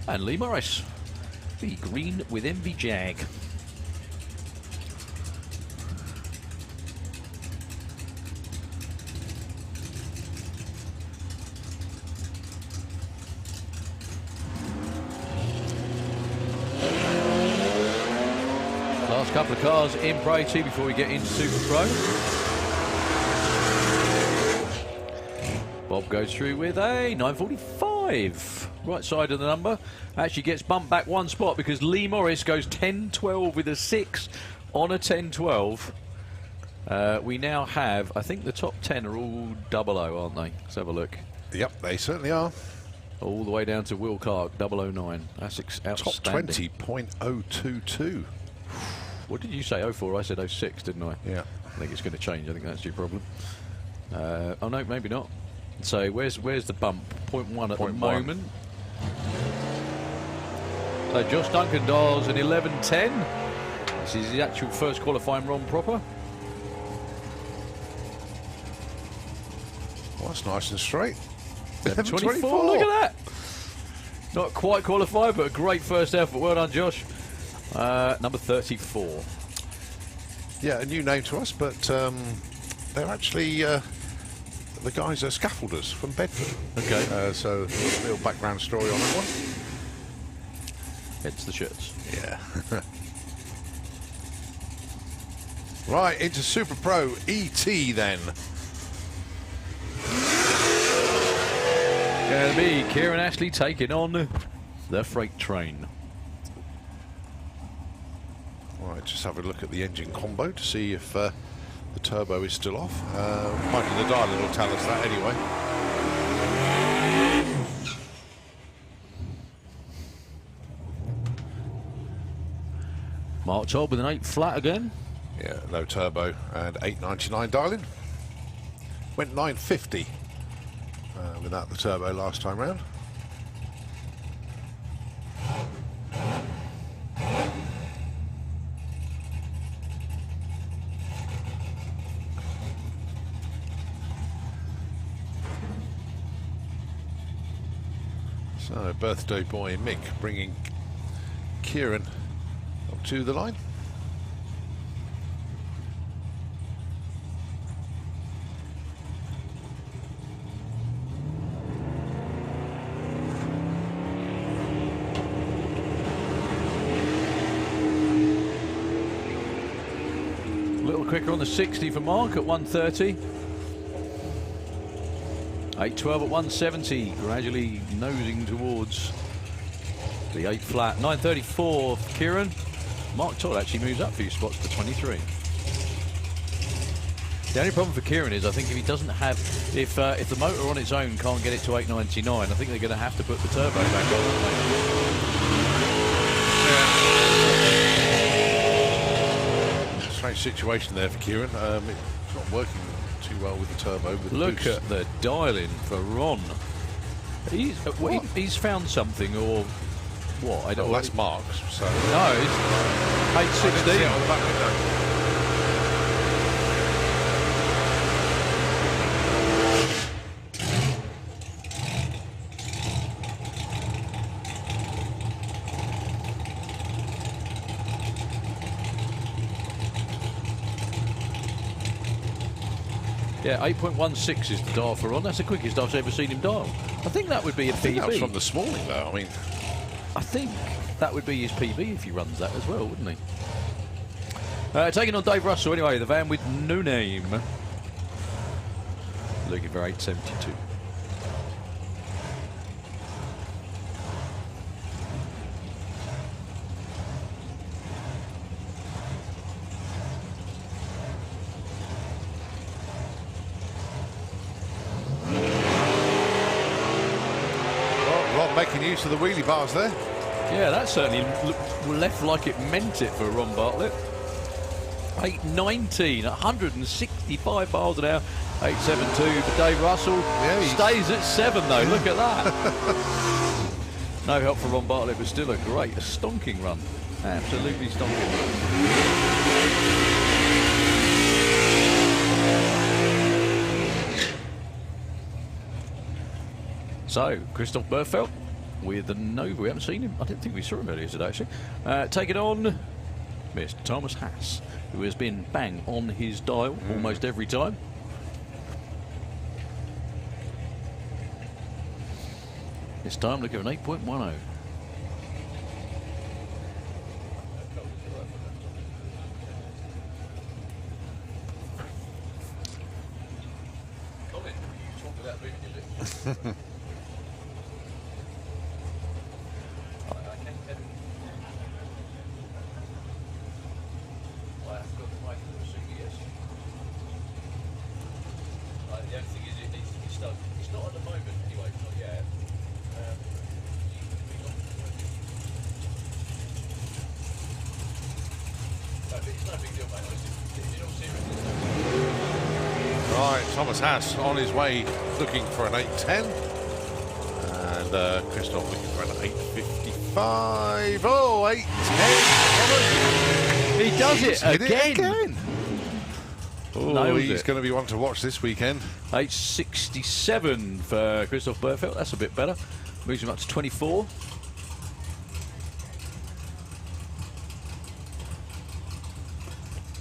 And Lee Morris, the green with Envy Jag. Last couple of cars in Pro 2 before we get into Super Pro. Bob goes through with a 945. Right side of the number. Actually gets bumped back one spot because Lee Morris goes 10-12 with a 6 on a 10-12. We now have, I think the top 10 are all 00, aren't they? Let's have a look. Yep, they certainly are. All the way down to Will Clark, 009. That's outstanding. Top 20.022. What did you say? 04? I said 06, didn't I? Yeah. I think it's going to change. I think that's your problem. Oh no, maybe not. So where's the bump? 0.1 at the moment. So Josh Duncan dials an 11.10. This is the actual first qualifying run proper. Well, that's nice and straight. 7.24. Look at that. Not quite qualified, but a great first effort. Well done, Josh. Number 34. Yeah, a new name to us, but they're actually the guys are scaffolders from Bedford. Okay. So a little background story on that one. Hence the shirts. Yeah. Right, into Super Pro ET then. Going to be Kieran Ashley taking on the freight train. Right, just have a look at the engine combo to see if the turbo is still off. Might be the dial will tell us that anyway. Mark Todd with an 8 flat again. Yeah, low turbo and 899 dialing. Went 950 without the turbo last time round. So, birthday boy Mick bringing Kieran up to the line. A little quicker on the 60 for Mark at 130. 8.12 at 170, gradually nosing towards the 8 flat. 9.34 for Kieran. Mark Todd actually moves up a few spots to 23. The only problem for Kieran is I think if he doesn't have, if the motor on its own can't get it to 899, I think they're going to have to put the turbo back on, aren't they? Strange situation there for Kieran. It's not working too well with the turbo. With Look the at the dialing for Ron. He's found something, or what? I don't know. Well, that's Mark's. So No, it's 816. on the back window. Yeah, 8.16 is the dial for Ron. That's the quickest I've ever seen him dial. I think that would be a I think that was PB. from this morning, though. I mean, I think that would be his PB if he runs that as well, wouldn't he? Taking on Dave Russell anyway, the van with no name. Looking for 872. Ron making use of the wheelie bars there. Yeah, that certainly left like it meant it for Ron Bartlett. 819, 165 miles an hour. 872 for Dave Russell. Yeah, stays at 7 though. Look at that. No help for Ron Bartlett, but still a stonking run. Absolutely stonking run. So, Christoph Burfeld with the Nova. We haven't seen him. I didn't think we saw him earlier today, actually. Taking on Mr. Thomas Haas, who has been bang on his dial almost every time. This time looking at an 8.10. The only thing is it needs to be stuck. It's not at the moment anyway, not yet. It's no big deal, mate. In all seriousness. Right, Thomas Haas on his way looking for an 8:10. And Christoph looking for an 8:55. Oh, 8:10. He does it again. Oh, he's going to be one to watch this weekend. 8:67 for Christoph Berfeld. That's a bit better. Moves him up to 24.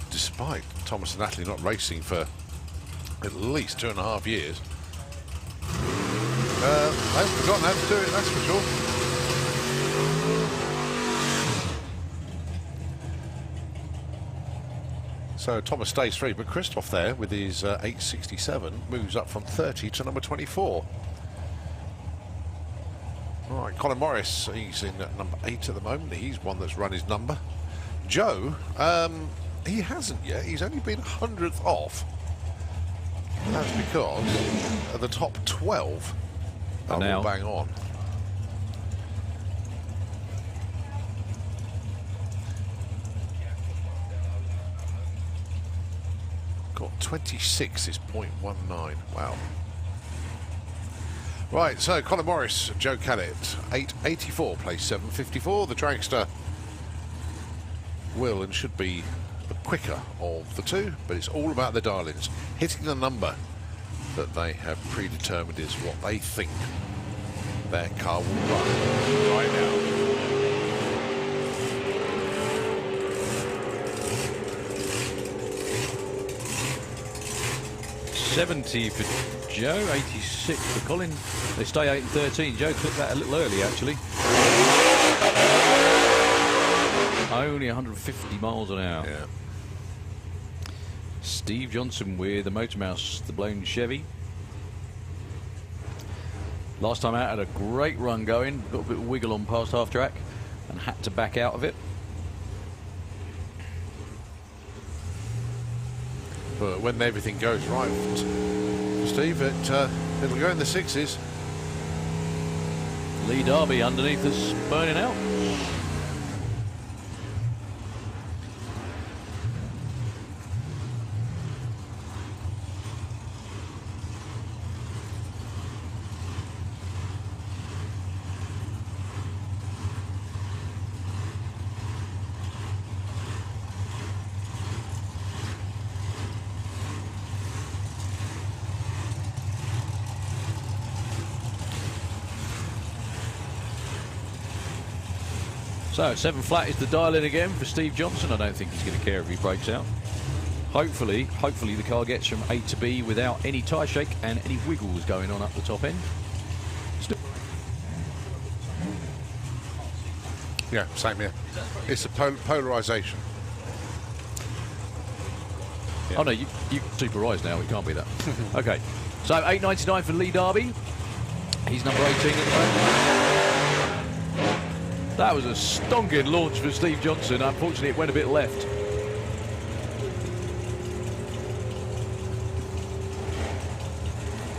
Despite Thomas and Natalie not racing for at least 2.5 years. I haven't forgotten how to do it, that's for sure. So Thomas stays free, but Christoph there with his 8:67 moves up from 30 to number 24. All right, Colin Morris, he's in at number 8 at the moment. He's one that's run his number. Joe, he hasn't yet. He's only been 100th off. That's because the top 12 are now all bang on. Got 26 is 0.19. Wow. Right, so Colin Morris, Joe Cadet, 8:84, place 7:54. The dragster will and should be the quicker of the two, but it's all about the dial-ins. Hitting the number that they have predetermined is what they think their car will run right now. $70 for Joe, 86 for Colin. They stay 8 and 13. Joe clipped that a little early, actually. Only 150 miles an hour. Yeah. Steve Johnson with the Motor Mouse, the blown Chevy. Last time out had a great run going, got a bit of wiggle on past half track and had to back out of it. But when everything goes right for Steve, it'll go in the 6s. Lee Darby underneath us burning out. So 7 flat is the dial in again for Steve Johnson. I don't think he's going to care if he breaks out. Hopefully the car gets from A to B without any tyre shake and any wiggles going on up the top end. Yeah, same here. It's a polarisation. Yeah. Oh no, you superise now. It can't be that. Okay, so 8.99 for Lee Darby. He's number 18 at the moment. That was a stonking launch for Steve Johnson. Unfortunately, it went a bit left.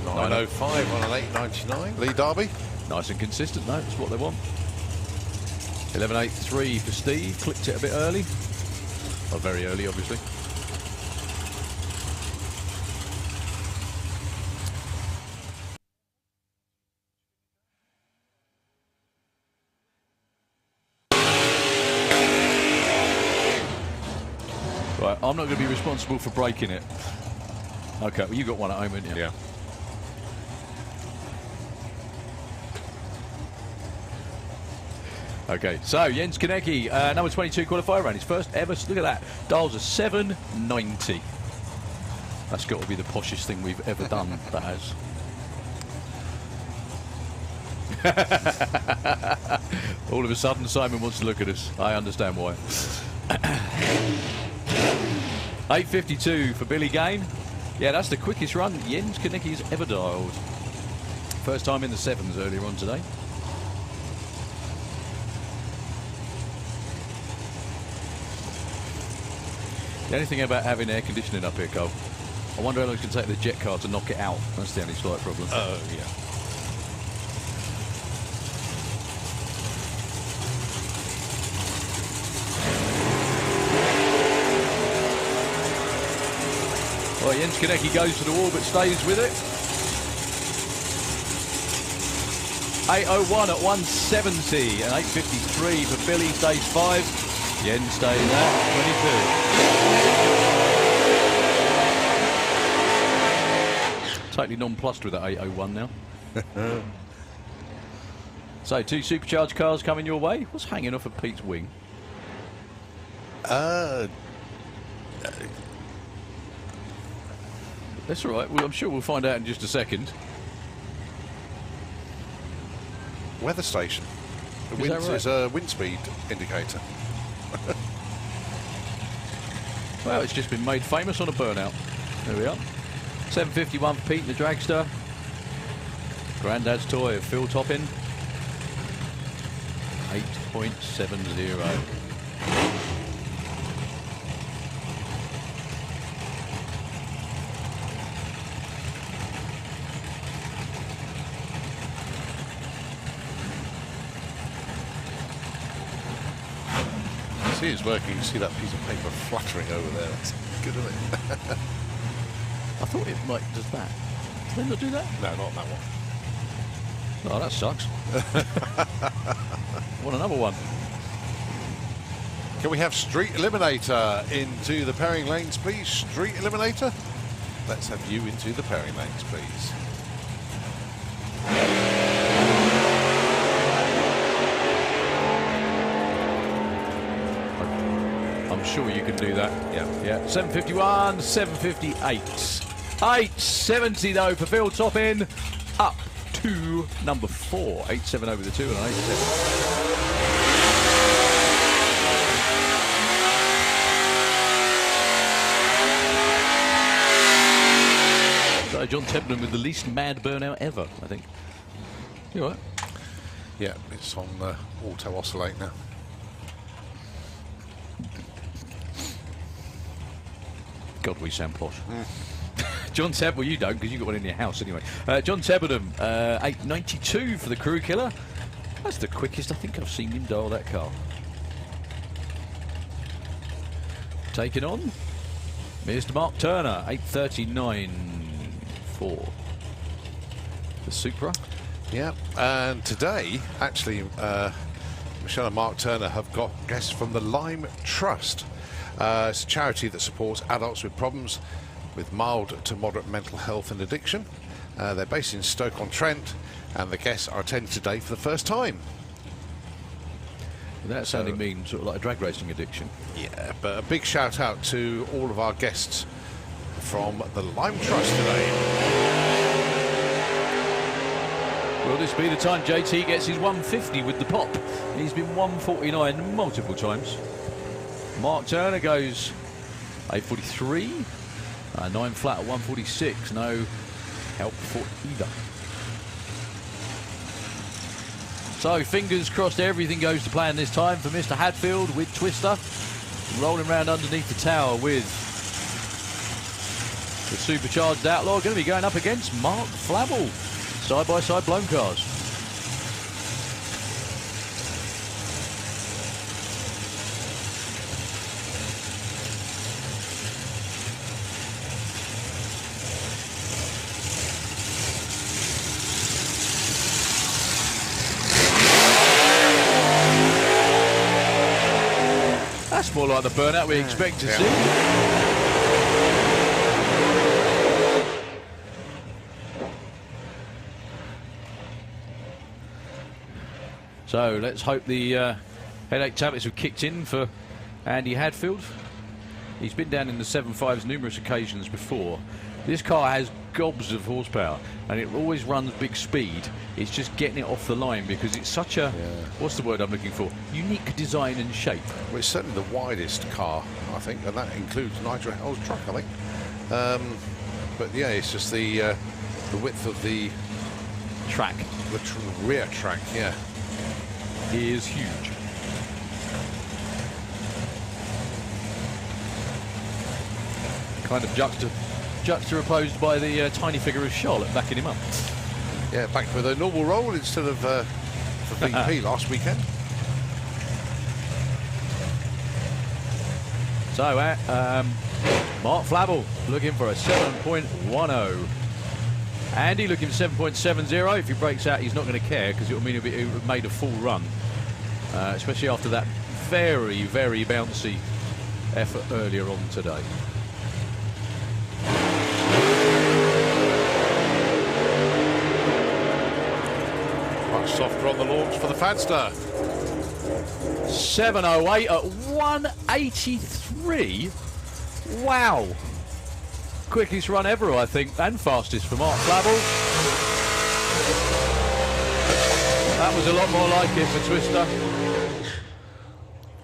$9.05 on an 8.99. Lee Darby. Nice and consistent, though. That's what they want. 11.83 for Steve. Clipped it a bit early. Well, very early, obviously. Right, I'm not going to be responsible for breaking it. Okay, well, you got one at home, haven't you? Yeah. Okay, so Jens Konecki, number 22 qualifier, ran his first ever. Look at that. Dials are 790. That's got to be the poshest thing we've ever done, that has. All of a sudden, Simon wants to look at us. I understand why. 8.52 for Billy Gain. Yeah, that's the quickest run Jens Konecki has ever dialed. First time in the 7s earlier on today. The only thing about having air conditioning up here, Cole, I wonder how long it's going to take the jet car to knock it out. That's the only slight problem. Oh, yeah. Well, Jens Konecki goes to the wall but stays with it. 8:01 at 170 and 8:53 for Billy, stays 5. Jens stays at 22. Totally nonplussed with that 8:01 now. So 2 supercharged cars coming your way. What's hanging off of Pete's wing? That's all right. Well, I'm sure we'll find out in just a second. Weather station. Is that right? It's a wind speed indicator. Well, it's just been made famous on a burnout. There we are. 7:51 for Pete in the dragster. Grandad's toy of Phil Toppin. 8.70. See, it's working. You see that piece of paper fluttering over there. That's good, isn't it? I thought it might does that. Did they not do that? No, not that one. Oh, that sucks. Want another one? Can we have Street Eliminator into the pairing lanes, please? Street Eliminator? Let's have you into the pairing lanes, please. I'm sure you can do that. Yeah. 7:51, 7:58. 8:70 though for Phil Toppin. Up to number 4. 8.7 over the 2 and 8.7. So John Tebben with the least mad burnout ever, I think. You all right? Yeah, it's on auto oscillate now. God, we sound posh. John Tebb, well, you don't because you've got one in your house anyway. John Tebbenham, 8.92 for the crew killer. That's the quickest I think I've seen him dial that car. Taking on Mr. Mark Turner, 8.39 for the Supra. Yeah, and today, actually, Michelle and Mark Turner have got guests from the Lyme Trust. It's a charity that supports adults with problems with mild to moderate mental health and addiction. They're based in Stoke-on-Trent, and the guests are attending today for the first time. That sounding mean sort of like a drag racing addiction. Yeah, but a big shout out to all of our guests from the Lyme Trust today. Will this be the time JT gets his 150 with the pop? He's been 149 multiple times. Mark Turner goes 8.43, 9 flat at 1.46. No help for either. So fingers crossed everything goes to plan this time for Mr. Hadfield with Twister. Rolling around underneath the tower with the supercharged Outlaw. Going to be going up against Mark Flavel. Side-by-side blown cars. That's more like the burnout we expect to see. So let's hope the headache tablets have kicked in for Andy Hadfield. He's been down in the 7.5s numerous occasions before. This car has gobs of horsepower and it always runs big speed. It's just getting it off the line because it's such a, what's the word I'm looking for? Unique design and shape. Well, it's certainly the widest car, I think, and that includes Nigel Hell's truck, I think. But yeah, it's just the width of the track. The rear track, yeah. Is huge. Kind of juxtaposed by the tiny figure of Charlotte backing him up. Yeah, back with a normal roll instead of for VP last weekend. So, Mark Flavel looking for a 7.10. Andy looking for 7.70. If he breaks out, he's not going to care because it will mean he made a full run, especially after that very, very bouncy effort earlier on today. Much softer on the launch for the Fadster. 7.08 at 183. Wow. Quickest run ever, I think, and fastest for Mark Flavel. That was a lot more like it for Twister.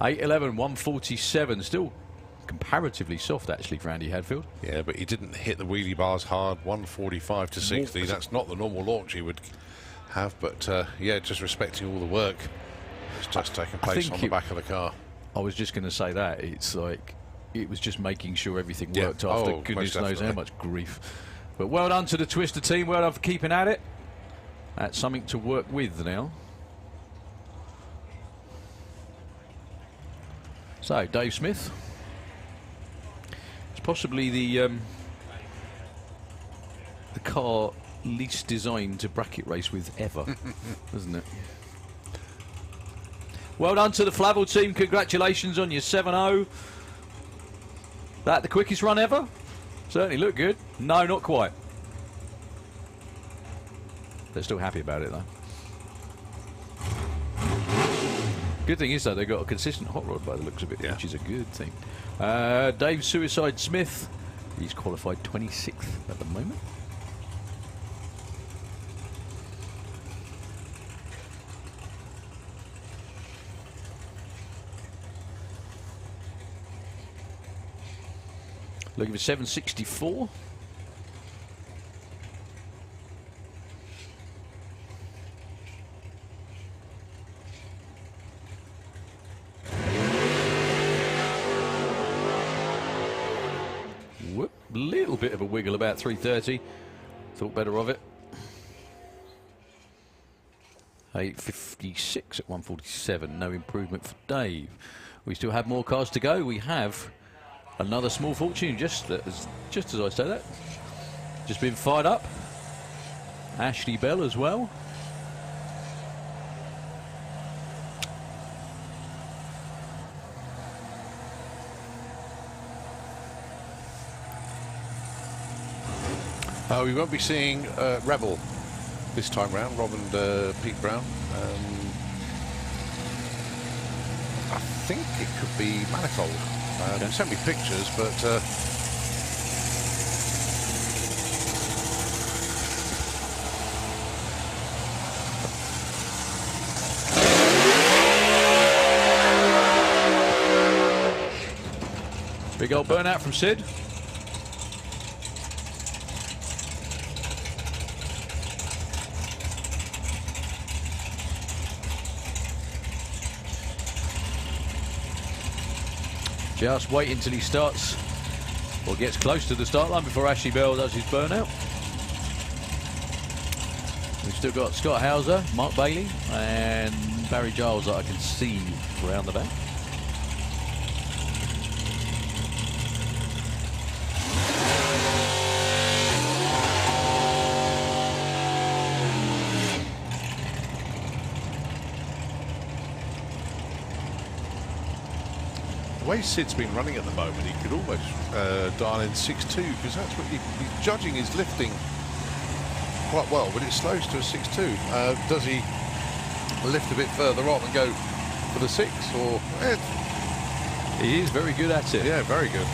8.11, 147. Still comparatively soft, actually, for Andy Hadfield. Yeah, but he didn't hit the wheelie bars hard. 145 to 60. That's not the normal launch he would have, but yeah, just respecting all the work that's just taken place on the back of the car. I was just going to say that. It's like it was just making sure everything worked after goodness knows how much grief. But well done to the Twister team. Well done for keeping at it. That's something to work with now. So, Dave Smith. It's possibly the car least designed to bracket race with ever, isn't it? Well done to the Flavel team. Congratulations on your 7.0. That the quickest run ever? Certainly looked good. No, not quite. They're still happy about it, though. Good thing is, though, they've got a consistent hot rod by the looks of it, which is a good thing. Dave Suicide Smith, he's qualified 26th at the moment. Looking for 764. Whoop, little bit of a wiggle about 330. Thought better of it. 856 at 147. No improvement for Dave. We still have more cars to go. We have another small fortune, just as I say that. Just been fired up. Ashley Bell as well. We won't be seeing Rebel this time round, Rob and Pete Brown. I think it could be Manifold. They sent me pictures, but big old burnout from Sid. Just wait until he starts or gets close to the start line before Ashley Bell does his burnout. We've still got Scott Hauser, Mark Bailey and Barry Giles that I can see around the back. the way Sid's been running at the moment, he could almost dial in 6.2 because that's what he's judging his lifting quite well, but it slows to a 6.2. Does he lift a bit further on and go for the 6, or he is very good at it. Yeah, very good.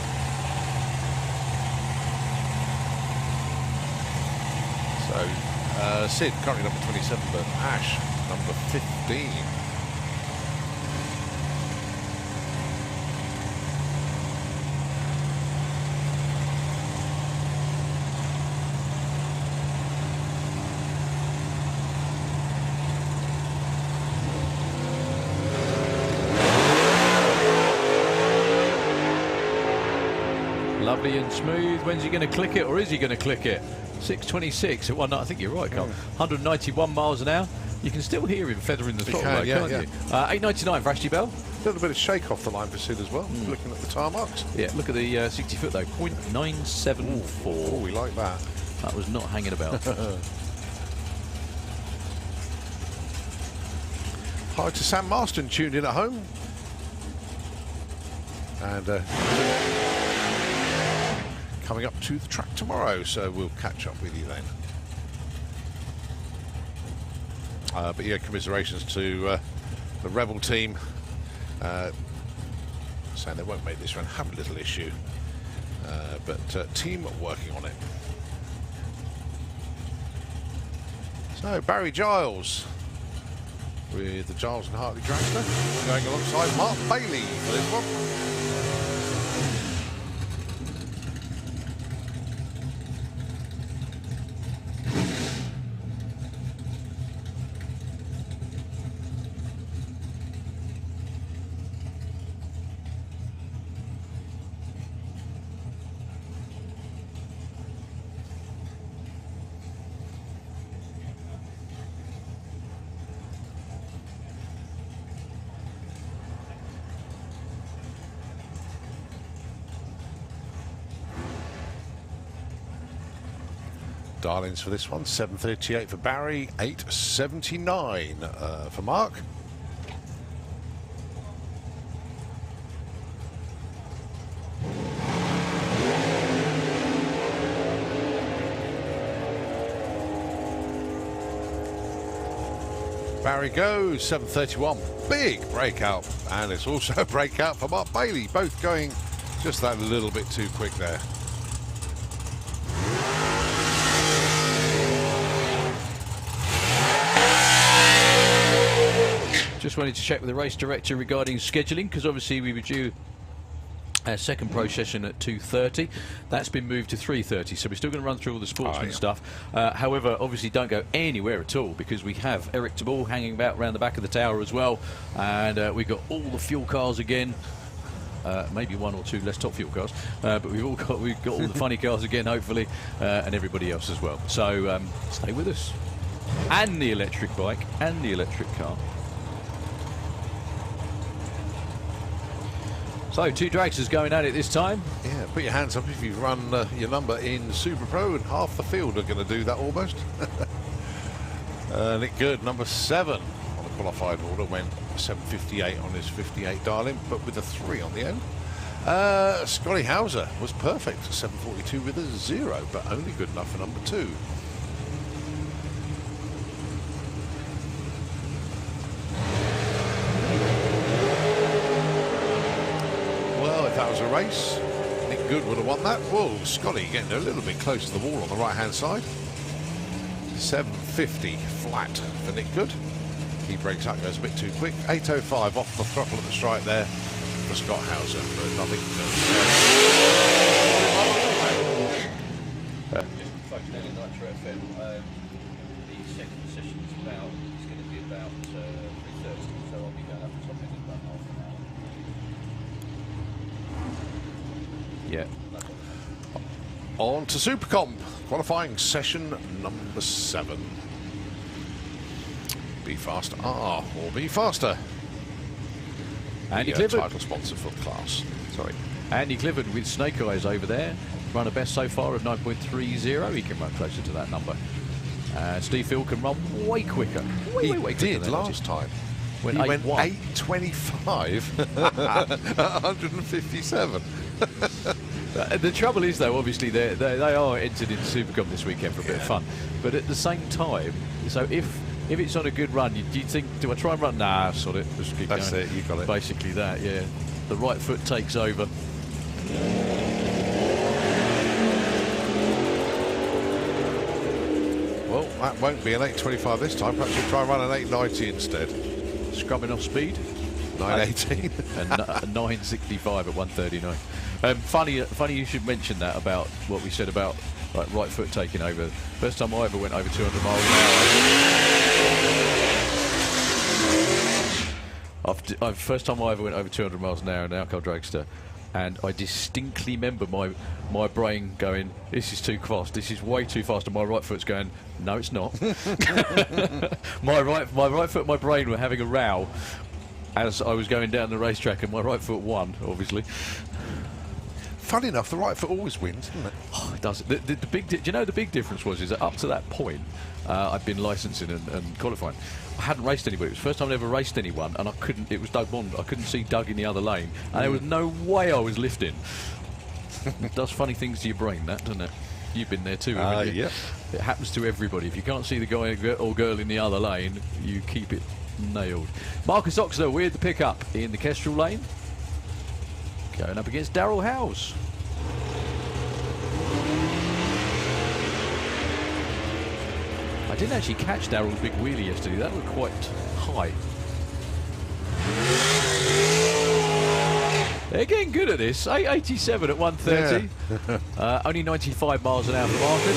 So Sid currently number 27, but Ash number 15. Lovely and smooth. When's he going to click it, or is he going to click it? 6:26. Well, no, I think you're right, Carl. 191 miles an hour. You can still hear him feathering the throttle, can't you? 8.99 for Ashley Bell. A little bit of shake off the line for Sid as well, looking at the tyre marks. Yeah, look at the 60 foot though, 0.974. Oh, we like that. That was not hanging about. Hi to Sam Marston, tuned in at home. And coming up to the track tomorrow, so we'll catch up with you then. But yeah, commiserations to the Rebel team, saying they won't make this run, have a little issue, but team working on it. So Barry Giles with the Giles and Hartley dragster going alongside Mark Bailey for this one. Darlings for this one, 7:38 for Barry, 8:79 for Mark. Barry goes, 7:31, big breakout, and it's also a breakout for Mark Bailey, both going just that little bit too quick there. Just wanted to check with the race director regarding scheduling, because obviously we were due our second pro session at 2:30. That's been moved to 3:30, so we're still going to run through all the sportsman stuff. However, obviously don't go anywhere at all, because we have Eric Taball hanging about around the back of the tower as well, and we've got all the fuel cars again. Maybe one or two less top fuel cars, but we've got all the funny cars again, hopefully, and everybody else as well. So stay with us, and the electric bike and the electric car. So, two dragsters going at it this time. Yeah, put your hands up if you've run your number in Super Pro, and half the field are going to do that almost. Nick Good, number 7 on the qualified order, went 7:58 on his 58 dial-in, but with a 3 on the end. Scotty Hauser was perfect, 7:42 with a 0, but only good enough for number 2. That was a race. Nick Good would have won that. Whoa, Scotty getting a little bit close to the wall on the right hand side. 7:50 flat for Nick Good. He breaks up, goes a bit too quick. 8:05 off the throttle at the strike there for Scott Hauser, but nothing. Just focusing on Nitro FM. The second session is going to be about 3:30, so I'll be going up the top end in about half an hour. Yeah. On to Supercomp, qualifying session number 7. Be faster, or be faster. Andy Clifford, title sponsor for the class. Sorry, Andy Clifford with Snake Eyes over there. Run a best so far of 9.30. He can run closer to that number. Steve Hill can run way quicker. Way quicker did than last time. He went 8:25 at 157. The trouble is, though, obviously they are entered into Supercomp this weekend for a bit of fun. But at the same time, so if it's on a good run, do you think, do I try and run? Nah, sod it. Just keep That's going. it. You got it. Basically that, yeah. The right foot takes over. Well, that won't be an 8:25 this time. Perhaps we'll try and run an 8:90 instead. Scrubbing off speed. 9:18 and 9:65 at 1:39. Funny you should mention that about what we said about like right foot taking over. First time I ever went over 200 miles an hour. First time I ever went over 200 miles an hour in an Alco dragster. And I distinctly remember my brain going, this is too fast, this is way too fast, and my right foot's going, no it's not. my right foot and my brain were having a row as I was going down the racetrack, and my right foot won, obviously. Funny enough, the right foot always wins, doesn't it? Oh, it does. Do you know the big difference was is that up to that point, I'd been licensing and qualifying. I hadn't raced anybody. It was the first time I'd ever raced anyone, and I couldn't. It was Doug Bond. I couldn't see Doug in the other lane, and there was no way I was lifting. It does funny things to your brain, that, doesn't it? You've been there too, haven't you? Yeah. It happens to everybody. If you can't see the guy or girl in the other lane, you keep it nailed. Marcus Oxler with the pickup in the Kestrel lane, going up against Darryl Howes. I didn't actually catch Darryl's big wheelie yesterday. That looked quite high. They're getting good at this. 887 at 130. Yeah. Only 95 miles an hour for Marcus.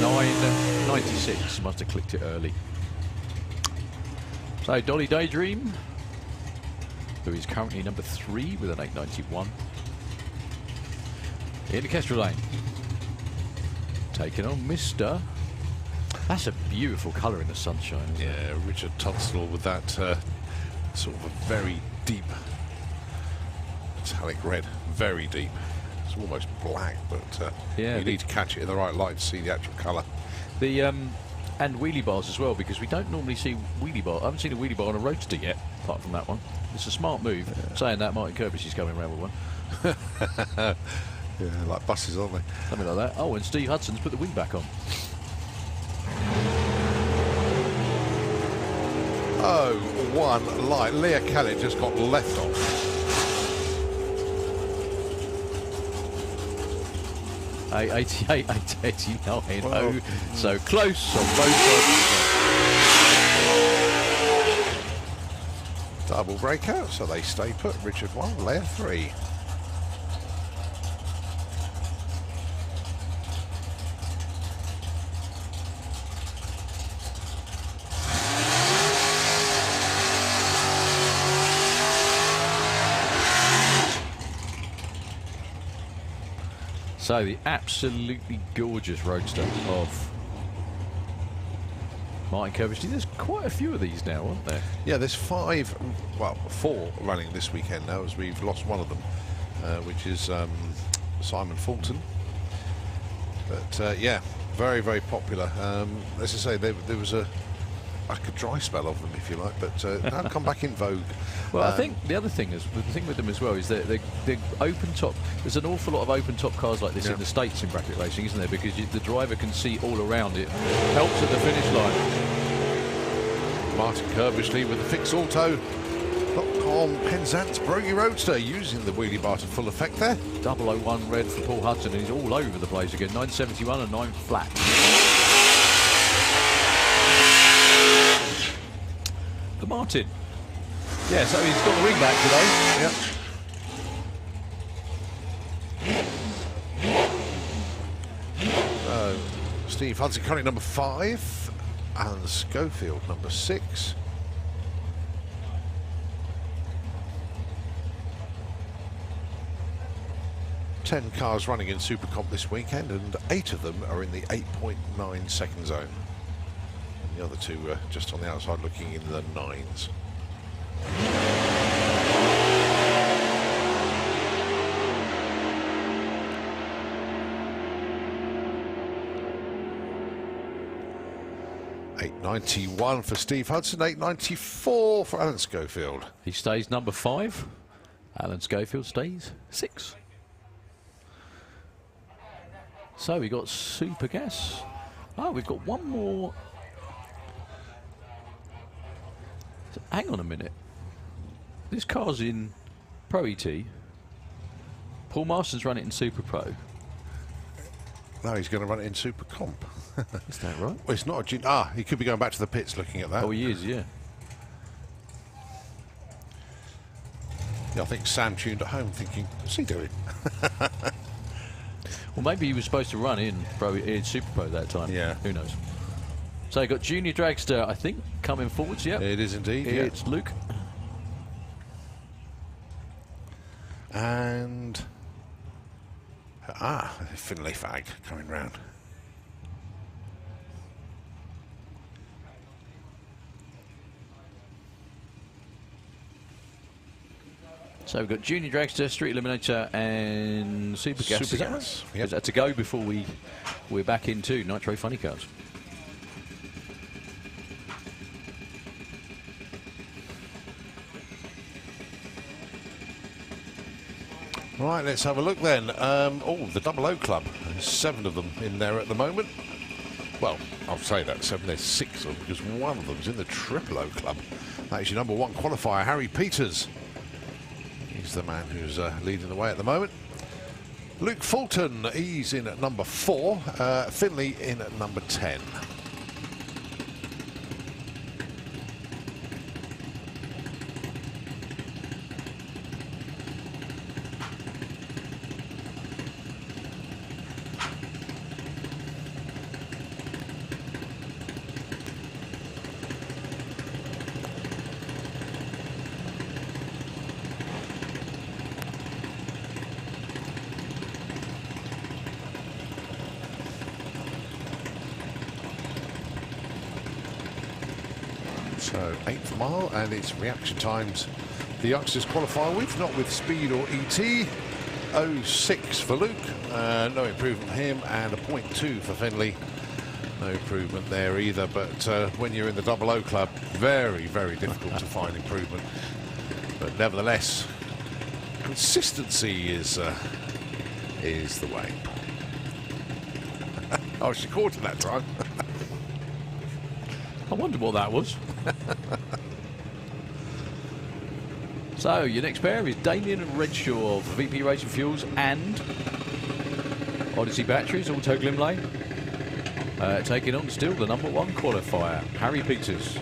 996. Must have clicked it early. So Dolly Daydream, who is currently number 3 with an 891. In the Kestrel lane. Taking on Mr. That's a beautiful colour in the sunshine, isn't it? Yeah, Richard Tunstall with that sort of a very deep metallic red, very deep. It's almost black, but yeah, you need to catch it in the right light to see the actual colour. The and wheelie bars as well, because we don't normally see wheelie bar. I haven't seen a wheelie bar on a roadster yet, apart from that one. It's a smart move. Yeah. Saying that, Martin Kirby's is coming around with one. Yeah, like buses, aren't they? Something like that. Oh, and Steve Hudson's put the wing back on. Oh, one light. Leah Kelly just got left off. $888, $889. Oh, so close on both sides. Double breakout, so they stay put. Richard 1, Leah 3. So the absolutely gorgeous roadster of Martin Kirby. There's quite a few of these now, aren't there? Yeah, there's 5, well, 4 running this weekend now, as we've lost one of them, which is Simon Fulton. But yeah, very, very popular. As I say, there was like a dry spell of them, if you like, but now come back in vogue. Well, I think the other thing is, the thing with them as well is that they're open top. There's an awful lot of open top cars like this in the States in bracket racing, isn't there? Because the driver can see all around it. Helps at the finish line. Martin Kerbishley with the Fix Auto.com Penzance Brogy Roadster using the wheelie bar to full effect there. 001 red for Paul Hudson, and he's all over the place again. 971 and 9 flat. For Martin. Yeah, so he's got the wing back today. Yep. Steve Hudson currently number 5, and Schofield number 6. Ten cars running in Super Comp this weekend, and 8 of them are in the 8.9 second zone. And the other 2 are just on the outside looking in the 9s. $891 for Steve Hudson, $894 for Alan Schofield. He stays number 5. Alan Schofield stays 6. So we got Super Gas. Oh, we've got one more. Hang on a minute. This car's in Pro ET. Paul Marston's run it in Super Pro. No, he's going to run it in Super Comp. Is that right? Well, it's not a he could be going back to the pits looking at that. Oh, he is, yeah. Yeah, I think Sam tuned at home thinking, what's he doing? Well, maybe he was supposed to run in Super Pro that time. Yeah. Who knows? So you got Junior Dragster, I think, coming forwards, yeah. It is indeed, It's Luke. And Finlay Fag coming round. So we've got Junior Dragster, Street Eliminator, and Super Gas. Super Is that Gas, right? yep. Is that to go before we're back into Nitro Funny Cars? Right, let's have a look then. The Double O Club. There's 7 of them in there at the moment. Well, I'll say that 7. There's 6 of them because one of them's in the Triple O Club. That is your #1 qualifier, Harry Peters. He's the man who's leading the way at the moment. Luke Fulton, he's in at number 4. Finlay in at number 10. So 8th mile, and it's reaction times the youngsters qualify with, not with speed or ET. 06 for Luke, no improvement for him, and a 0.2 for Finlay. No improvement there either, but when you're in the Double O Club, very, very difficult to find improvement. But nevertheless, consistency is the way. Oh, she caught it that time. I wondered what that was. So your next pair is Damien and Redshaw for VP Racing Fuels and Odyssey Batteries, Auto Glimley. Taking on still the #1 qualifier, Harry Peters.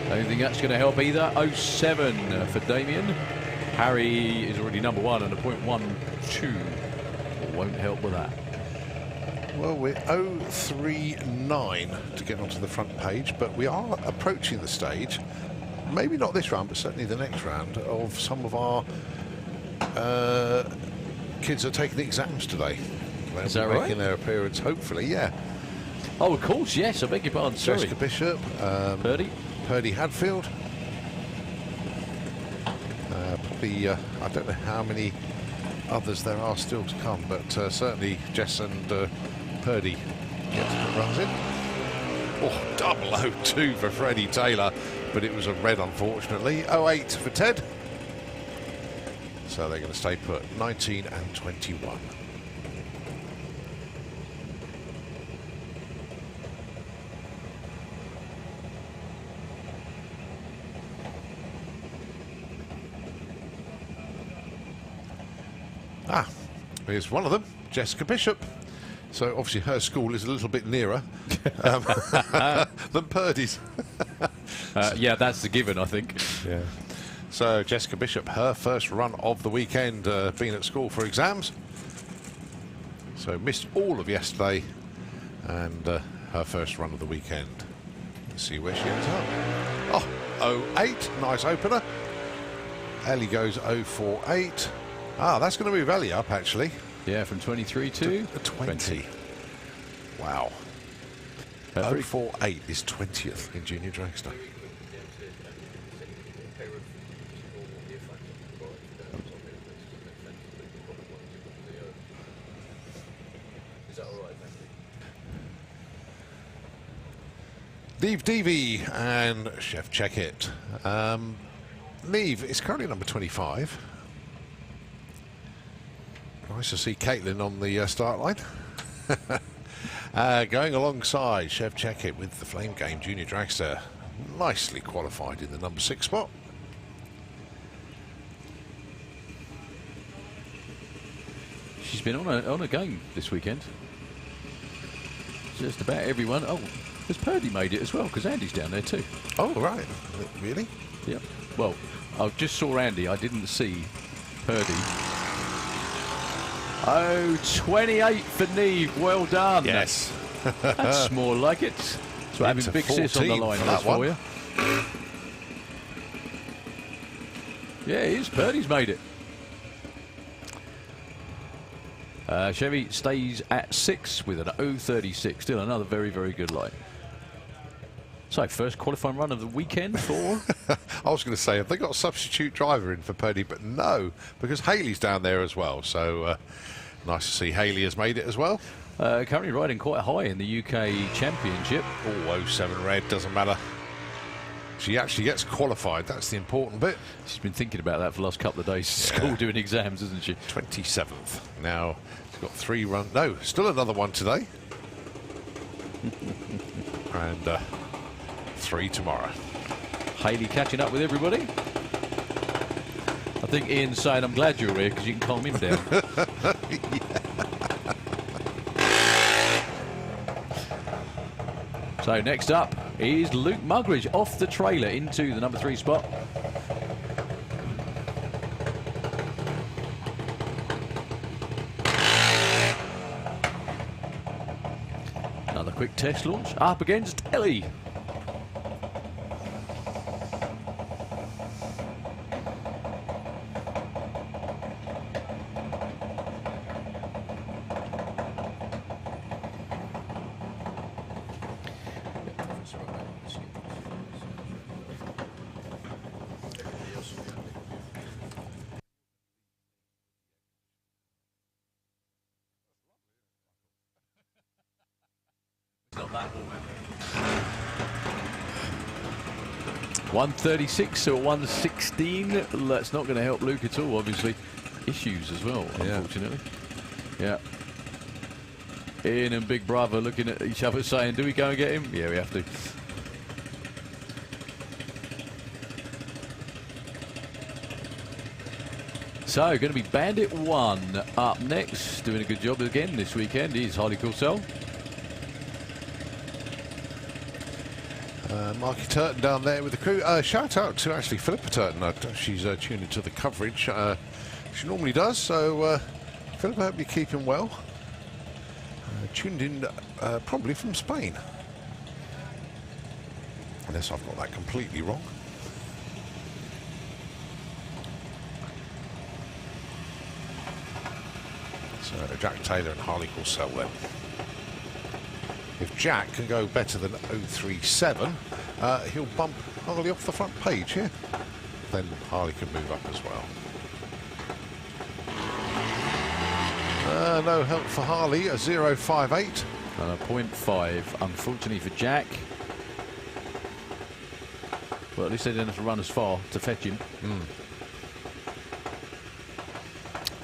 I don't think that's going to help either. 07 for Damien. Harry is already #1 and a 0.12. Won't help with that. Well, we're 039 to get onto the front page, but we are approaching the stage, maybe not this round, but certainly the next round, of some of our kids are taking the exams today. They'll Is that be right? making their appearance, hopefully, yeah. Oh, of course, yes. I beg your pardon. Sorry. Jessica Bishop, Purdy Hadfield. Probably, I don't know how many others there are still to come, but certainly Jess and Purdy get some runs in. Oh, 002 for Freddie Taylor, but it was a red, unfortunately. 08 for Ted. So they're going to stay put, 19 and 21. Here's one of them, Jessica Bishop. So obviously her school is a little bit nearer than Purdy's. Yeah, that's the given, I think. Yeah. So Jessica Bishop, her first run of the weekend, being at school for exams. So missed all of yesterday, and her first run of the weekend. Let's see where she ends up. Oh, 08, nice opener. Ellie goes 048. Ah, that's going to move Ellie up, actually. Yeah, from 23 to 20. Wow. 048 is 20th in Junior Dragster. Neve Deavy and Chef Check It. Neve is currently number 25. Nice to see Caitlin on the start line. Going alongside Chef Check It with the Flame Game Junior Dragster. Nicely qualified in the number 6 spot. She's been on a game this weekend. just about everyone. Oh, has Purdy made it as well? Because Andy's down there too. Oh, right. Really? Yeah. Well, I just saw Andy. I didn't see Purdy. Oh, 28 for Neve. Well done. Yes. That's more like it. So having Big Sis on the line for you. Yeah, he is. Purdy's made it. Chevy stays at 6 with an 0.36. Still another very, very good line. So, first qualifying run of the weekend for... I was going to say, have they got a substitute driver in for Purdy? But no, because Haley's down there as well. So, nice to see Haley has made it as well. Currently riding quite high in the UK Championship. Oh, 07 red, doesn't matter. She actually gets qualified. That's the important bit. She's been thinking about that for the last couple of days. School doing exams, isn't she? 27th. Now, she's got 3 runs. No, still another one today. And 3 tomorrow. Haley catching up with everybody. I think Ian's saying, I'm glad you're here because you can calm him down. So next up is Luke Mugridge off the trailer into the number 3 spot. Another quick test launch up against Ellie. That 136 or 116. That's not going to help Luke at all, obviously. Issues as well, unfortunately. Yeah. Ian and Big Brother looking at each other saying, do we go and get him? Yeah, we have to. So, going to be Bandit 1 up next. Doing a good job again this weekend is Harley Coulsell. Marky Turton down there with the crew. Shout out to actually Philippa Turton. She's tuned into the coverage. She normally does. So, Philippa, I hope you're keeping well. Tuned in probably from Spain. Unless I've got that completely wrong. So, Jack Taylor and Harley Coulsell then. If Jack can go better than 037, he'll bump Harley off the front page here. Then Harley can move up as well. No help for Harley, a 0.58. And a 0.5, unfortunately for Jack. Well, at least they didn't have to run as far to fetch him.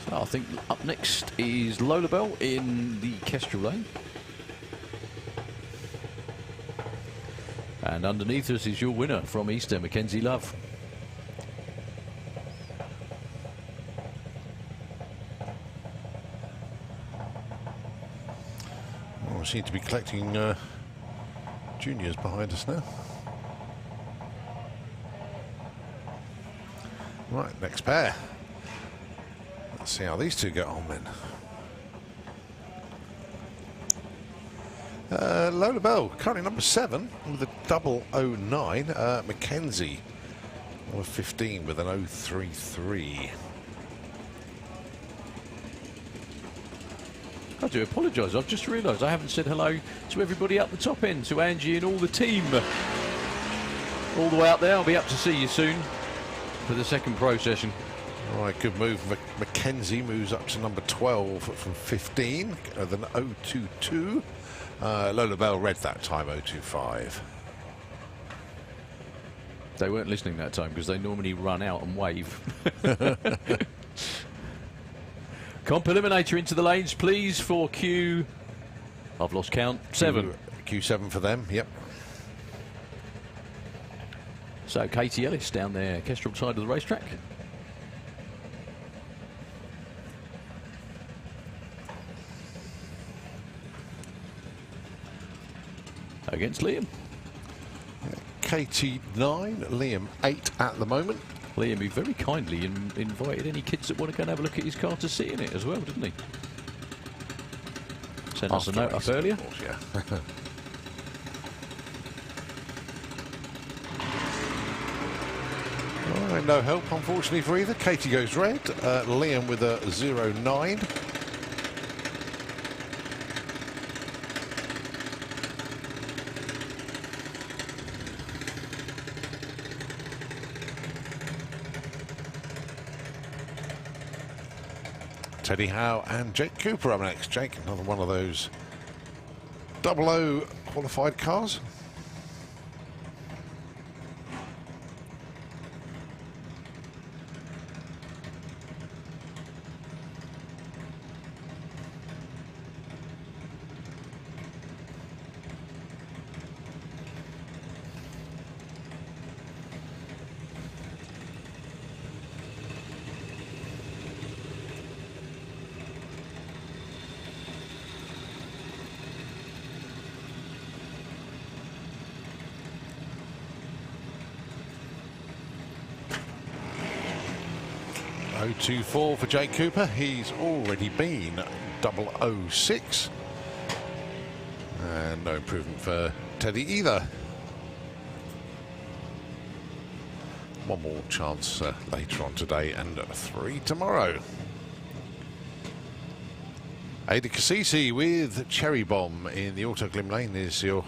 So I think up next is Lola Bell in the Kestrel lane. And underneath us is your winner from Easter, Mackenzie Love. Well, we seem to be collecting juniors behind us now. Right, next pair. Let's see how these two get on then. Lola Bell, currently number 7 with a 009. Mackenzie, number 15 with an 033. I do apologise. I've just realised I haven't said hello to everybody up the top end, to Angie and all the team. All the way up there. I'll be up to see you soon for the second pro session. All right, good move. Mackenzie moves up to number 12 from 15 with an 022. Lola Bell read that time, 025. They weren't listening that time because they normally run out and wave. Comp eliminator into the lanes, please, for Q. I've lost count. 7. Q7 for them, yep. So Katie Ellis down there, Kestrel side of the racetrack. against Liam. KT 9, Liam 8 at the moment. Liam, he very kindly invited any kids that want to go and have a look at his car to sit in it as well, didn't he? Sent us a note up earlier. Of course, yeah. All right, no help, unfortunately, for either. Katie goes red. Liam with a 0.9. Teddy Howe and Jake Cooper up next. Jake, another one of those 00 qualified cars. .024 for Jake Cooper. He's already been 006. And no improvement for Teddy either. One more chance later on today and 3 tomorrow. Ada Cassisi with Cherry Bomb in the Auto Glim Lane is your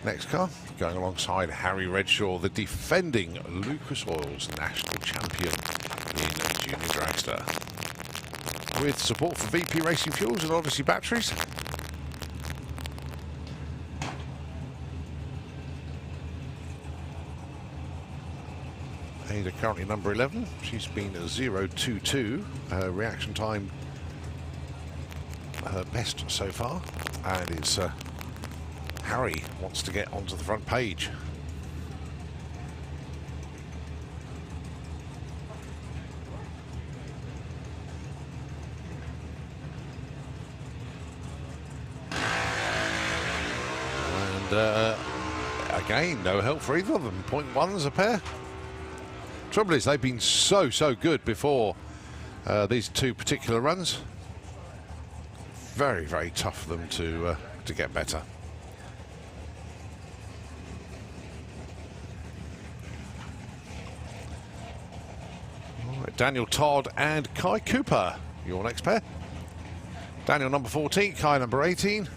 next car. Going alongside Harry Redshaw, the defending Lucas Oil's national champion in Junior Dragster. With support for VP Racing Fuels and obviously batteries. Ada currently number 11. She's been 0.22. Her reaction time, her best so far. And it's Harry wants to get onto the front page. And again, no help for either of them. 0.1s a pair. Trouble is, they've been so good before these two particular runs. Very, very tough for them to get better. All right, Daniel Todd and Kai Cooper, your next pair. Daniel number 14, Kai number 18.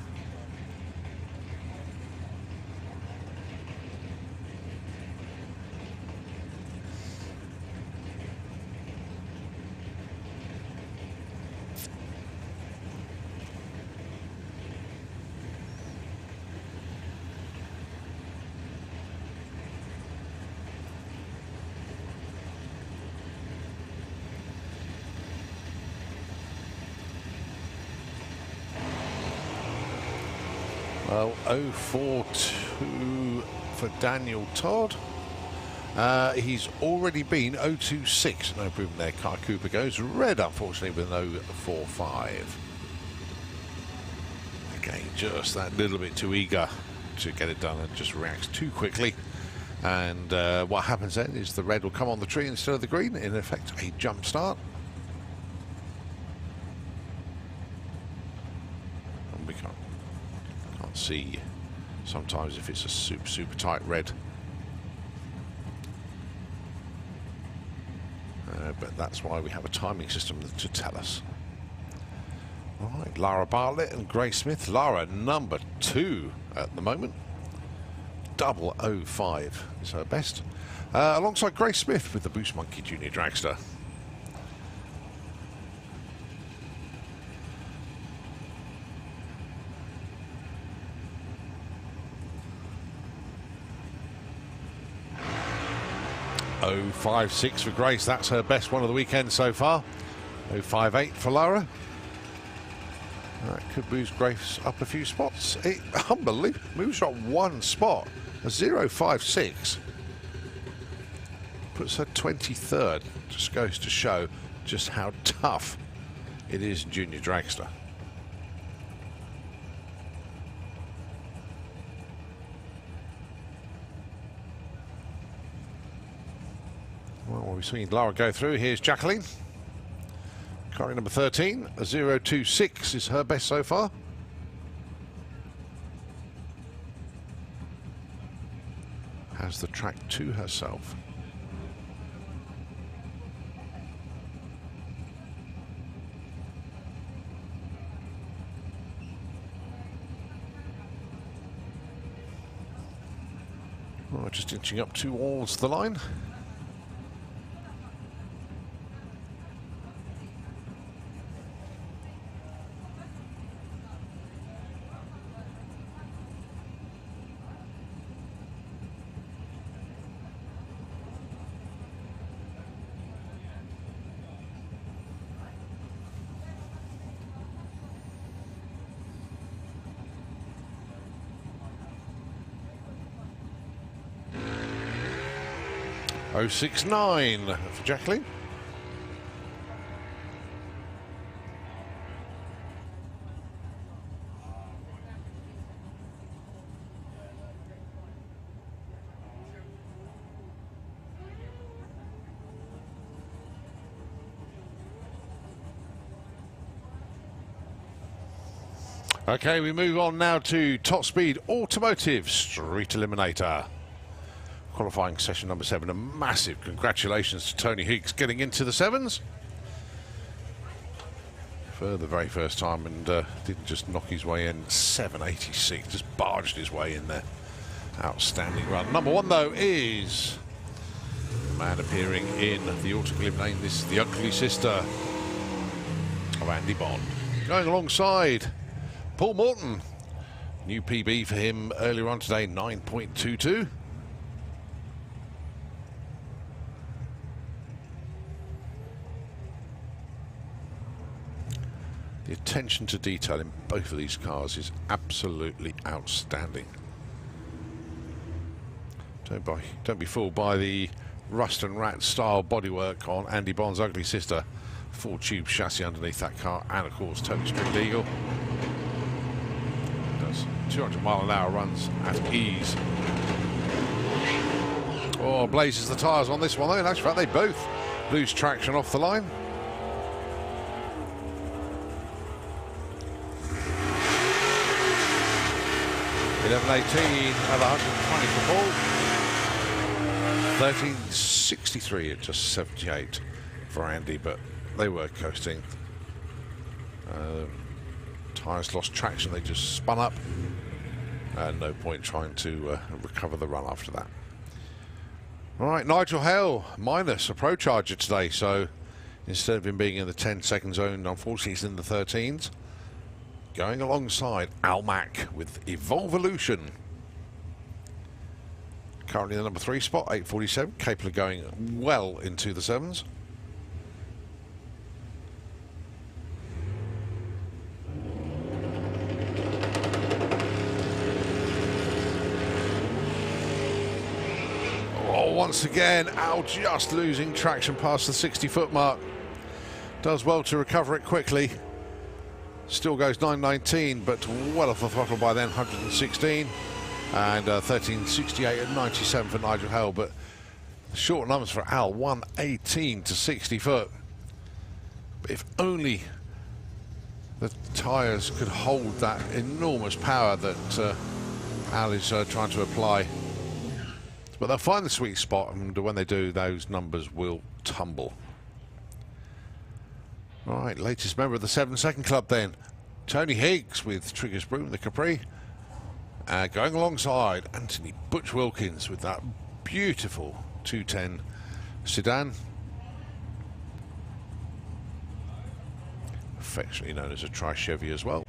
Well, 0.42 for Daniel Todd. He's already been 0.26. No improvement there. Kai Cooper goes red, unfortunately, with an 0.45. Again, just that little bit too eager to get it done and just reacts too quickly. And what happens then is the red will come on the tree instead of the green. In effect, a jump start. And we can't see sometimes if it's a super tight red, but that's why we have a timing system to tell us. All right, Lara Bartlett and Grace Smith. Lara number 2 at the moment. 0.05 is her best, alongside Grace Smith with the Boost Monkey Junior Dragster. .056 for Grace. That's her best one of the weekend so far. 0.58 for Lara. That could boost Grace up a few spots. Unbelievable. Moves up 1 spot. A 0.56 puts her 23rd. Just goes to show just how tough it is in Junior Dragster. we've seen Lara go through. Here's Jacqueline. Currently number 13. A 0.26 is her best so far. Has the track to herself. Oh, just inching up towards the line. .069 for Jacqueline. Okay, we move on now to Top Speed Automotive Street Eliminator. Qualifying session number 7. A massive congratulations to Tony Higgs getting into the 7s for the very first time, and didn't just knock his way in. 7.86, just barged his way in there. Outstanding run. Number 1 though is the man appearing in the Auto Eliminator. This is the ugly sister of Andy Bond. Going alongside Paul Morton. New PB for him earlier on today, 9.22. The attention to detail in both of these cars is absolutely outstanding. Don't be fooled by the rust and rat style bodywork on Andy Bond's ugly sister. 4-tube chassis underneath that car, and of course totally street legal. Does 200-mile-an-hour runs at ease. Oh, blazes the tyres on this one though. In actual fact, they both lose traction off the line. 11.18 at 120 for Paul. 13.63 at just 78 for Andy, but they were coasting. Tyres lost traction, they just spun up. No point trying to recover the run after that. All right, Nigel Hale minus a Pro Charger today, so instead of him being in the 10-second zone, unfortunately he's in the 13s. Going alongside Al Mack with Evolvolution. Currently the number 3 spot, 8.47, capable of going well into the 7s. Oh, once again, Al just losing traction past the 60-foot mark. Does well to recover it quickly. Still goes 9.19, but well off the throttle by then, 116. And 13.68 at 97 for Nigel Hale, but short numbers for Al, 118 to 60 foot. But if only the tyres could hold that enormous power that Al is trying to apply. But they'll find the sweet spot, and when they do, those numbers will tumble. All right, latest member of the 7-second club then. Tony Higgs with Trigger's Broom, the Capri. Going alongside Anthony Butch Wilkins with that beautiful 210 sedan. Affectionately known as a Tri-Chevy as well.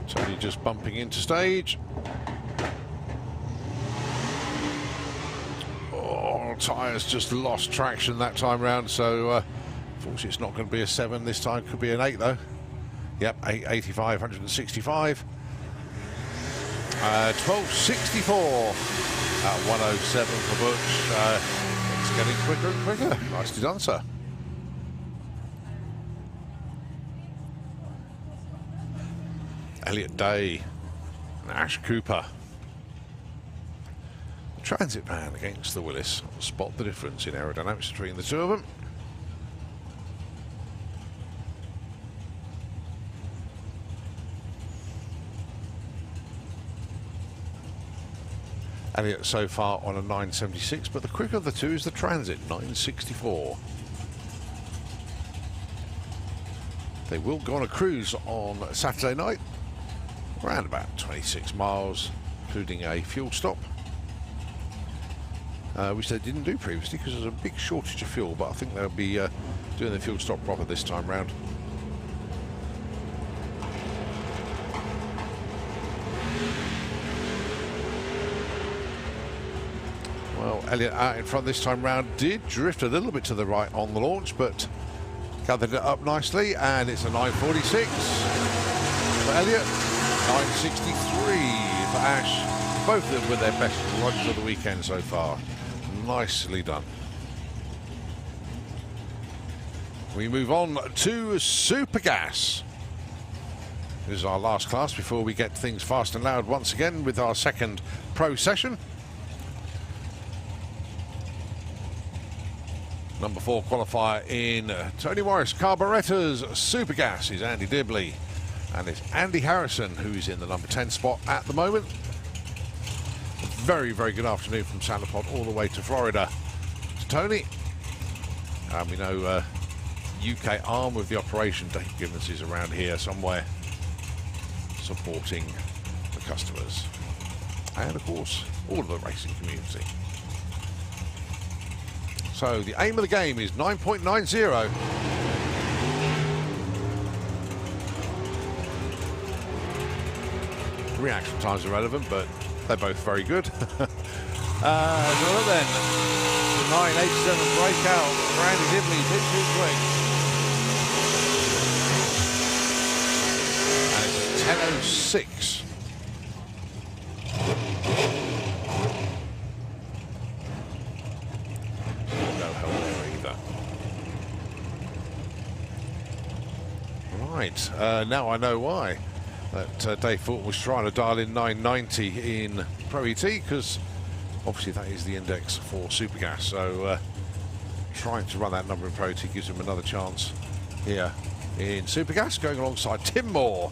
Tony just bumping into stage. Oh, tyres just lost traction that time round, so unfortunately it's not going to be a 7 this time. Could be an 8 though. Yep, 8.85, 165. 12.64 At 107 for Butch. It's getting quicker and quicker. Nicely done, sir. Elliot Day and Ash Cooper. Transit van against the Willis. Spot the difference in aerodynamics between the two of them. Elliot so far on a 976, but the quicker of the two is the Transit, 964. They will go on a cruise on Saturday night, around about 26 miles, including a fuel stop, which they didn't do previously because there's a big shortage of fuel, but I think they'll be doing the fuel stop proper this time round. Well, Elliot out in front this time round did drift a little bit to the right on the launch, but gathered it up nicely, and it's a 946 for Elliot, 963 for Ash. Both of them with their best runs of the weekend so far. Nicely done. We move on to Super Gas. This is our last class before we get things fast and loud once again with our second pro session. Number 4 qualifier in Tony Morris Carburettors Super Gas is Andy Dibley, and it's Andy Harrison who's in the number 10 spot at the moment. A very, very good afternoon from Santa Pod all the way to Florida to Tony. We know UK arm of the operation, Dave Gibbons, is around here somewhere supporting the customers and of course all of the racing community. So the aim of the game is 9.90. Reaction times are relevant, but they're both very good. So then, the 987 breakout for Andy Dibley, bit too quick. And it's 10.06. Right, now I know why that Dave Fulton was trying to dial in 990 in Pro ET, because obviously that is the index for Supergas. So trying to run that number in Pro ET gives him another chance here in Supergas, going alongside Tim Moore.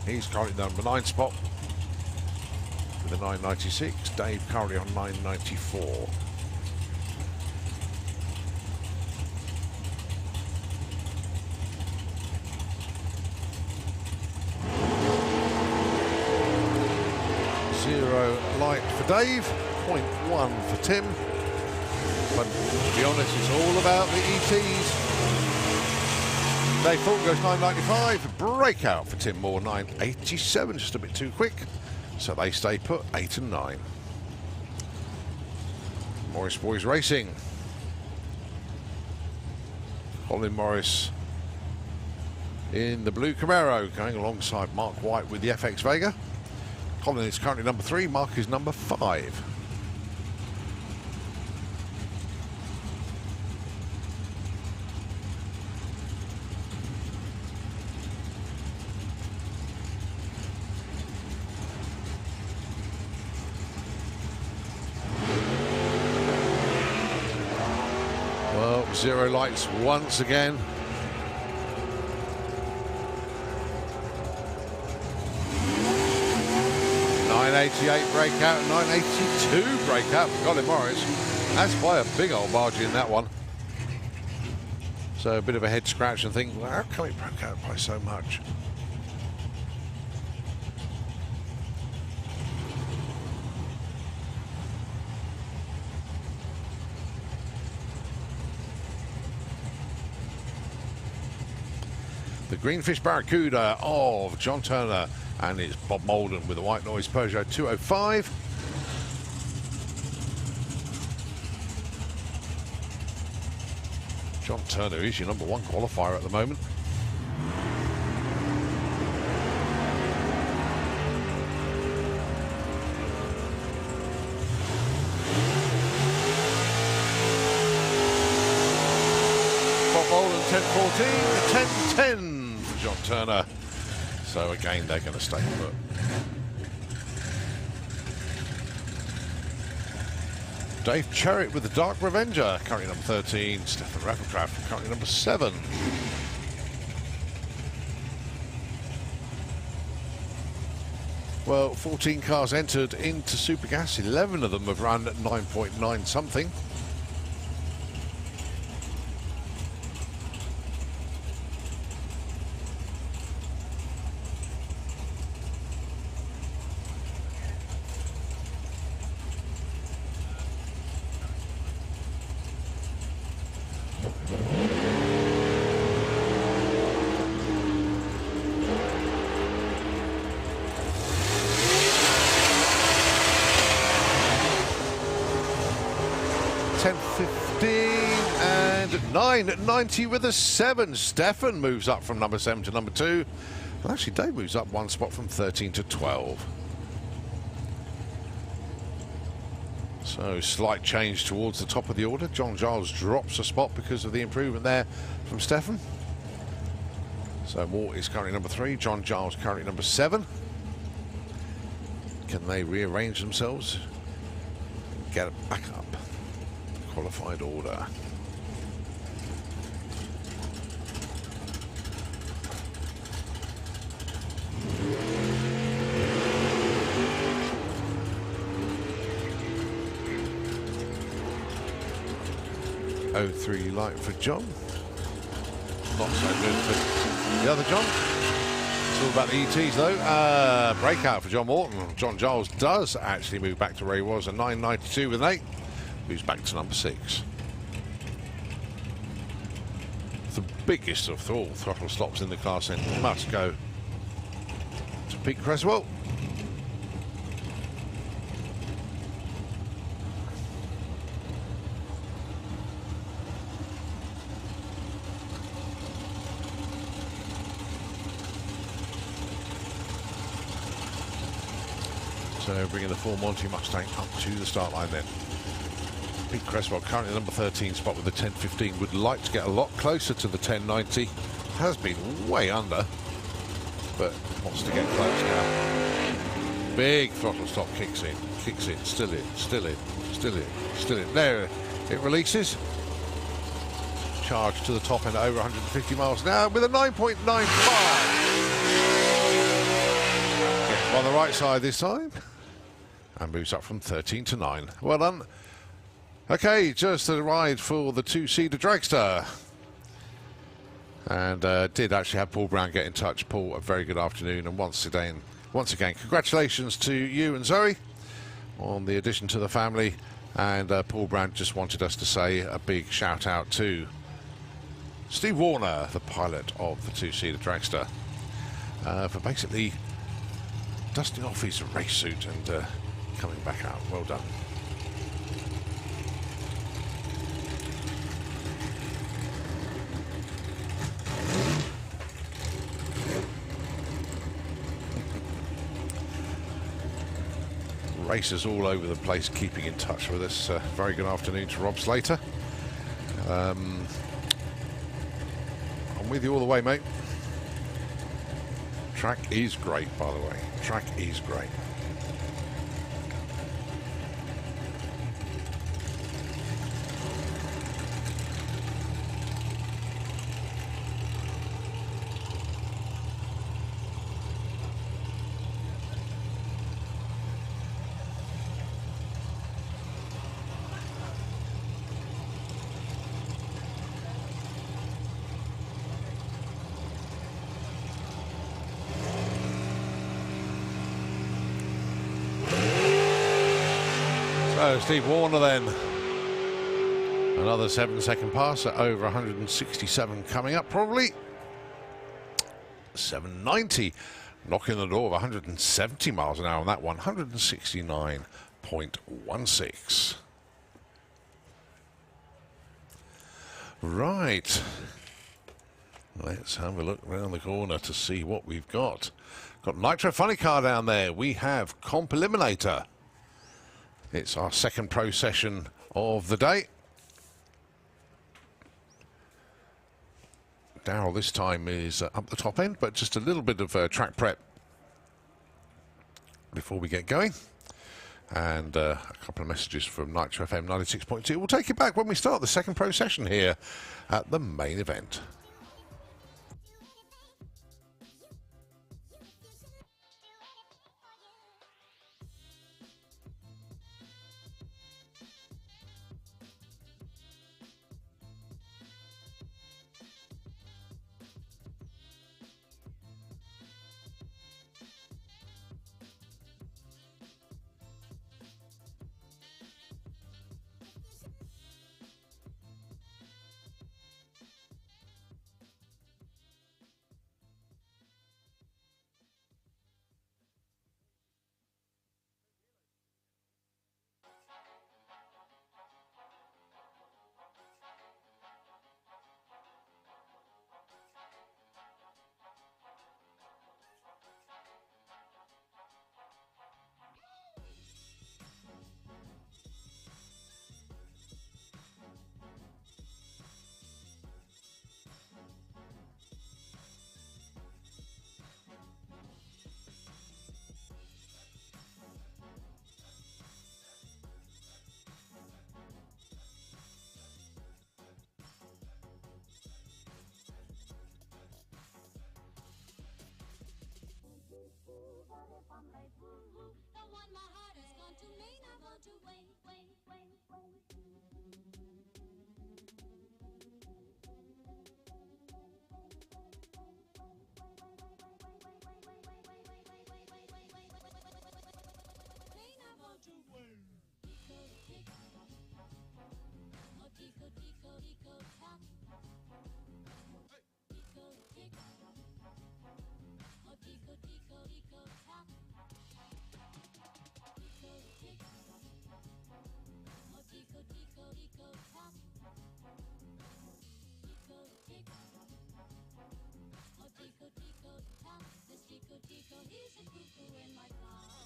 He's currently the number 9 spot with a 996. Dave currently on 994. Zero light for Dave, 0.1 for Tim. But to be honest, it's all about the ETs. Dave Fulton goes 995. Breakout for Tim Moore, 987, just a bit too quick. So they stay put, 8 and 9. Morris Boys Racing. Colin Morris in the blue Camaro, going alongside Mark White with the FX Vega. Colin is currently number 3, Mark is number 5. Well, zero lights once again. .988 breakout, 982 breakout for Colin Morris. That's by a big old margin, that one. So a bit of a head scratch and think, well, how come it broke out by so much? The Greenfish Barracuda of John Turner, and it's Bob Molden with a white noise Peugeot 205. John Turner is your number 1 qualifier at the moment. 10-14, 10-10 for John Turner. So again, they're going to stay put. Dave Cherritt with the Dark Revenger, currently number 13. Stefan Rafflecraft, currently number 7. Well, 14 cars entered into Supergas. 11 of them have run at 9.9 something. And 9.90 with a 7. Stefan moves up from number 7 to number 2. Well, actually, Dave moves up 1 spot from 13 to 12. So, slight change towards the top of the order. John Giles drops a spot because of the improvement there from Stefan. So, Mort is currently number 3. John Giles currently number 7. Can they rearrange themselves and get it back up? Qualified order. .03 light for John. Not so good for the other John. It's all about the ETs though. Breakout for John Morton. John Giles does actually move back to where he was, a 9.92 with an 8. Moves back to number 6. The biggest of all throttle stops in the class and must go to Pete Creswell. So bringing the full Monty Mustang up to the start line then. Pete Creswell currently number 13 spot with the 10.15. Would like to get a lot closer to the 10.90. Has been way under, but wants to get close now. Big throttle stop, kicks in, still in, still in, still in, still in. There, it releases. Charge to the top end at over 150 miles an hour with a 9.95. On the right side this time. And moves up from 13 to 9. Well done. Okay, just a ride for the two-seater dragster. And did actually have Paul Brown get in touch. Paul, a very good afternoon. And once again, congratulations to you and Zoe on the addition to the family. And Paul Brown just wanted us to say a big shout out to Steve Warner, the pilot of the two-seater dragster, for basically dusting off his race suit and coming back out. Well done. Racers all over the place keeping in touch with us. Very good afternoon to Rob Slater. I'm with you all the way, mate. Track is great, by the way. Track is great. So Steve Warner then, another 7-second pass at over 167 coming up probably. 790, knocking the door of 170 miles an hour on that one, 169.16. Right, let's have a look around the corner to see what we've got. Got Nitro Funny Car down there. We have Comp Eliminator. It's our second pro session of the day. Darryl this time is up the top end, but just a little bit of track prep before we get going. And a couple of messages from Nitro FM 96.2. We'll take you back when we start the second pro session here at the main event. I'm like, woo-hoo, the one my heart has gone to Maine. I want to wait. He's a cuckoo in my car.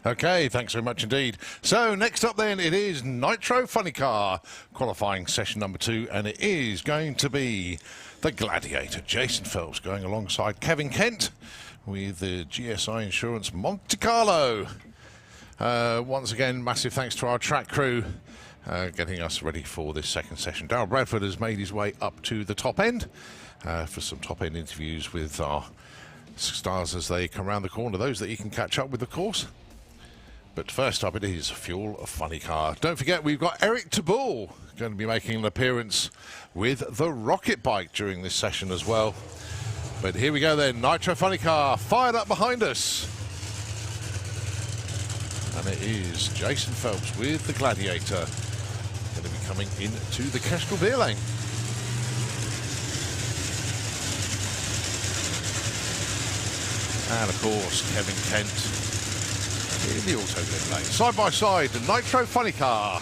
Okay, thanks very much indeed. So next up then, it is Nitro Funny Car qualifying session number 2, and it is going to be the Gladiator, Jason Phelps, going alongside Kevin Kent with the GSI Insurance Monte Carlo. Once again, massive thanks to our track crew getting us ready for this second session. Darryl Bradford has made his way up to the top end for some top end interviews with our stars as they come around the corner, those that you can catch up with, of course. But first up, it is Fuel a Funny Car. Don't forget, we've got Eric Taboul going to be making an appearance with the Rocket Bike during this session as well. But here we go then, Nitro Funny Car fired up behind us. And it is Jason Phelps with the Gladiator going to be coming into the Kestrel beer lane. And of course, Kevin Kent in the auto lip lane. Side by side, the Nitro Funny Car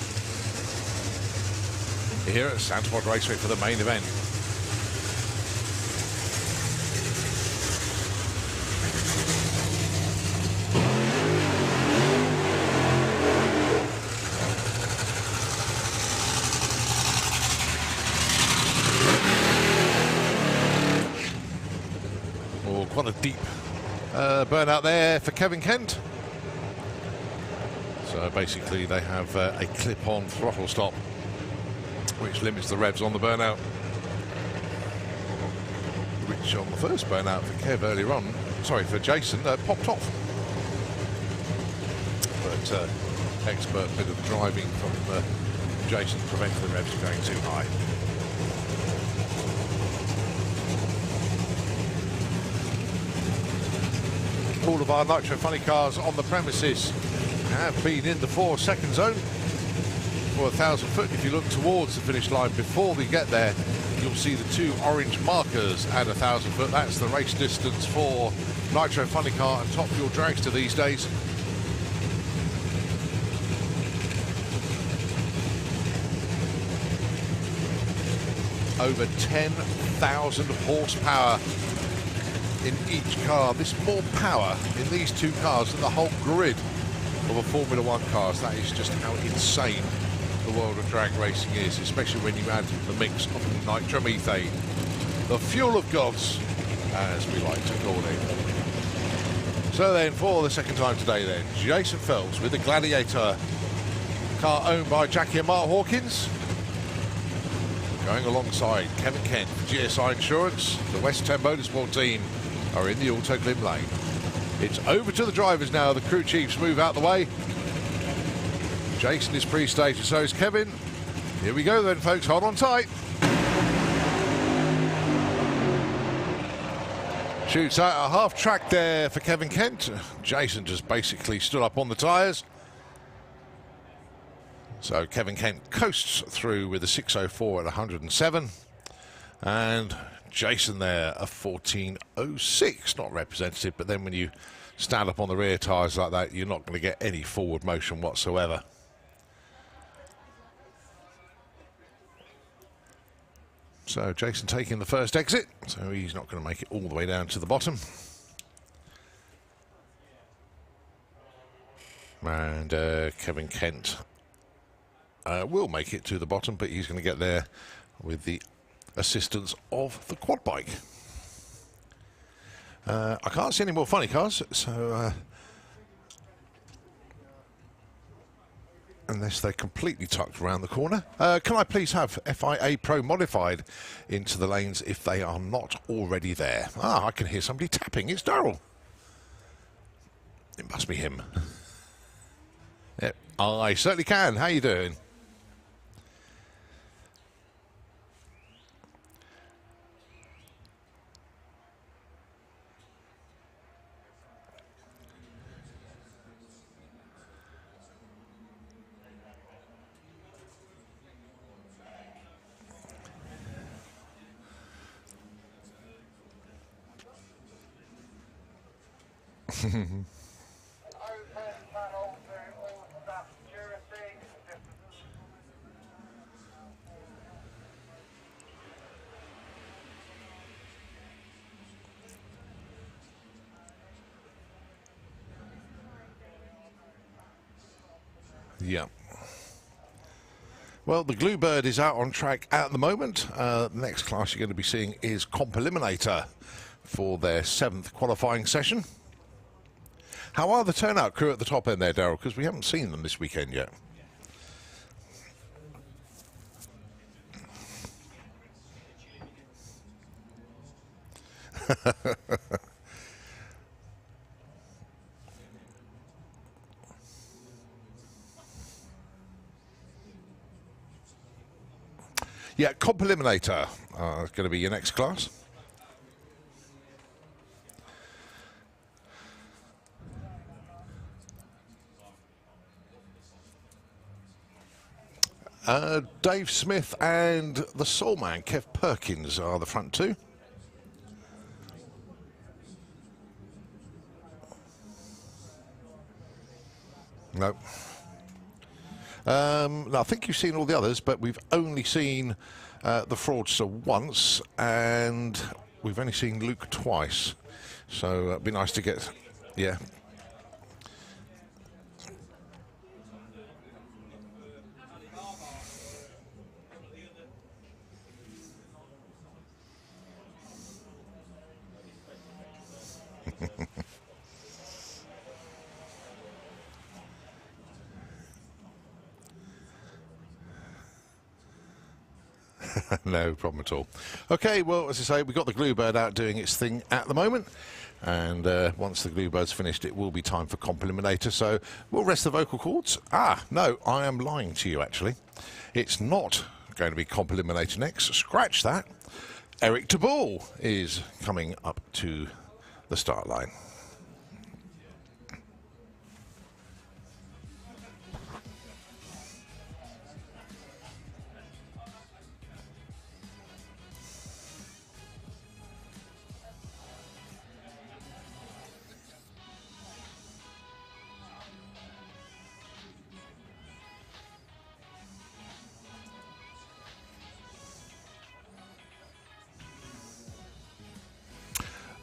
here at Sandspot Raceway for the main event. Oh, quite a deep burnout there for Kevin Kent. So basically they have a clip-on throttle stop which limits the revs on the burnout, which on the first burnout for Kev earlier on, sorry, for Jason, popped off. But expert bit of driving from Jason prevented the revs going too high. All of our Nitro Funny Cars on the premises have been in the 4-second zone for 1,000 foot. If you look towards the finish line before we get there, you'll see the 2 orange markers at 1,000 foot. That's the race distance for Nitro Funny Car and Top Fuel dragster these days. Over 10,000 horsepower in each car. This more power in these 2 cars than the whole grid of a Formula 1 cars. That is just how insane the world of drag racing is, especially when you add the mix of nitromethane, the fuel of gods, as we like to call it. So then, for the second time today then, Jason Phelps with the Gladiator, car owned by Jackie and Mark Hawkins, going alongside Kevin Kent, GSI Insurance. The West 10 Motorsport team are in the auto glim lane. It's over to the drivers now. The crew chiefs move out the way. Jason is pre-staged, so is Kevin. Here we go then, folks. Hold on tight. Shoots out a half track there for Kevin Kent. Jason just basically stood up on the tyres. So Kevin Kent coasts through with a 6:04 at 107. And Jason there, a 14:06, not representative, but then when you stand up on the rear tyres like that, you're not going to get any forward motion whatsoever. So Jason taking the first exit, so he's not going to make it all the way down to the bottom. And Kevin Kent will make it to the bottom, but he's going to get there with the assistance of the quad bike. I can't see any more funny cars, so unless they're completely tucked around the corner. Can I please have FIA Pro Modified into the lanes if they are not already there? Ah, I can hear somebody tapping. It's Darryl. It must be him. Yep, I certainly can. How you doing? Yeah. Well, the Bluebird is out on track at the moment. The next class you're going to be seeing is Comp Eliminator for their 7th qualifying session. How are the turnout crew at the top end there, Daryl? Because we haven't seen them this weekend yet. Yeah, Comp Eliminator is going to be your next class. Dave Smith and the Soul Man, Kev Perkins, are the front two. No. I think you've seen all the others, but we've only seen the Fraudster once, and we've only seen Luke twice. So it'd be nice to get, yeah. No problem at all. Okay, well, as I say, we've got the Bluebird out doing its thing at the moment. And once the Bluebird's finished, it will be time for Comp Eliminator. So we'll rest the vocal cords. No, I am lying to you, actually. It's not going to be Comp Eliminator next. Scratch that. Eric Taball is coming up to the start line.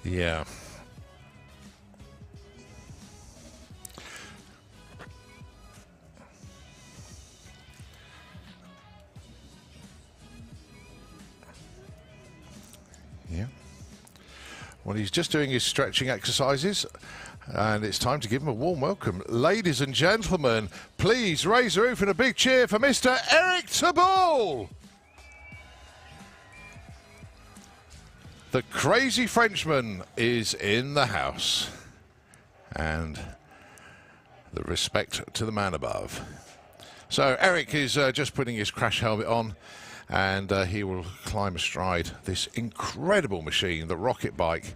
Yeah. Yeah. Well, he's just doing his stretching exercises, and it's time to give him a warm welcome. Ladies and gentlemen, please raise the roof and a big cheer for Mr. Eric Taball. The crazy Frenchman is in the house. And the respect to the man above. So Eric is just putting his crash helmet on, and he will climb astride this incredible machine, the rocket bike.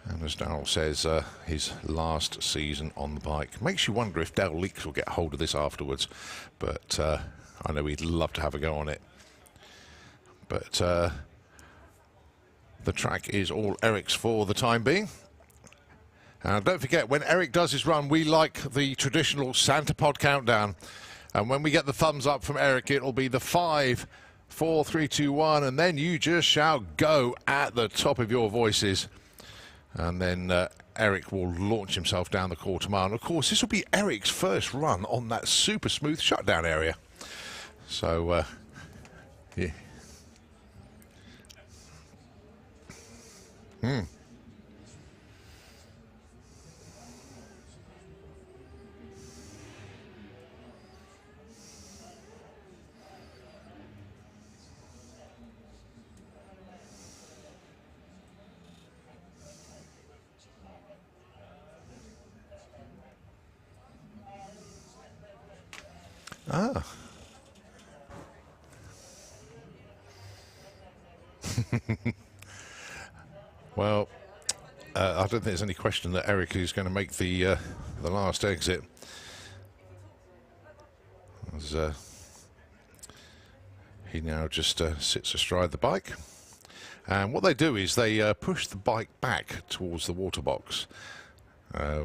And as Darryl says, his last season on the bike. Makes you wonder if Dale Leaks will get hold of this afterwards. But I know he'd love to have a go on it. But the track is all Eric's for the time being. And don't forget, when Eric does his run, we like the traditional Santa Pod countdown. And when we get the thumbs up from Eric, it'll be the 5, 4, 3, 2, 1, and then you just shout go at the top of your voices. And then Eric will launch himself down the quarter mile. And of course, this will be Eric's first run on that super smooth shutdown area. So, yeah. Well, I don't think there's any question that Eric is going to make the last exit. As, he now just sits astride the bike. And what they do is they push the bike back towards the water box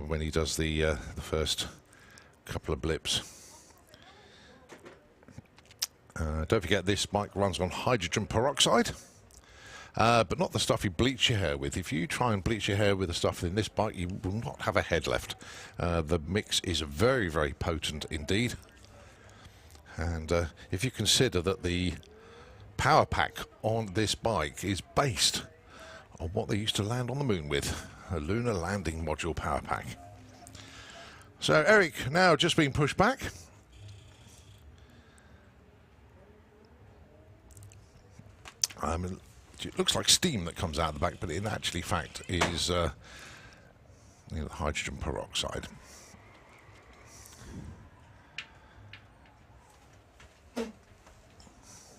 when he does the first couple of blips. Don't forget, this bike runs on hydrogen peroxide. but not the stuff you bleach your hair with. If you try and bleach your hair with the stuff in this bike, you will not have a head left. The mix is very, very potent indeed. And if you consider that the power pack on this bike is based on what they used to land on the moon with, a lunar landing module power pack. So Eric now just being pushed back. It looks like steam that comes out of the back, but in actually fact is hydrogen peroxide.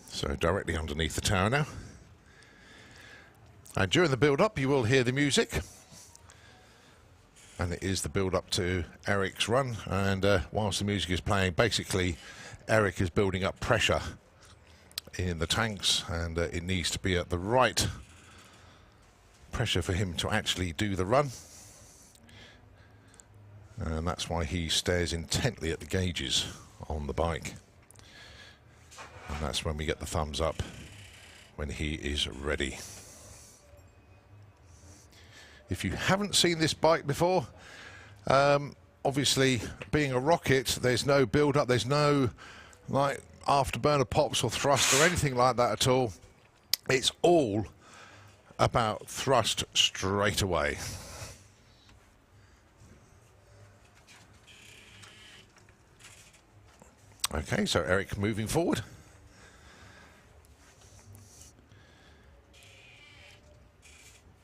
So directly underneath the tower now. And during the build-up you will hear the music. And it is the build-up to Eric's run. And whilst the music is playing, basically Eric is building up pressure in the tanks, and it needs to be at the right pressure for him to actually do the run. And that's why he stares intently at the gauges on the bike. And that's when we get the thumbs up, when he is ready. If you haven't seen this bike before, obviously being a rocket, there's no build-up, there's no like afterburner pops or thrust or anything like that at all. It's all about thrust straight away. Okay, so Eric moving forward.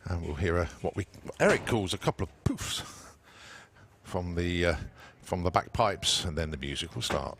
And we'll hear what Eric calls a couple of poofs from the back pipes, and then the music will start.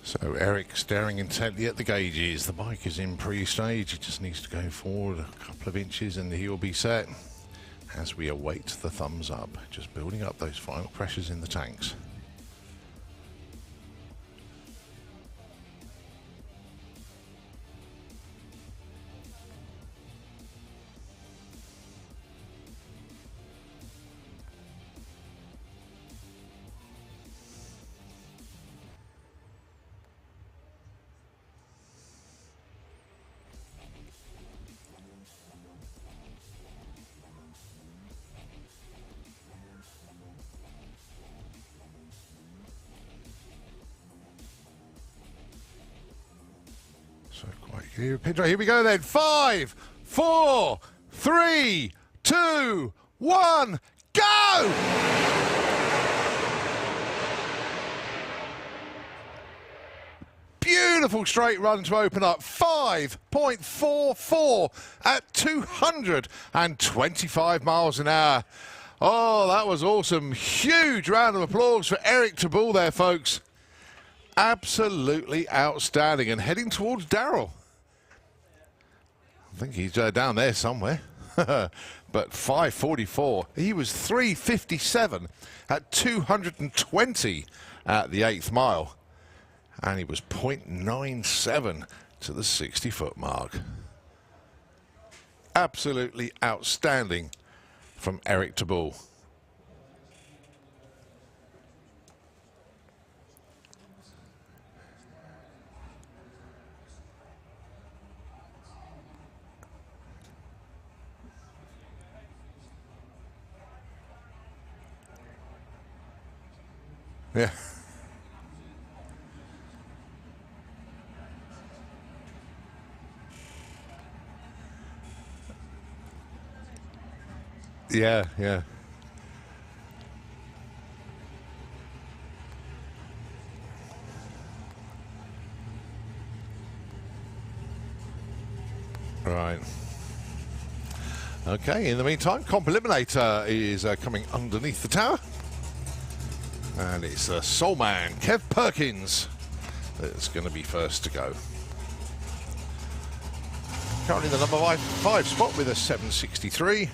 So Eric staring intently at the gauges. The bike is in pre-stage. He just needs to go forward a couple of inches and he will be set as we await the thumbs up. Just building up those final pressures in the tanks. So quite clear. Here we go then. 5, 4, 3, 2, 1, go! Beautiful straight run to open up. 5.44 at 225 miles an hour. Oh, that was awesome. Huge round of applause for Eric Tabul there, folks. Absolutely outstanding. And heading towards Darrell. I think he's down there somewhere. But 5.44. He was 3.57 at 220 at the 8th mile. And he was 0.97 to the 60-foot mark. Absolutely outstanding from Eric Tabul. Yeah. Yeah, yeah. Right. Okay, in the meantime, Comp Eliminator is coming underneath the tower. And it's Soul Man, Kev Perkins, that's going to be first to go. Currently the number 5 spot with a 763.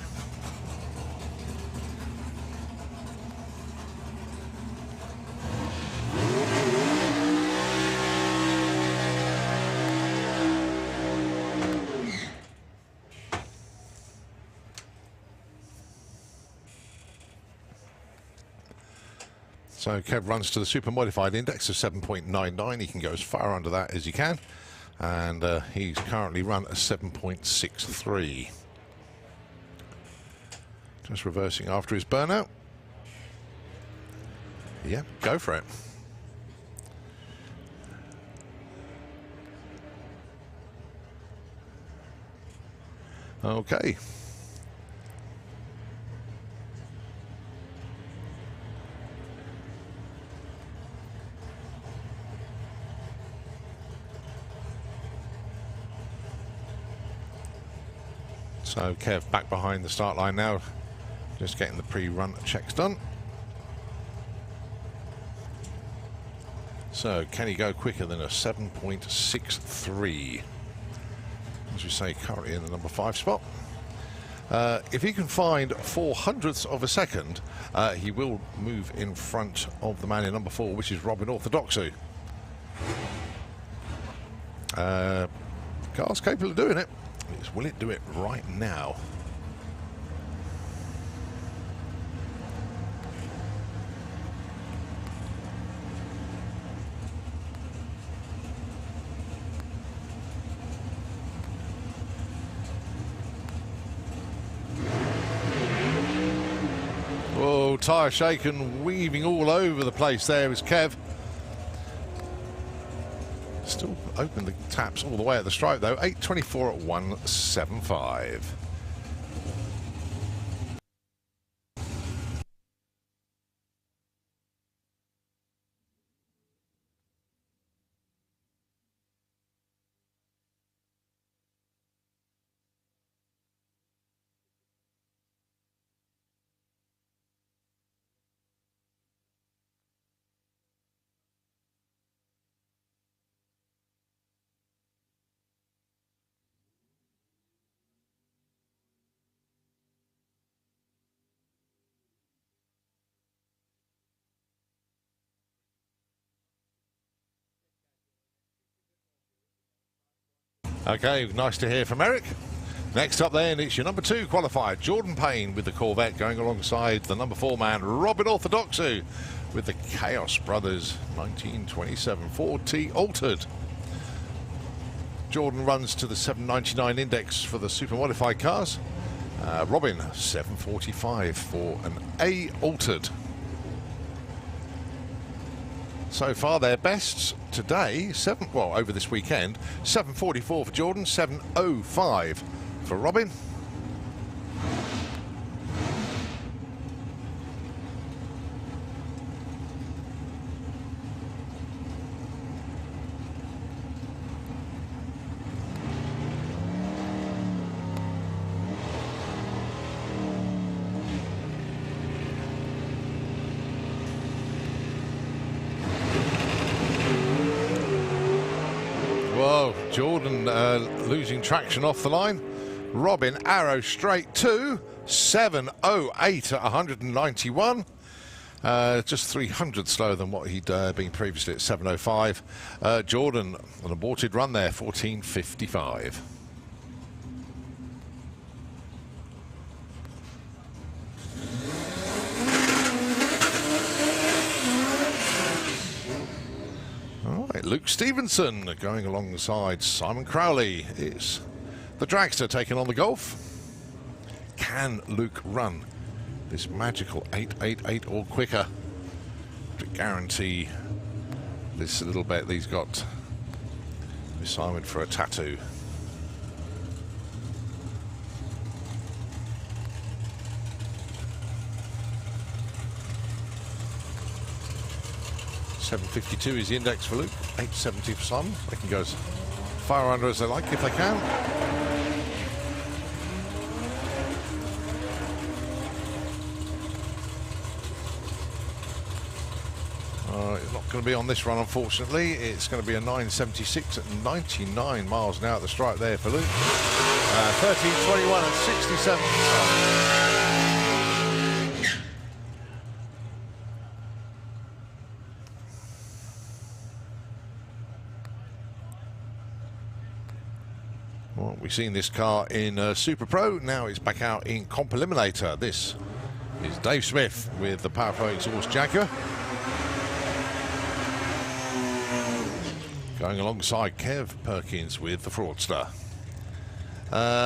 So Kev runs to the super modified index of 7.99. He can go as far under that as he can. And he's currently run a 7.63. Just reversing after his burnout. Yeah, go for it. Okay. So Kev back behind the start line now, just getting the pre-run checks done. So can he go quicker than a 7.63? As we say, currently in the number 5 spot. If he can find 0.04 of a second, he will move in front of the man in number 4, which is Robin Orthodoxou. Car's capable of doing it. It's, will it do it right now? Whoa, tyre shaken, weaving all over the place there is Kev. Still open the taps all the way at the stripe though. 8.24 at 1.75. Okay, nice to hear from Eric. Next up then, it's your number 2 qualifier, Jordan Payne with the Corvette, going alongside the number 4 man, Robin Orthodoxou, with the Chaos Brothers 1927 4T Altered. Jordan runs to the 799 index for the super modified cars. Robin, 745 for an A Altered. So far, their bests today, over this weekend, 744 for Jordan, 705 for Robin. Whoa, Jordan losing traction off the line. Robin arrow straight to 7:08 at 191. Just 300 slower than what he'd been previously at 7:05. Jordan, an aborted run there, 14:55. All right, Luke Stevenson going alongside Simon Crowley. It's the dragster taking on the Golf. Can Luke run this magical 888 or quicker to guarantee this little bet that he's got with Simon for a tattoo? $7.52 is the index for Luke, $8.70 for Simon. They can go as far under as they like if they can. It's not going to be on this run, unfortunately. It's going to be a 9.76 at 99 miles an hour at the stripe there for Luke. 13.21 and 67. Well, we've seen this car in Super Pro. Now it's back out in Comp Eliminator. This is Dave Smith with the Powerflow exhaust Jaguar. Going alongside Kev Perkins with the Fraudster.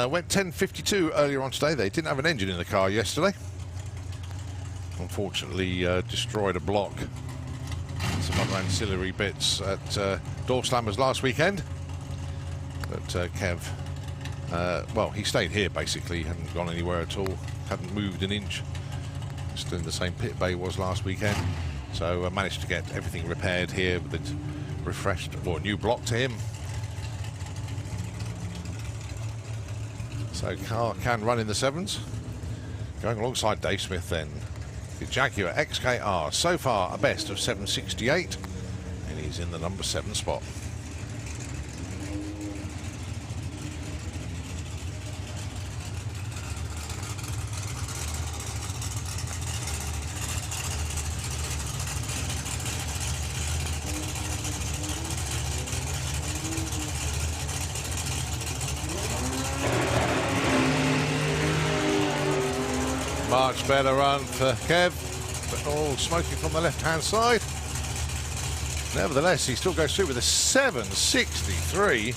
Went 10.52 earlier on today. They didn't have an engine in the car yesterday. Unfortunately, destroyed a block and some other ancillary bits at Door Slammers last weekend. But Kev, well, he stayed here basically, hadn't gone anywhere at all, hadn't moved an inch. Still in the same pit bay was last weekend. So I managed to get everything repaired here with it refreshed, or a new block to him. So car can run in the sevens. Going alongside Dave Smith then. The Jaguar XKR, so far a best of 768, and he's in the number 7 spot. Much better run for Kev, but all smoking from the left-hand side. Nevertheless, he still goes through with a 7.63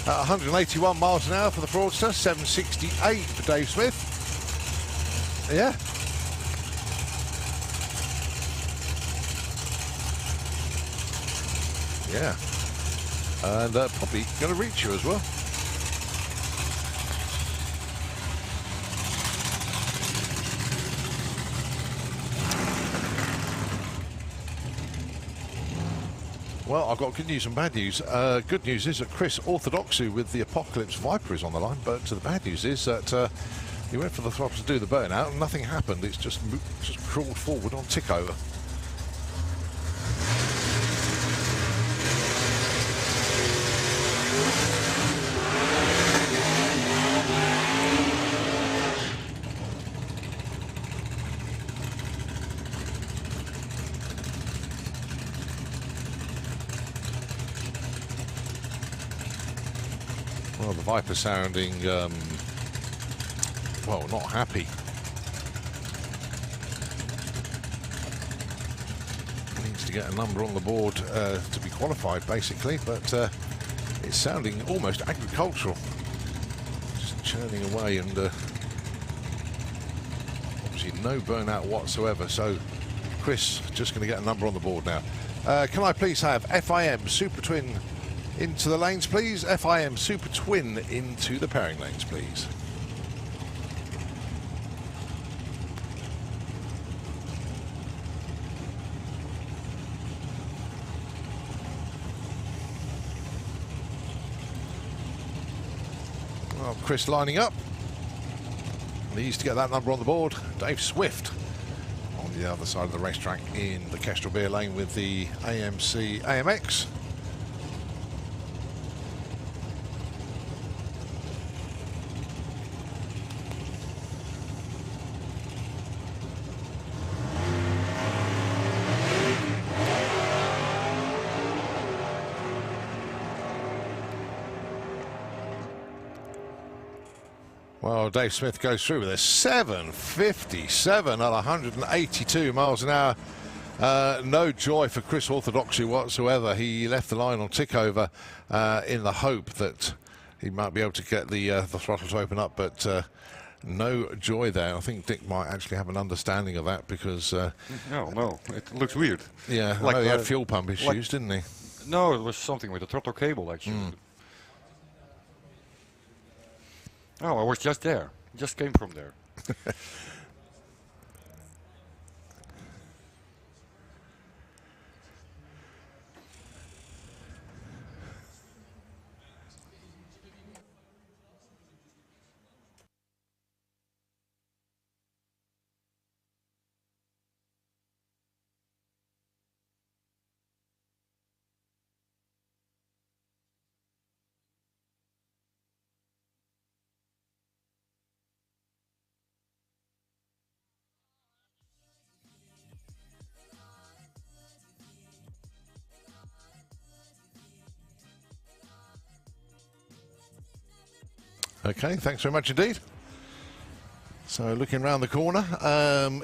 at 181 miles an hour for the Fraudster, 7.68 for Dave Smith. Yeah. Yeah. And probably going to reach you as well. Well, I've got good news and bad news. Good news is that Chris Orthodoxu with the Apocalypse Viper is on the line, but the bad news is that he went for the throttle to do the burnout and nothing happened. It's just crawled forward on tick over. Well, the Viper sounding, well, not happy. Needs to get a number on the board to be qualified, basically, but it's sounding almost agricultural. Just churning away and obviously no burnout whatsoever. So Chris just going to get a number on the board now. Can I please have FIM Super Twin into the lanes, please? FIM Super Twin into the pairing lanes, please. Well, Chris lining up. Needs to get that number on the board. Dave Swift on the other side of the racetrack in the Kestrel Beer lane with the AMC AMX. Well, Dave Smith goes through with a 7.57 at 182 miles an hour. No joy for Chris Orthodoxy whatsoever. He left the line on tick over in the hope that he might be able to get the throttle to open up, but no joy there. I think Dick might actually have an understanding of that because... no, it looks weird. Yeah, like he had fuel pump issues, didn't he? No, it was something with the throttle cable, actually. Oh, I was just there. Just came from there. Okay, thanks very much indeed. So looking round the corner, going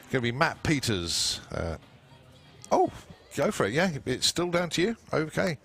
to be Matt Peters. Oh, go for it, yeah, it's still down to you. Okay.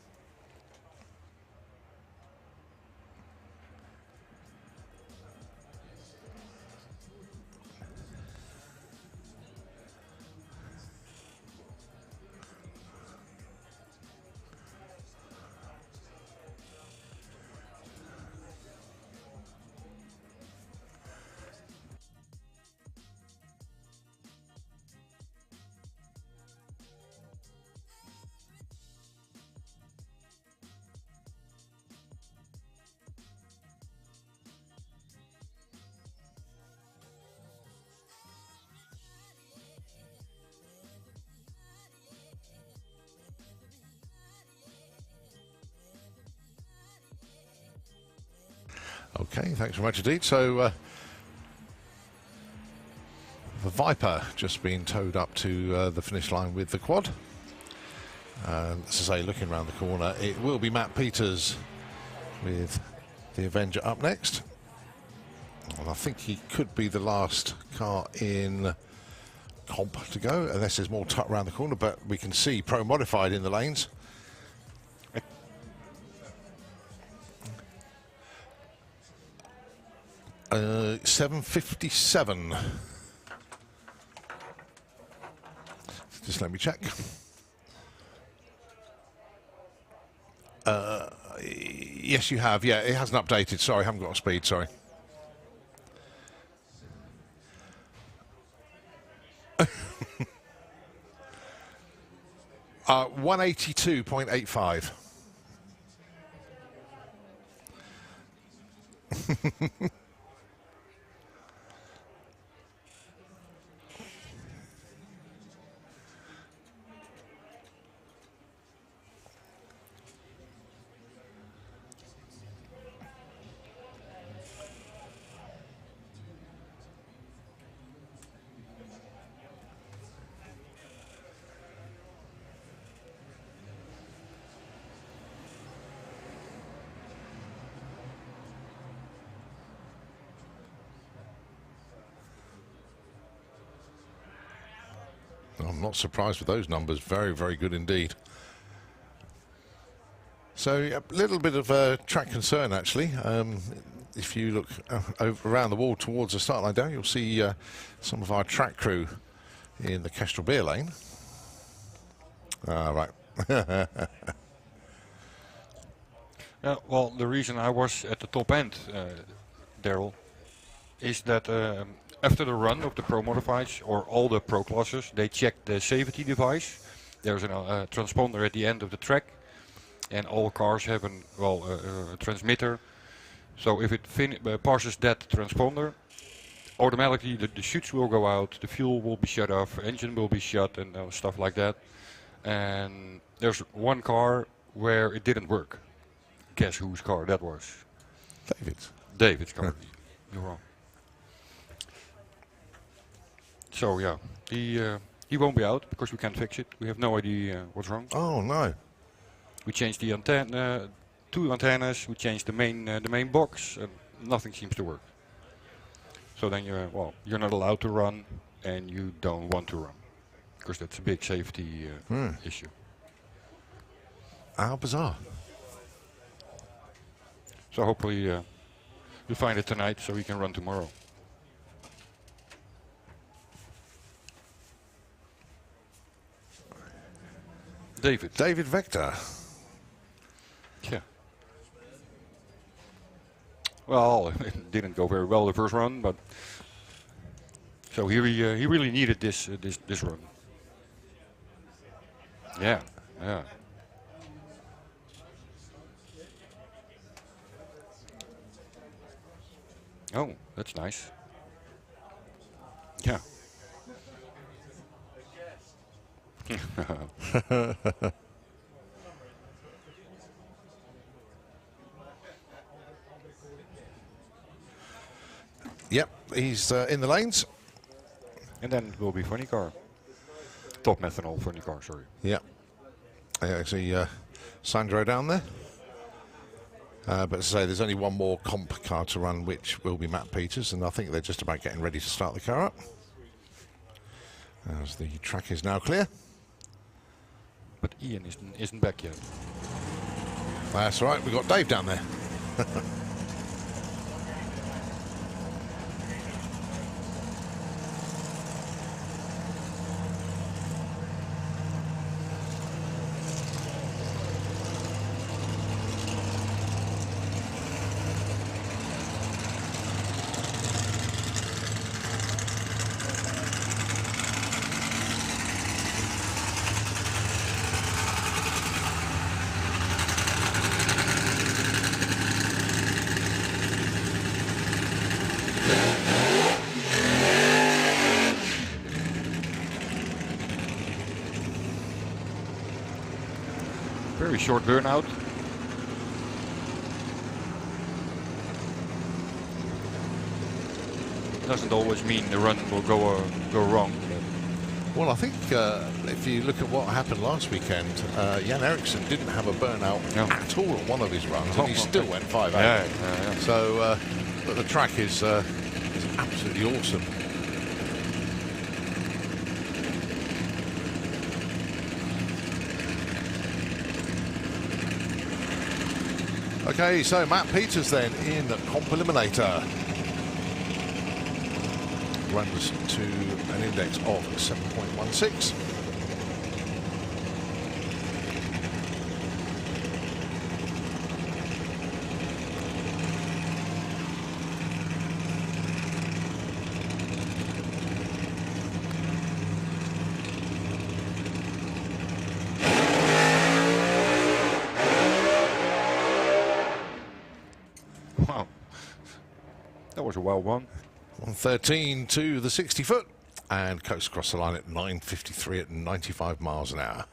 Okay, thanks very much indeed. So the Viper just being towed up to the finish line with the quad. And as I say, looking around the corner, it will be Matt Peters with the Avenger up next. And I think he could be the last car in comp to go, unless there's more tuck around the corner, but we can see Pro Modified in the lanes. 7.57. Just let me check. Yes, you have. Yeah, it hasn't updated. Sorry, I haven't got a speed. Sorry. Uh, 182.85. I'm not surprised with those numbers. Very, very good indeed. So a little bit of track concern, actually. If you look over around the wall towards the start line down, you'll see some of our track crew in the Kestrel Beer lane. Right. Well, the reason I was at the top end, Daryl, is that after the run of the Pro Modifieds, or all the Pro classes, they check the safety device. There's a transponder at the end of the track, and all cars have a transmitter. So if it passes that transponder, automatically the chutes will go out, the fuel will be shut off, engine will be shut, and stuff like that. And there's one car where it didn't work. Guess whose car that was? David's. David's car. You're wrong. So yeah, he won't be out because we can't fix it. We have no idea what's wrong. Oh no. We changed the antenna, 2 antennas. We changed the main box, and nothing seems to work. So then you're not allowed to run, and you don't want to run, because that's a big safety issue. How bizarre. So hopefully we find it tonight, so we can run tomorrow. David Vector. Yeah. Well, it didn't go very well the first run, but so he really needed this run. Yeah. Oh, that's nice. Yeah. Yep, he's in the lanes. And then it will be funny car. Top methanol funny car, sorry. Yep. I see Sandro down there. But as I say, there's only one more comp car to run, which will be Matt Peters, and I think they're just about getting ready to start the car up. As the track is now clear. But Ian isn't back yet. That's right, we've got Dave down there. Very short burnout. Doesn't always mean the run will go wrong. Well, I think if you look at what happened last weekend, Jan Eriksson didn't have a burnout at all on one of his runs, and he still went 5-8. Yeah. So, but the track is absolutely awesome. Okay, so Matt Peters then in the Comp Eliminator. Runs to an index of 7.16. Wow. That was a wild one. 113 to the 60 foot and coast across the line at 9:53 at 95 miles an hour.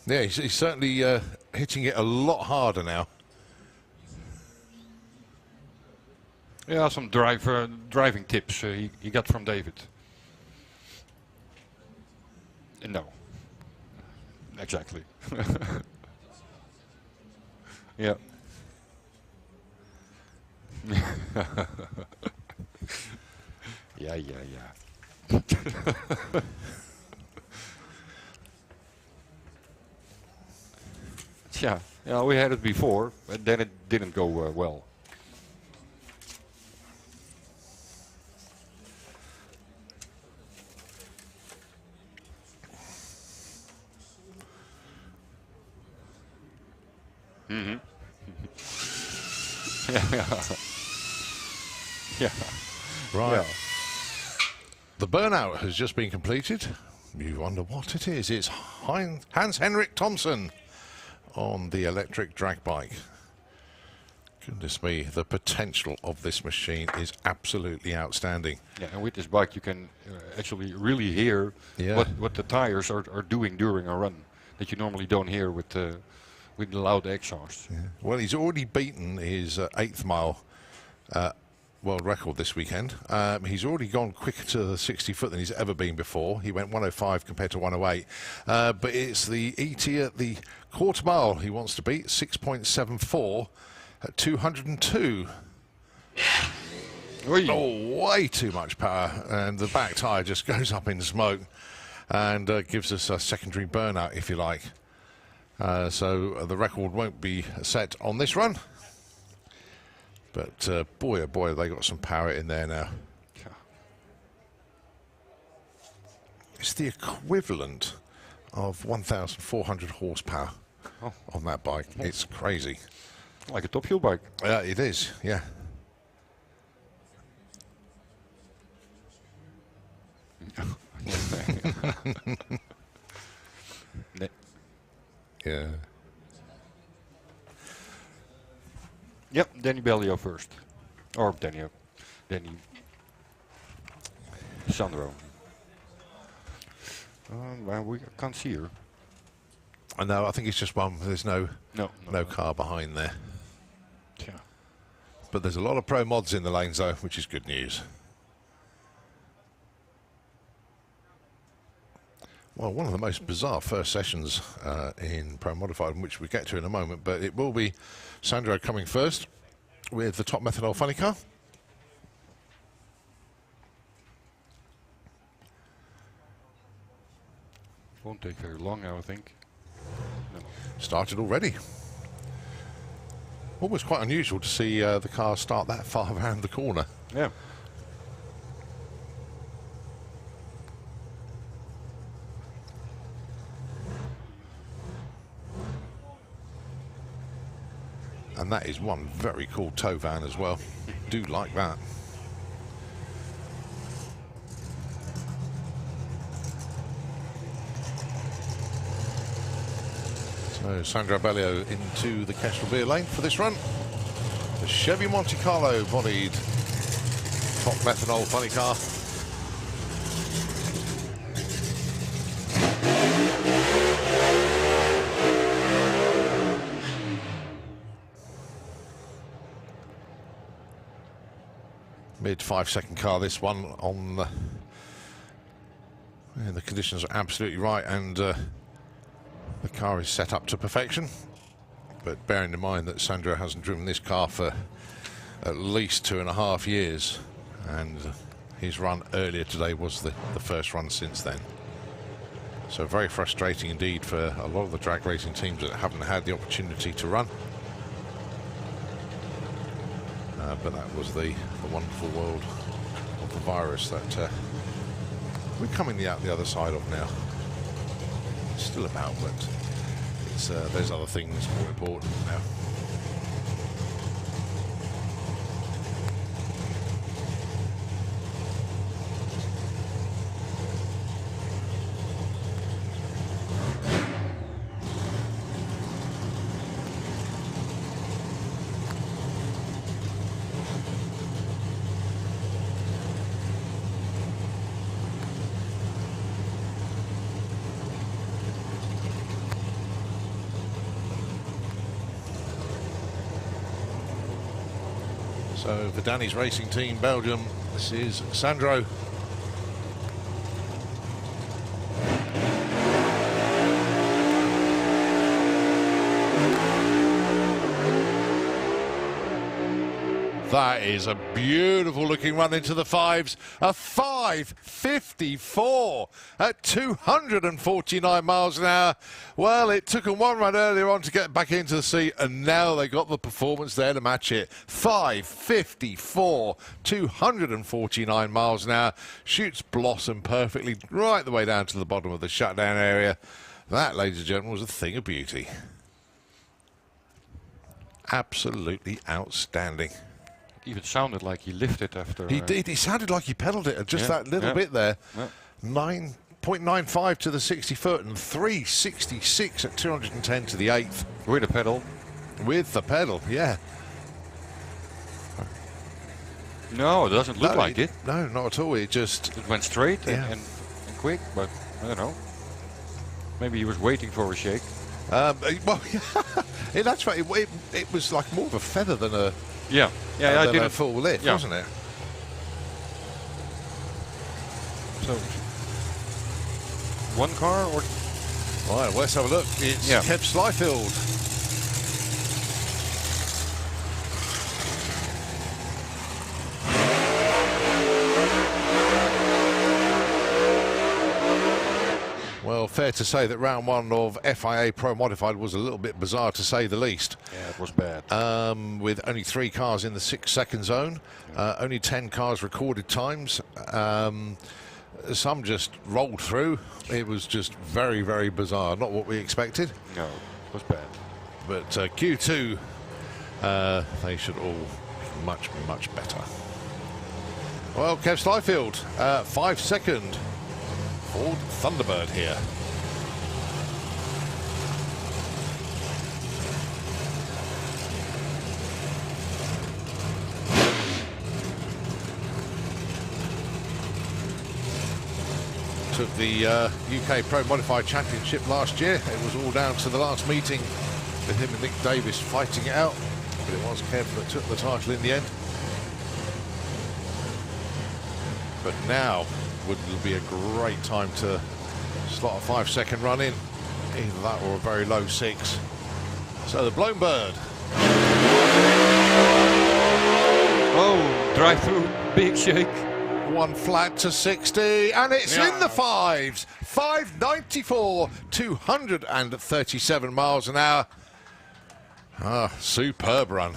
Yeah, he's certainly hitting it a lot harder now. Yeah, some driving tips he got from David. No. Exactly. Yeah. Yeah. Yeah, we had it before, but then it didn't go well. Mm-hmm. Yeah. Right. Yeah. The burnout has just been completed. You wonder what it is. It's Hans-Henrik Thomsen on the electric drag bike. Goodness me, the potential of this machine is absolutely outstanding. Yeah, and with this bike you can actually really hear what the tires are doing during a run that you normally don't hear with the loud exhaust. Yeah. Well, he's already beaten his 8th mile world record this weekend. He's already gone quicker to the 60 foot than he's ever been before. He went 105 compared to 108. But it's the ET at the quarter mile he wants to beat, 6.74 at 202. Oy. Oh, way too much power. And the back tyre just goes up in smoke and gives us a secondary burnout, if you like. So the record won't be set on this run. But boy, oh boy, they got some power in there now. It's the equivalent of 1,400 horsepower on that bike. It's crazy. Like a top fuel bike. It is, yeah. Yeah. Yep, Danny Bellio first. Or Danny Sandro. Well, we can't see her. No, I think it's just one. There's no car behind there. Yeah. But there's a lot of pro mods in the lanes, though, which is good news. Well, one of the most bizarre first sessions in Pro Modified, which we get to in a moment, but it will be Sandro coming first with the top methanol funny car. Won't take very long now, I think. No. Started already. Almost quite unusual to see the car start that far around the corner. Yeah. And that is one very cool tow van as well. Do like that. So Sandro Bellio into the Kestrel beer lane for this run. The Chevy Monte Carlo bodied top methanol funny car. Mid 5-second car, this one on the conditions are absolutely right, and the car is set up to perfection. But bearing in mind that Sandro hasn't driven this car for at least 2.5 years, and his run earlier today was the first run since then. So very frustrating indeed for a lot of the drag racing teams that haven't had the opportunity to run. But that was the wonderful world of the virus that we're coming out the other side of now. It's still about, but it's, there's other things more important now. So for Danny's racing team, Belgium, this is Sandro. That is a beautiful looking run into the fives. A 5:54 at 249 miles an hour. Well, it took them one run earlier on to get back into the seat, and now they got the performance there to match it. 5:54, 249 miles an hour. Shoots blossom perfectly right the way down to the bottom of the shutdown area. That, ladies and gentlemen, was a thing of beauty. Absolutely outstanding. Even sounded like he lifted after. He did. It sounded like he pedalled it just that little bit there. Yeah. 9.95 to the 60 foot and 366 at 210 to the 8th. With the pedal. With the pedal, yeah. No, it doesn't look like it. No, not at all. It just... It went straight Yeah. and quick, but I don't know. Maybe he was waiting for a shake. well, in actual fact, it was like more of a feather than a Yeah, yeah, I did did a full lift, wasn't it? So, one car or? Right, well, let's have a look. It's Kev Slyfield. Well, fair to say that round one of FIA Pro Modified was a little bit bizarre, to say the least. Yeah, it was bad. With only 3 cars in the 6-second zone, only 10 cars recorded times. Some just rolled through. It was just very, very bizarre. Not what we expected. No, it was bad. But Q2, they should all be much, much better. Well, Kev Slyfield, 5-second Ford Thunderbird here. Took the UK Pro Modified Championship last year. It was all down to the last meeting with him and Nick Davis fighting it out. But it was Kev that took the title in the end. But now would be a great time to slot a 5-second run in. Either that or a very low 6. So the Blown Bird. Oh, drive through, big shake. 1 flat to 60, and it's in the 5s. 594, 237 miles an hour. Ah, superb run.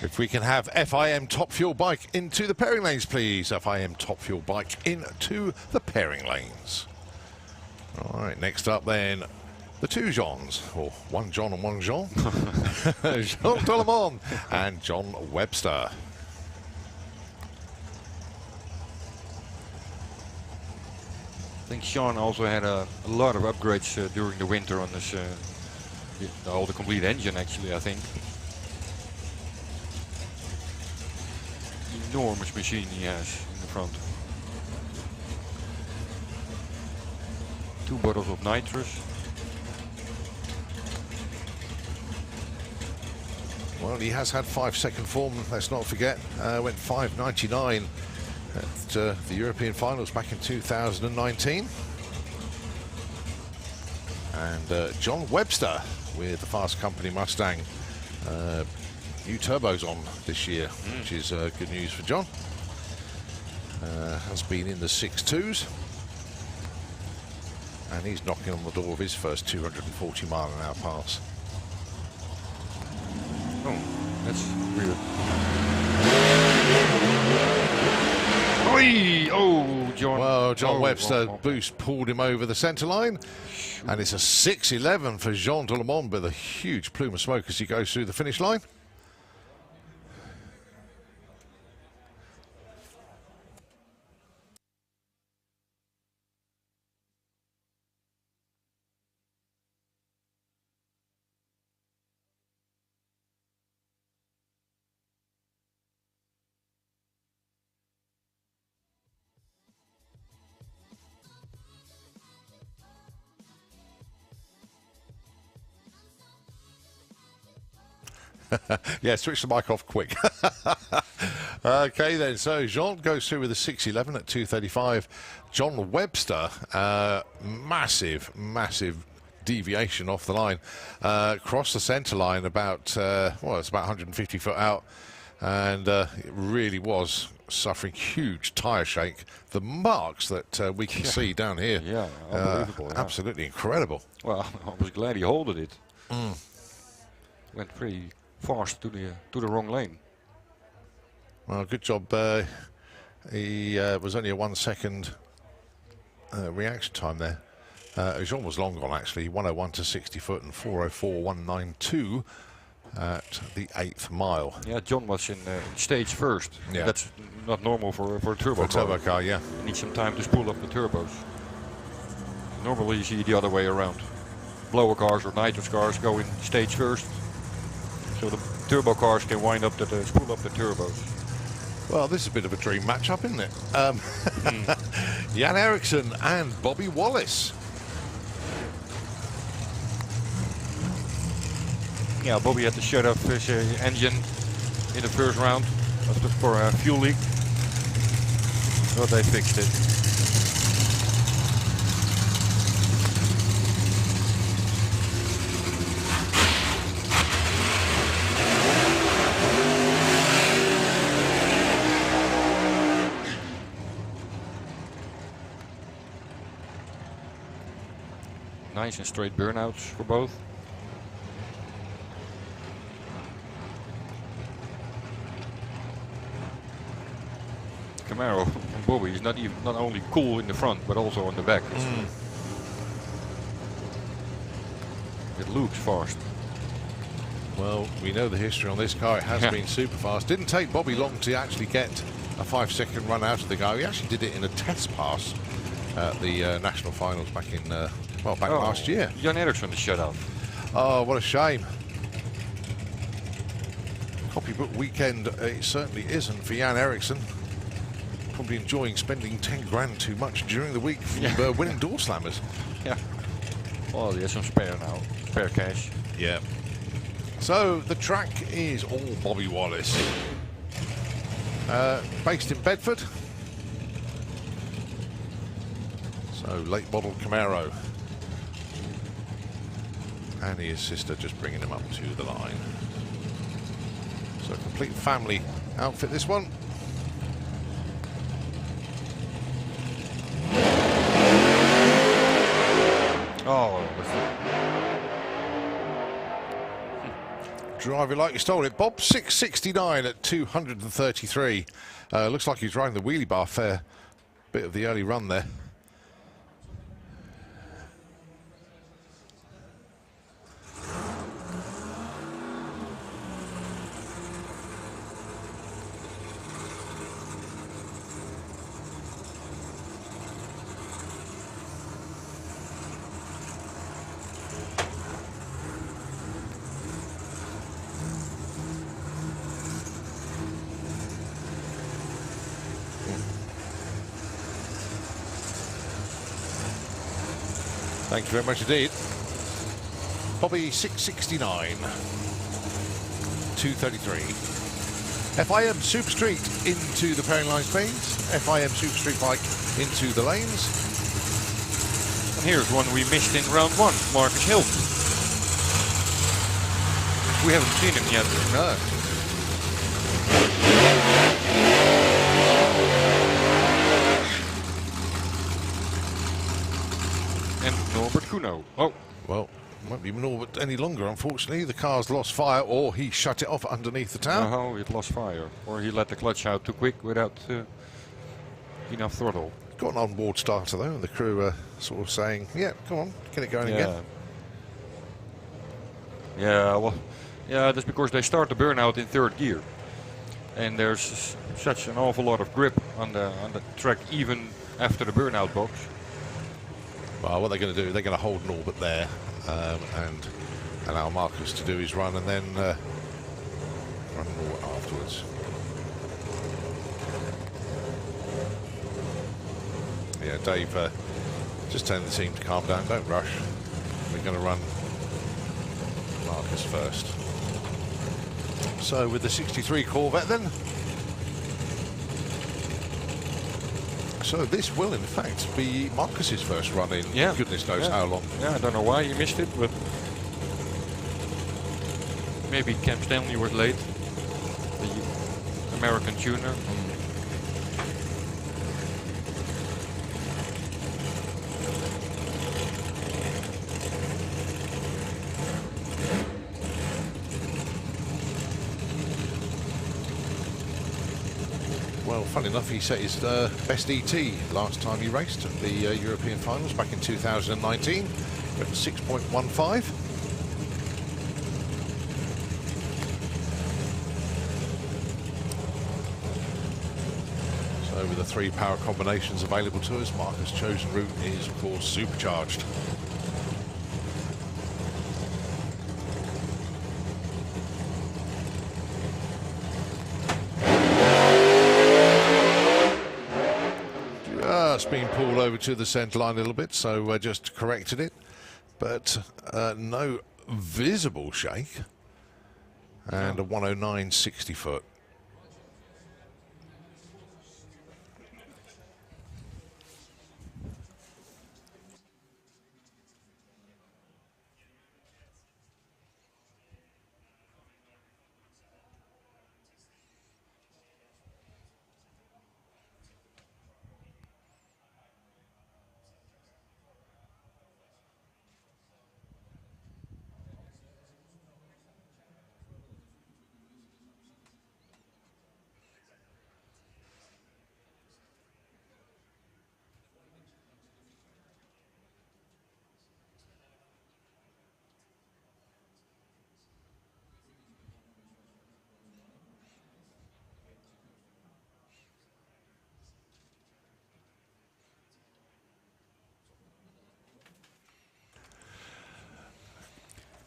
If we can have FIM Top Fuel Bike into the pairing lanes, please. FIM Top Fuel Bike into the pairing lanes. All right, next up then, the 2 Johns, or 1 John and 1 Jean. Jean Delemont and John Webster. I think Sean also had a lot of upgrades during the winter on this, all the complete engine actually, I think. Enormous machine he has in the front. 2 bottles of nitrous. Well, he has had 5-second form, let's not forget. Went 5.99 at the European finals back in 2019. And John Webster with the Fast Company Mustang. New turbos on this year, which is good news for John. Has been in the 6.2s. And he's knocking on the door of his first 240 mile an hour pass. Oh, that's weird. Oi! Oh, John. Well, John Webster boost pulled him over the centre line. And it's a 6.11 for Jean Delemont with a huge plume of smoke as he goes through the finish line. Yeah, switch the mic off quick. Okay, then. So Jean goes through with a 6.11 at 2:35. John Webster, massive, massive deviation off the line. Crossed the centre line about, well, it's about 150 foot out. And it really was suffering huge tyre shake. The marks that we can see down here. Yeah, unbelievable. Yeah. Absolutely incredible. Well, I was glad he holded it. Went pretty fast to the wrong lane. Well, good job. He was only a 1 second reaction time there. Jean was long gone actually, 101 to 60 foot and 404.192 at the 8th mile. Yeah, John was in stage first. Yeah. That's not normal for a turbo For a turbo car, yeah. You need some time to spool up the turbos. Normally you see the other way around. Blower cars or nitrous cars go in stage first. So the turbo cars can wind up spool up the turbos. Well, this is a bit of a dream matchup, isn't it? Jan Eriksson and Bobby Wallace. Yeah, Bobby had to shut off his engine in the first round for a fuel leak. But they fixed it. Nice and straight burnouts for both. Camaro and Bobby is not only cool in the front but also on the back. It looks fast. Well, we know the history on this car. It has been super fast. Didn't take Bobby long to actually get a 5 second run out of the car. He actually did it in a test pass at the national finals back in last year. Jan Eriksson is shut off. Oh, what a shame. Copybook weekend it certainly isn't for Jan Eriksson. Probably enjoying spending 10 grand too much during the week from winning door slammers. Yeah. Well, he has some spare now. Spare cash. Yeah. So the track is all Bobby Wallace. Based in Bedford. So late model Camaro. And his sister just bringing him up to the line. So a complete family outfit, this one. Oh, Drive it like you stole it. Bob 669 at 233. Looks like he's riding the wheelie bar fair bit of the early run there. Thank you very much indeed. Bobby 669, 233. FIM Super Street into the pairing line space. FIM Super Street bike into the lanes. and here's one we missed in round one, Marcus Hill. We haven't seen him yet. No. And Norbert Kuno. Oh, Well, won't be Norbert any longer, unfortunately. The car's lost fire, or he shut it off underneath the town. oh, it lost fire. Or he let the clutch out too quick without enough throttle. Got an onboard starter, though, and the crew are sort of saying, yeah, come on, get it going again. Yeah, well, yeah, that's because they start the burnout in third gear. And there's such an awful lot of grip on the track, even after the burnout box. Well, what they're going to do, they're going to hold Norbert there and allow Marcus to do his run and then run Norbert afterwards. Yeah, Dave, just telling the team to calm down, don't rush. We're going to run Marcus first. So with the 63 Corvette then. So this will in fact be Marcus's first run in goodness knows how long. Yeah, I don't know why he missed it, but maybe Cam Stanley was late. The American tuner. Well, funny enough, he set his best ET last time he raced at the European Finals back in 2019. Got 6.15. So with the 3 power combinations available to us, Marcus' chosen route is, of course, supercharged. Just been pulled over to the centre line a little bit, so just corrected it, but no visible shake, and a 109 60 foot.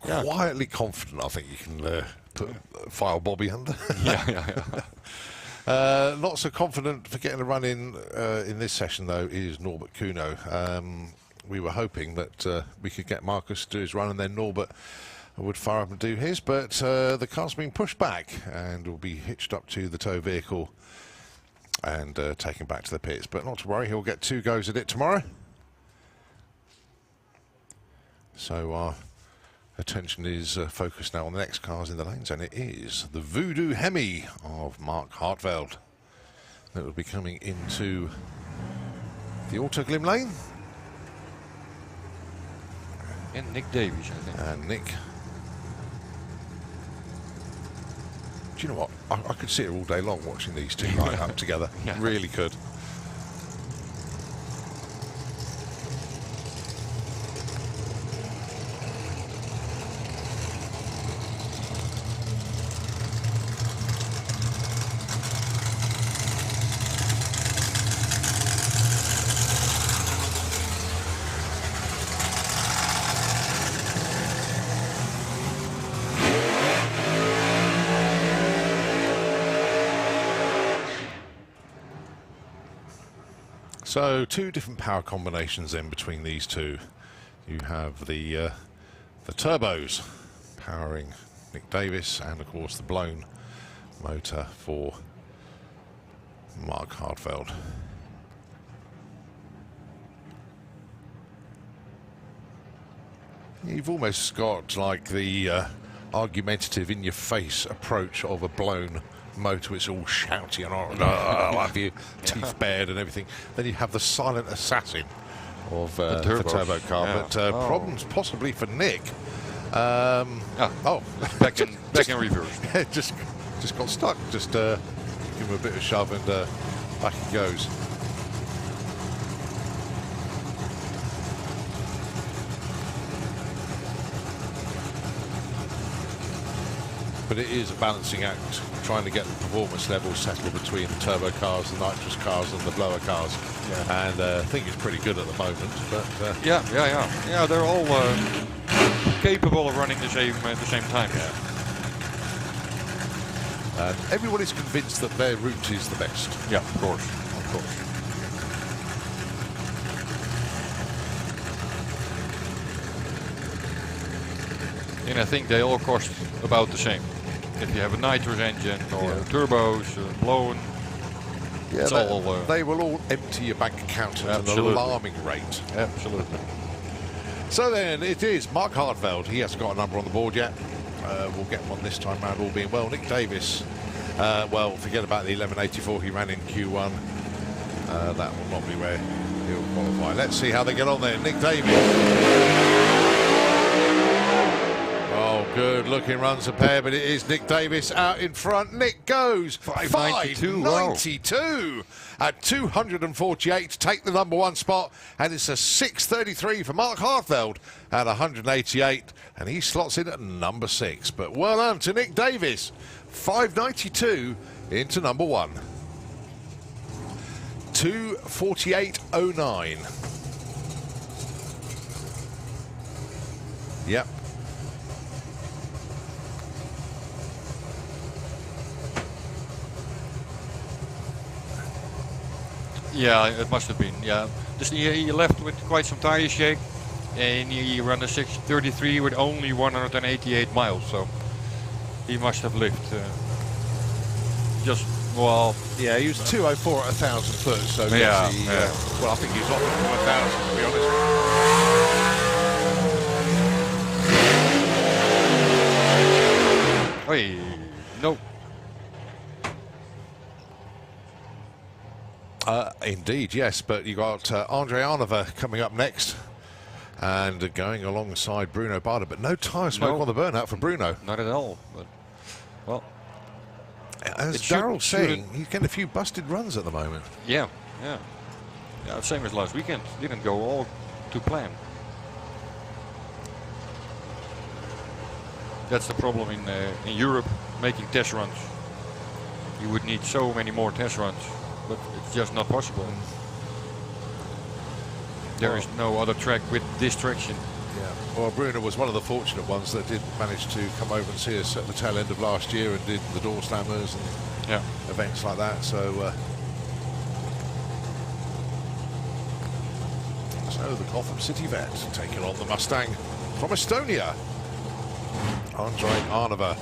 Quietly confident, I think you can file Bobby under. Not so confident for getting a run in this session, though, is Norbert Kuno. We were hoping that we could get Marcus to do his run and then Norbert would fire up and do his, but the car's been pushed back and will be hitched up to the tow vehicle and taken back to the pits. But not to worry, he'll get 2 goes at it tomorrow. So our attention is focused now on the next cars in the lanes, and it is the Voodoo Hemi of Mark Hartweld that will be coming into the Autoglim lane. And Nick Davies, I think. And Nick. Do you know what? I could sit here all day long watching these two line up together. Yeah. Really could. So 2 different power combinations then between these two. You have the turbos powering Nick Davis, and of course the blown motor for Mark Hartweld. You've almost got like the argumentative in-your-face approach of a blown motor. It's all shouty and all have you, teeth bared and everything. Then you have the silent assassin of the turbo car, but problems possibly for Nick. Back in reverse. Yeah, just got stuck. Just give him a bit of a shove and back he goes. But it is a balancing act, trying to get the performance levels settled between the turbo cars, the nitrous cars, and the blower cars. Yeah. And I think it's pretty good at the moment. But yeah, they're all capable of running the same time. Yeah. And everybody's convinced that their route is the best. Yeah, of course. And I think they all cost about the same. If you have a nitrous engine or turbos, blown, they will all empty your bank account at an alarming rate. Absolutely. So then it is Mark Hartweld. He hasn't got a number on the board yet. We'll get one this time round, all being well. Nick Davis, well, forget about the 1184 he ran in Q1. That will not be where he'll qualify. Let's see how they get on there. Nick Davis. Oh, Good looking runs a pair, but it is Nick Davis out in front. Nick goes 592 at 248 to take the #1 spot, and it's a 6:33 for Mark Hartfeld at 188, and he slots in at #6. But well done to Nick Davis, 592 into #1. 2:48.09. Yep. Yeah, it must have been. Yeah, just he left with quite some tire shake, and he ran a 6:33 with only 188 miles. So he must have lived just well. Yeah, he was 2:04 at 1,000 foot. So yeah, yes, yeah. Well, I think he was off at 1,000 to be honest. Hey, no. Indeed, yes, but you got Andre Arnova coming up next and going alongside Bruno Barda, but no tyre smoke on the burnout for Bruno. Not at all. But, well, as Darrell's saying, he's getting a few busted runs at the moment. Yeah, yeah. Yeah, same as last weekend. Didn't go all to plan. That's the problem in Europe, making test runs. You would need so many more test runs, but it's just not possible. There is no other track with this traction. Yeah. Well, Bruno was one of the fortunate ones that did manage to come over and see us at the tail end of last year and did the door slammers and events like that. So, so the Gotham City vet taking on the Mustang from Estonia, Andre Arnova.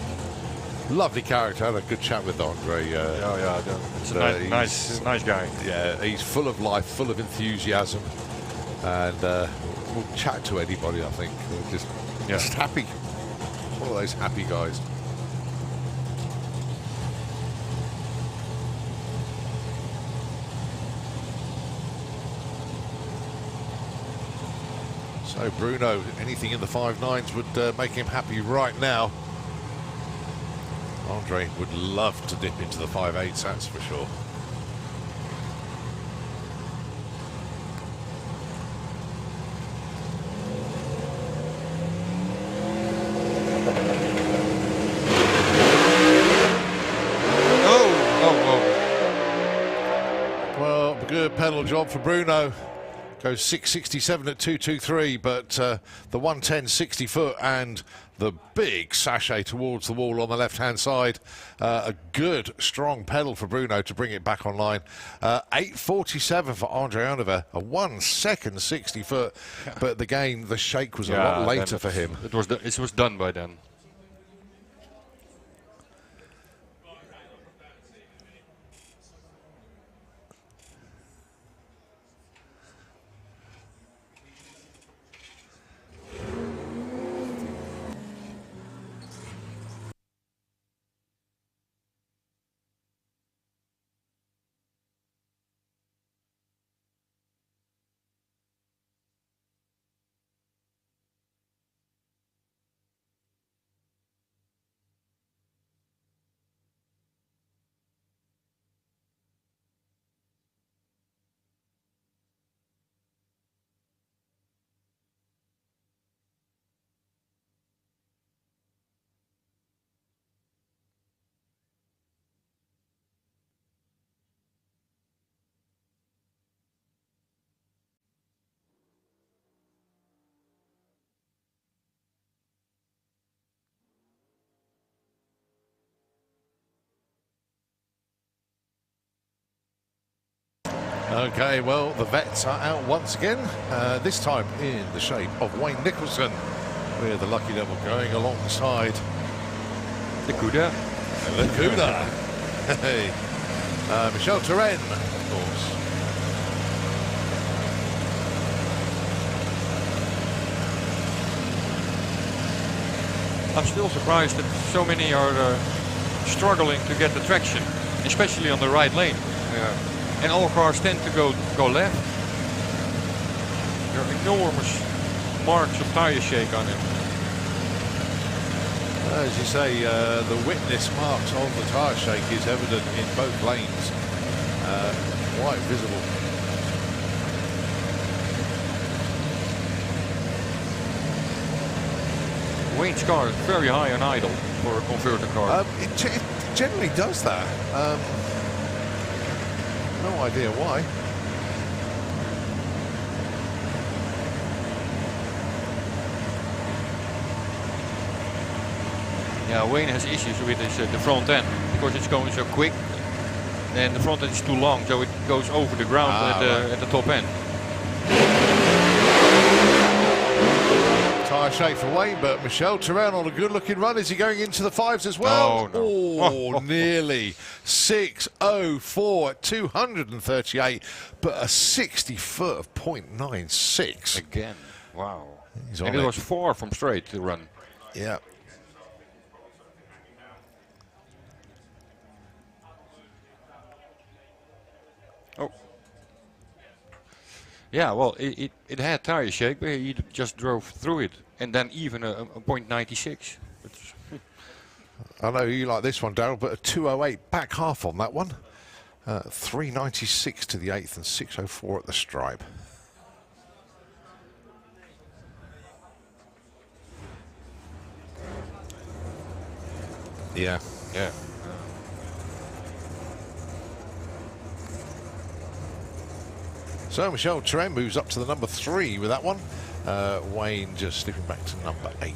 Lovely character. I had a good chat with Andre. It's a nice guy. Yeah, he's full of life, full of enthusiasm, and will chat to anybody. I think just happy. One of those happy guys. So Bruno, anything in the 5.9s would make him happy right now. Andre would love to dip into the 5.8s, that's for sure. Well, good pedal job for Bruno. Goes 667 at 223, but the 110 60 foot and the big sachet towards the wall on the left-hand side. A good, strong pedal for Bruno to bring it back online. 8:47 for Andre Arnova, a 1 second 60 foot, but again, the shake was a lot later for him. It was done by then. Okay, well, the vets are out once again, this time in the shape of Wayne Nicholson, with the Lucky Devil going alongside the Cuda. The Cuda. Hey. Michel Turenne, of course. I'm still surprised that so many are struggling to get the traction, especially on the right lane. Yeah. And all cars tend to go left. There are enormous marks of tire shake on it. As you say, the witness marks on the tyre shake is evident in both lanes, quite visible. Wayne's car is very high on idle for a converter car. It generally does that. No idea why. Yeah, Wayne has issues with his, the front end because it's going so quick. And the front end is too long, so it goes over the ground at the top end. Tyre shake for Wayne, but Michel Turenne on a good-looking run. Is he going into the fives as well? Oh, no. Nearly 6:04 at 238, but a 60-foot of 0.96. Again, wow. And it was far from straight to run. Yeah. Oh. Yeah, well, it had tire shake, but he just drove through it. And then even a 0.96. I know you like this one, Daryl, but a 208 back half on that one. 396 to the 8th and 604 at the stripe. Yeah. Yeah. So Michel Turenne moves up to the number 3 with that one. Wayne just slipping back to number 8.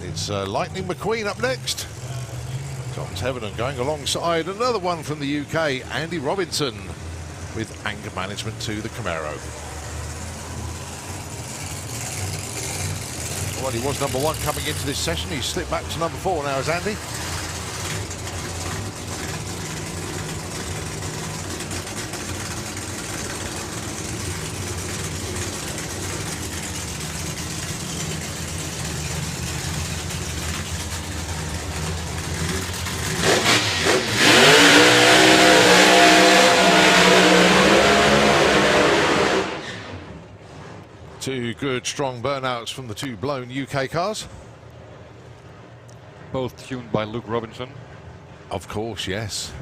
It's Lightning McQueen up next. John Tevenham going alongside another one from the UK, Andy Robinson, with anger management to the Camaro. Well, he was number 1 coming into this session. He's slipped back to number 4 now, is Andy. Two good, strong burnouts from the two blown UK cars. Both tuned by Luke Robinson. Of course, yes.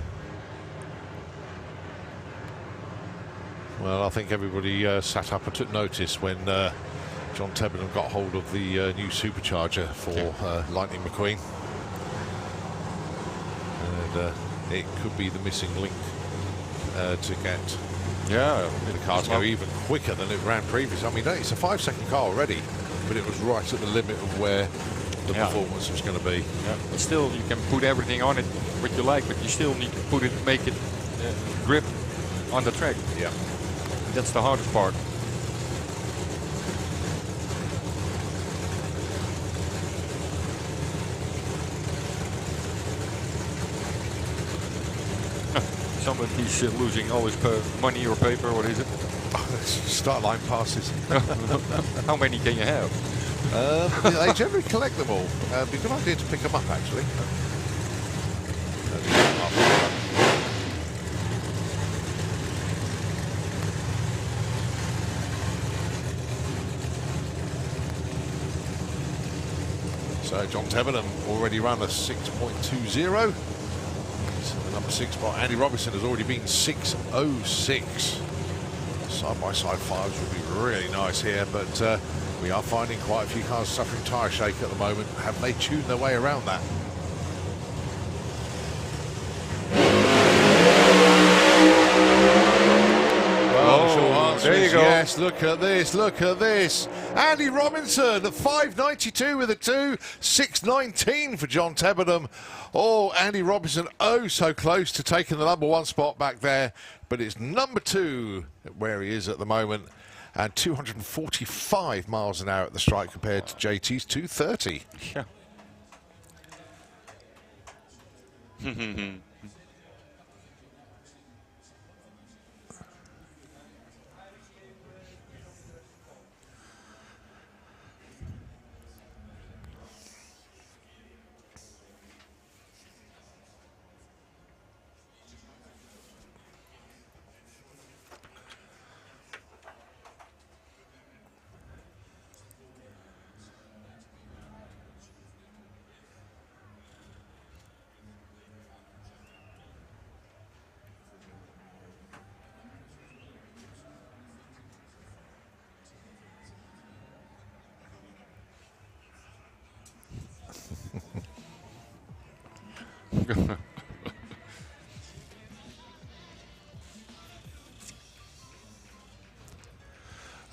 Well, I think everybody sat up and took notice when John Tevenham got hold of the new supercharger for Lightning McQueen. And it could be the missing link to get the cars go even quicker than it ran previously. I mean, it's a 5-second car already, but it was right at the limit of where the performance was going to be. Yeah. But still, you can put everything on it what you like, but you still need to put it, make it grip on the track. Yeah, that's the hardest part. Somebody's losing all his money or paper. What is it? Start line passes. How many can you have? They generally collect them all. It'd be a good idea to pick them up, actually. So John Tevenham already run a 6.20. So the number 6 spot, Andy Robinson, has already been 6.06. Side-by-side fives would be really nice here, but we are finding quite a few cars suffering tyre shake at the moment. Have they tuned their way around that? There you go. Yes, look at this, look at this. Andy Robinson at 5.92 with a 2, 6.19 for John Tevenham. Oh, Andy Robinson, oh so close to taking the number 1 spot back there, but it's number 2 where he is at the moment, and 245 miles an hour at the strike compared to JT's 230. Yeah.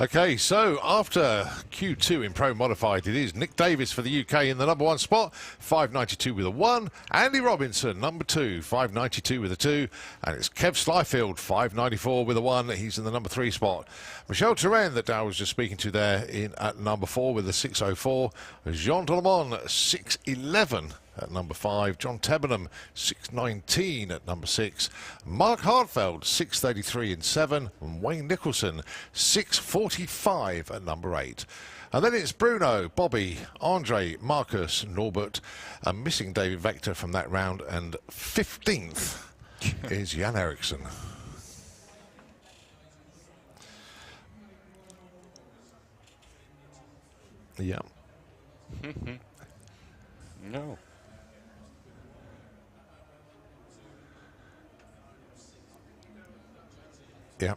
Okay, so after Q2 in Pro Modified, it is Nick Davis for the UK in the number 1 spot, 592 with a 1. Andy Robinson, number 2, 592 with a 2. And it's Kev Slyfield, 594 with a 1. He's in the number 3 spot. Michel Turenne, that Dow was just speaking to there, in at number 4 with a 604. Jean Delemont, 611. At number 5, John Tebenham, 619 at number 6. Mark Hartfeld, 633 in 7. And Wayne Nicholson, 645 at number 8. And then it's Bruno, Bobby, Andre, Marcus, Norbert. And missing David Vector from that round. And 15th is Jan Eriksson. Yeah. No. Yeah.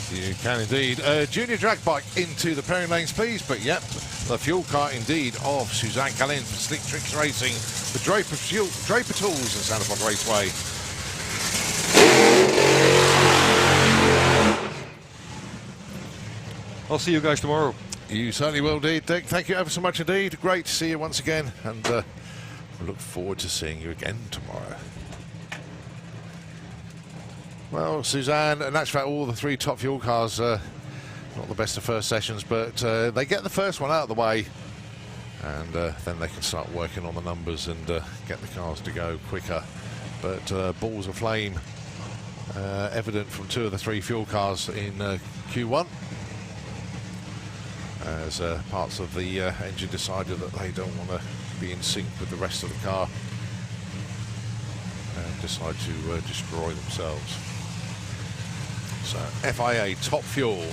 You can indeed. Junior drag bike into the pairing lanes, please. But yep, the fuel car indeed of Suzanne Callen for Slick Tricks Racing, the Draper Tools and Santa Fog Raceway. I'll see you guys tomorrow. You certainly will indeed, Dick. Thank you ever so much indeed. Great to see you once again, and we look forward to seeing you again tomorrow. Well, Suzanne, and that's about all the 3 top fuel cars. Not the best of first sessions, but they get the first one out of the way, and then they can start working on the numbers and get the cars to go quicker. But balls of flame evident from 2 of the 3 fuel cars in Q1, as parts of the engine decided that they don't want to be in sync with the rest of the car and decide to destroy themselves. So FIA Top Fuel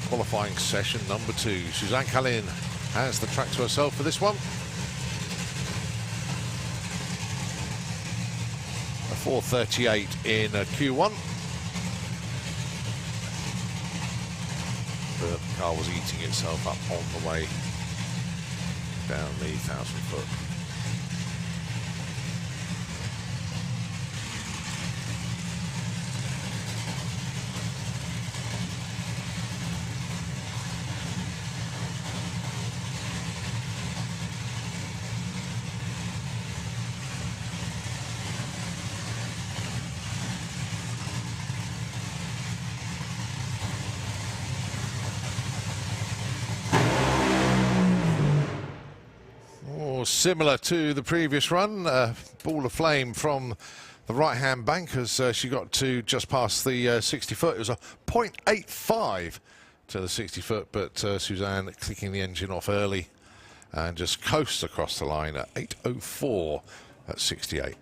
qualifying session number 2. Suzanne Callen has the track to herself for this one. A 4:38 in Q1. The car was eating itself up on the way down the 1,000-foot. Similar to the previous run, ball of flame from the right-hand bank as she got to just past the 60-foot. It was a 0.85 to the 60-foot, but Suzanne clicking the engine off early and just coasts across the line at 8:04 at 68.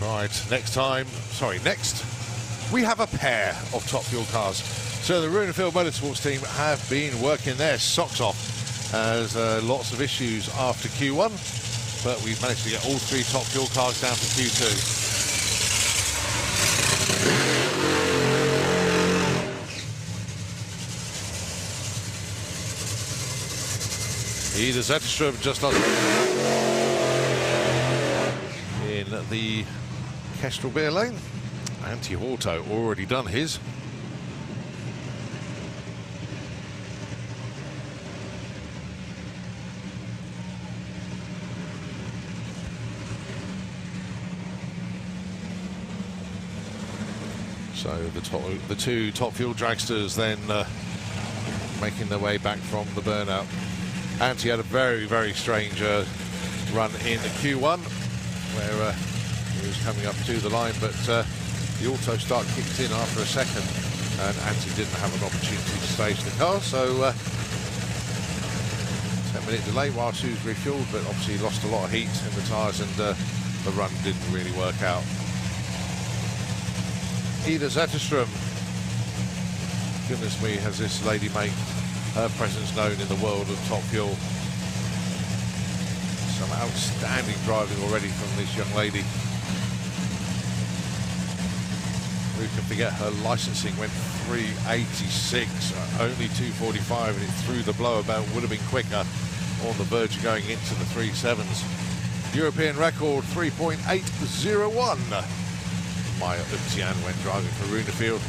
Right, next we have a pair of Top Fuel cars. So the Runefield Motorsports team have been working their socks off as lots of issues after Q1, but we've managed to get all 3 Top Fuel cars down for Q2. Ida Zetterstrom just on in the Kestrel Beer Lane. Anti-Auto already done his. So the 2 Top Fuel dragsters then making their way back from the burnout. Anti had a very, very strange run in the Q1 where he was coming up to the line, but the auto start kicked in after a second and Anti didn't have an opportunity to stage the car, so 10-minute delay while she was refueled, but obviously lost a lot of heat in the tyres and the run didn't really work out. Ida Zetterstrom, goodness me, has this lady made her presence known in the world of Top Fuel. Some outstanding driving already from this young lady. Who can forget her licensing went 386, only 245, and it threw the blow about, would have been quicker, on the verge of going into the 3.7s. European record 3.801. Maya Utian went driving for Runefield.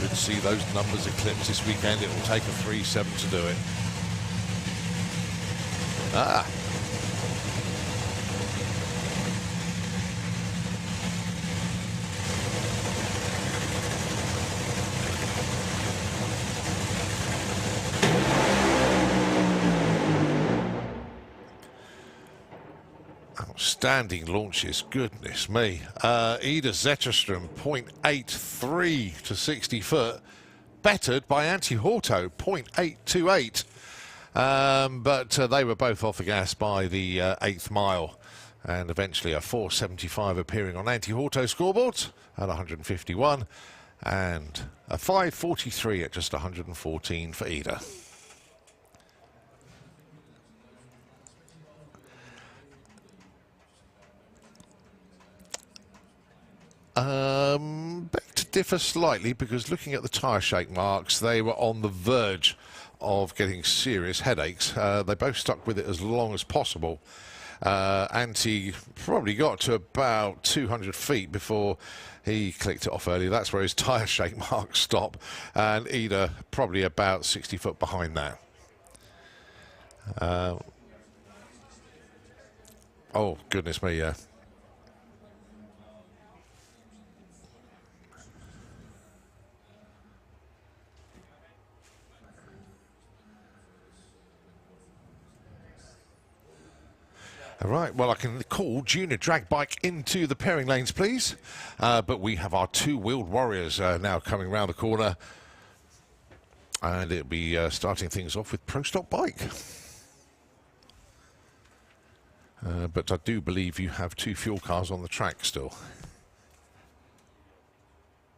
Could see those numbers eclipse this weekend. It will take a 3.7 to do it. Outstanding launches, goodness me. Ida Zetterstrom, 0.83 to 60 foot, bettered by Anti-Auto, 0.828. But they were both off the gas by the 8th mile, and eventually a 4.75 appearing on Anti-Auto scoreboards at 151, and a 5.43 at just 114 for Ida. Beg to differ slightly, because looking at the tyre shake marks, they were on the verge of getting serious headaches. They both stuck with it as long as possible. Anti probably got to about 200 feet before he clicked it off early. That's where his tyre shake marks stop. And Ida probably about 60 foot behind that. Oh, goodness me, yeah. All right, well, I can call Junior Drag Bike into the pairing lanes, please. But we have our 2-wheeled warriors now coming around the corner. And it'll be starting things off with Pro Stock Bike. But I do believe you have 2 fuel cars on the track still.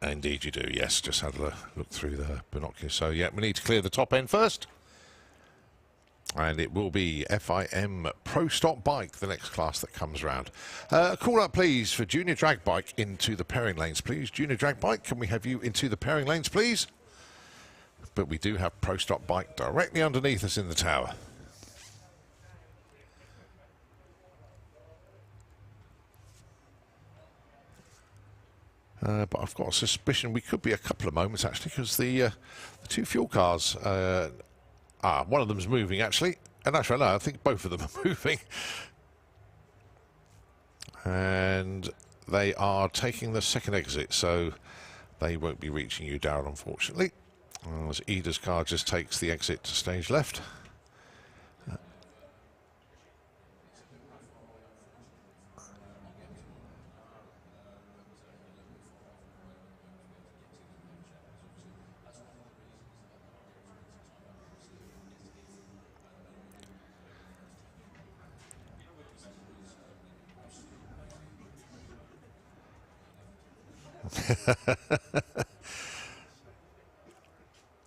Indeed you do, yes. Just had a look through the binoculars. So, yeah, we need to clear the top end first. And it will be FIM Pro Stock Bike, the next class that comes around. Call up, please, for Junior Drag Bike into the pairing lanes, please. Junior Drag Bike, can we have you into the pairing lanes, please? But we do have Pro Stock Bike directly underneath us in the tower. But I've got a suspicion we could be a couple of moments, actually, because the 2 fuel cars... one of them's moving, actually. And actually, no, I think both of them are moving. And they are taking the second exit, so they won't be reaching you, Darren, unfortunately. As Ida's car just takes the exit to stage left.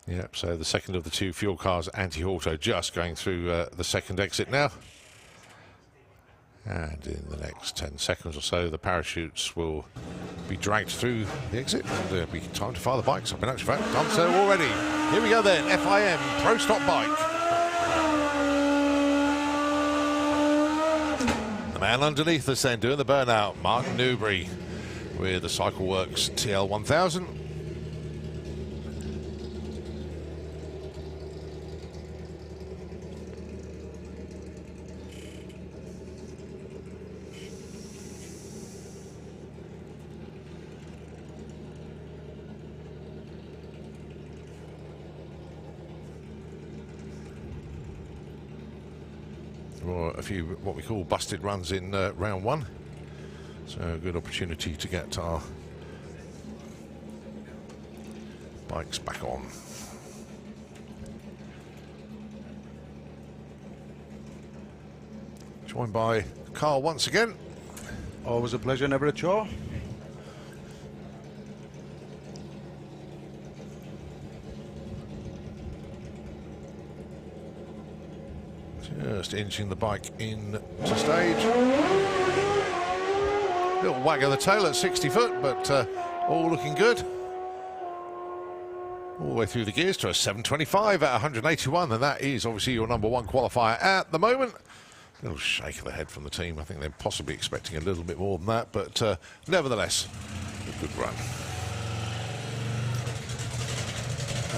Yep, so the second of the two fuel cars, anti-auto, just going through the second exit now. And in the next 10 seconds or so, the parachutes will be dragged through the exit. And it'll be time to fire the bikes up. In actual fact, done so already. Here we go then, FIM Pro Stock Bike. The man underneath us then doing the burnout, Martin Newbury, with the Cycleworks TL1000. Or a few what we call busted runs in round one, so a good opportunity to get our bikes back on. Joined by Carl once again. Always a pleasure, never a chore. Just inching the bike in to stage. Little wag of the tail at 60 foot, but all looking good. All the way through the gears to a 725 at 181, and that is obviously your number one qualifier at the moment. A little shake of the head from the team. I think they're possibly expecting a little bit more than that, but nevertheless, a good run.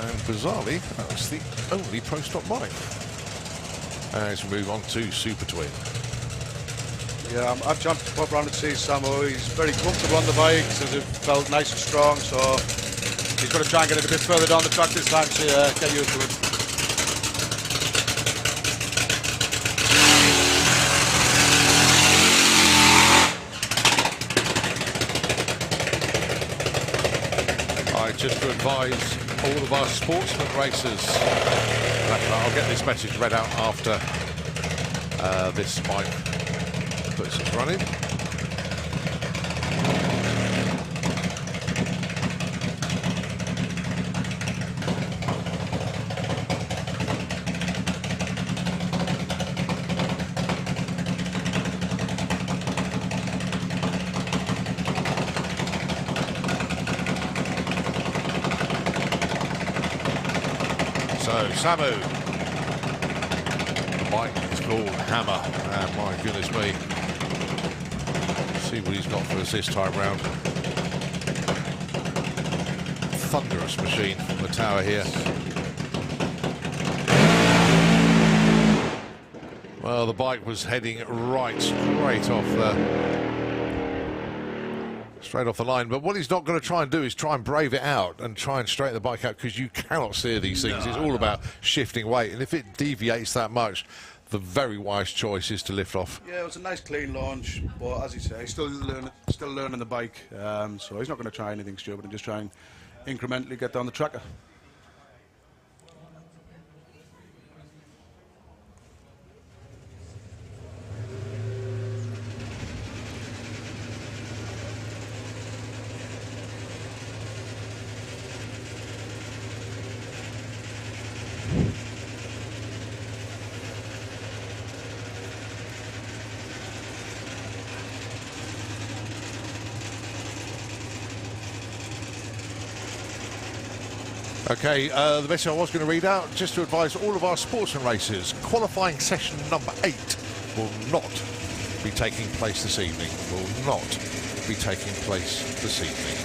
And bizarrely, that's the only Pro Stock bike. As we move on to Super Twin. Yeah, I've jumped to pop around and see Samo. He's very comfortable on the bike, so it felt nice and strong, so he's going to try and get it a bit further down the track this time to get used to it. Just to advise all of our sportsman racers, I'll get this message read out after this bike puts us running. So, Samu. The bike is called Hammer. And my goodness me. Let's see what he's got for us this time round. Thunderous machine from the tower here. Well, the bike was heading right straight off the line, but what he's not going to try and do is try and brave it out and try and straighten the bike out, because you cannot steer these things. It's all about shifting weight, and if it deviates that much, the very wise choice is to lift off. Yeah, it was a nice clean launch, but as you say, he's still learning the bike, so he's not going to try anything stupid and just try and incrementally get down the tracker. Okay, the message I was going to read out, just to advise all of our sportsman racers, qualifying session number 8 will not be taking place this evening. Will not be taking place this evening.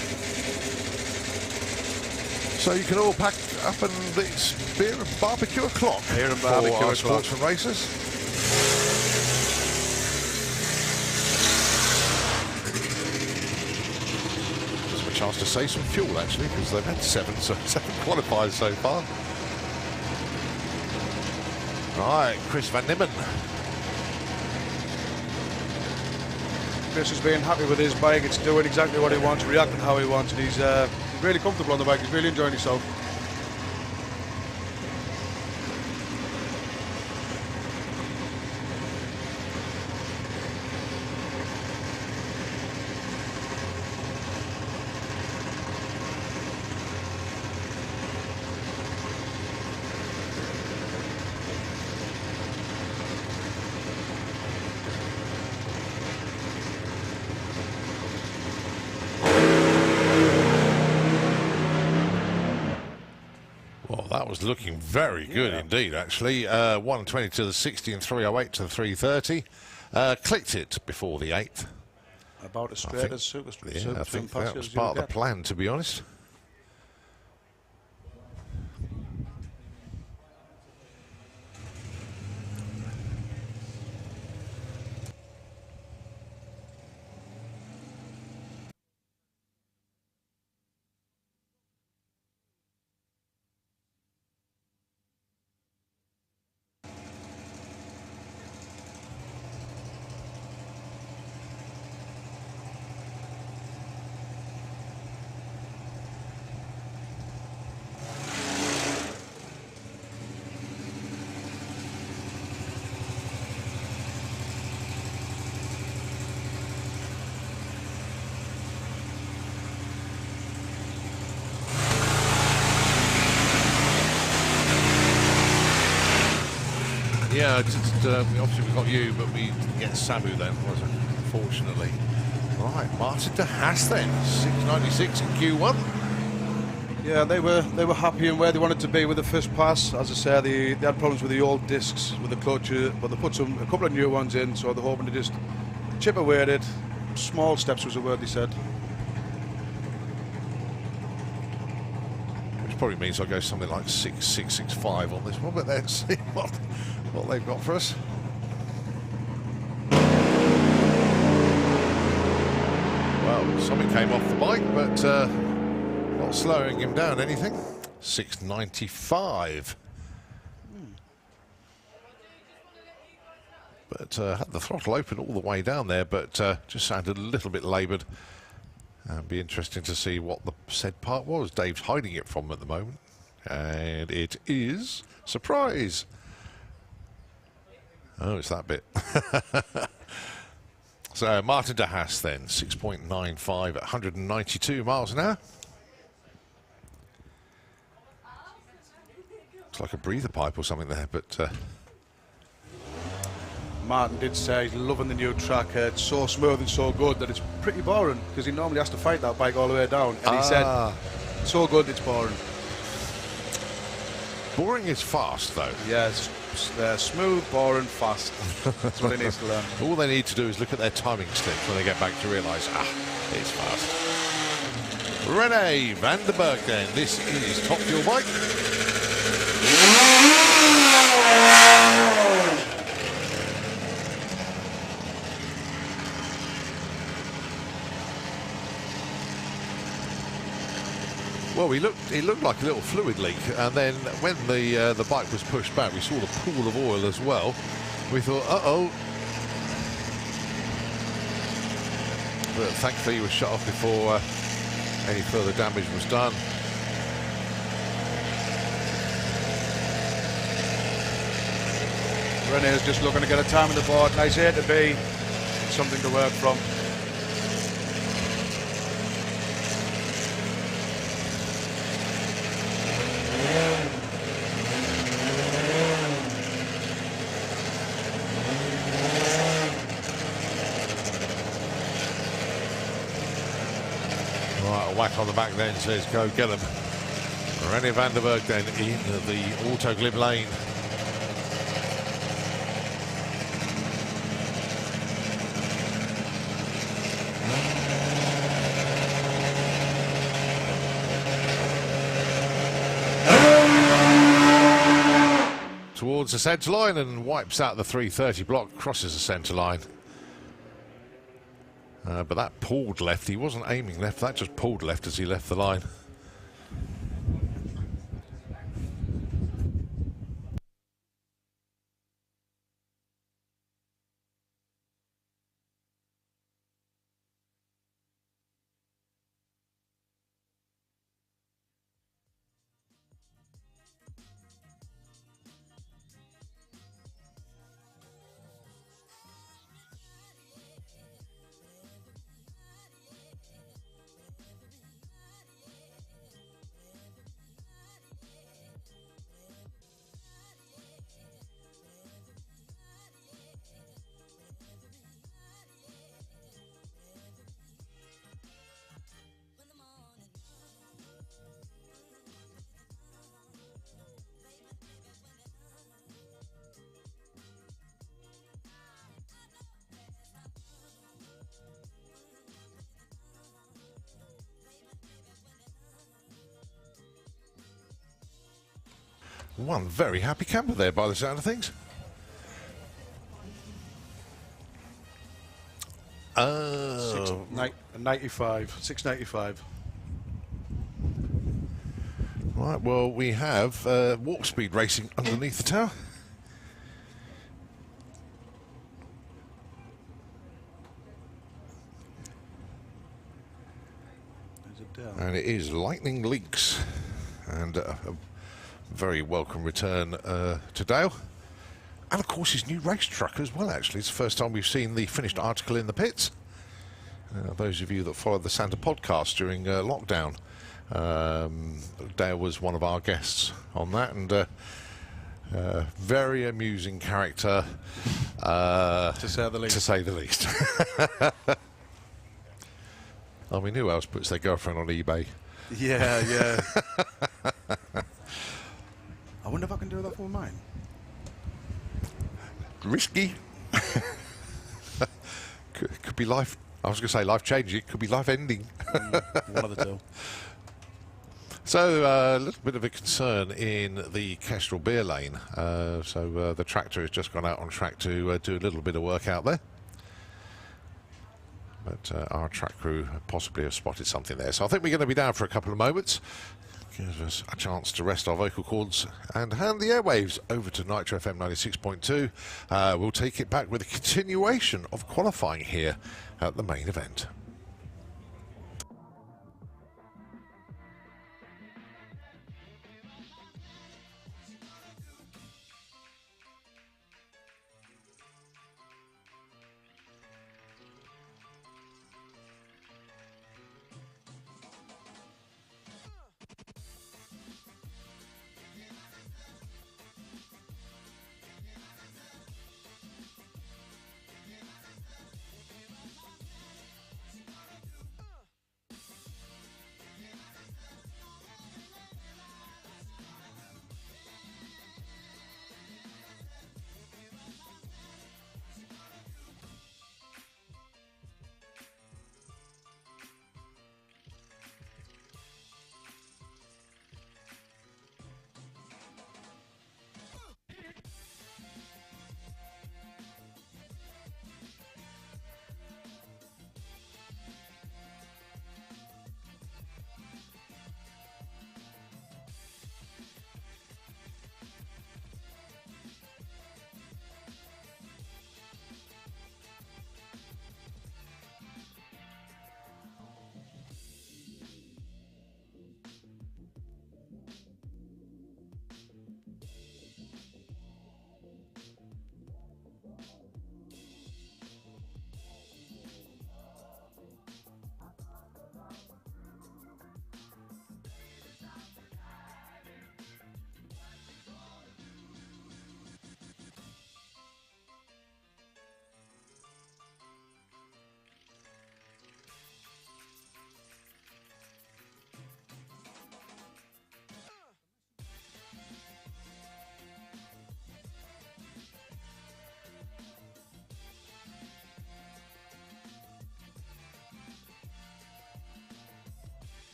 So you can all pack up, and it's beer and barbecue o'clock Beer and barbecue for our o'clock. sportsman racers. Chance to save some fuel actually, because they've had seven qualifiers so far. Right, Chris Van Nimmen. Chris has been happy with his bike. It's doing exactly what he wants, reacting how he wants, and he's really comfortable on the bike. He's really enjoying himself. That was looking very good indeed, actually. 120 to the 60 and 308 to the 330. Clicked it before the 8th. About as straight as Super I think that was part of the plan, to be honest. Yeah, obviously we got you, but we didn't get Samu then, was it? Unfortunately. Right, Martin de Haas then, 696 in Q1. Yeah, they were happy in where they wanted to be with the first pass. As I say, they had problems with the old discs with the clutch, but they put a couple of new ones in, so they're hoping to just chip away at it. Small steps was the word they said. Which probably means I'll go something like 6.665 on this one, but let's see what they've got for us. Well, something came off the bike, but not slowing him down anything. 695. But had the throttle open all the way down there, but just sounded a little bit laboured. It'd be interesting to see what the said part was. Dave's hiding it from at the moment. And it is... surprise! Oh, it's that bit. So, Martin de Haas then, 6.95 at 192 miles an hour. It's like a breather pipe or something there, but... Martin did say he's loving the new track. It's so smooth and so good that it's pretty boring, because he normally has to fight that bike all the way down. And he said, so good it's boring. Boring is fast, though. Yes, smooth, boring, fast. That's what he needs to learn. All they need to do is look at their timing slips when they get back to realise, it's fast. Rene van der Berg then. This is Top Fuel Bike. Well, it looked like a little fluid leak, and then when the bike was pushed back, we saw the pool of oil as well. We thought, uh-oh. But thankfully he was shut off before any further damage was done. Rene's just looking to get a time on the board. Nice A to B. Something to work from. Right, a whack on the back then says go get them. Rene van der Berg then in the auto-glib lane. Towards the centre line and wipes out the 330 block, crosses the centre line. But that pulled left, he wasn't aiming left, that just pulled left as he left the line. One very happy camper there by the sound of things. 695. Right, well, we have warp speed racing underneath the tower. And it is Lightning Links, and a very welcome return to Dale. And of course his new race truck as well, actually. It's the first time we've seen the finished article in the pits. Those of you that followed the Santa podcast during lockdown, Dale was one of our guests on that, and very amusing character, to say the least. To say the least. I mean, who else puts their girlfriend on eBay? Yeah, yeah. I wonder if I can do that for mine. Risky. could be life. I was going to say life changing. It could be life ending. One of the two. So a little bit of a concern in the Kestrel beer lane. So the tractor has just gone out on track to do a little bit of work out there. But our track crew possibly have spotted something there. So I think we're going to be down for a couple of moments. Gives us a chance to rest our vocal cords and hand the airwaves over to Nitro FM 96.2. We'll take it back with a continuation of qualifying here at the main event.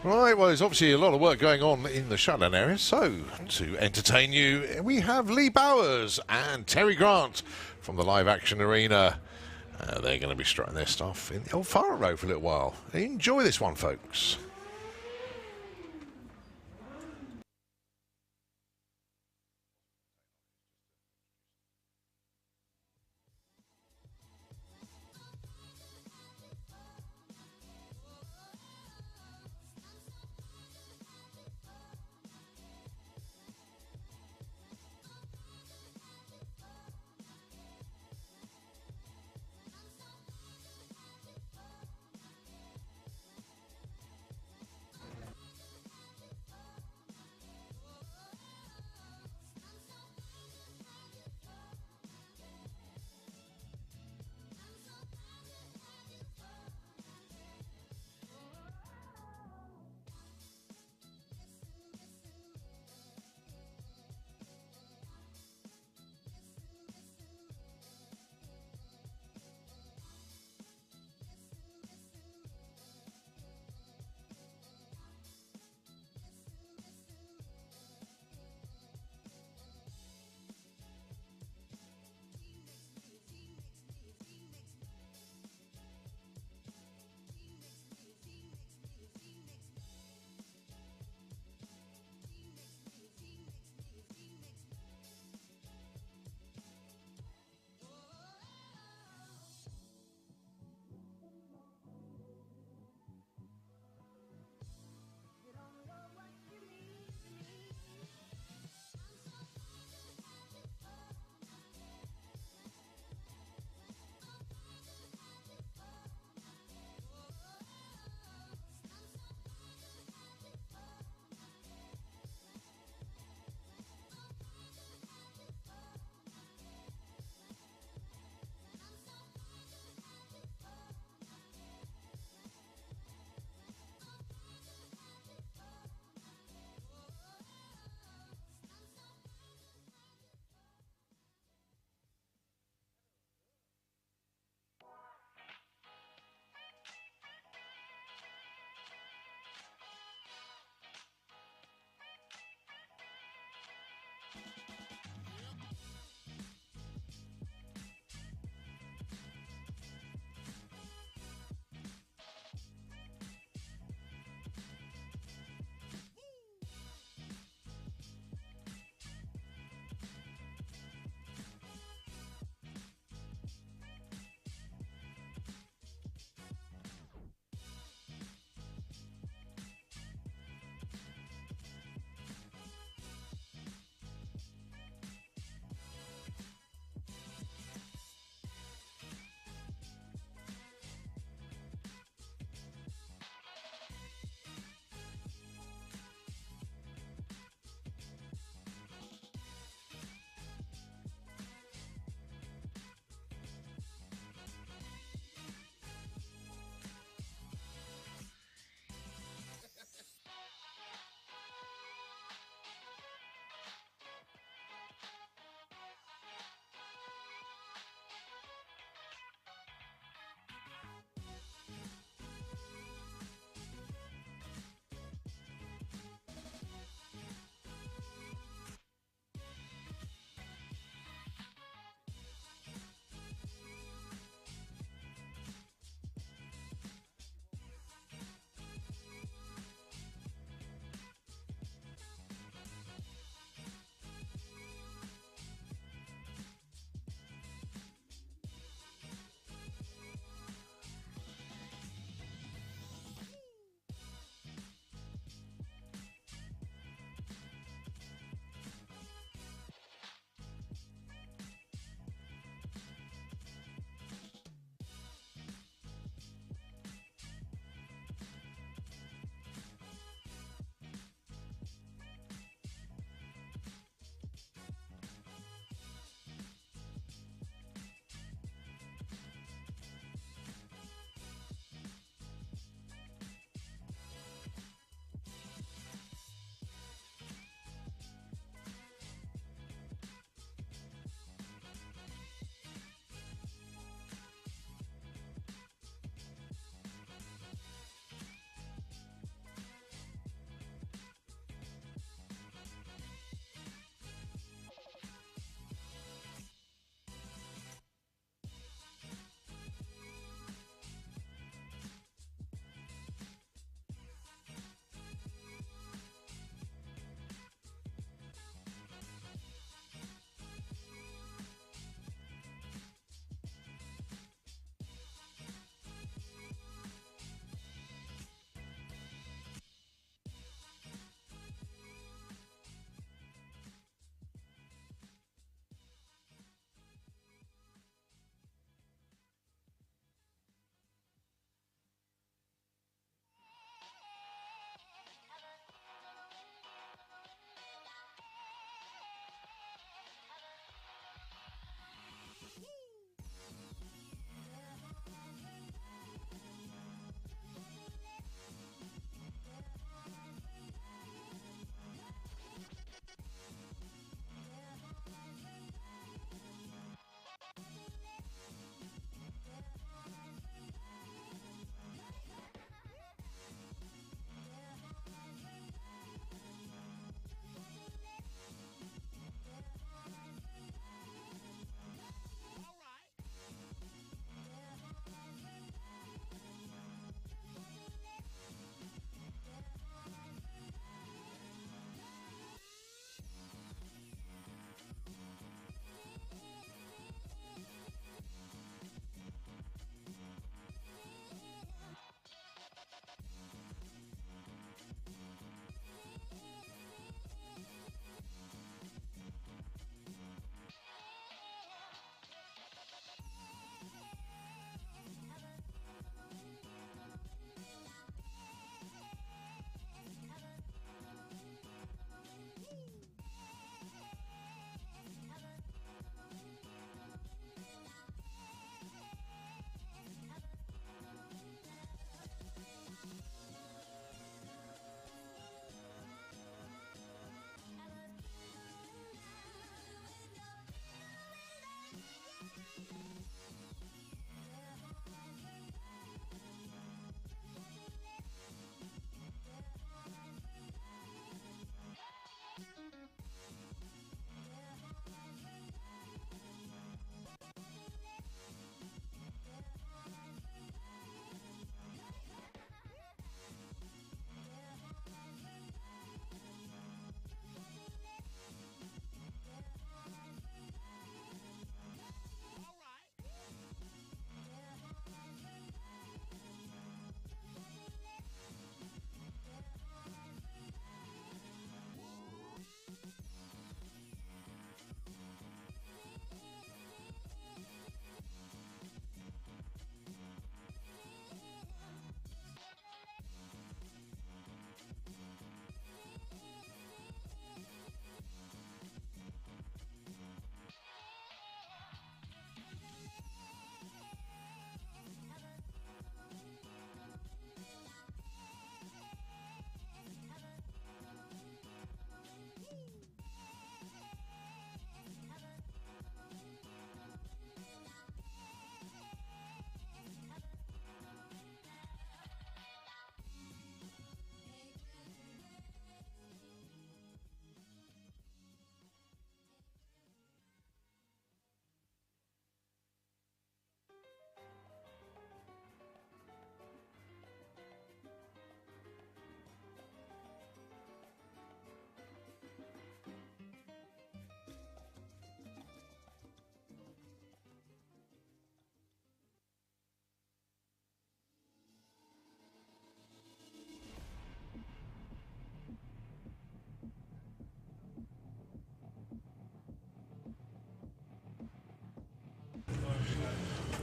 Right, well, there's obviously a lot of work going on in the shutdown area. So, to entertain you, we have Lee Bowers and Terry Grant from the Live Action Arena. They're going to be strutting their stuff in the old Fire Road for a little while. Enjoy this one, folks.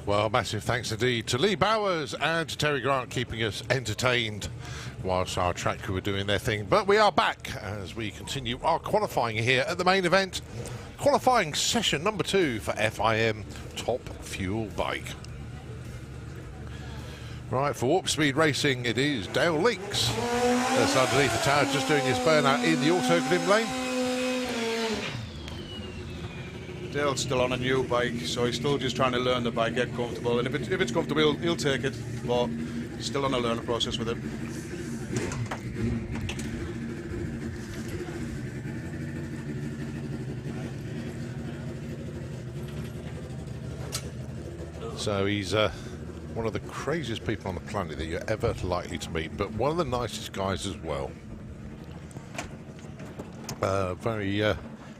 Well, massive thanks indeed to Lee Bowers and to Terry Grant keeping us entertained whilst our track crew were doing their thing. But we are back as we continue our qualifying here at the main event. Qualifying session number 2 for FIM Top Fuel Bike. Right, for Warp Speed Racing, it is Dale Leaks that's underneath the tower, just doing his burnout in the auto-glim lane. Dale's still on a new bike, so he's still just trying to learn the bike, get comfortable. And if it's comfortable, he'll take it, but he's still on a learning process with it. So he's one of the craziest people on the planet that you're ever likely to meet, but one of the nicest guys as well.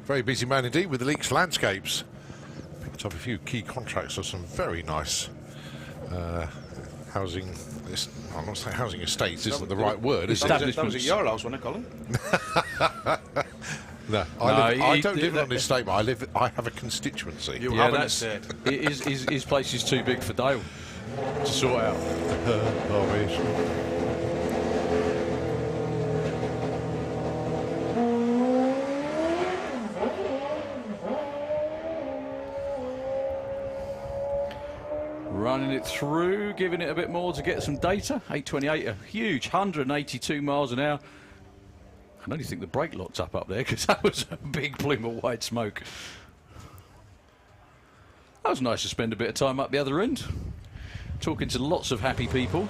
Very busy man indeed with the Leaks Landscapes. Picked up a few key contracts for some very nice housing. I'm not saying housing estates isn't the right word. That was at your house, wasn't it, Colin? No, I don't live on this estate, but I have a constituency. You have an estate. His place is too big for Dale to sort out. Running it through, giving it a bit more to get some data. 828, a huge 182 miles an hour. I can only think the brake lock's up there because that was a big plume of white smoke. That was nice to spend a bit of time up the other end, talking to lots of happy people.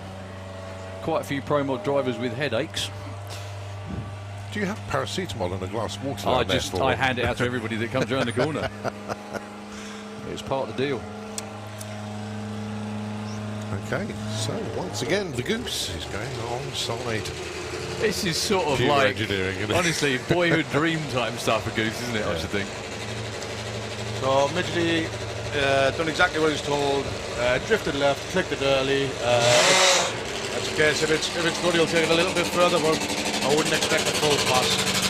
Quite a few Pro Mod drivers with headaches. Do you have paracetamol and a glass of water? I hand it out to everybody that comes around the corner. It's part of the deal. Okay, so once again the Goose is going on side. This is sort of Pure like, engineering, isn't it? honestly, boyhood dream type stuff for Goose, isn't it? Yeah. I should think. So Midgley done exactly what he's told. Drifted left, clicked it early. That's the case. If it's good, he'll take it a little bit further, but I wouldn't expect a full pass.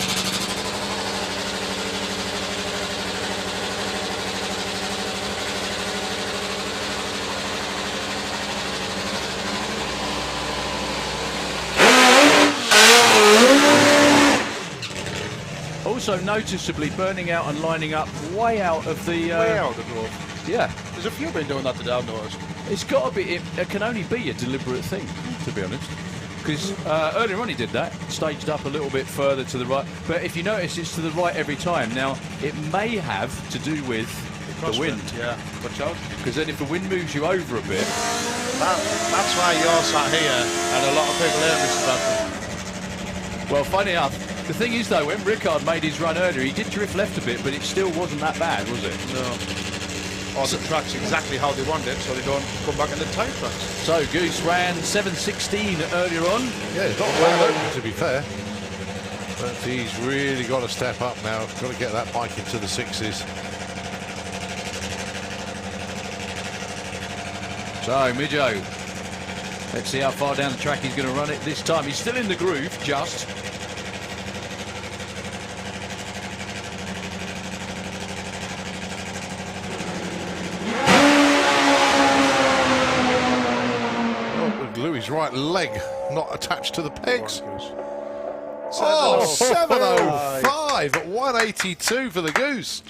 Also noticeably burning out and lining up way out of the... Way out of the grove. Yeah. There's a few been doing that today, I've noticed. It's got to be... It can only be a deliberate thing, to be honest. Because earlier on he did that, staged up a little bit further to the right. But if you notice, it's to the right every time. Now, it may have to do with the wind. Yeah, watch out. Because then if the wind moves you over a bit... That's why you're sat here, and a lot of people here, Mr. Bradford. Well, funny enough, the thing is, though, when Rickard made his run earlier, he did drift left a bit, but it still wasn't that bad, was it? No. Or the track's exactly how they want it, so they don't come back in the tight tracks. So, Goose ran 7:16 earlier on. Yeah, it's not bad, to be fair. But he's really got to step up now. Got to get that bike into the 6s. So, Midjo, let's see how far down the track he's going to run it this time. He's still in the groove, just. Louis' right leg not attached to the pegs. Oh, 7:05 at 182 for the Goose.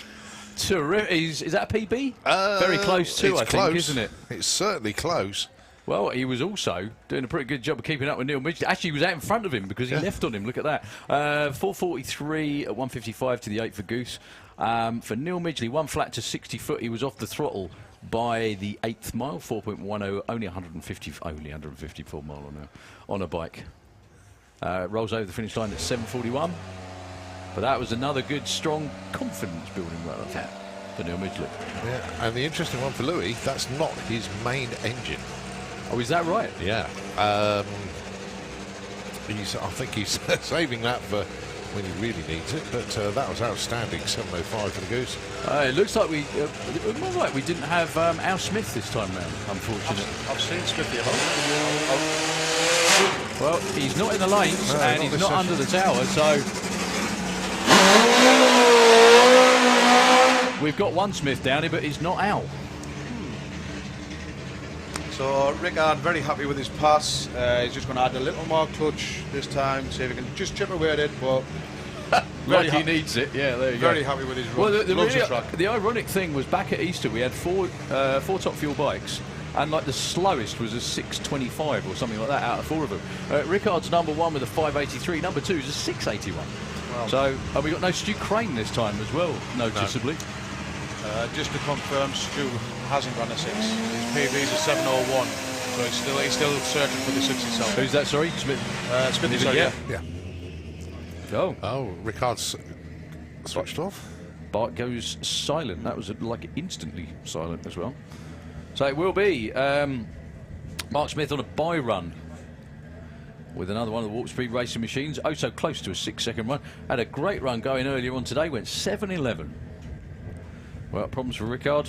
Terrific. Is that a PB? Very close too, I think, isn't it? It's certainly close. Well, he was also doing a pretty good job of keeping up with Neil Midgley. Actually, he was out in front of him because he left on him. Look at that. 4:43 at 1:55 to the 8 for Goose. For Neil Midgley, one flat to 60 foot. He was off the throttle by the 8th mile, 4.10, only 154 mile on a bike. Rolls over the finish line at 7:41. But that was another good, strong, confidence-building run like that for Neil Midgley. Yeah, and the interesting one for Louis, that's not his main engine. Oh, is that right? Yeah. I think he's saving that for when he really needs it, but that was outstanding, 7:05 for the Goose. It looks like we didn't have Al Smith this time round, unfortunately. I've seen Smithy about. Well, he's not in the lanes and he's not under the tower, so we've got one Smith down here, but he's not Al. So Rickard very happy with his pass. He's just going to add a little more clutch this time, see if he can just chip away at it. But like he needs it. Yeah, there you go. Very happy with his run. Well, Loves the track. the ironic thing was back at Easter we had four top fuel bikes, and like the slowest was a 625 or something like that out of 4 of them. Rickard's number 1 with a 583. Number 2 is a 681. Wow. So we got no Stu Crane this time as well, noticeably. Just to confirm, Stu hasn't run a 6. His PB is a 701, so he's still searching for the 6 himself. Who's that? Sorry, Smith. Smithy, sorry, yeah. Oh, Rickard's switched off. bike goes silent. That was like instantly silent as well. So it will be Mark Smith on a bye run with another one of the Warp Speed racing machines. Oh, so close to a 6-second run. Had a great run going earlier on today. Went 7:11. Well, problems for Rickard.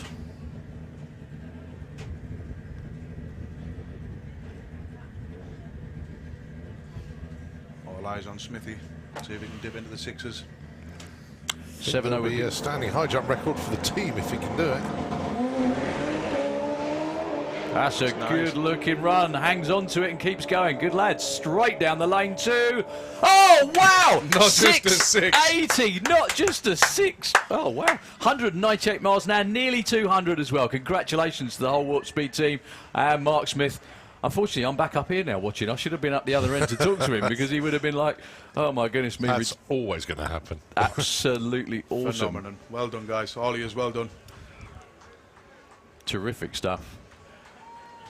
All eyes on Smithy. See if he can dip into the 6s. 7-0 Be a standing high jump record for the team if he can do it. That's a good looking run. Hangs on to it and keeps going. Good lad. Straight down the lane too. Oh, wow. Not just a 6. 680. Not just a 6. Oh, wow. 198 miles an hour. Nearly 200 as well. Congratulations to the whole Warp Speed team and Mark Smith. Unfortunately, I'm back up here now watching. I should have been up the other end to talk to him because he would have been like, oh, my goodness me. That's always going to happen. Absolutely awesome. Phenomenon. Well done, guys. All of you, well done. Terrific stuff.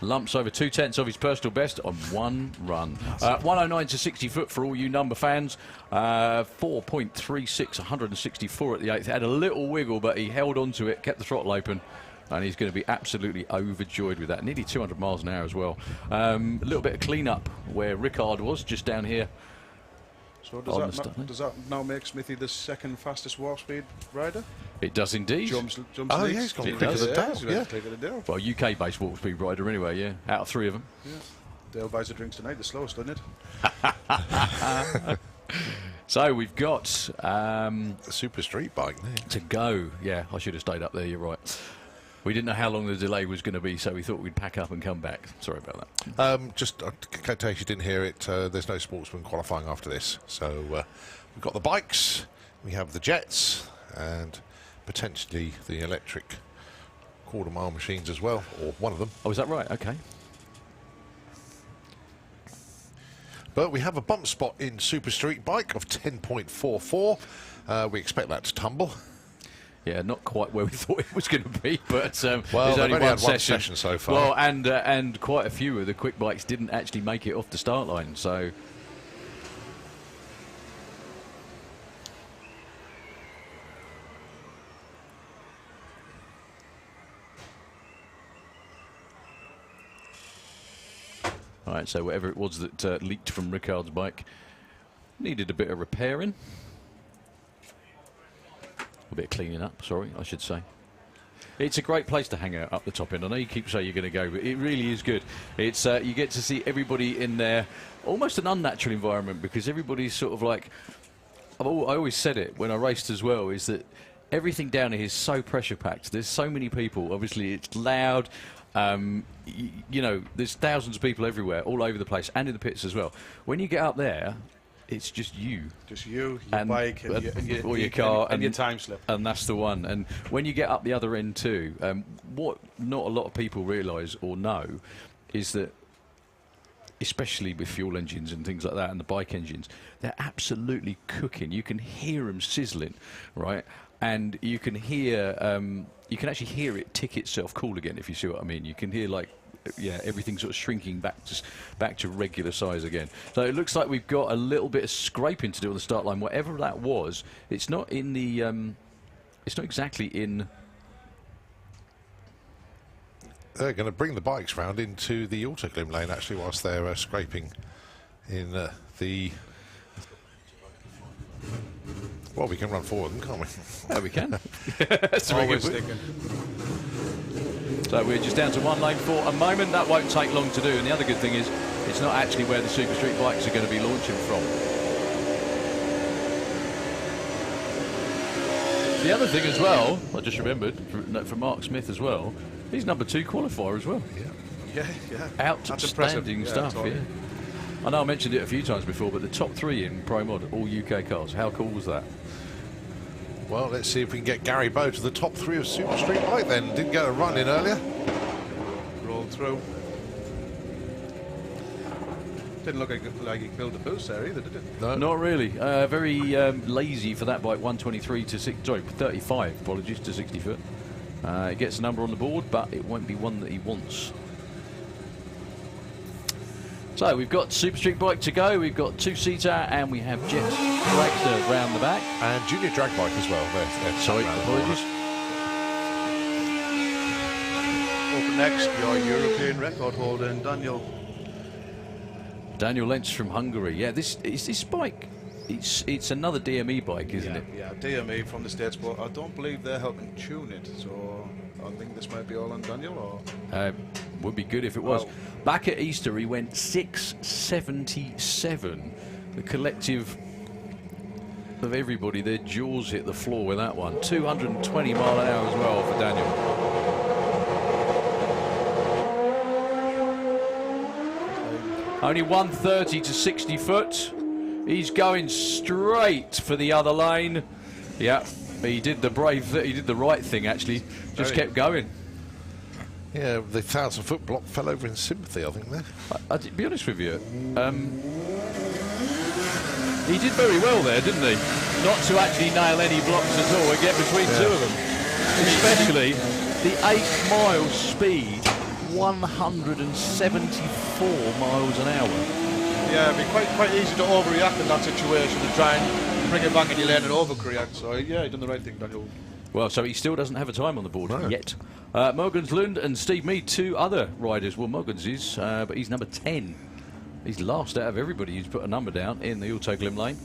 Lumps over 2/10 of his personal best on one run. 109 to 60 foot for all you number fans. 4.36, 164 at the 8th. Had a little wiggle, but he held on to it, kept the throttle open, and he's going to be absolutely overjoyed with that. Nearly 200 miles an hour as well. A little bit of clean-up where Rickard was, just down here. So does that now make Smithy the second fastest Warp Speed rider? It does indeed. Jumps Oh, leagues. yeah, he's gone It quicker does. than Dale. He's Yeah. quicker than Dale. Well, UK-based Warp Speed rider anyway, yeah. Out of 3 of them. Yeah. Dale buys the drinks tonight, the slowest, doesn't it? So we've got A super street bike there. to go. Yeah, I should have stayed up there, you're right. We didn't know how long the delay was going to be, so we thought we'd pack up and come back. Sorry about that. Just in case you didn't hear it, there's no sportsman qualifying after this. So we've got the bikes, we have the jets, and potentially the electric quarter-mile machines as well, or one of them. Oh, is that right? Okay. But we have a bump spot in Super Street Bike of 10.44. We expect that to tumble. Yeah, not quite where we thought it was going to be, but Well, there's they've only only one had one session so far. Well, and quite a few of the quick bikes didn't actually make it off the start line, so. All right, so whatever it was that leaked from Rickard's bike needed a bit of repairing. A bit of cleaning up, sorry, I should say. It's a great place to hang out up the top end. I know you keep saying you're going to go, but it really is good. It's you get to see everybody in there, almost an unnatural environment, because everybody's sort of like, I always said it when I raced as well, is that everything down here is so pressure packed. There's so many people. Obviously, it's loud. You know, there's thousands of people everywhere, all over the place, and in the pits as well. When you get up there, it's just you. Just you, your bike, or your car, and your time slip. And that's the one. And when you get up the other end too, what not a lot of people realise or know is that, especially with fuel engines and things like that, and the bike engines, they're absolutely cooking. You can hear them sizzling, right? And you can hear, you can actually hear it tick itself cool again, if you see what I mean. You can hear, like, yeah, everything sort of shrinking back to regular size again. So it looks like we've got a little bit of scraping to do on the start line. Whatever that was, it's not in the, it's not exactly in. They're going to bring the bikes round into the autoglim lane, actually, whilst they're scraping in the... Well, we can run forward them, can't we? Yeah, we can. That's a very good point. So we're just down to one lane for a moment. That won't take long to do. And the other good thing is, it's not actually where the Super Street bikes are going to be launching from. The other thing as well, I just remembered, for Mark Smith as well, he's number 2 qualifier as well. Yeah. Yeah, yeah. Outstanding stuff, totally. yeah. I know I mentioned it a few times before, but the top 3 in Pro Mod, all UK cars. How cool was that? Well, let's see if we can get Gary Bow to the top 3 of Super Street Bike then. Didn't get a run in earlier. Rolled through. Didn't look like he killed the boost there either, did it? No. Not really. Very lazy for that bike, 123 to 35, apologies, to 60 foot. It gets a number on the board, but it won't be one that he wants. So we've got Super Street Bike to go, we've got 2-seater, and we have Jet Dragster round the back. And Junior Drag Bike as well. They're Sorry, apologies. Up next, your European record holder, Daniel. Daniel Lentz from Hungary. Yeah, this bike, it's another DME bike, isn't it? Yeah, DME from the States, but I don't believe they're helping tune it, so I think this might be all on Daniel. Or Would be good if it was. Well, Back at Easter, he went 677. The collective of everybody, their jaws hit the floor with that one. 220 mile an hour as well for Daniel. Only 130 to 60 foot. He's going straight for the other lane. Yeah, he did the he did the right thing actually. Just kept going. Yeah, the 1,000-foot block fell over in sympathy, I think, there. To be honest with you, he did very well there, didn't he? Not to actually nail any blocks at all and get between two of them. Especially the 8-mile speed, 174 miles an hour. yeah, it'd be quite easy to overreact in that situation and try and bring it back in your lane and overcorrect. So yeah, he done the right thing, Daniel. Well, so he still doesn't have a time on the board yet. Morgans Lund and Steve Mead, 2 other riders. Well, Morgans is, but he's number 10. He's last out of everybody who's put a number down in the Auto Glim lane.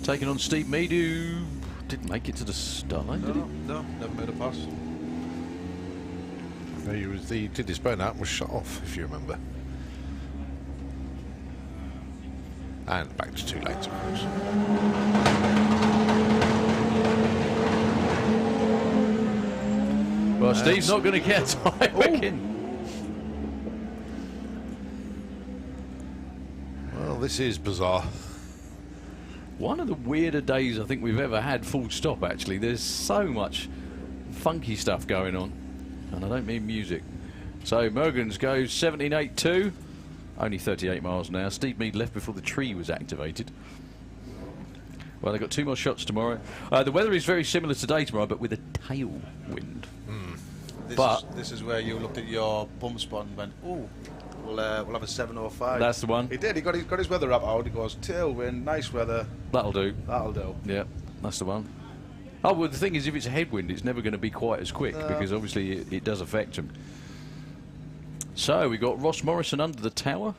Taking on Steve Mead, who didn't make it to the start line, did he? No, never made a pass. He did his burnout and was shut off, if you remember. And back to 2 lanes, of course. Well, Steve's not going to get time back in. Well, this is bizarre. One of the weirder days I think we've ever had, full stop, actually. There's so much funky stuff going on. And I don't mean music. So Morgans goes 17.82. Only 38 miles an hour. Steve Mead left before the tree was activated. Well, they've got 2 more shots tomorrow. The weather is very similar today tomorrow, but with a tailwind. This is where you looked at your bum spot and went, "Oh, we'll have a 7:05." That's the one. He did. He got his weather app out. He goes, "Tailwind, nice weather. That'll do. That'll do." Yeah, that's the one. Oh, well, the thing is, if it's a headwind, it's never going to be quite as quick because obviously it does affect them. So we got Ross Morrison under the tower.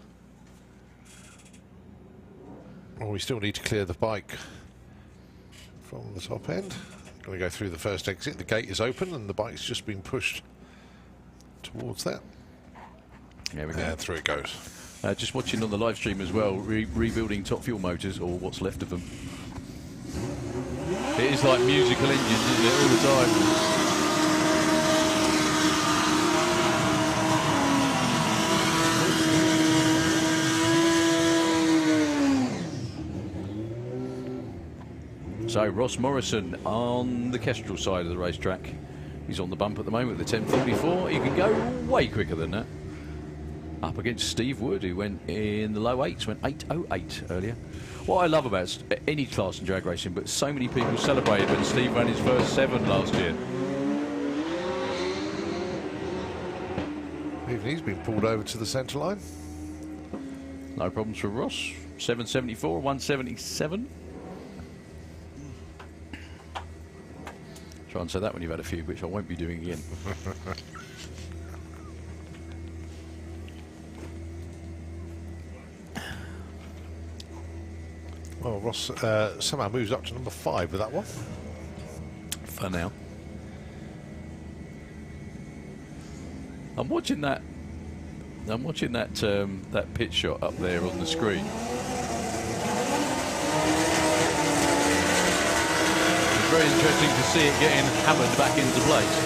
Well, we still need to clear the bike from the top end. Going to go through the first exit. The gate is open and the bike's just been pushed towards that. There we go. And through it goes. Just watching on the live stream as well, rebuilding Top Fuel motors, or what's left of them. It is like musical engines, isn't it, all the time? So Ross Morrison on the Kestrel side of the racetrack. He's on the bump at the moment with the 1044. He can go way quicker than that. Up against Steve Wood, who went in the low 8s, went 8:08 earlier. What I love about any class in drag racing, but so many people celebrated when Steve ran his first 7 last year. Even he's been pulled over to the centre line. No problems for Ross. 774, 177. Try and say that when you've had a few, which I won't be doing again. Well, Ross somehow moves up to number 5 with that one. For now. I'm watching that that pit shot up there on the screen. It's very interesting to see it getting hammered back into place.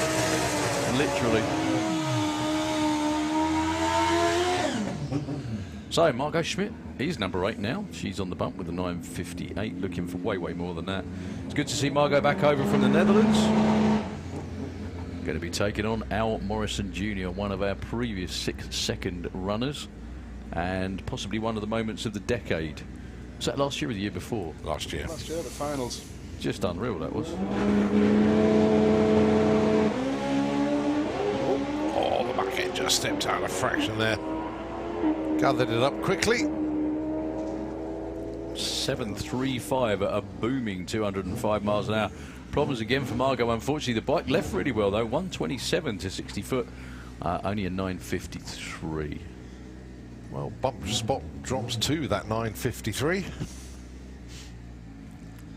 Literally. So, Margot Schmidt, he's number 8 now. She's on the bump with a 9.58, looking for way, way more than that. It's good to see Margot back over from the Netherlands. Going to be taking on Al Morrison Jr., one of our previous 6-second runners, and possibly one of the moments of the decade. Was that last year or the year before? Last year. Last year, the finals. Just unreal, that was. Oh, the back end just stepped out a fraction there. Gathered it up quickly. 7.35 at a booming 205 miles an hour. Problems again for Margot. Unfortunately, the bike left really well, though. 127 to 60 foot. Only a 9.53. Well, bump spot drops to that 9.53.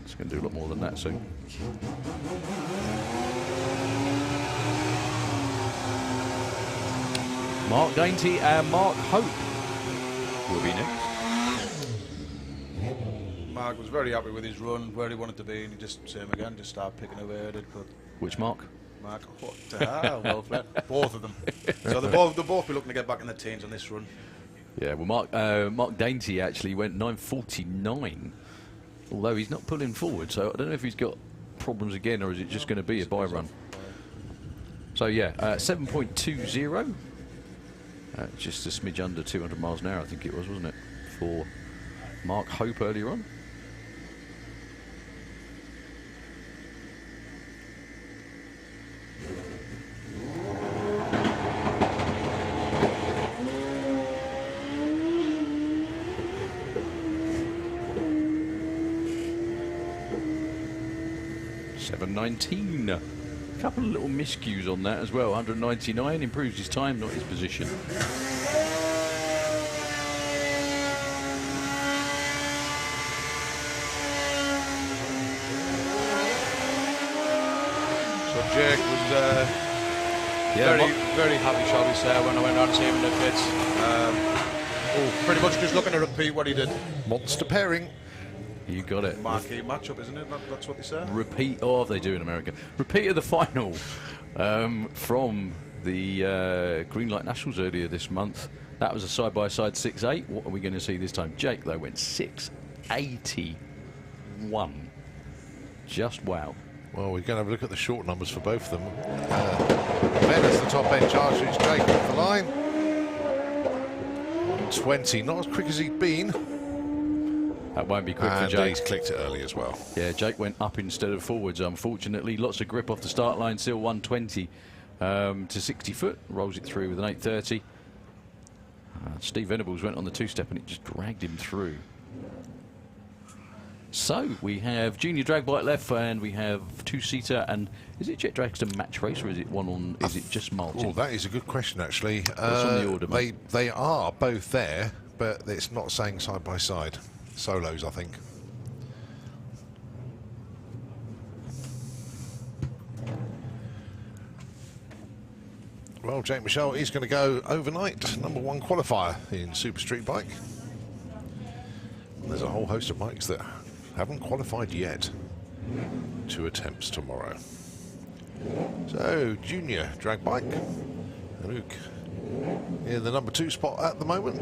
It's going to do a lot more than that soon. Mark Dainty and Mark Hope will be next. Mark was very happy with his run, where he wanted to be, and he just, same again, just started picking away at it. But Which Mark? Mark, what the hell? Well played. Both of them. So they'll both be looking to get back in the teens on this run. Yeah, well, Mark Dainty actually went 9.49, although he's not pulling forward, so I don't know if he's got problems again, or is it just going to be a bye run. So yeah, 7.20, just a smidge under 200 miles an hour, I think it was, wasn't it, for Mark Hope earlier on. .719. A couple of little miscues on that as well. 199 improves his time, not his position. So Jake was very happy, shall we say, when I went on to him in the pits. Pretty much just looking to repeat what he did. Monster pairing. You got it. Marquee matchup, isn't it? That's what they say. Repeat, oh, they do in America. Repeat of the final from the Green Light Nationals earlier this month. That was a side-by-side 6.8. What are we going to see this time? Jake, though, went 6.81. Just wow. Well, we're going to have a look at the short numbers for both of them. Ben as the top end charge, it's Jake off the line. 20, not as quick as he'd been. That won't be quick for And Jake. he's clicked it early as well. Yeah, Jake went up instead of forwards, unfortunately. Lots of grip off the start line, still 120 to 60 foot. Rolls it through with an 8.30. Steve Venables went on the two-step and it just dragged him through. So we have junior drag bike left, and we have two-seater. And is it Jet Dragster match race, or is it one on? Is it just Martin? Oh, that is a good question, actually. What's on the order, mate? They are both there, but it's not saying side by side. Solos, I think. Well, Jake Michelle is going to go overnight, #1 qualifier in Super Street Bike. And there's a whole host of bikes that haven't qualified yet. 2 attempts tomorrow. So, junior drag bike. Luke in the #2 spot at the moment.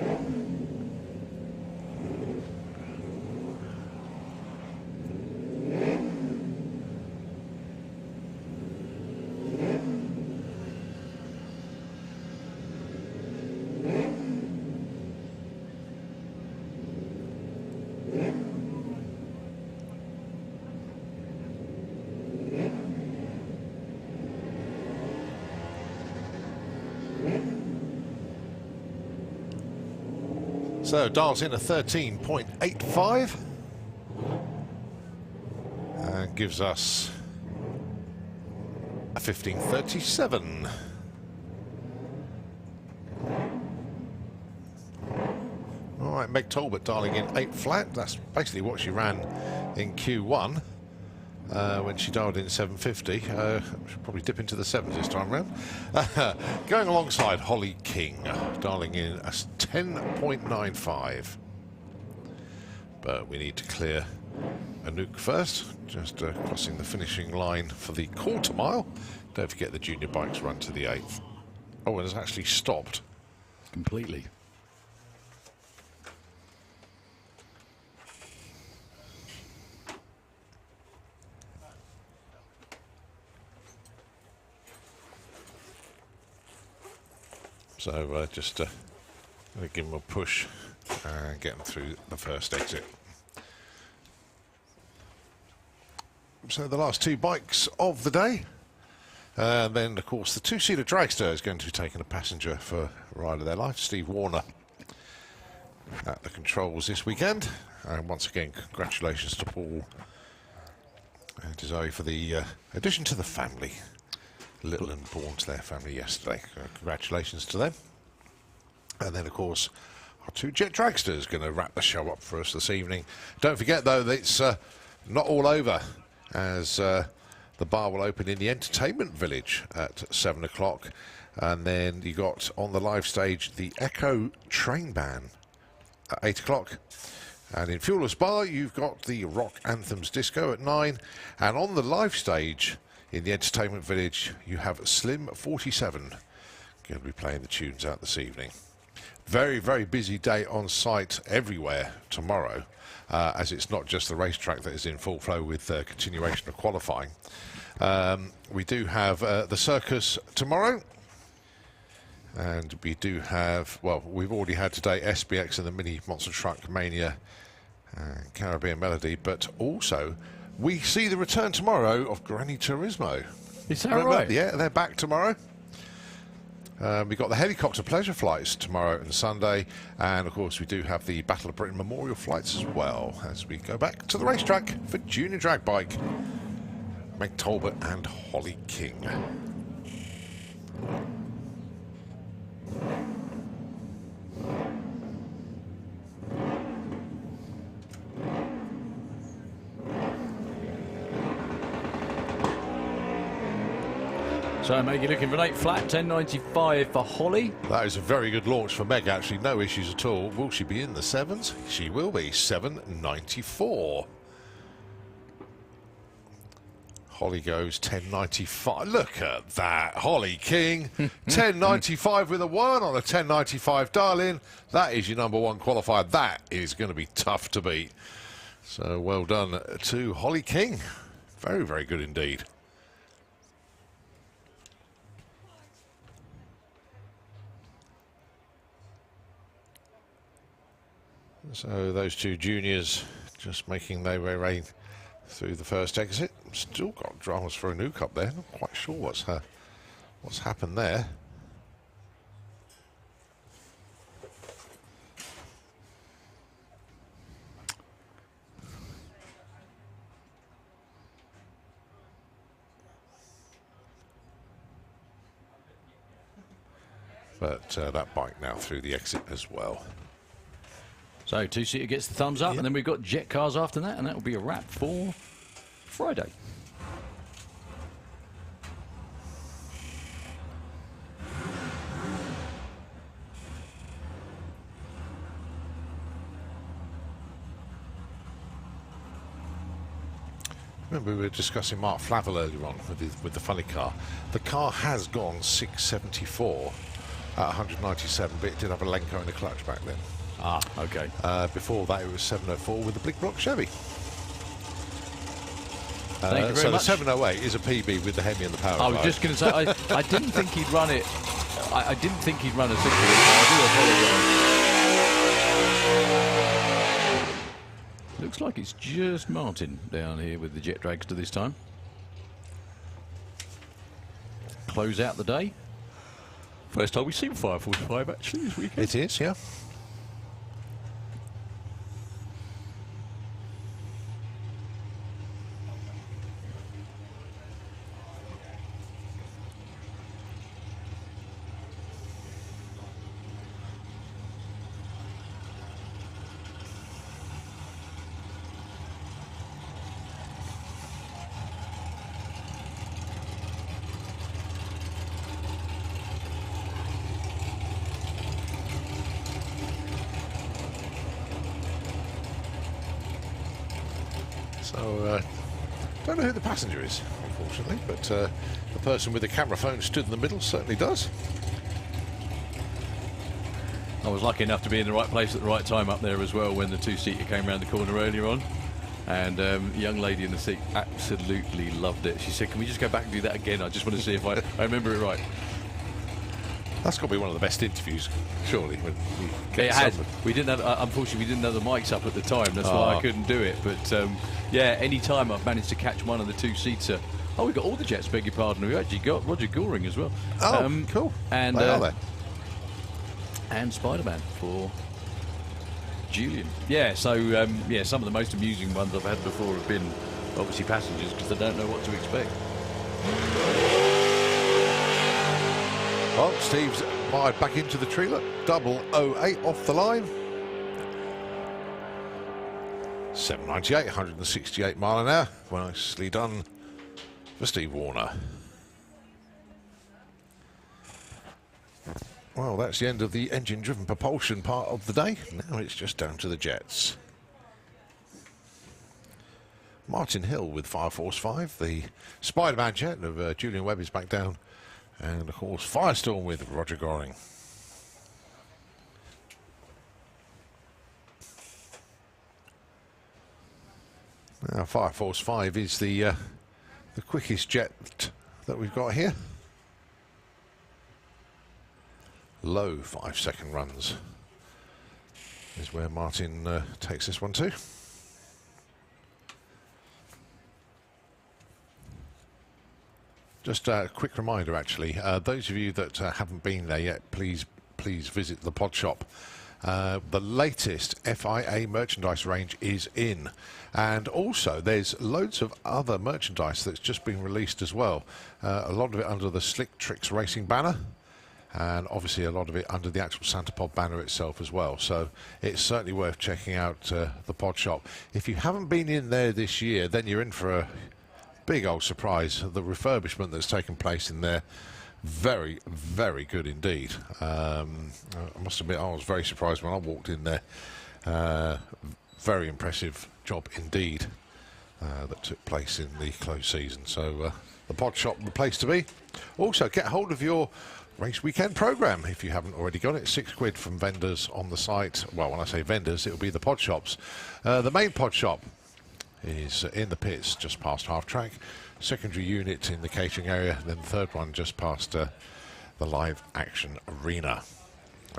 So dials in a 13.85 and gives us a 15.37. All right, Meg Talbot dialing in 8 flat. That's basically what she ran in Q1 when she dialed in 750. She'll probably dip into the 7s this time around. Going alongside Holly King, dialing in a 10.95. But we need to clear Anouk first, just crossing the finishing line for the quarter mile. Don't forget the junior bikes run to the 8th. Oh, and it's actually stopped. Completely. So just going to give them a push and get them through the first exit. So the last two bikes of the day. And then, of course, the two-seater dragster is going to be taking a passenger for a ride of their life. Steve Warner at the controls this weekend. And once again, congratulations to Paul and to Zoe for the addition to the family. Little and born to their family yesterday. Congratulations to them. And then, of course, our two jet dragsters going to wrap the show up for us this evening. Don't forget, though, that it's not all over, as the bar will open in the Entertainment Village at 7 o'clock. And then you got on the live stage the Echo Train Band at 8 o'clock. And in Fuelers Bar, you've got the Rock Anthems Disco at 9. And on the live stage in the Entertainment Village, you have Slim 47 going to be playing the tunes out this evening. Very, very busy day on site everywhere tomorrow, as it's not just the racetrack that is in full flow with continuation of qualifying. We do have the circus tomorrow. And we do have, well, we've already had today SBX and the Mini Monster Truck Mania Caribbean Melody, but also we see the return tomorrow of Granny Turismo. Is that right? Yeah, they're back tomorrow. We've got the helicopter pleasure flights tomorrow and Sunday, and of course we do have the Battle of Britain memorial flights as well, as we go back to the racetrack for Junior Drag Bike, Meg Talbot and Holly King. So, Meg, you're looking for an 8 flat, 10.95 for Holly. That is a very good launch for Meg, actually. No issues at all. Will she be in the 7s? She will be. 7.94. Holly goes 10.95. Look at that. Holly King. 10.95 with a 1 on a 10.95 dial-in. That is your number one qualifier. That is going to be tough to beat. So, well done to Holly King. Very, very good indeed. So those two juniors just making their way through the first exit. Still got dramas for a nuke up there. Not quite sure what's happened there. But that bike now through the exit as well. So, two-seater gets the thumbs up, and then we've got jet cars after that, and that will be a wrap for Friday. Remember, we were discussing Mark Flavel earlier on with the funny car. The car has gone 674 at 197, but it did have a Lenko in the clutch back then. Ah, okay. Before that, it was 704 with the Big Block Chevy. Thank you very so much. the 708 is a PB with the Hemi and the power. I was just going to say, I didn't think he'd run it. I didn't think he'd run a 60. I do apologise. Looks like it's just Martin down here with the jet dragster this time. Close out the day. First time we've seen 545 actually this weekend. It is, yeah. So, don't know who the passenger is, unfortunately, but the person with the camera phone stood in the middle certainly does. I was lucky enough to be in the right place at the right time up there as well when the two-seater came around the corner earlier on. And a young lady in the seat absolutely loved it. She said, can we just go back and do that again? I just want to see if I remember it right. That's got to be one of the best interviews, surely. When you get It had. someone. We didn't have, unfortunately, we didn't have the mics up at the time. That's why I couldn't do it. But yeah, any time I've managed to catch one of the two-seater. Oh, we got all the Jets. Beg your pardon. We actually got Roger Goring as well. Oh, cool. And they are there. And Spider-Man for Julian. Yeah. So yeah, some of the most amusing ones I've had before have been obviously passengers because they don't know what to expect. Well, Steve's fired back into the tree. Look, 008 off the line. 798, 168 mile an hour. Nicely done for Steve Warner. Well, that's the end of the engine-driven propulsion part of the day. Now it's just down to the jets. Martin Hill with Fire Force 5. The Spider-Man jet of Julian Webb is back down. And, of course, Firestorm with Roger Goring. Now, Fire Force 5 is the quickest jet that we've got here. Low 5-second runs is where Martin takes this one to. Just a quick reminder, actually, those of you that haven't been there yet, please visit the pod shop. The latest FIA merchandise range is in, and also there's loads of other merchandise that's just been released as well. A lot of it under the Slick Tricks Racing banner, and obviously a lot of it under the actual Santa Pod banner itself as well. So it's certainly worth checking out the pod shop. If you haven't been in there this year, then you're in for a big old surprise. The refurbishment that's taken place in there, very, very good indeed. I must admit, I was very surprised when I walked in there. Very impressive job indeed that took place in the closed season. So the pod shop, the place to be. Also, get hold of your race weekend programme if you haven't already got it. £6 from vendors on the site. Well, when I say vendors, it'll be the pod shops. The main pod shop is in the pits just past half track, secondary unit in the catering area, then the third one just past the live action arena.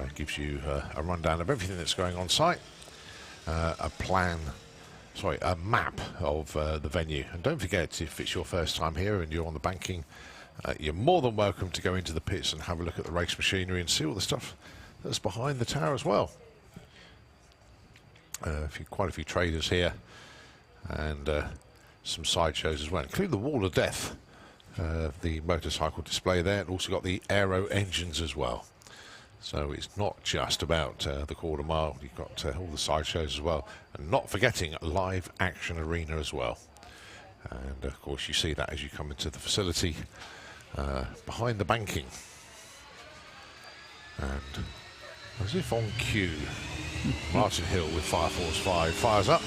It gives you a rundown of everything that's going on site, a map of the venue. And don't forget, if it's your first time here and you're on the banking, you're more than welcome to go into the pits and have a look at the race machinery and see all the stuff that's behind the tower as well. Quite a few traders here, and some sideshows as well, including the Wall of Death, the motorcycle display there, and also got the aero engines as well. So it's not just about the quarter mile, you've got all the sideshows as well, and not forgetting live action arena as well. And of course you see that as you come into the facility behind the banking. And as if on cue, Martin Hill with Fire Force 5 fires up.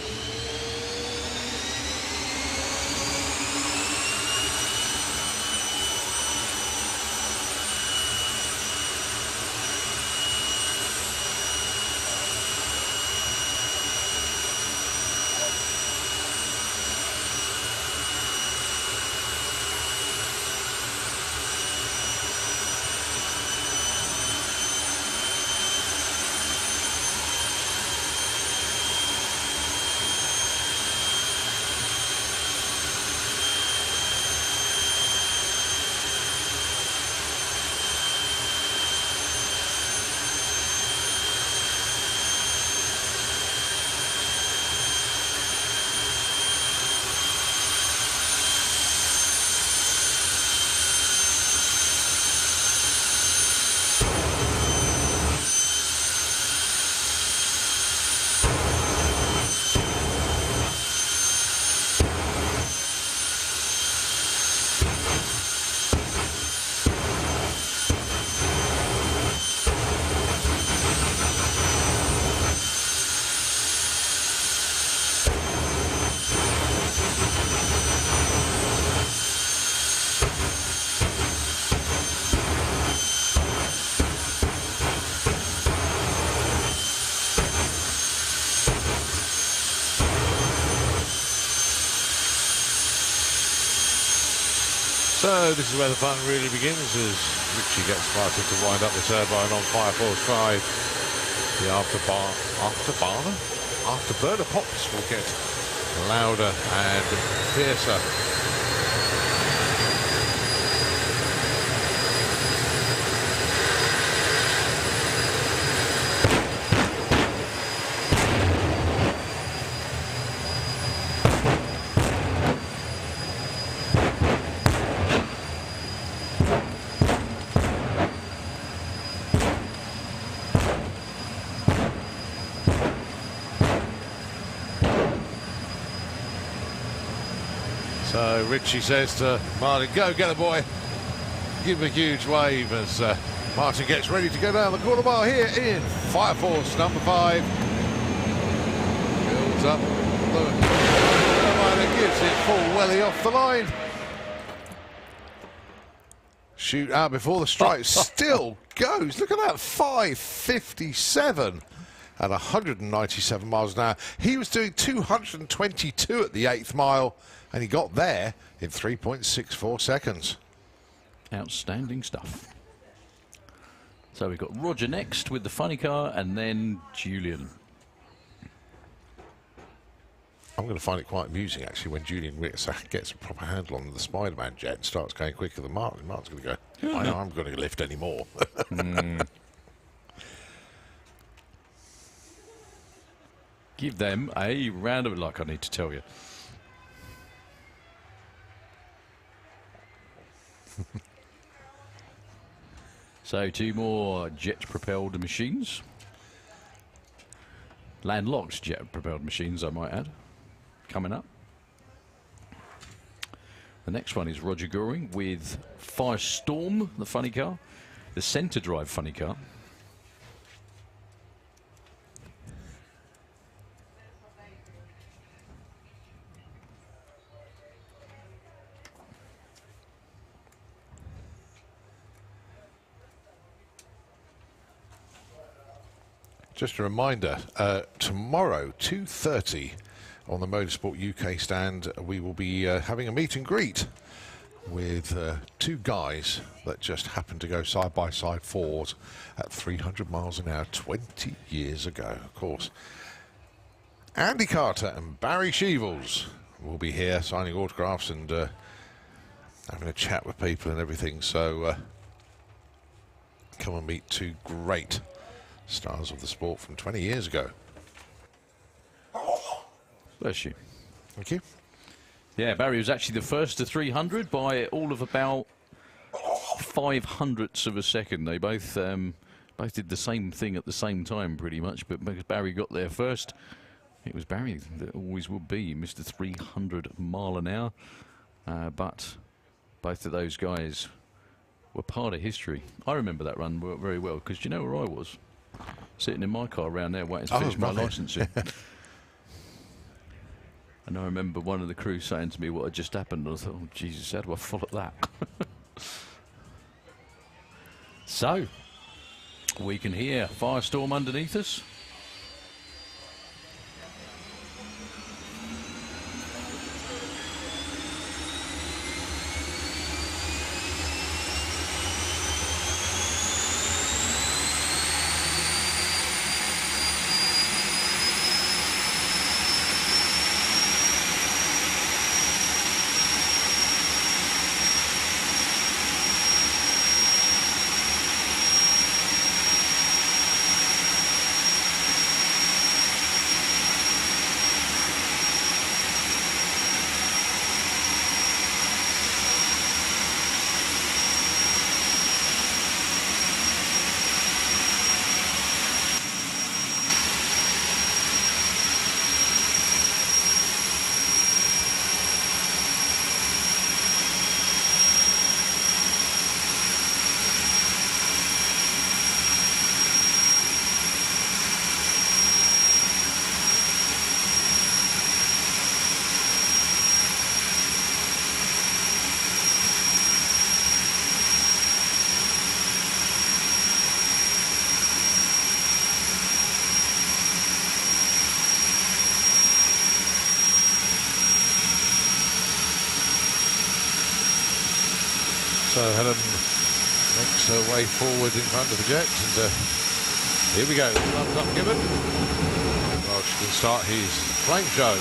So this is where the fun really begins as Richie gets Martin to wind up the turbine on 545. The afterburner pops will get louder and fiercer. So Richie says to Martin, go get a boy. Give him a huge wave as Martin gets ready to go down the quarter mile here in Fire Force number 5. Builds up the line and gives it full welly off the line. Shoot out before the strike. Still goes. Look at that, 5:57 at 197 miles an hour. He was doing 222 at the 8th mile. And he got there in 3.64 seconds. Outstanding stuff. So we've got Roger next with the funny car, and then Julian. I'm going to find it quite amusing, actually, when Julian gets a proper handle on the Spider-Man jet and starts going quicker than Martin. Martin's going to go, I know I'm going to lift anymore. Give them a round of luck, I need to tell you. So 2 more jet-propelled machines. Landlocked jet-propelled machines, I might add, coming up. The next one is Roger Goring with Firestorm, the funny car, the centre-drive funny car. Just a reminder, tomorrow, 2:30, on the Motorsport UK stand, we will be having a meet and greet with 2 guys that just happened to go side-by-side forward at 300 miles an hour 20 years ago, of course. Andy Carter and Barry Sheevels will be here signing autographs and having a chat with people and everything, so come and meet 2 great stars of the sport from 20 years ago. Bless you. Thank you. Yeah, Barry was actually the first to 300 by all of about 0.05 of a second. They both did the same thing at the same time, pretty much. But because Barry got there first, it was Barry that always would be Mr. 300 mile an hour. But both of those guys were part of history. I remember that run very well because you know where I was? Sitting in my car around there waiting to finish my licensing. And I remember one of the crew saying to me what had just happened, and I thought, oh, Jesus, how do I follow that? So, we can hear Firestorm underneath us. So Helen makes her way forward in front of the jet, and here we go. Thumbs up given. Welsh can start his flame show.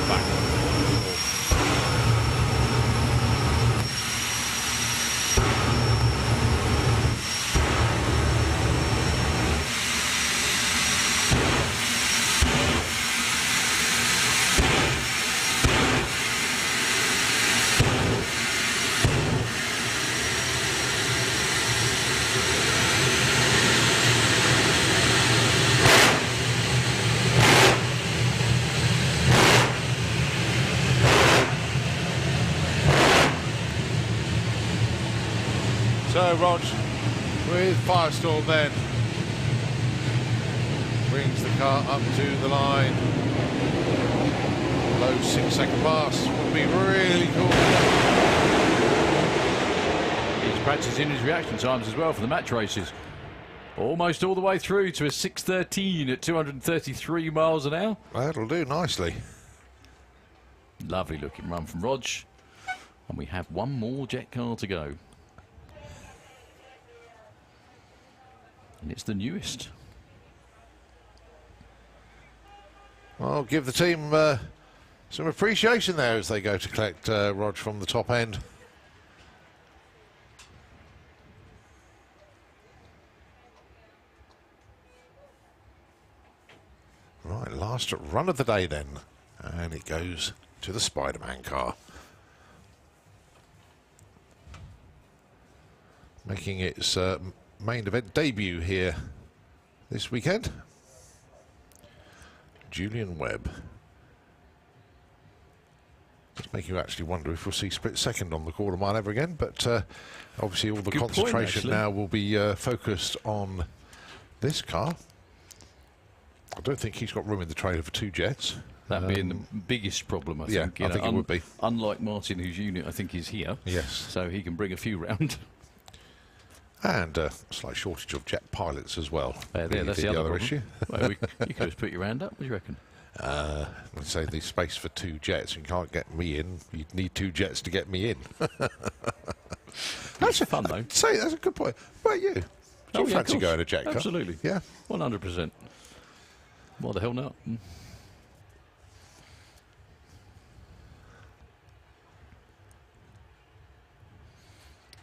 Back. So Rog with Firestorm then brings the car up to the line. Low 6-second pass would be really cool. He's practicing his reaction times as well for the match races. Almost all the way through to a 6:13 at 233 miles an hour. That'll do nicely. Lovely looking run from Rog. And we have one more jet car to go. And it's the newest. I'll give the team some appreciation there as they go to collect Rog from the top end. Right, last run of the day then. And it goes to the Spider-Man car. Making its main event debut here this weekend. Julian Webb. It's making you actually wonder if we'll see split second on the quarter mile ever again, but obviously all the Good concentration point, now will be focused on this car. I don't think he's got room in the trailer for 2 jets. That being the biggest problem, I think. I think it would be. Unlike Martin, whose unit I think is here. Yes. So he can bring a few round. And a slight shortage of jet pilots as well. That's the other problem. issue. Well, you could just put your hand up. What do you reckon? Let's say the space for 2 jets. You can't get me in. You'd need 2 jets to get me in. That's fun, though. Say, that's a good point. What about you? Do you fancy of course. going a jet car? Absolutely. Yeah. 100%. What the hell not?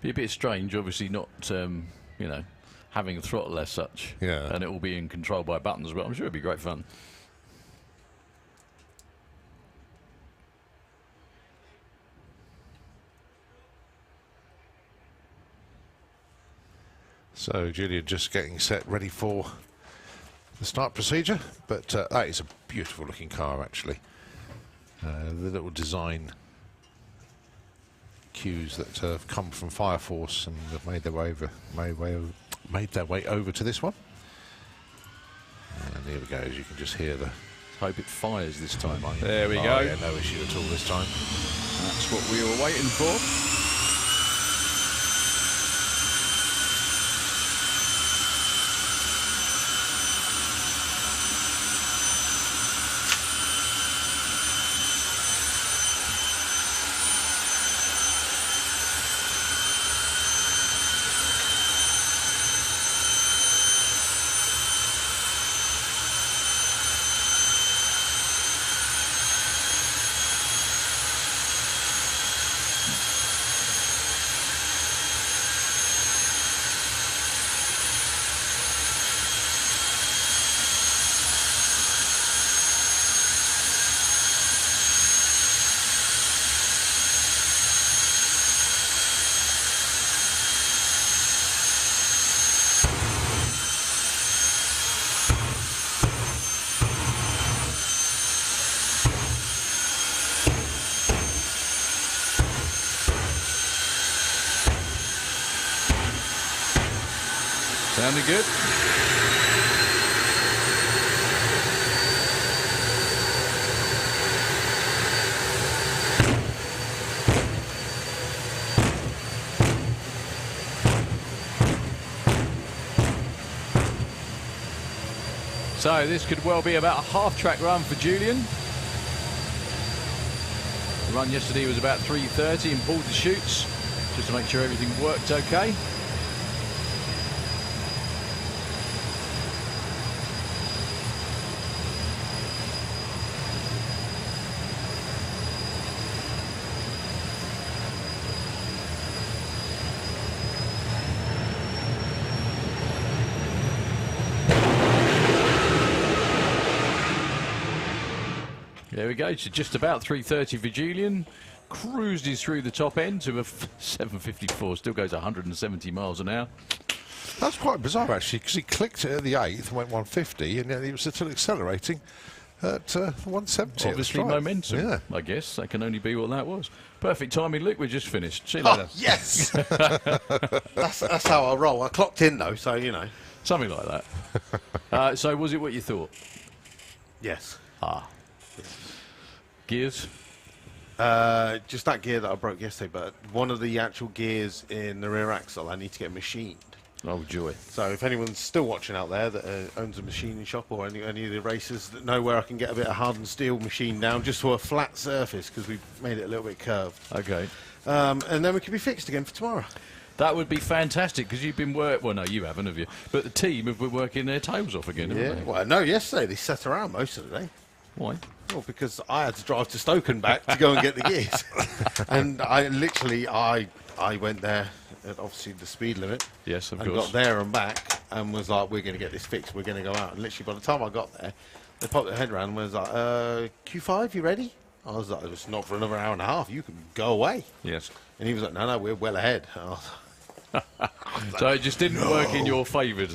Be a bit strange, obviously not, you know, having a throttle as such. Yeah. And it will be in control by buttons, but I'm sure it'd be great fun. So Julian just getting set ready for the start procedure, but that is a beautiful looking car actually. The little design cues that have come from Fire Force and have made their way over to this one. And here we go, as you can just hear the. Hope it fires this time. There we go. Yeah, no issue at all this time. That's what we were waiting for. Sounding good. So this could well be about a half-track run for Julian. The run yesterday was about 3:30 in pulled the chutes. just to make sure everything worked okay. There we go, so just about 330 for Julian. Cruises through the top end to a 754, still goes 170 miles an hour. That's quite bizarre, actually, because he clicked it at the 8th and went 150, and then he was still accelerating at 170. Obviously momentum, yeah. I guess. That can only be what that was. Perfect timing, Luke. We're just finished. See you later. Oh, yes! that's how I roll. I clocked in, though, so, you know. Something like that. So was it what you thought? Yes. Ah. Gears? Just that gear that I broke yesterday, but one of the actual gears in the rear axle I need to get machined. Oh, joy. So if anyone's still watching out there that owns a machining shop, or any of the racers that know where I can get a bit of hardened steel machined down just to a flat surface, because we've made it a little bit curved. Okay. And then we can be fixed again for tomorrow. That would be fantastic, because you've been well, no, you haven't, have you? But the team have been working their tails off again, haven't they? Well, no, yesterday they sat around most of the day. Why? Well, because I had to drive to Stoke and back to go and get the gears. And I literally, I went there at obviously the speed limit. Yes, of and course. got there and back and was like, we're going to get this fixed, we're going to go out. And literally by the time I got there, they popped their head around and was like, Q5, you ready? I was like, it's not for another hour and a half, you can go away. Yes. And he was like, no, we're well ahead. So it just didn't work in your favour.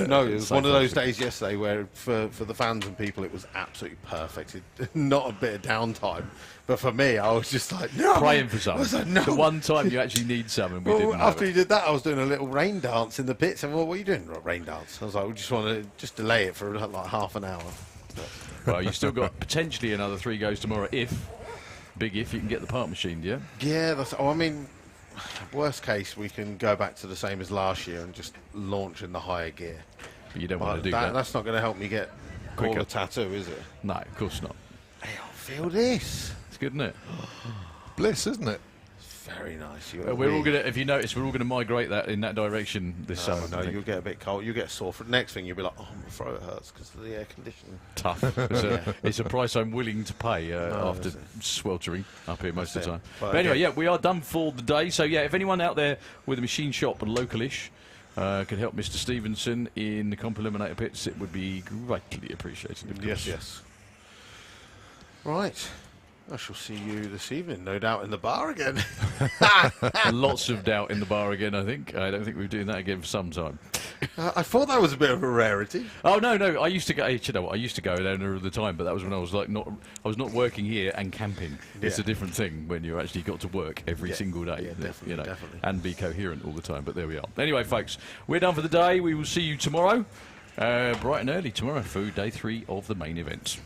No, it was one of those days yesterday where for the fans and people it was absolutely perfect. Not a bit of downtime. But for me, I was just like, no. Praying for something. I was like, no. The one time you actually need something, we Well, didn't after have he did that, I was doing a little rain dance in the pits. And well, what are you doing, rain dance? I was like, we just want to just delay it for like half an hour. Well, you've still got potentially another 3 goes tomorrow if you can get the part machined, yeah? Yeah, I mean, worst case, we can go back to the same as last year and just launch in the higher gear. But you don't want to do that. That's not going to help me get Quicker. all the tattoo, is it? No, of course not. Hey, I'll feel this. It's good, isn't it? Bliss, isn't it? Very nice. We're all gonna, if you notice, we're all gonna migrate that in that direction this summer. No, you'll get a bit cold. You'll get sore. Next thing, you'll be like, oh, my throat hurts because of the air conditioning. Tough. It's a price I'm willing to pay after sweltering up here most of the time. But anyway, yeah, we are done for the day. So yeah, if anyone out there with a machine shop localish could help Mr. Stevenson in the comp eliminator pits, it would be greatly appreciated. Of course. Yes. Right. I shall see you this evening, no doubt, in the bar again. Lots of doubt in the bar again, I think. I don't think we're doing that again for some time. I thought that was a bit of a rarity. Oh no! I used to go. You know what? I used to go there all the time, but that was when I was like not. I was not working here and camping. It's a different thing when you actually got to work every single day. Yeah, definitely, you know, definitely. and be coherent all the time. But there we are. Anyway, folks, we're done for the day. We will see you tomorrow, bright and early tomorrow for day 3 of the main event.